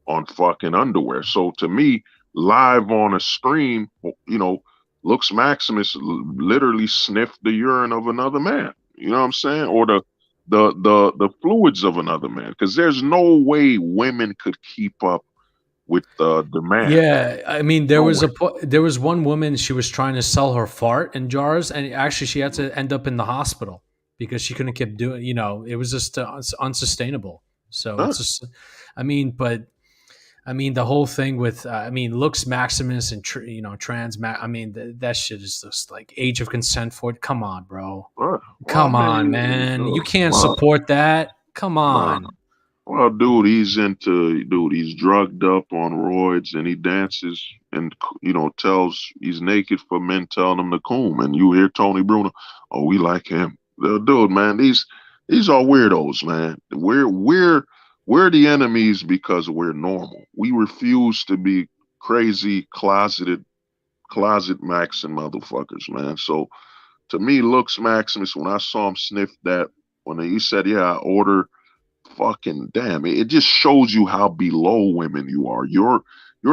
C: on fucking underwear. So to me, live on a stream, you know, Lux Maximus literally sniffed the urine of another man. You know what I'm saying? Or the fluids of another man. Because there's no way women could keep up with the demand.
I: Yeah, I mean, there was one woman, she was trying to sell her fart in jars, and actually she had to end up in the hospital because she couldn't keep doing. You know, it was just unsustainable. So it's just, I mean, but I mean the whole thing with Lux Maximus and trans. I mean that shit is just like age of consent for it. Come on, bro. Come on, man. You can't support that. Come on.
C: Well, dude, he's drugged up on roids, and he dances and, you know, he's naked for men telling him to coom. And you hear Tony Bruno, oh, we like him. Dude, man, these are weirdos, man. We're the enemies because we're normal. We refuse to be crazy, closet maxing motherfuckers, man. So to me, Lux Maximus, when I saw him sniff that, when he said, yeah, I order, fucking damn, it just shows you how below women you are. You're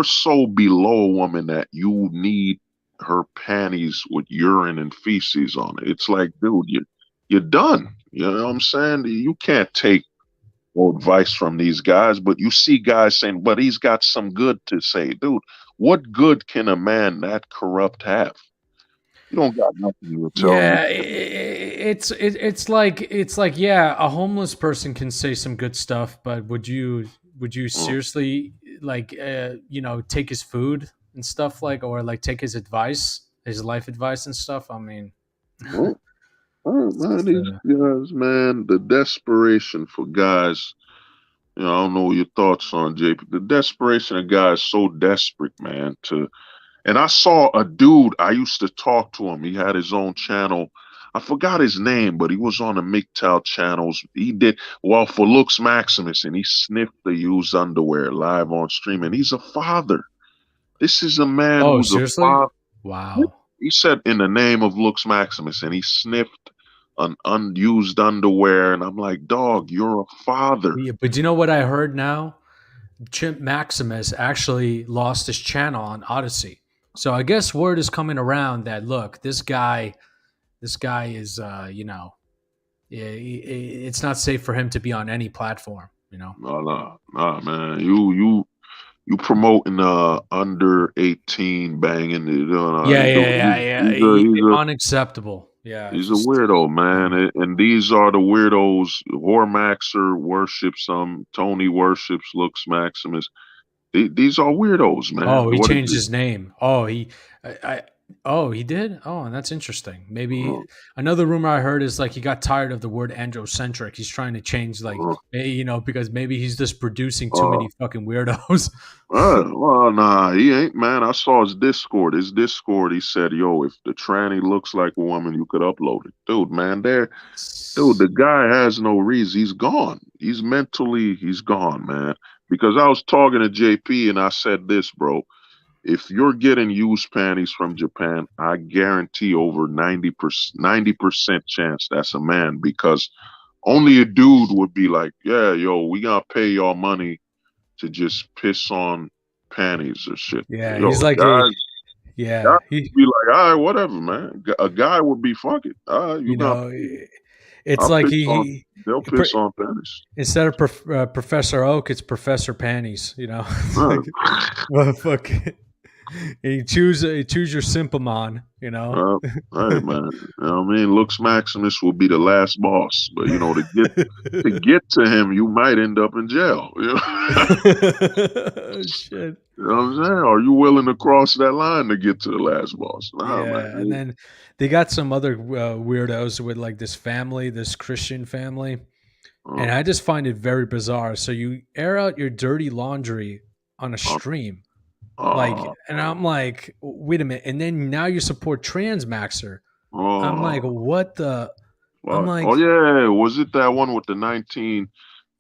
C: so below a woman that you need her panties with urine and feces on it. It's like, dude, you're done. You know what I'm saying? You can't take no advice from these guys, but you see guys saying, but he's got some good to say. Dude, what good can a man that corrupt have? You don't got nothing to tell me.
I: Yeah, it's like yeah, a homeless person can say some good stuff, but would you seriously like take his food and stuff, like, or like take his advice, his life advice and stuff? I mean,
C: man, these guys, man, the desperation for guys. You know, I don't know your thoughts on JP. The desperation of guys so desperate, man, and I saw a dude, I used to talk to him. He had his own channel. I forgot his name, but he was on the MGTOW channels. He did, well, for Lux Maximus, and he sniffed the used underwear live on stream. And he's a father. This is a man who's
I: seriously?
C: a father.
I: Wow.
C: He said in the name of Lux Maximus, and he sniffed an unused underwear, and I'm like, dog, you're a father.
I: Yeah, but do you know what I heard now? Chimp Maximus actually lost his channel on Odyssey. So I guess word is coming around that look, this guy is, it's not safe for him to be on any platform.
C: Nah, man. You promoting under 18 banging.
I: Yeah,
C: He's
I: yeah, yeah,
C: a,
I: yeah.
C: he's a, he's a
I: Unacceptable. Yeah,
C: He's a
I: just
C: weirdo, man. And these are the weirdos. Hormaxer worships some. Tony worships Lux Maximus. These are weirdos, man.
I: oh, he
C: What is
I: changed
C: it?
I: his name. Oh, oh, he did. Oh, and that's interesting. Maybe
C: Uh,
I: another rumor I heard is like he got tired of the word androcentric. He's trying to change, like,
C: uh,
I: because maybe he's just producing too
C: uh,
I: many fucking weirdos.
C: well, nah, he ain't, man. I saw his Discord. He said, yo, if the tranny looks like a woman, you could upload it. Dude, man, dude, the guy has no reason. He's gone. He's gone, man. Because I was talking to JP and I said this, bro. If you're getting used panties from Japan, I guarantee over 90% chance that's a man, because only a dude would be like, yeah, yo, we gotta pay y'all money to just piss on panties or shit.
I: Yeah,
C: Yo,
I: he's like a
C: guys
I: yeah.
C: would be like, all right, whatever, man. A guy would be, fuck it. All right, you
I: You
C: got,
I: know, it's
C: I'll
I: like
C: piss on, they'll piss on panties.
I: instead of Professor Oak, it's Professor Panties. It's
C: Uh,
I: like, well, fuck. You choose your Simplemon.
C: uh, hey, man. You know what I mean? Lux Maximus will be the last boss, but to get to him, you might end up in jail.
I: Shit.
C: You know what I'm saying? Are you willing to cross that line to get to the last boss? Nah,
I: Yeah, and
C: man.
I: then they got some other weirdos with like this family, this Christian family, and
C: Uh,
I: I just find it very bizarre. So you air out your dirty laundry on a
C: uh,
I: stream, like,
C: uh,
I: and I'm like, wait a minute, and then now you support Transmaxer. I'm
C: uh,
I: like, what the? I'm
C: oh
I: like,
C: yeah, was it that one with the 19?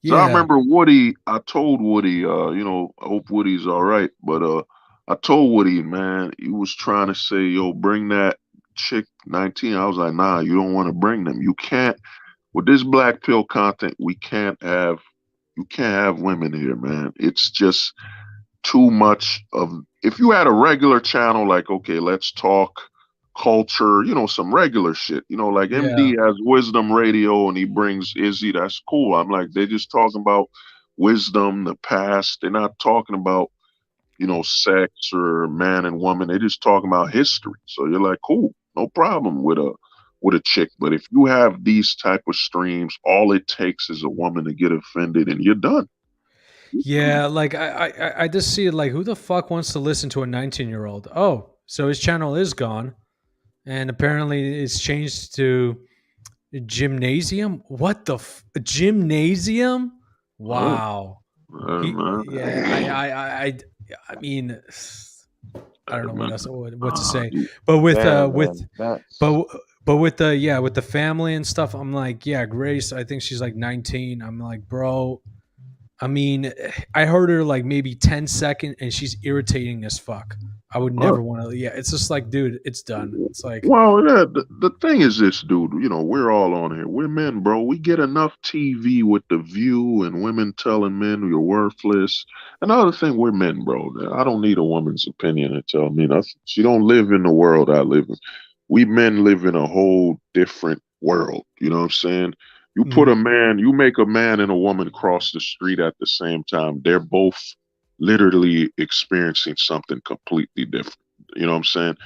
C: So I
I: yeah,
C: remember Woody. I told Woody, I hope Woody's all right. But I told Woody, man, he was trying to say, yo, bring that chick 19. I was like, nah, you don't want to bring them. You can't with this black pill content. You can't have women here, man. It's just too much of. If you had a regular channel, like, okay, let's talk culture, some regular shit, like
I: yeah,
C: MD has Wisdom Radio and he brings Izzy, that's cool. I'm like, they're just talking about wisdom, the past. They're not talking about, sex or man and woman. They're just talking about history. So you're like, cool, no problem with a chick. But if you have these type of streams, all it takes is a woman to get offended and you're done.
I: yeah. Like I just see it like, who the fuck wants to listen to a 19-year-old? Oh, so his channel is gone, and apparently it's changed to gymnasium. What the gymnasium?
C: Uh,
I: Wow.
C: man,
I: Yeah, I mean, I don't know what
C: man,
I: else what to say,
C: you-
I: but
J: Yeah, man.
I: but but with the family and stuff, I'm like, yeah, Grace, I think she's like 19. I'm like, bro, I mean, I heard her like maybe 10 seconds, and she's irritating as fuck. I would
C: uh,
I: never want to. Yeah, it's just like, dude, it's done. It's like,
C: Well, yeah, the thing is this, dude. We're all on here. We're men, bro. We get enough TV with The View and women telling men you're worthless. Another thing, we're men, bro. I don't need a woman's opinion to tell me nothing. She don't live in the world I live in. We men live in a whole different world. You know what I'm saying?
I: mhm.
C: You make a man and a woman cross the street at the same time. They're both literally experiencing something completely different. You know what I'm saying?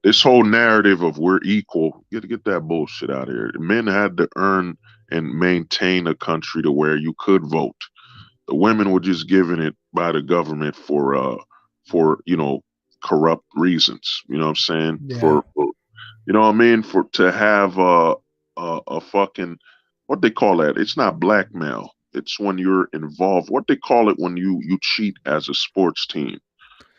C: This whole narrative of we're equal, get that bullshit out of here. Men had to earn and maintain a country to where you could vote. The women were just given it by the government for corrupt reasons. You know what I'm saying?
I: Yeah.
C: You know what I mean? For to have a fucking, what they call that? It's not blackmail. It's when you're involved. What they call it when you cheat as a sports team.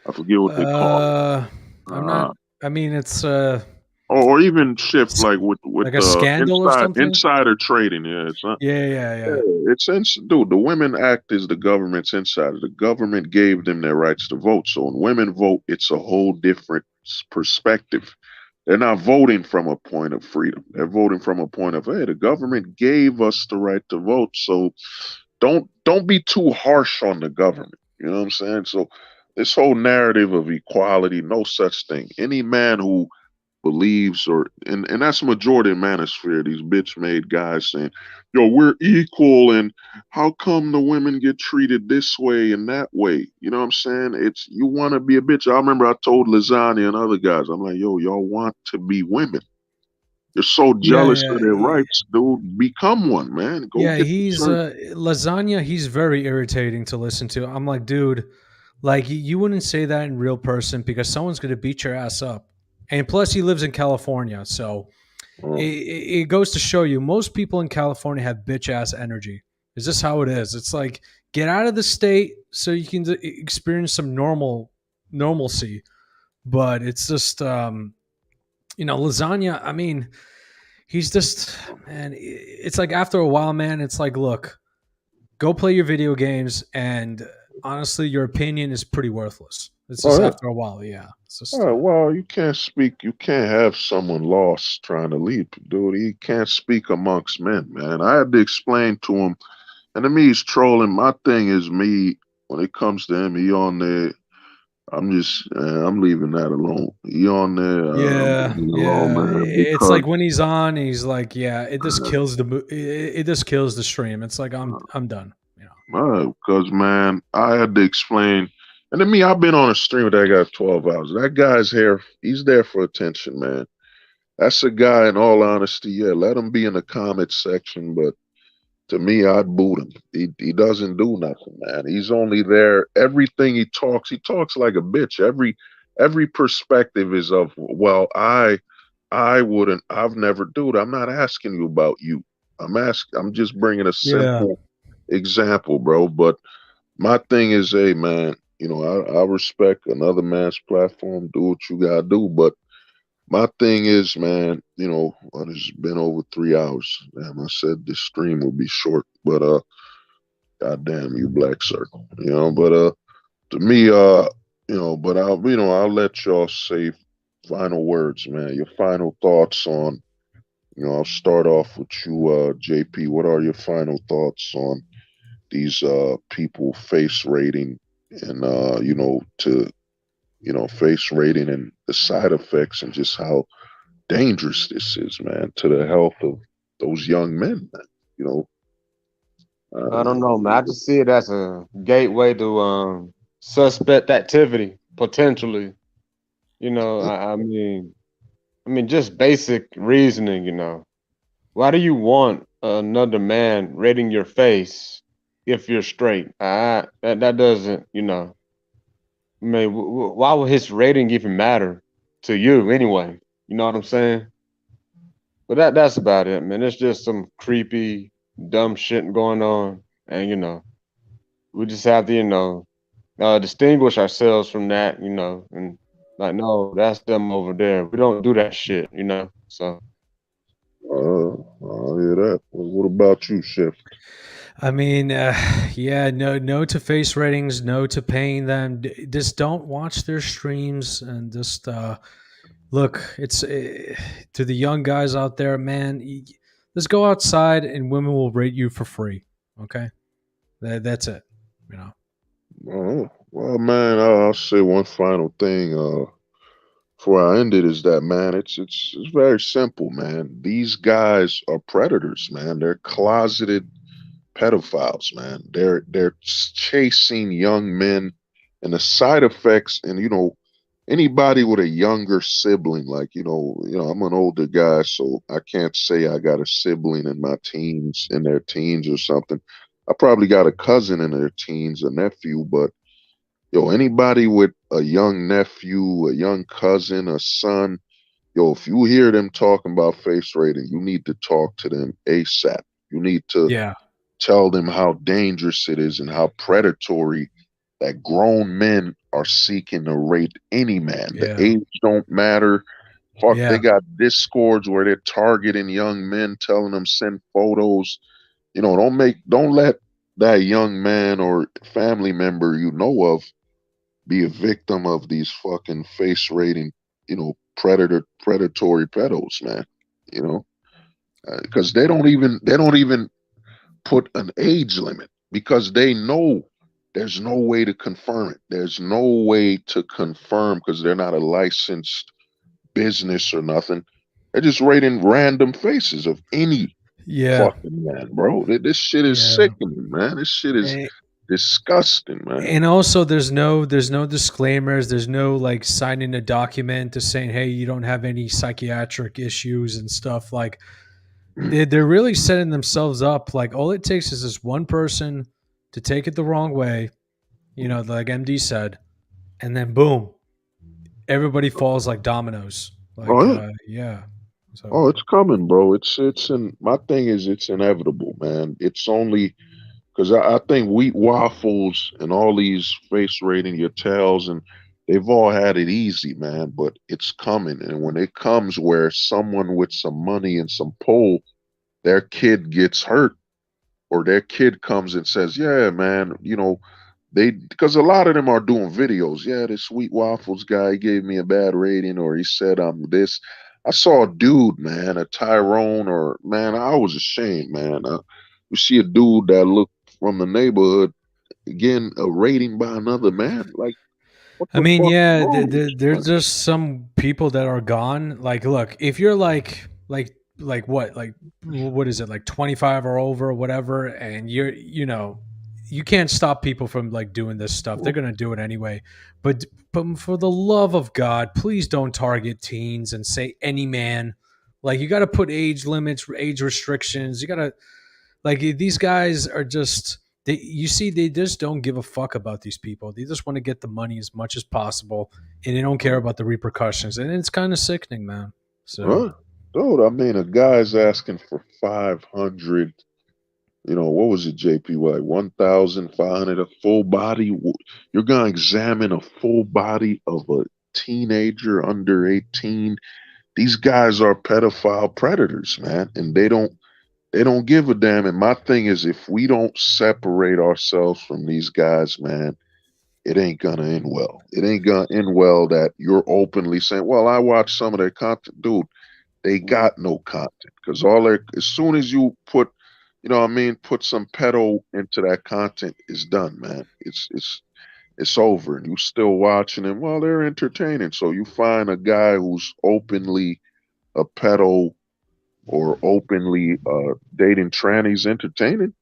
C: I forget what they call it.
I: Uh, I'm not.
C: Uh,
I: I mean, it's
C: or even shift like with
I: like a scandal or something.
C: insider trading. Yeah, it's not.
I: Yeah, yeah,
C: Yeah,
I: yeah.
C: dude. The women act as the government's insider. The government gave them their rights to vote. So when women vote, it's a whole different perspective They're not voting from a point of freedom. They're voting from a point of, hey, the government gave us the right to vote, so don't be too harsh on the government. You know what I'm saying? So this whole narrative of equality, no such thing. Any man who believes and that's the majority of manosphere, these bitch made guys saying, yo, we're equal and how come the women get treated this way and that way? You know what I'm saying? It's you want to be a bitch. I remember I told Lasagna and other guys, I'm like, yo, y'all want to be women. You're so
I: Yeah,
C: jealous
I: yeah,
C: of their rights, dude. Become one, man. Go
I: yeah.
C: get the
I: He's
C: church.
I: Lasagna. He's very irritating to listen to. I'm like, dude, like you wouldn't say that in real person because someone's gonna beat your ass up. And plus, he lives in California, so it goes to show you most people in California have bitch ass energy. Is this how it is? It's like get out of the state so you can experience some normalcy. But it's just Lasagna. I mean, he's just man. It's like after a while, man. It's like look, go play your video games, and honestly, your opinion is pretty worthless. It's just
C: Oh yeah.
I: after a while, yeah. It's just
C: All right, well, you can't speak. You can't have someone lost trying to lead, dude. He can't speak amongst men, man. I had to explain to him, and to me, he's trolling. My thing is me when it comes to him. He on there. I'm leaving that alone. He on there. I'm
I: yeah,
C: leaving it alone,
I: yeah.
C: man,
I: It's
C: because
I: like when he's on, he's like, yeah, it just kills it just kills the stream. It's like I'm done.
C: because man, I had to explain. And to me, I've been on a stream with that guy 12 hours. That guy's here. He's there for attention, man. That's a guy, in all honesty, yeah, let him be in the comment section, but to me, I'd boot him. He doesn't do nothing, man. He's only there. Everything he talks like a bitch. Every perspective is of, well, I wouldn't, I've never, dude, I'm not asking you about you. I'm just bringing a
I: Yeah,
C: simple example, bro. But my thing is, hey, man, I respect another man's platform. Do what you gotta do, but my thing is, man, what has been over 3 hours. Damn, I said this stream would be short, but goddamn you, Black Circle. But to me, but I'll let y'all say final words, man. Your final thoughts on, I'll start off with you, JP. What are your final thoughts on these people face rating and to face rating and the side effects and just how dangerous this is, man, to the health of those young men, man. You know,
F: I don't know, man. I just see it as a gateway to suspect activity potentially. I mean, just basic reasoning. Why do you want another man rating your face if you're straight? That doesn't. I mean, why would his rating even matter to you anyway? You know what I'm saying? But that's about it, man. It's just some creepy, dumb shit going on, and we just have to, distinguish ourselves from that, and like, no, that's them over there. We don't do that shit. So
C: I'll hear that. What about you, Chef?
I: I mean, yeah, no to face ratings, no to paying them. Just don't watch their streams and just look. It's to the young guys out there, man. Just go outside and women will rate you for free. Okay, that's it.
C: Well, man, I'll say one final thing. Before I end it, is that, man, it's very simple, man. These guys are predators, man. They're closeted pedophiles, man. They're chasing young men, and the side effects. And anybody with a younger sibling, like I'm an older guy, so I can't say I got a sibling in their teens or something. I probably got a cousin in their teens, a nephew, but anybody with a young nephew, a young cousin, a son, if you hear them talking about face rating, you need to talk to them ASAP. You need to
I: Yeah,
C: tell them how dangerous it is and how predatory that grown men are seeking to rate any man. The
I: yeah,
C: age don't matter. Fuck, they
I: yeah,
C: got discords where they're targeting young men, telling them send photos. Don't let that young man or family member you know of be a victim of these fucking face rating, predatory pedos, man. You know, because they don't even put an age limit because they know there's no way to confirm it. There's no way to confirm because they're not a licensed business or nothing. They're just rating random faces of any
I: Yeah,
C: fucking man, bro. This shit is
I: yeah.
C: sickening, man. This shit is
I: And,
C: disgusting, man.
I: and also, there's no disclaimers. There's no like signing a document to saying, hey, you don't have any psychiatric issues and stuff. Like they're really setting themselves up. Like all it takes is this one person to take it the wrong way, like MD said, and then boom, everybody falls like dominoes. Like,
C: Oh yeah.
I: yeah. So
C: Oh, it's coming, bro. It's my thing is it's inevitable, man. It's only because I think Wheat Waffles and all these face rating your tails and they've all had it easy, man. But it's coming, and when it comes where someone with some money and some pull, their kid gets hurt, or their kid comes and says, "Yeah, man, they because a lot of them are doing videos. Yeah, this Sweet Waffles guy gave me a bad rating, or he said I'm this." I saw a dude, man, a Tyrone, or man, I was ashamed, man. You see a dude that looked from the neighborhood getting a rating by another man. Like, what
I: I
C: the
I: mean,
C: fuck is
I: yeah,
C: wrong with
I: there's
C: you,
I: just some people that are gone. Like, look, if you're like what, like what is it, like 25 or over or whatever, and you can't stop people from like doing this stuff. They're gonna do it anyway. But for the love of God, please don't target teens and say any man. Like, you got to put age limits, age restrictions. You got to like these guys are just they just don't give a fuck about these people. They just want to get the money as much as possible, and they don't care about the repercussions. And it's kind of sickening, man. So
C: huh? Dude, I mean, a guy's asking for 500. What was it, JP? Like 1,500 a full body. You're gonna examine a full body of a teenager under 18. These guys are pedophile predators, man, and they don't give a damn. And my thing is, if we don't separate ourselves from these guys, man, it ain't gonna end well. It ain't gonna end well that you're openly saying, "Well, I watched some of their content, dude." They got no content because as soon as you put, what I mean, put some pedo into that content, it's done, man. It's over, and you still watching them. Well, they're entertaining. So you find a guy who's openly a pedo or openly dating trannies entertaining.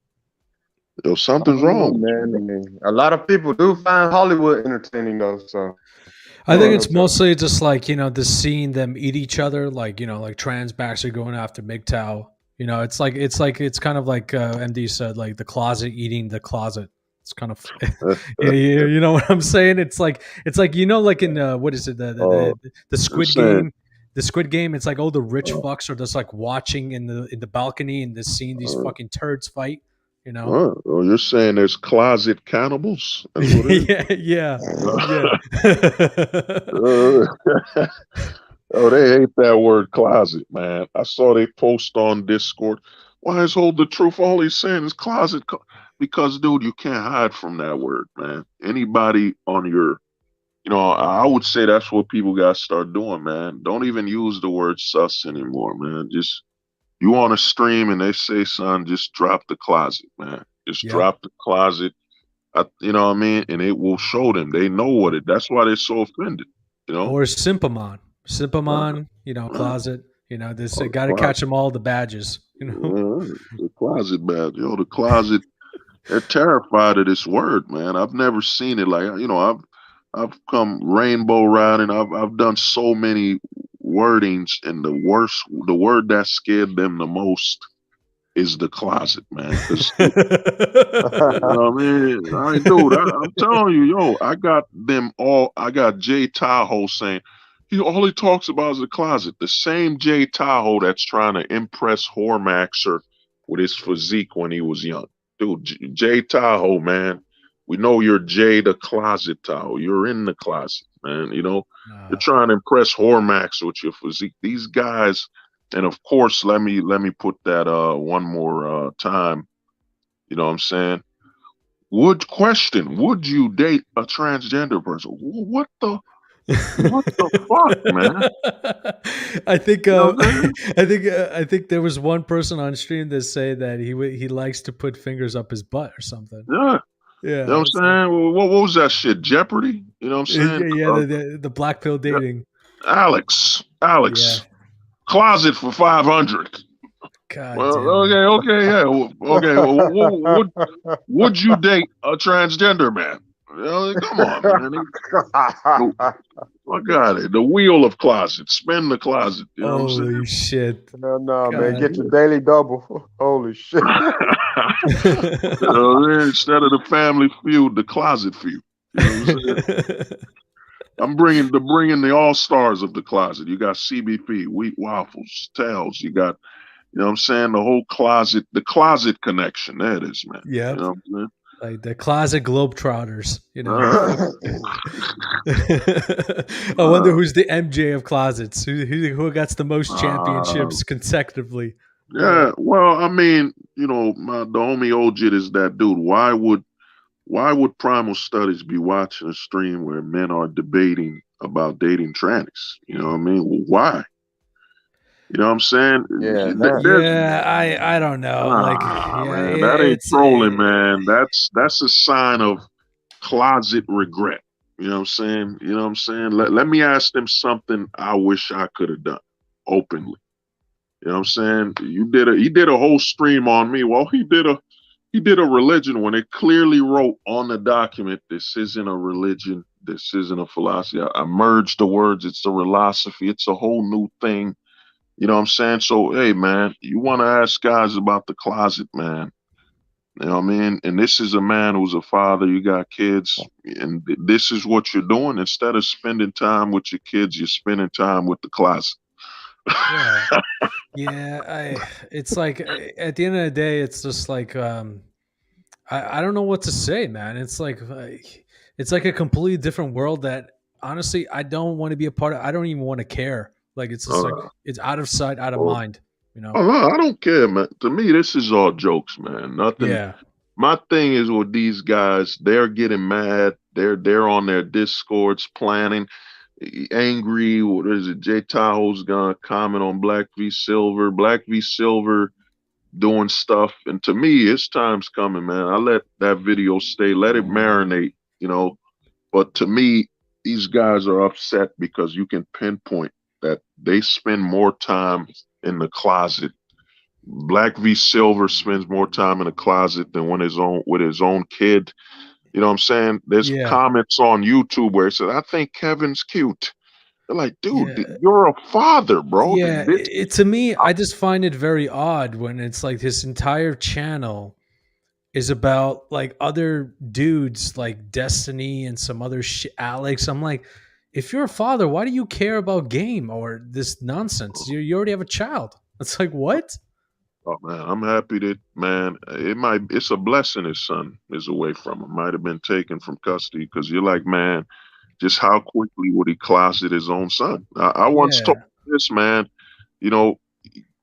F: I
C: Something's
F: don't know,
C: wrong.
F: man. I mean, a lot of people do find Hollywood entertaining, though. So
I: I
F: I
I: think
F: don't
I: it's
F: know.
I: mostly just like just seeing them eat each other, like like trans backs are going after MGTOW. It's kind of like MD said, like the closet eating the closet. It's kind of yeah, you know what I'm saying. It's like like in what is it,
C: uh,
I: the Squid
C: saying,
I: Game. The Squid Game, it's like all the rich fucks are just like watching in the balcony and just seeing these
C: uh,
I: fucking turds fight. You know?
C: you're saying there's closet cannibals? That's what it
I: Yeah, yeah,
C: is.
I: yeah.
C: Uh, oh, they hate that word closet, man. I saw they post on Discord. Why is hold the truth? All he's saying is closet. Because, dude, you can't hide from that word, man. Anybody on your, I would say that's what people got to start doing, man. Don't even use the word sus anymore, man. Just, you on a stream and they say, son, just drop the closet, man. Just
I: Yep.
C: drop the closet. You know what I mean? And it will show them. They know what it. That's why they're so offended. You know,
I: Or Simpamon.
C: uh,
I: Simpamon,
C: uh,
I: closet. This
C: oh, the
I: got to catch
C: closet,
I: them all the badges.
C: the closet bad. The closet. They're terrified of this word, man. I've never seen it like. I've come rainbow riding. I've done so many wordings, and the word that scared them the most is the closet, man. Because I mean, dude, I'm telling you, yo, I got them all. I got Jay Tahoe saying all he talks about is the closet. The same Jay Tahoe that's trying to impress Hormaxer with his physique when he was young, dude. Jay Tahoe, man, we know you're Jay the Closet Tahoe. You're in the closet, man. You're trying to impress Hormaxer with your physique. These guys, and of course, let me put that one more time. You know what I'm saying? Would you date a transgender person? What the? What the fuck, man?
I: I think
C: You know what I'm saying?
I: I think there was one person on stream that say that he likes to put fingers up his butt or something.
C: Yeah.
I: Yeah,
C: You know what I'm saying? Well, what was that shit? Jeopardy? You know what I'm saying?
I: yeah, the black pill dating.
C: Alex,
I: Yeah.
C: closet for 500.
I: God
C: Well,
I: damn it.
C: okay, yeah, okay. Well, would you date a transgender man? You know, come on, man. I got it. The wheel of closet. Spin the closet. You know what I'm
I: Holy
C: saying?
I: shit.
F: Hell no, man.
I: God.
F: Get your daily double. Holy shit.
C: You know, instead of the family feud, the closet feud. You know what I'm saying? I'm bringing the all stars of the closet. You got CBP, Wheat Waffles, Tails. You got, you know what I'm saying, the closet connection. There it is, man.
I: Yep.
C: You know what I'm saying?
I: Like the closet globetrotters, you know. I wonder who's the MJ of closets. Who gets the most championships consecutively?
C: Yeah, well, I mean, you know, the homie Ojit is that dude. Why would Primal Studies be watching a stream where men are debating about dating trannies? You know what I mean? Why? You know what I'm saying?
I: Yeah, I don't know. Like, yeah,
C: man, that ain't trolling, man. That's a sign of closet regret. You know what I'm saying? You know what I'm saying? Let me ask them something I wish I could have done openly. You know what I'm saying? He did a whole stream on me. Well, he did a religion when it clearly wrote on the document, this isn't a religion, this isn't a philosophy. I merged the words, it's a philosophy, it's a whole new thing. You know what I'm saying? So, hey, man, you want to ask guys about the closet, man. You know what I mean? And this is a man who's a father, you got kids, and this is what you're doing. Instead of spending time with your kids, you're spending time with the closet.
I: Yeah, it's like at the end of the day, it's just like I don't know what to say, man. It's like a completely different world that honestly I don't want to be a part of. I don't even want to care. Like it's just like it's out of sight, out of mind. You know.
C: Oh, no, I don't care, man. To me, this is all jokes, man. Nothing.
I: Yeah.
C: My thing is with these guys, they're getting mad. They're on their discords planning, angry. What is it? Jay Tahoe's gonna comment on Black v Silver. Black v Silver doing stuff, and to me, his time's coming, man. I let that video stay, let it marinate, you know. But to me, these guys are upset because you can pinpoint that they spend more time in the closet. Black v Silver spends more time in the closet than with his own kid. You know what I'm saying? There's comments on YouTube where it says, I think Kevin's cute. They're like, dude, you're a father, bro.
I: Yeah, to me, I just find it very odd when it's like his entire channel is about like other dudes like Destiny and some other shit, Alex. I'm like, if you're a father, why do you care about game or this nonsense? You already have a child. It's like, what?
C: Oh man, I'm happy that, man, it's a blessing his son is away from him. Might have been taken from custody because you're like, man, just how quickly would he closet his own son? I once told this, man, you know,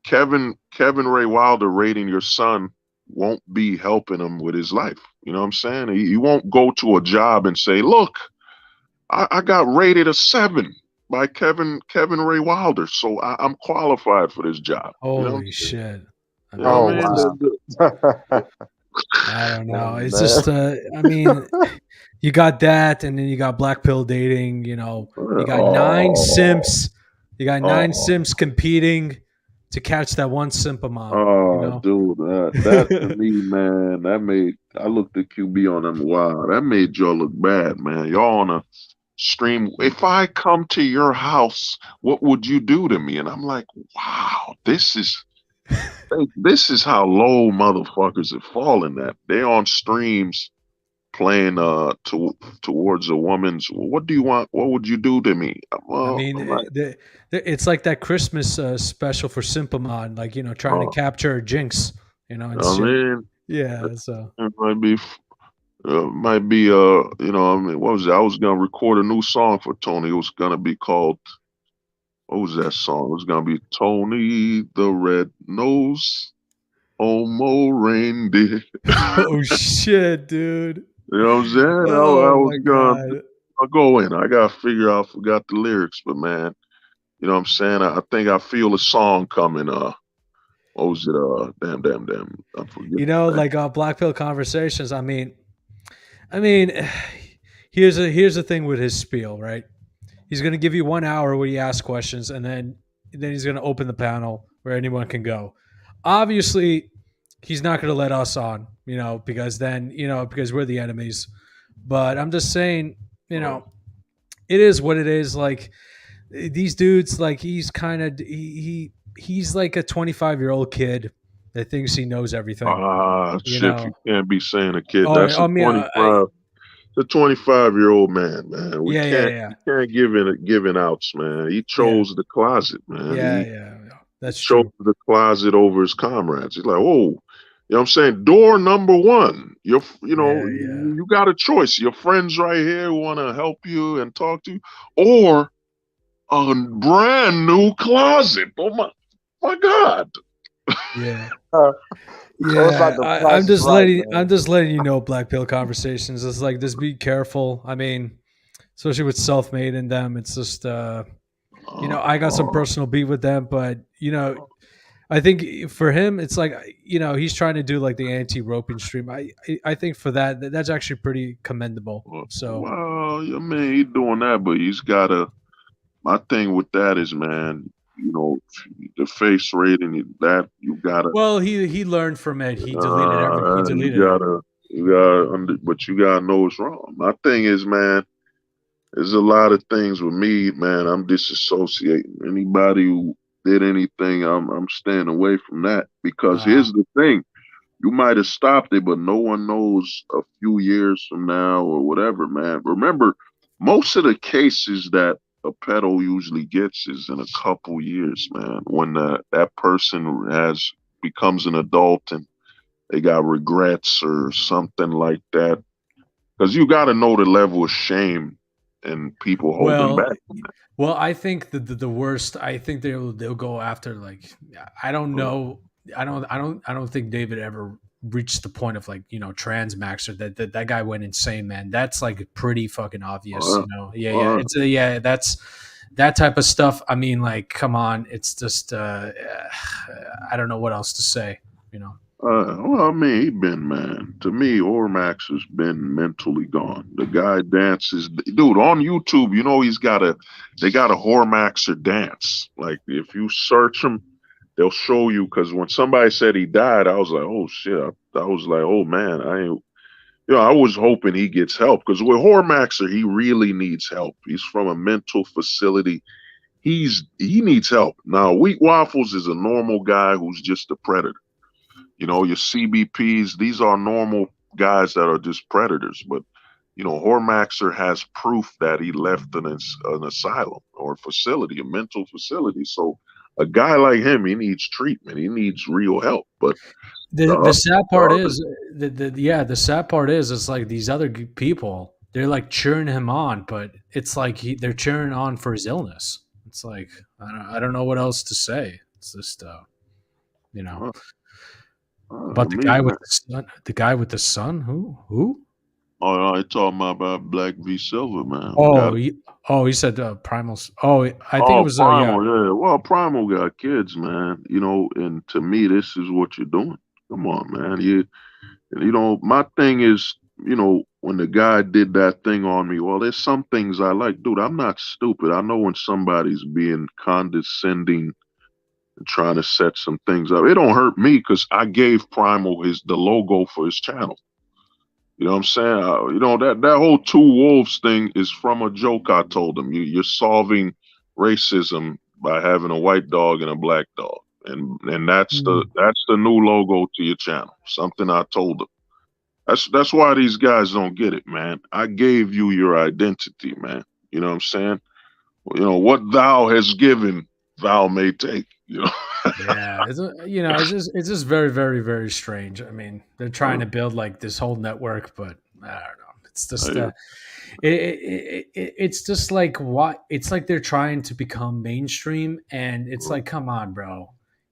C: Kevin Ray Wilder rating your son won't be helping him with his life. You know what I'm saying? He won't go to a job and say, look, I got rated a 7 by Kevin Ray Wilder, so I'm qualified for this job.
I: Holy shit.
C: You know what I mean?
I: I don't know. It's just, I mean, you got that, and then you got black pill dating. You know, you got 9 simps. You got 9 simps competing to catch that one simpamon.
C: Oh,
I: you know?
C: dude, that to me, man, I looked at QB on them. Wow, that made y'all look bad, man. Y'all on a stream. If I come to your house, what would you do to me? And I'm like, wow, this is how low motherfuckers have fallen. That they're on streams playing towards a woman's. What do you want? What would you do to me? Well,
I: I mean, it's like that Christmas special for Simpamon, like, you know, trying to capture Jinx. You know,
C: I mean,
I: yeah. So
C: it might be. You know, I mean, what was it? I was gonna record a new song for Tony. It was gonna be called. What was that song? It was gonna be Tony the Red Nose Homo Reindeer.
I: Oh shit, dude!
C: You know what I'm saying? I was I'll go in. I gotta figure out. Forgot the lyrics, but man, you know what I'm saying. I think I feel a song coming. What was it? Damn. I forget.
I: Like Black Pill Conversations. I mean, here's the thing with his spiel, right? He's going to give you 1 hour where he asks questions, and then he's going to open the panel where anyone can go. Obviously, he's not going to let us on, because then, because we're the enemies. But I'm just saying, it is what it is. Like these dudes, like he's kind of he's like a 25-year-old kid that thinks he knows everything.
C: Shit! You can't be saying a kid.
I: Oh,
C: That's
I: I
C: a
I: mean,
C: 25. The 25-year-old man. We
I: Yeah.
C: can't give in outs, man. He chose the closet, man.
I: Yeah. That's
C: chose
I: true.
C: the closet over his comrades. He's like, oh, you know what I'm saying? Door number one. You got a choice. Your friends right here want to help you and talk to you, or a brand new closet. Oh my God.
I: Yeah.
F: So it's like the price
I: I'm just
F: is right,
I: letting
F: man.
I: I'm just letting you know, Black Pill Conversations. It's like, just be careful. I mean, especially with Self-Made in them, it's just I got some personal beef with them, but I think for him, it's like he's trying to do like the anti-roping stream. I think for that's actually pretty commendable. So
C: well, I mean, he's doing that, but he's got to. My thing with that is, man, the face rating that you gotta.
I: Well, he learned from it. He deleted everything. He deleted
C: but you gotta know it's wrong. My thing is, man, there's a lot of things with me, man. I'm disassociating. Anybody who did anything, I'm staying away from that, because here's the thing: you might have stopped it, but no one knows a few years from now or whatever, man. Remember, most of the cases that a pedo usually gets is in a couple years, man. When that person becomes an adult and they got regrets or something like that, because you got to know the level of shame and people holding back.
I: Well, I think the worst. I think they'll go after, like, I don't know. I don't think David ever reached the point of, like, trans max, or that guy went insane, man. That's like pretty fucking obvious, Yeah. That's that type of stuff. I mean, like, come on, it's just I don't know what else to say,
C: Well, I mean, he been, man. To me, Ormax has been mentally gone. The guy dances, dude, on YouTube. They got a Hormaxer dance. Like, if you search him, they'll show you. Because when somebody said he died, I was like, oh shit. I was like, oh man, I was hoping he gets help, because with Hormaxer, he really needs help. He's from a mental facility. He needs help. Now, Wheat Waffles is a normal guy who's just a predator. Your CBPs, these are normal guys that are just predators. But, Hormaxer has proof that he left an asylum or a facility, a mental facility. So a guy like him, he needs treatment. He needs real help. But
I: the sad part is, the sad part is, it's like these other people, they're like cheering him on, but it's like they're cheering on for his illness. It's like, I don't know what else to say. It's just, But the guy with the son, who?
C: Oh, I talking about Black v Silver, man.
I: He said Primal's. Oh, I think it was
C: Primal. Yeah. Well, Primal got kids, man. And to me, this is what you're doing. Come on, man. My thing is, when the guy did that thing on me, well, there's some things I like, dude. I'm not stupid. I know when somebody's being condescending and trying to set some things up. It don't hurt me, because I gave Primal the logo for his channel. You know what I'm saying? That whole Two Wolves thing is from a joke I told him. You're solving racism by having a white dog and a black dog, and that's the new logo to your channel. Something I told him. That's why these guys don't get it, man. I gave you your identity, man. You know what I'm saying? What thou has given, thou may take.
I: Yeah, it's just very, very, very strange. I mean, they're trying to build like this whole network, but I don't know. It's just it's just like, what? It's like they're trying to become mainstream, and it's like, come on, bro.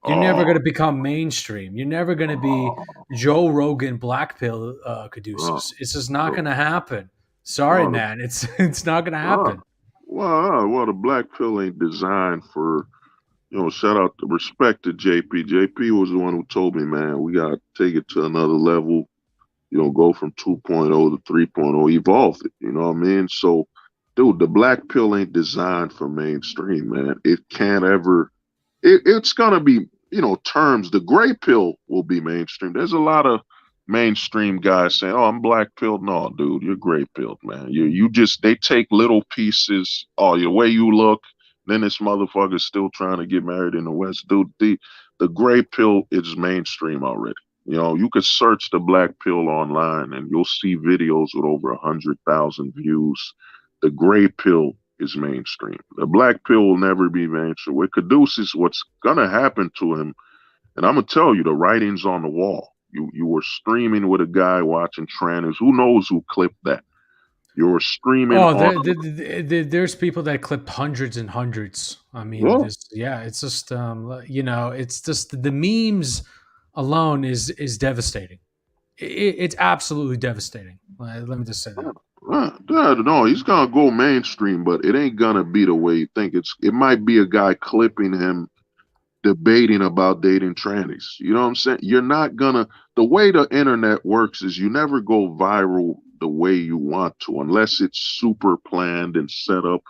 I: You're never going to become mainstream. You're never going to be Joe Rogan Black Pill Caduceus. It's just not going to happen. Sorry, man. It's not gonna happen.
C: Well, the black pill ain't designed for, shout out to respect to JP. JP was the one who told me, man, we got to take it to another level, go from 2.0 to 3.0, evolve it. You know what I mean? So, dude, the black pill ain't designed for mainstream, man. It can't ever, it's going to be, terms. The gray pill will be mainstream. There's a lot of mainstream guys saying, "Oh, I'm black pilled." No, dude, you're gray pilled, man. You just they take little pieces. Oh, the way you look, then this motherfucker's still trying to get married in the West, dude. The gray pill is mainstream already. You could search the black pill online and you'll see videos with over 100,000 views. The gray pill is mainstream. The black pill will never be mainstream. With Caduceus, what's gonna happen to him, and I'm gonna tell you, the writing's on the wall. You were streaming with a guy watching trainers. Who knows who clipped that? You were streaming.
I: Oh, there's people that clip hundreds and hundreds. I mean, it's just it's just the memes alone is devastating. It's absolutely devastating. Let me just say that.
C: No, he's gonna go mainstream, but it ain't gonna be the way you think. It might be a guy clipping him debating about dating trannies. You know what I'm saying? You're not gonna, the way the internet works is you never go viral the way you want to unless it's super planned and set up,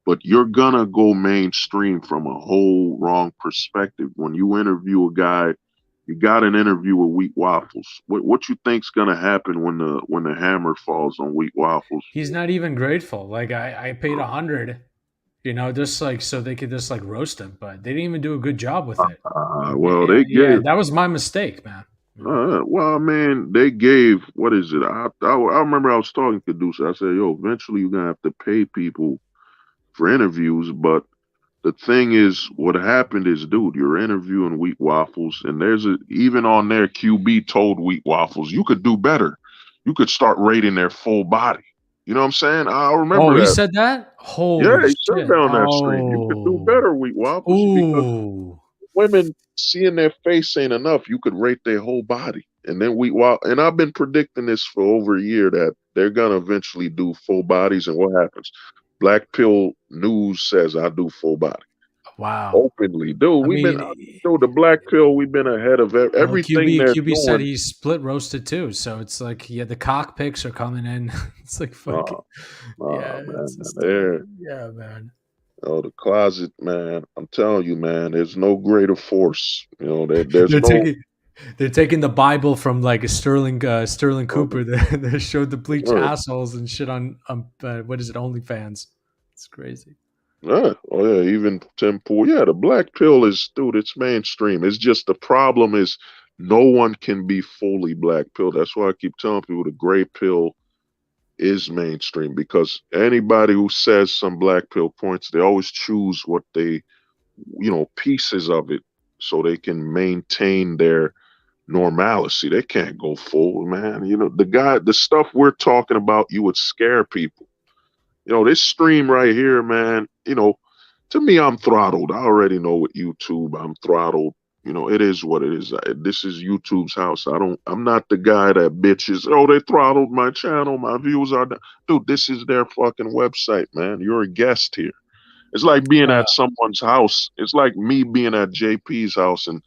C: but you're gonna go mainstream from a whole wrong perspective. When you interview a guy, you got an interview with Wheat Waffles. What you think's gonna happen when the hammer falls on Wheat Waffles?
I: He's not even grateful. Like I paid 100, just like so they could just like roast him, but they didn't even do a good job with it.
C: That
I: was my mistake, man.
C: Well, man, they gave, what is it? I remember I was talking to Deuce. I said, yo, eventually you're gonna have to pay people for interviews, but the thing is, what happened is, dude, you're interviewing Wheat Waffles, and even on there, QB told Wheat Waffles, you could do better. You could start rating their full body. You know what I'm saying? I remember that.
I: He said that? Holy
C: yeah, he
I: shit.
C: said that on that stream. You could do better, Wheat Waffles, because women seeing their face ain't enough. You could rate their whole body. And then and I've been predicting this for over a year that they're gonna eventually do full bodies. And what happens? Black Pill News says I do full body.
I: Wow.
C: Openly, dude. The Black Pill, we've been ahead of everything.
I: QB said he split roasted too. So it's like, the cock pics are coming in. It's like fucking man.
C: Oh, the closet, man. I'm telling you, man, there's no greater force. They're
I: taking the Bible from like a Sterling Cooper that showed the bleached assholes and shit on what is it, OnlyFans. It's crazy.
C: Oh yeah, even Tim Pool. Yeah, the black pill is, dude, it's mainstream. It's just the problem is no one can be fully black pill. That's why I keep telling people the gray pill is mainstream, because anybody who says some black pill points, they always choose what they, pieces of it so they can maintain their normalcy. They can't go full, man. The stuff we're talking about, you would scare people. This stream right here, man, to me, I'm throttled. I already know with YouTube, I'm throttled. It is what it is. This is YouTube's house. I'm not the guy that bitches, oh, they throttled my channel, my views are down. Dude, this is their fucking website, man. You're a guest here. It's like being at someone's house. It's like me being at JP's house, and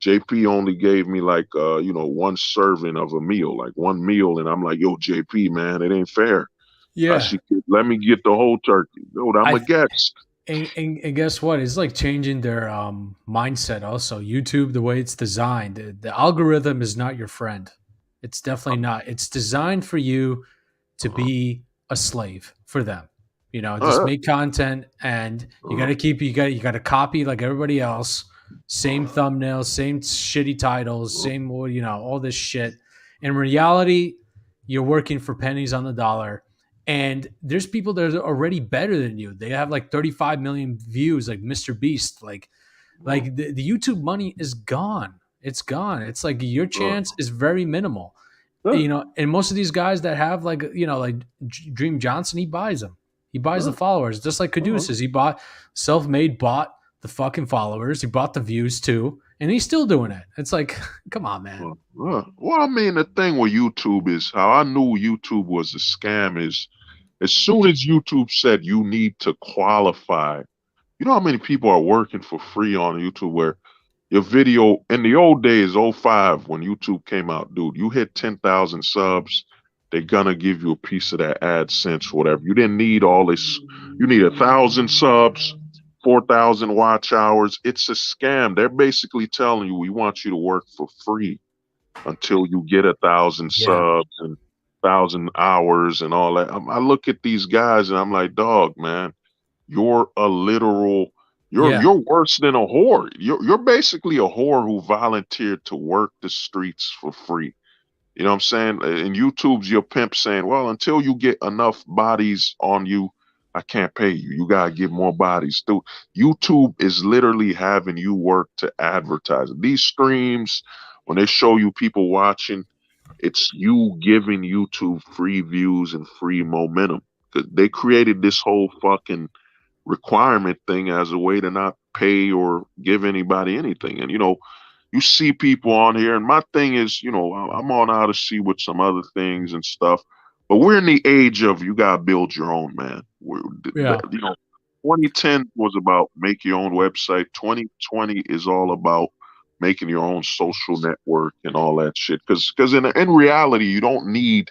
C: JP only gave me like, one serving of a meal, like one meal. And I'm like, yo, JP, man, it ain't fair.
I: Yeah.
C: Let me get the whole turkey. Dude, I'm a guest.
I: And guess what? It's like changing their mindset also. YouTube, the way it's designed, the algorithm is not your friend. It's definitely not. It's designed for you to be a slave for them. Just make content, and you gotta copy like everybody else. Same thumbnails, same shitty titles, same all this shit. In reality, you're working for pennies on the dollar. And there's people that are already better than you. They have like 35 million views, like Mr. Beast. Like the YouTube money is gone. It's gone. It's like your chance is very minimal. And most of these guys that have like Dream Johnson, he buys them. He buys the followers, just like Caduceus. He bought the fucking followers. He bought the views too. and he's still doing it. It's like, come on, man.
C: Well, I mean, the thing with YouTube is how I knew YouTube was a scam is as soon as YouTube said you need to qualify, you know how many people are working for free on YouTube where your video in the old days, '05, when YouTube came out, dude, you hit 10,000 subs, they're gonna give you a piece of that AdSense, whatever. You didn't need all this. You need 1,000 subs, 4,000 watch hours. It's a scam. They're basically telling you we want you to work for free until you get 1,000
I: Yeah.
C: subs and 1,000 hours and all that. I look at these guys and I'm like, dog, man, you're a literal.
I: Yeah.
C: You're worse than a whore. You're basically a whore who volunteered to work the streets for free. You know what I'm saying? And YouTube's your pimp saying, well, until you get enough bodies on you, I can't pay you. You gotta get more bodies. Dude, YouTube is literally having you work to advertise. These streams, when they show you people watching, it's you giving YouTube free views and free momentum. 'Cause they created this whole fucking requirement thing as a way to not pay or give anybody anything. And you see people on here, and my thing is, I'm on out to see with some other things and stuff. But we're in the age of you gotta build your own, man.
I: Yeah.
C: 2010 was about make your own website. 2020 is all about making your own social network and all that shit. Because in reality, you don't need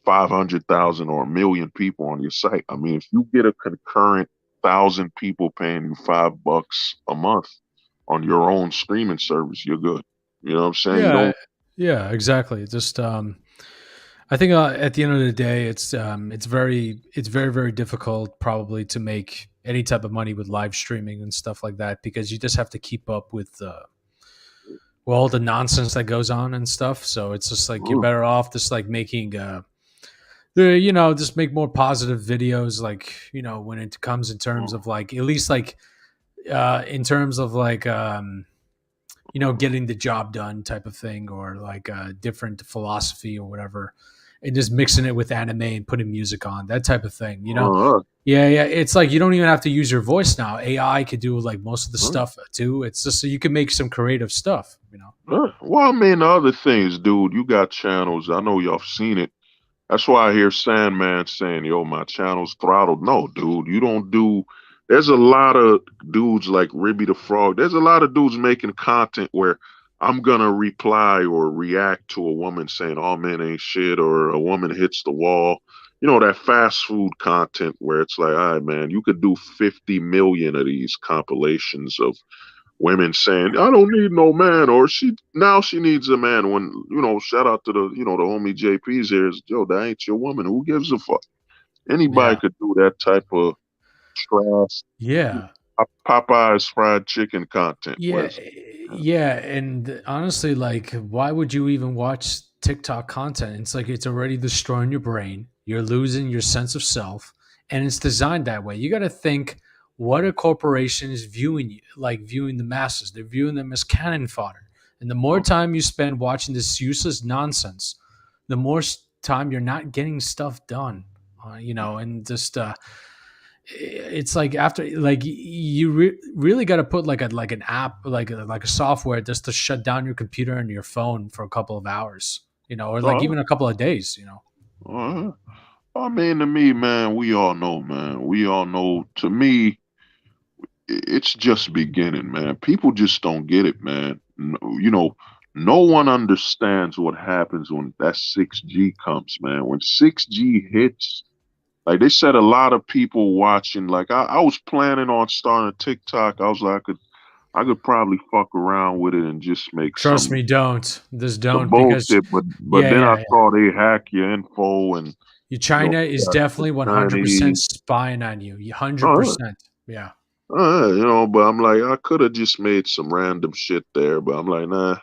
C: 500,000 or 1 million people on your site. I mean, if you get a concurrent 1,000 people paying you $5 a month on your own streaming service, you're good. You know what I'm saying? You
I: Yeah.
C: don't.
I: Yeah. Exactly. Just I think at the end of the day, it's very very difficult probably to make any type of money with live streaming and stuff like that because you just have to keep up with all the nonsense that goes on and stuff. So it's just like you're better off just like making just make more positive videos, like when it comes in terms of like at least like in terms of like getting the job done type of thing, or like a different philosophy or whatever, and just mixing it with anime and putting music on, that type of thing. Yeah, it's like you don't even have to use your voice now. AI could do like most of the stuff too. It's just so you can make some creative stuff.
C: Well, I mean, the other things, dude, you got channels. I know y'all seen it. That's why I hear Sandman saying, yo, my channel's throttled. No, dude, you don't do. There's a lot of dudes like Ribby the Frog. There's a lot of dudes making content where I'm going to reply or react to a woman saying, all men ain't shit, or a woman hits the wall. That fast food content where it's like, all right, man, you could do 50 million of these compilations of women saying, I don't need no man, or she needs a man. When, shout out to the homie JP's here is, yo, that ain't your woman. Who gives a fuck? Anybody could do that type of trash.
I: Yeah.
C: Popeye's fried chicken content.
I: Yeah. And honestly, like, why would you even watch TikTok content? It's like, it's already destroying your brain. You're losing your sense of self, and it's designed that way. You got to think, what a corporation is viewing the masses. They're viewing them as cannon fodder. And the more time you spend watching this useless nonsense, the more time you're not getting stuff done. And just it's like after like you really got to put like an app, like a software just to shut down your computer and your phone for a couple of hours, or like even a couple of days.
C: I mean, to me, man, we all know, man. We all know. To me, it's just beginning, man. People just don't get it, man. No one understands what happens when that 6G comes, man. When 6G hits, like they said, a lot of people watching. Like I was planning on starting a TikTok. I was like, I could probably fuck around with it and just make
I: Trust me, don't. Just don't,
C: bullshit. But then I saw they hack your info and.
I: China is definitely 100% spying on you. 100%. Yeah.
C: But I'm like, I could have just made some random shit there, but I'm like, nah,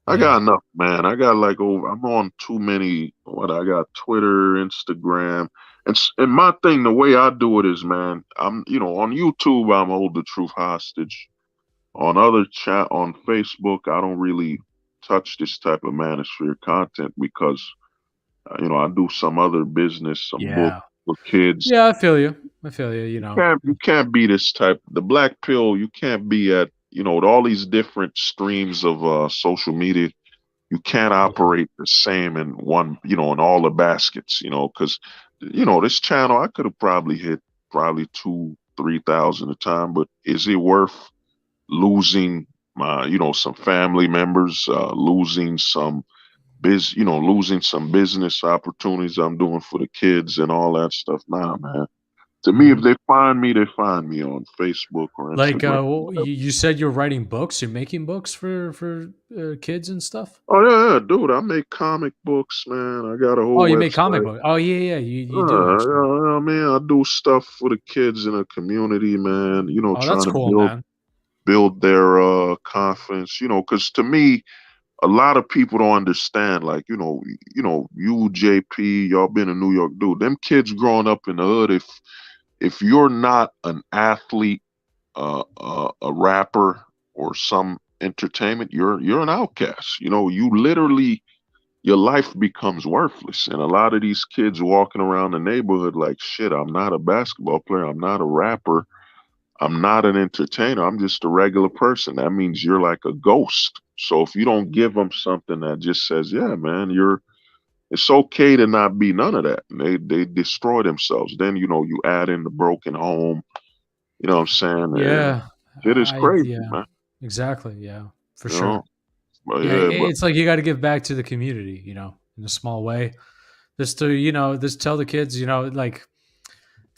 C: I got enough, man. I got like I'm on too many. I got Twitter, Instagram, and my thing, the way I do it is, man, I'm, on YouTube, I'm hold the truth hostage. On other chat, on Facebook, I don't really touch this type of manosphere content because, I do some other business, some book for kids.
I: Yeah, I feel you.
C: You can't be this type. The black pill. You can't be at with all these different streams of social media, you can't operate the same in one, in all the baskets, because, this channel, I could have probably hit probably 3,000 a time, but is it worth losing my, some family members, losing some business opportunities I'm doing for the kids and all that stuff? Nah, man. To me, if they find me, they find me on Facebook or
I: Like,
C: Instagram.
I: you said you're writing books. You're making books for kids and stuff.
C: Oh yeah, dude, I make comic books, man. I got a
I: Oh,
C: whole
I: you make comic
C: website.
I: books. Oh, yeah, you do actually.
C: I mean, I do stuff for the kids in the community, man.
I: Oh, that's
C: Trying to
I: cool,
C: build
I: man.
C: build their confidence. Because to me, a lot of people don't understand. Like, you JP, y'all been in New York, dude. Them kids growing up in the hood, if you're not an athlete, a rapper, or some entertainment, you're an outcast. You literally, your life becomes worthless. And a lot of these kids walking around the neighborhood like, shit, I'm not a basketball player, I'm not a rapper, I'm not an entertainer, I'm just a regular person. That means you're like a ghost. So if you don't give them something that just says, yeah, man, it's okay to not be none of that. And they destroy themselves. Then, you add in the broken home, you know what I'm saying? And
I: Yeah,
C: it is crazy,
I: yeah,
C: man.
I: exactly. Yeah, for
C: You
I: sure.
C: know? But
I: Yeah,
C: yeah, but
I: it's like you got to give back to the community, in a small way. Just to, just tell the kids, like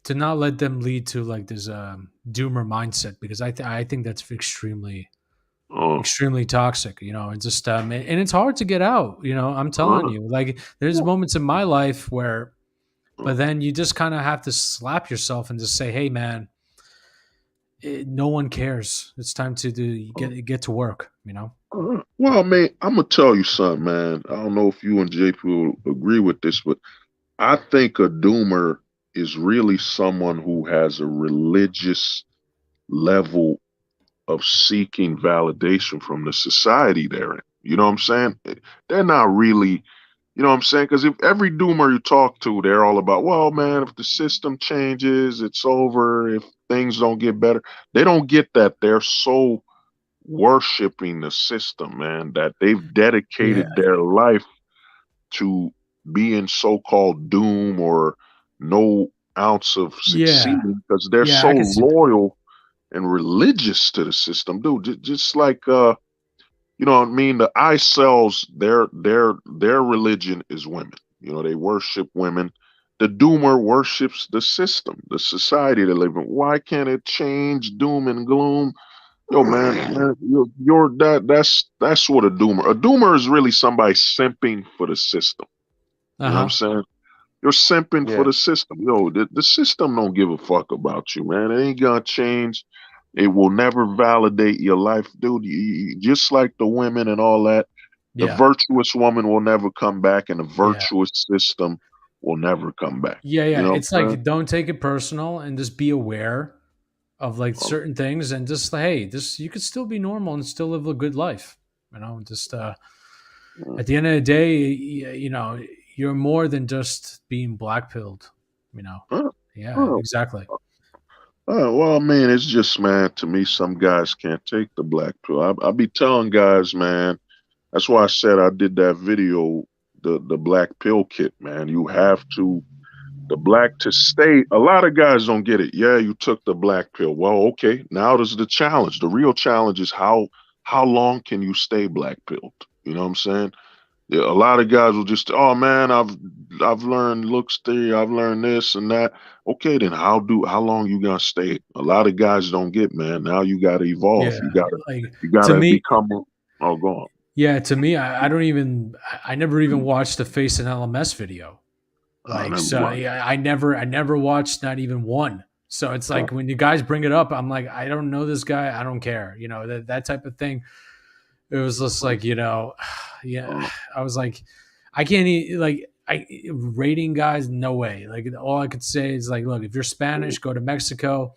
I: to not let them lead to like this doomer mindset, because I think that's
C: uh,
I: extremely toxic, and just and it's hard to get out. I'm telling
C: uh,
I: you, like there's moments in my life where,
C: uh,
I: but then you just kind of have to slap yourself and just say, hey man, no one cares. It's time to get to work.
C: well, man, I'm gonna tell you something, man. I don't know if you and JP will agree with this, but I think a doomer is really someone who has a religious level of seeking validation from the society they're in. You know what I'm saying? They're not really, you know what I'm saying? Because if every doomer you talk to, they're all about, well, man, if the system changes, it's over. If things don't get better, they don't get that they're so worshiping the system, man, that they've
I: Yeah,
C: dedicated their life to being so-called doom or no ounce of
I: yeah,
C: succeeding because they're
I: yeah.
C: so
I: I can see.
C: loyal and religious to the system, dude. Just like you know what I mean? The eye cells, their religion is women. They worship women. The doomer worships the system, the society they live in. Why can't it change? Doom and gloom. Yo, man, you're that's what a doomer. A doomer is really somebody simping for the system.
I: Uh
C: You know what I'm
I: huh.
C: saying? You're simping for
F: Yeah.
C: the system. Yo, the system don't give a fuck about you, man. It ain't gonna change. It will never validate your life, dude. Just like the women and all that, the
I: Yeah,
C: virtuous woman will never come back, and the
I: yeah,
C: virtuous system will never come back.
I: yeah,
C: You
I: yeah.
C: know
I: It's
C: what I'm saying?
I: like don't take it personal and just be aware of like certain things, and just like, hey, this you could still be normal and still live a good life. Just
C: Oh,
I: at the end of the day, you're more than just being black pilled. You know.
C: oh,
I: Yeah,
C: oh.
I: exactly.
C: Well, man, it's just, man, to me, some guys can't take the black pill. I be telling guys, man, that's why I said I did that video, the black pill kit, man. You have to, the black to stay. A lot of guys don't get it. Yeah, you took the black pill. Well, okay, now there's the challenge. The real challenge is how long can you stay black pilled? You know what I'm saying? Yeah, a lot of guys will just, oh man, I've learned looks theory, I've learned this and that. Okay, then how long you gonna stay? A lot of guys don't get, man. Now you gotta evolve.
I: Yeah, like
C: You
I: to
C: gotta
I: me,
C: become. Oh, go on.
I: yeah, to me, I don't even, I never even watched the Face and LMS video.
C: I
I: Like,
C: never
I: so
C: mind.
I: yeah, I never watched not even one. So it's
C: Uh,
I: like when you guys bring it up, I'm like, I don't know this guy. I don't care. That type of thing. It was just like, yeah,
C: uh,
I: I was like, I can't like, rating guys, no way. Like, all I could say is like, look, if you're Spanish, go to Mexico.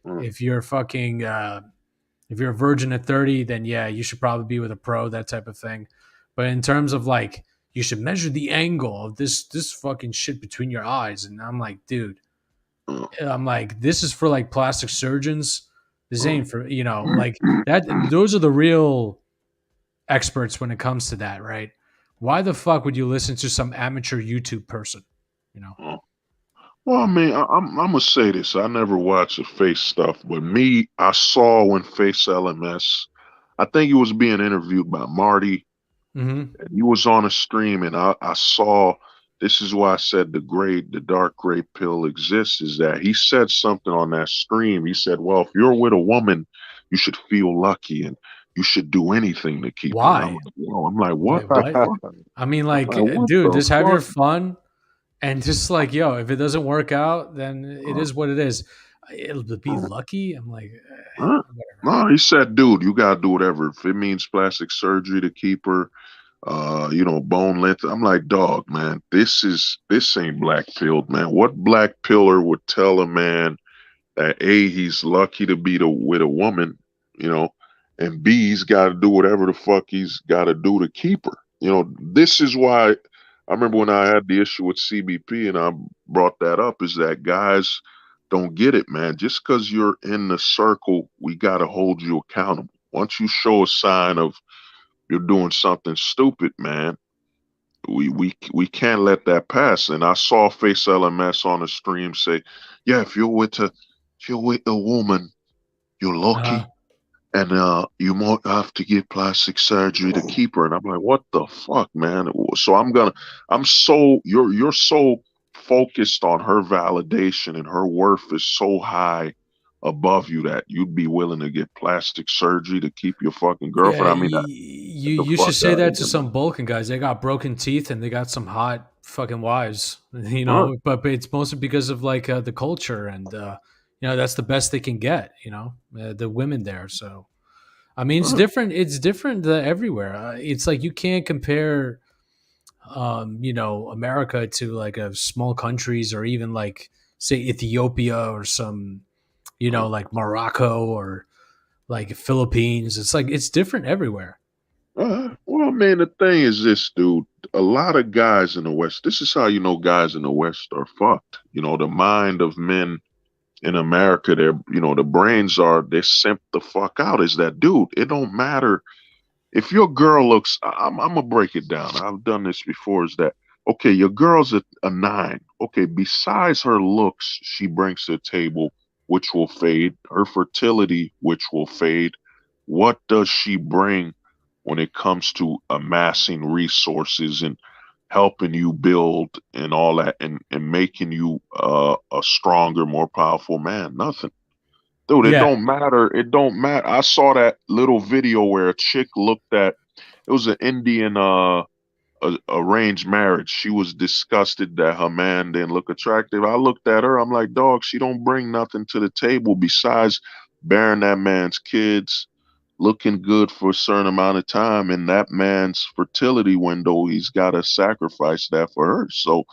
C: uh,
I: If you're fucking, if you're a virgin at 30, then yeah, you should probably be with a pro, that type of thing. But in terms of like, you should measure the angle of this fucking shit between your eyes. And I'm like, dude,
C: uh,
I: I'm like, this is for like plastic surgeons This ain't for like that. Those are the real experts when it comes to that, right? Why the fuck would you listen to some amateur YouTube person? You know?
C: Well, I mean, I'm gonna say this. I never watched the Face stuff, but me, I saw when Face LMS. I think he was being interviewed by Marty,
I: Mm-hmm.
C: and he was on a stream, and I saw. This is why I said the dark gray pill exists. Is that he said something on that stream? He said, "Well, if you're with a woman, you should feel lucky, and you should do anything to keep her." And I'm
I: Why?
C: like, whoa, I'm like, what
I: Wait,
C: the
I: what?
C: fuck?
I: I mean,
C: I'm
I: like,
C: like, what
I: dude,
C: the
I: just have your
C: fuck?
I: fun and just like, yo, if it doesn't work out, then it is what it is. It'll be lucky. I'm like,
C: Huh?
I: whatever.
C: No, he said, dude, you gotta do whatever. If it means plastic surgery to keep her, bone length. I'm like, dog, man, this ain't black pilled, man. What black pillar would tell a man that A, he's lucky to be with a woman, you know, and B, he's gotta do whatever the fuck he's gotta do to keep her. This is why I remember when I had the issue with CBP and I brought that up, is that guys don't get it, man. Just because you're in the circle, we got to hold you accountable. Once you show a sign of you're doing something stupid, man, we can't let that pass. And I saw Face LMS on the stream say, "Yeah, if you're with a woman, you're
I: Uh,
C: lucky, and you might have to get plastic surgery to keep her." And I'm like, what the fuck, man? So you're so focused on her validation, and her worth is so high above you that you'd be willing to get plastic surgery to keep your fucking
I: yeah,
C: girlfriend. I mean,
I: you
C: get the
I: you should
C: fuck
I: say
C: out of
I: that to
C: here,
I: some
C: man.
I: Balkan guys. They got broken teeth and they got some hot fucking wives,
C: Right,
I: But it's mostly because of like the culture and that's the best they can get. The women there. So I mean, it's
C: right.
I: different. It's different everywhere. It's like you can't compare, America to like small countries or even like say Ethiopia or some, like Morocco or like Philippines. It's like it's different everywhere.
C: Well, man, the thing is this, dude. A lot of guys in the West, this is how you know guys in the West are fucked. The mind of men in America, the brains they're simped the fuck out. Is that, dude? It don't matter if your girl looks. I'm gonna break it down. I've done this before. Is that okay? Your girl's a 9. Okay, besides her looks, she brings to the table, which will fade. Her fertility, which will fade. What does she bring when it comes to amassing resources and helping you build and all that, and making you a stronger, more powerful man? Nothing. Dude, it
I: Yeah,
C: don't matter. It don't matter. I saw that little video where a chick looked at, it was an Indian arranged marriage. She was disgusted that her man didn't look attractive. I looked at her, I'm like, dog, she don't bring nothing to the table besides bearing that man's kids, looking good for a certain amount of time, and that man's fertility window, he's got to sacrifice that for her. So,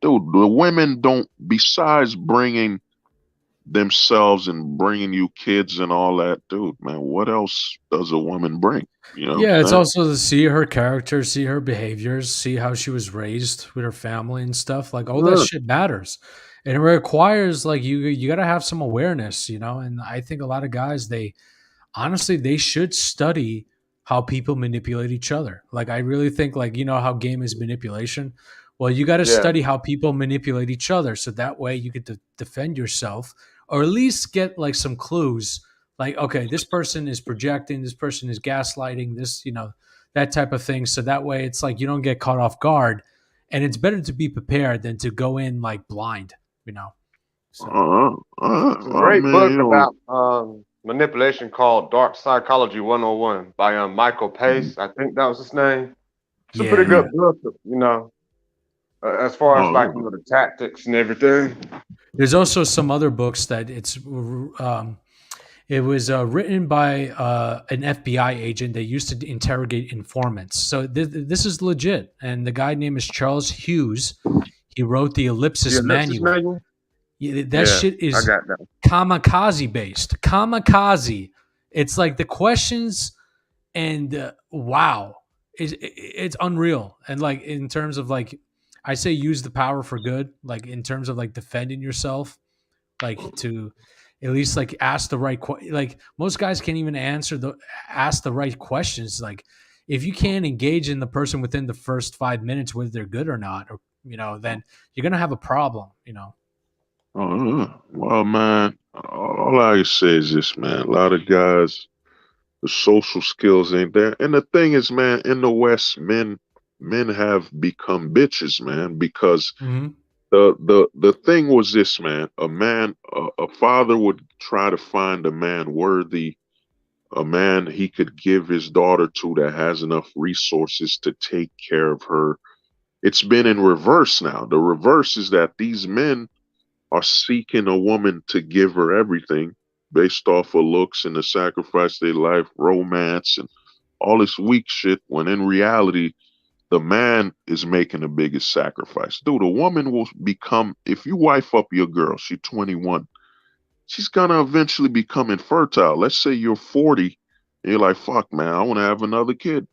C: dude, the women don't, besides bringing themselves and bringing you kids and all that, dude, man, what else does a woman bring? You know what
I: yeah. It's
C: I'm saying?
I: also to see her character, see her behaviors, see how she was raised with her family and stuff. Like all that
C: Yeah.
I: shit matters, and it requires like you got to have some awareness, And I think a lot of guys they honestly they should study how people manipulate each other. Like I really think like how game is manipulation. Well, you got to
F: Yeah.
I: study how people manipulate each other so that way you get to defend yourself or at least get like some clues like okay, this person is projecting, this person is gaslighting, this, that type of thing so that way it's like you don't get caught off guard and it's better to be prepared than to go in like blind, you know. So,
F: There's a
C: I
F: great
C: mean,
F: book about manipulation called Dark Psychology 101 by Michael
C: mhm.
F: Pace. I think that was his name. It's a pretty
I: yeah.
F: good book, as far as like
C: Oh,
F: the tactics and everything.
I: There's also some other books that it was written by an FBI agent that used to interrogate informants. So this is legit. And the guy name is Charles Hughes. He wrote the
F: The
I: Ellipsis
F: ellipsis
I: Manual.
F: manual.
I: Yeah, that
F: Yeah,
I: shit
F: I
I: is
F: got that.
I: kamikaze based. Kamikaze. It's like the questions and wow, it's unreal. And like in terms of like, I say use the power for good. Like in terms of like defending yourself, like to at least like ask the right like most guys can't even ask the right questions. Like if you can't engage in the person within the first 5 minutes whether they're good or not, or then you're gonna have a problem.
C: Well, man, all I can say is this, man. A lot of guys, the social skills ain't there. And the thing is, man, in the West, men have become bitches, man, because
I: Mm-hmm.
C: the thing was this, man. A father would try to find a man worthy, a man he could give his daughter to that has enough resources to take care of her. It's been in reverse now. The reverse is that these men are seeking a woman to give her everything based off of looks and the sacrifice they life, romance, and all this weak shit, when in reality, the man is making the biggest sacrifice. Dude, a woman will become, if you wife up your girl, she's 21, she's gonna eventually become infertile. Let's say you're 40, and you're like, fuck, man, I wanna have another kid.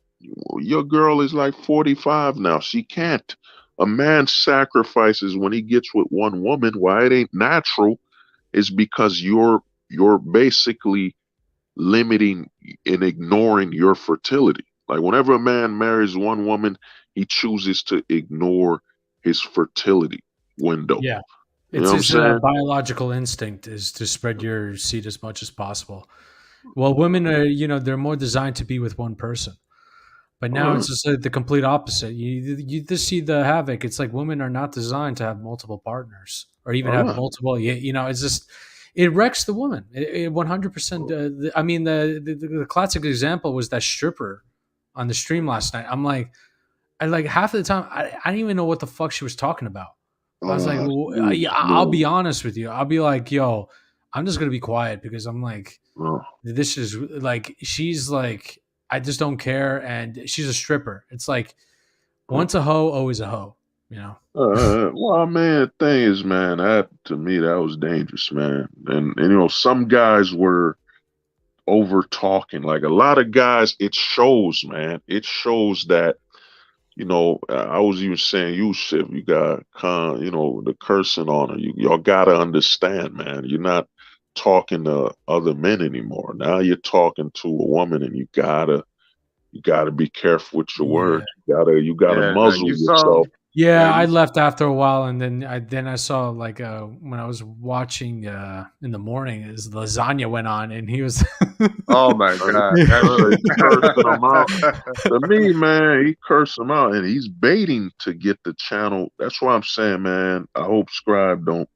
C: Your girl is like 45 now. She can't. A man sacrifices when he gets with one woman. Why it ain't natural is because you're basically limiting and ignoring your fertility. Like whenever a man marries one woman, he chooses to ignore his fertility window.
I: Yeah.
C: You know
I: It's
C: what I'm
I: his
C: saying?
I: biological instinct is to spread your seed as much as possible. Well, women are, they're more designed to be with one person. But now it's just the complete opposite. You just see the havoc. It's like women are not designed to have multiple partners or even have multiple. It's just it wrecks the woman. It 100%. I mean, the classic example was that stripper on the stream last night. I'm like, I like half of the time I didn't even know what the fuck she was talking about. I was like, yeah, I'll be honest with you. I'll be like, yo, I'm just gonna be quiet because I'm like, this is like, she's like, I just don't care, and she's a stripper. It's like, once a hoe, always a hoe.
C: Well, man, thing is, man, that to me that was dangerous, man. And some guys were over talking. Like a lot of guys, it shows, man. It shows that I was even saying, Yusuf, you got the cursing on her. Y'all gotta understand, man. You're not talking to other men anymore. Now you're talking to a woman, and you gotta be careful with your
I: Yeah.
C: words. You gotta muzzle
F: you saw.
C: yourself.
I: Yeah,
F: Yeah,
I: I
F: you,
I: left after a while, and then I saw like when I was watching in the morning, his lasagna went on, and he was.
F: oh my God,
C: He cursing them out. To me, man, he cursed him out, and he's baiting to get the channel. That's why I'm saying, man. I hope Scribe don't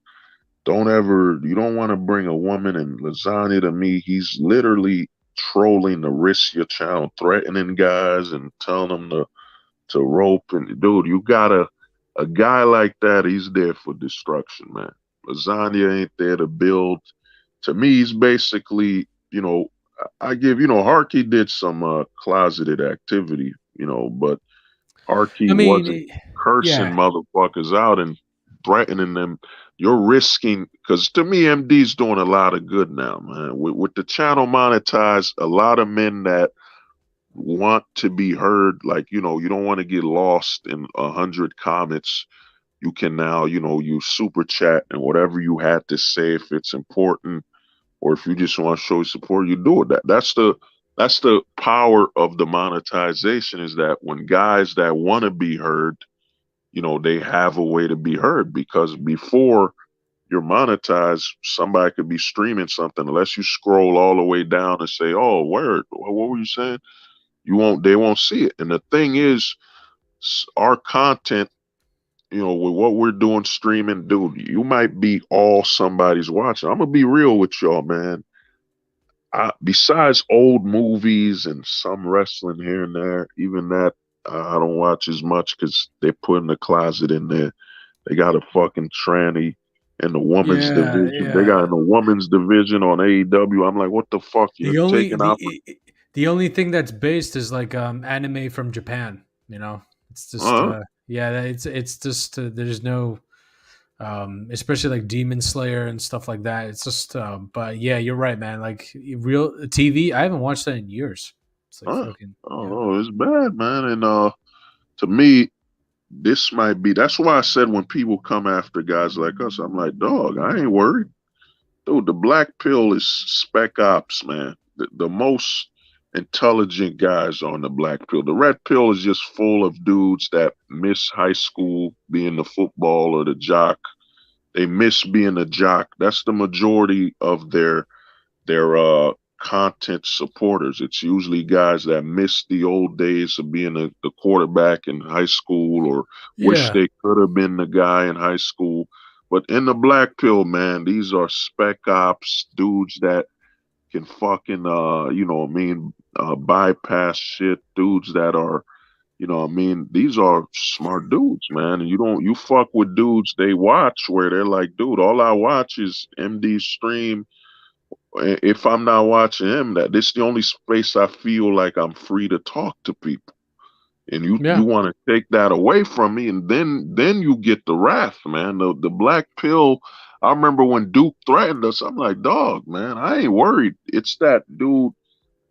C: ever. You don't want to bring a woman and lasagna to me. He's literally trolling to risk your channel, threatening guys and telling them to rope. And dude, you got a guy like that. He's there for destruction, man. Lasagna ain't there to build. To me, he's basically, I give, Harkey did some closeted activity, but Harkey
I: I
C: wasn't
I: mean,
C: cursing
I: yeah,
C: motherfuckers out and threatening them. You're risking, because to me, MD's doing a lot of good now, man. With the channel monetized, a lot of men that want to be heard, like, you don't want to get lost in 100 comments. You can now, use super chat and whatever you had to say, if it's important, or if you just want to show support, you do it. That's the power of the monetization, is that when guys that want to be heard, they have a way to be heard. Because before you're monetized, somebody could be streaming something, unless you scroll all the way down and say, oh, word, what were you saying? They won't see it. And the thing is, our content, with what we're doing streaming, dude, you might be all somebody's watching. I'm gonna be real with y'all, man. Besides old movies and some wrestling here and there, even that I don't watch as much because they're putting the closet in there. They got a fucking tranny in the women's
I: yeah,
C: division. They got
I: yeah.
C: in the women's division on AEW. I'm like, what the fuck? You're
I: The only
C: taking out.
I: the only thing that's based is like anime from Japan. It's just
C: Uh,
I: yeah, it's just there's no especially like Demon Slayer and stuff like that. It's just but yeah, you're right, man. Like real TV, I haven't watched that in years. It's like fucking
C: I don't
I: yeah.
C: know. It's bad, man. And to me, this might be. That's why I said when people come after guys like us, I'm like, dog, I ain't worried. Dude, the black pill is spec ops, man. The most intelligent guys on the black pill. The red pill is just full of dudes that miss high school being the football or the jock. They miss being a jock. That's the majority of their content supporters. It's usually guys that miss the old days of being the quarterback in high school or wish
I: Yeah.
C: they could have been the guy in high school. But in the black pill, man, these are spec ops dudes that can fucking bypass shit, dudes that are these are smart dudes, man. And you fuck with dudes they watch where they're like, dude, all I watch is MD stream. If I'm not watching him, that this is the only space I feel like I'm free to talk to people. And you
I: Yeah.
C: want to take that away from me, and then you get the wrath, man. The black pill. I remember when Duke threatened us. I'm like, dog, man, I ain't worried. It's that dude.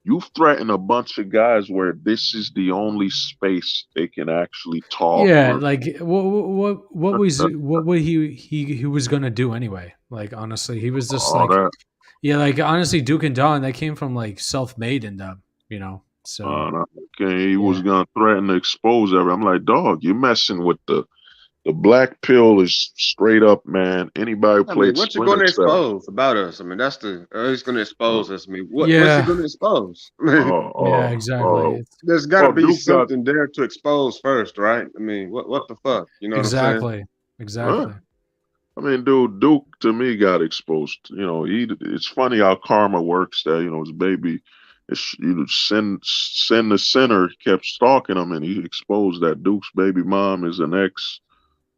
C: You've threatened a bunch of guys where this is the only space they can actually talk.
I: Yeah,
C: Or
I: like what he was gonna do anyway? Like honestly, he was just
C: all
I: like
C: that.
I: yeah, like honestly, Duke and Don they came from like self-made and you know. So
C: Okay, he was
I: yeah,
C: gonna threaten to expose everything. I'm like, dog, you're messing with the black pill is straight up, man. Anybody who
F: I mean,
C: played
F: what you
C: Splinter
F: going to
C: Cell.
F: expose about us? I mean, that's the he's going to
C: Uh,
F: expose us. I mean, what's he
I: yeah,
F: going to expose? I mean,
I: yeah,
C: uh,
I: exactly.
C: uh,
I: It's
F: there's got to
C: well,
F: be
C: Duke got
F: something there to expose first, right? I mean, what the fuck? You know what I'm saying?
I: exactly,
C: uh,
I: exactly.
C: I mean, dude, Duke to me got exposed. It's funny how karma works. That his baby, send the sinner kept stalking him, and he exposed that Duke's baby mom is an ex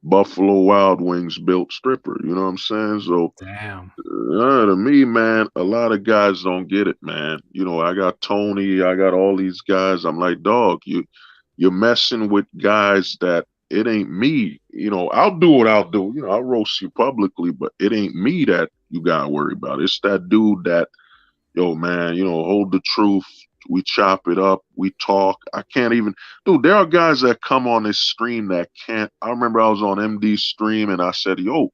C: Buffalo Wild Wings built stripper. You know what I'm saying? So
I: Damn.
C: to me, man, a lot of guys don't get it, man. I got Tony, I got all these guys. I'm like, dog, you're messing with guys that it ain't me. I'll do what I'll do. I'll roast you publicly, but it ain't me that you gotta worry about. It's that dude that, yo, man, hold the truth. We chop it up. We talk. I can't even, dude. There are guys that come on this stream that can't. I remember I was on MD's stream and I said, yo,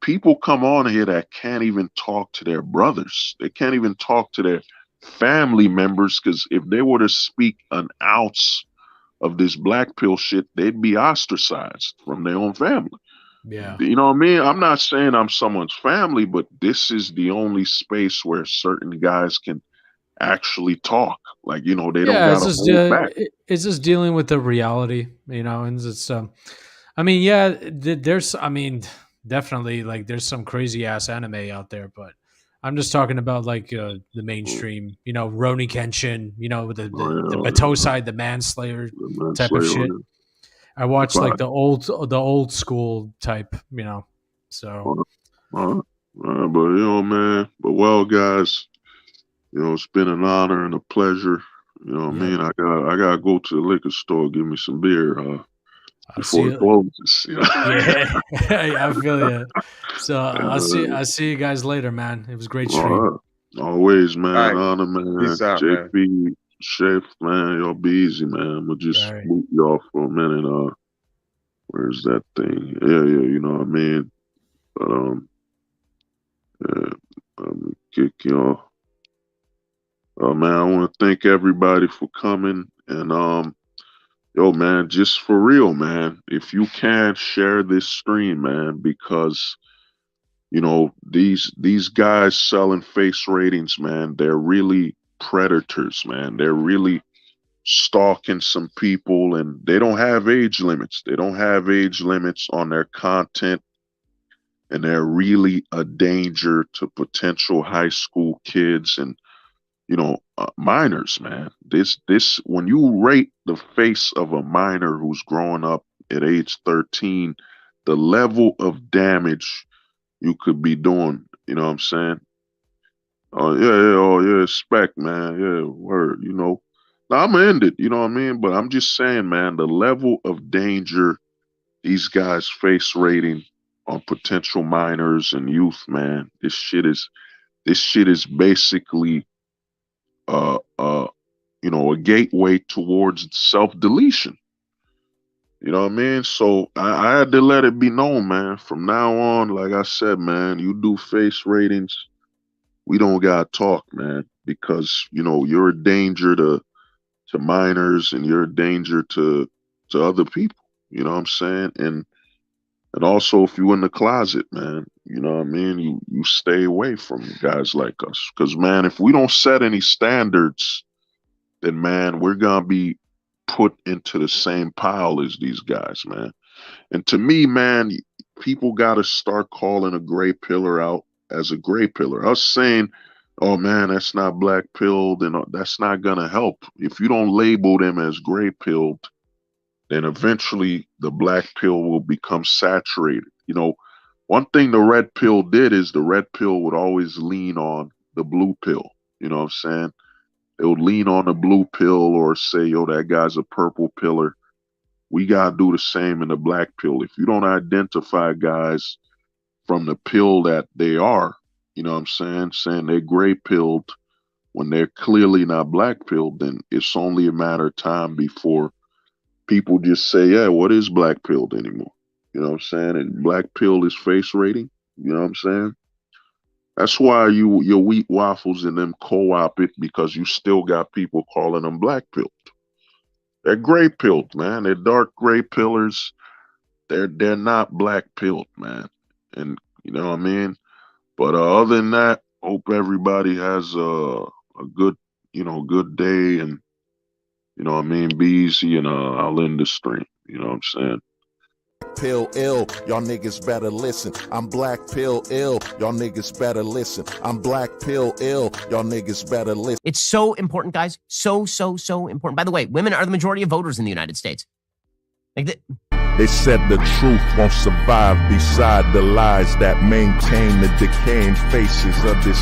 C: people come on here that can't even talk to their brothers. They can't even talk to their family members because if they were to speak an ounce of this black pill shit, they'd be ostracized from their own family.
I: Yeah.
C: You know what I mean? I'm not saying I'm someone's family, but this is the only space where certain guys can actually talk. Like, they don't
I: Yeah,
C: got to hold back.
I: it's just dealing with the reality, and it's I mean, yeah, there's I mean, definitely like there's some crazy ass anime out there, but I'm just talking about like the
C: Oh,
I: mainstream, Roni Kenshin, with the
C: yeah,
I: Batosai, the manslayer
C: the
I: type of
C: manslayer.
I: shit. I watched like
C: Fine.
I: the old school type, So
C: All right. But man. But well, guys, it's been an honor and a pleasure. You know what I
I: yeah,
C: mean? I gotta go to the liquor store, give me some beer
I: I'll see
C: before it
I: you.
C: closes.
I: Yeah, I feel you. So
C: Uh,
I: I'll see you guys later, man. It was a great
C: all
I: stream.
C: right. Always,
F: All
C: man.
F: right,
C: Honor,
F: peace
C: man.
F: out, man.
C: JP, Chef, man. Y'all be easy, man. I'm gonna
I: All
C: just
I: right.
C: boot y'all for a minute. Where's that thing? Yeah, yeah. You know what I mean? But yeah. I'm gonna kick y'all. Man, I want to thank everybody for coming and yo, man, just for real, man. If you can share this stream, man, because these guys selling face ratings, man, they're really predators, man. They're really stalking some people, and they don't have age limits. They don't have age limits on their content, and they're really a danger to potential high school kids and minors, man. This when you rate the face of a minor who's growing up at age 13, the level of damage you could be doing, you know what I'm saying? Oh yeah, yeah, oh yeah, spec, man. Yeah, word, Now I'm gonna end it, you know what I mean? But I'm just saying, man, the level of danger these guys face rating on potential minors and youth, man, this shit is basically uh uh a gateway towards self-deletion. You know what I mean? So I had to let it be known, man. From now on, like I said, man, you do face ratings. we don't gotta talk, man, because you're a danger to minors, and you're a danger to other people. You know what I'm saying? And also, if you in the closet, man, you know what I mean? You stay away from guys like us. Because, man, if we don't set any standards, then, man, we're going to be put into the same pile as these guys, man. And to me, man, people got to start calling a gray pillar out as a gray pillar. Us saying, oh, man, that's not black pilled, and that's not going to help. If you don't label them as gray pilled, then eventually the black pill will become saturated. One thing the red pill did is the red pill would always lean on the blue pill. You know what I'm saying? It would lean on the blue pill or say, yo, that guy's a purple pillar. We got to do the same in the black pill. If you don't identify guys from the pill that they are, you know what I'm saying they're gray pilled when they're clearly not black pilled, then it's only a matter of time before people just say, yeah, what is black pilled anymore? You know what I'm saying? And black pill is face rating. You know what I'm saying? That's why your wheat waffles and them co-op it, because you still got people calling them black pilled. They're gray pilled, man. They're dark gray pillars. They're not black pilled, man. And you know what I mean? But other than that, hope everybody has a good, good day, and you know what I mean? Be easy, and I'll end the stream. You know what I'm saying?
A: Pill ill, y'all niggas better listen. I'm black pill ill, y'all niggas better listen. I'm black pill ill, y'all niggas better listen.
B: It's so important, guys. So important. By the way, women are the majority of voters in the United States.
A: They said the truth won't survive beside the lies that maintain the decaying faces of this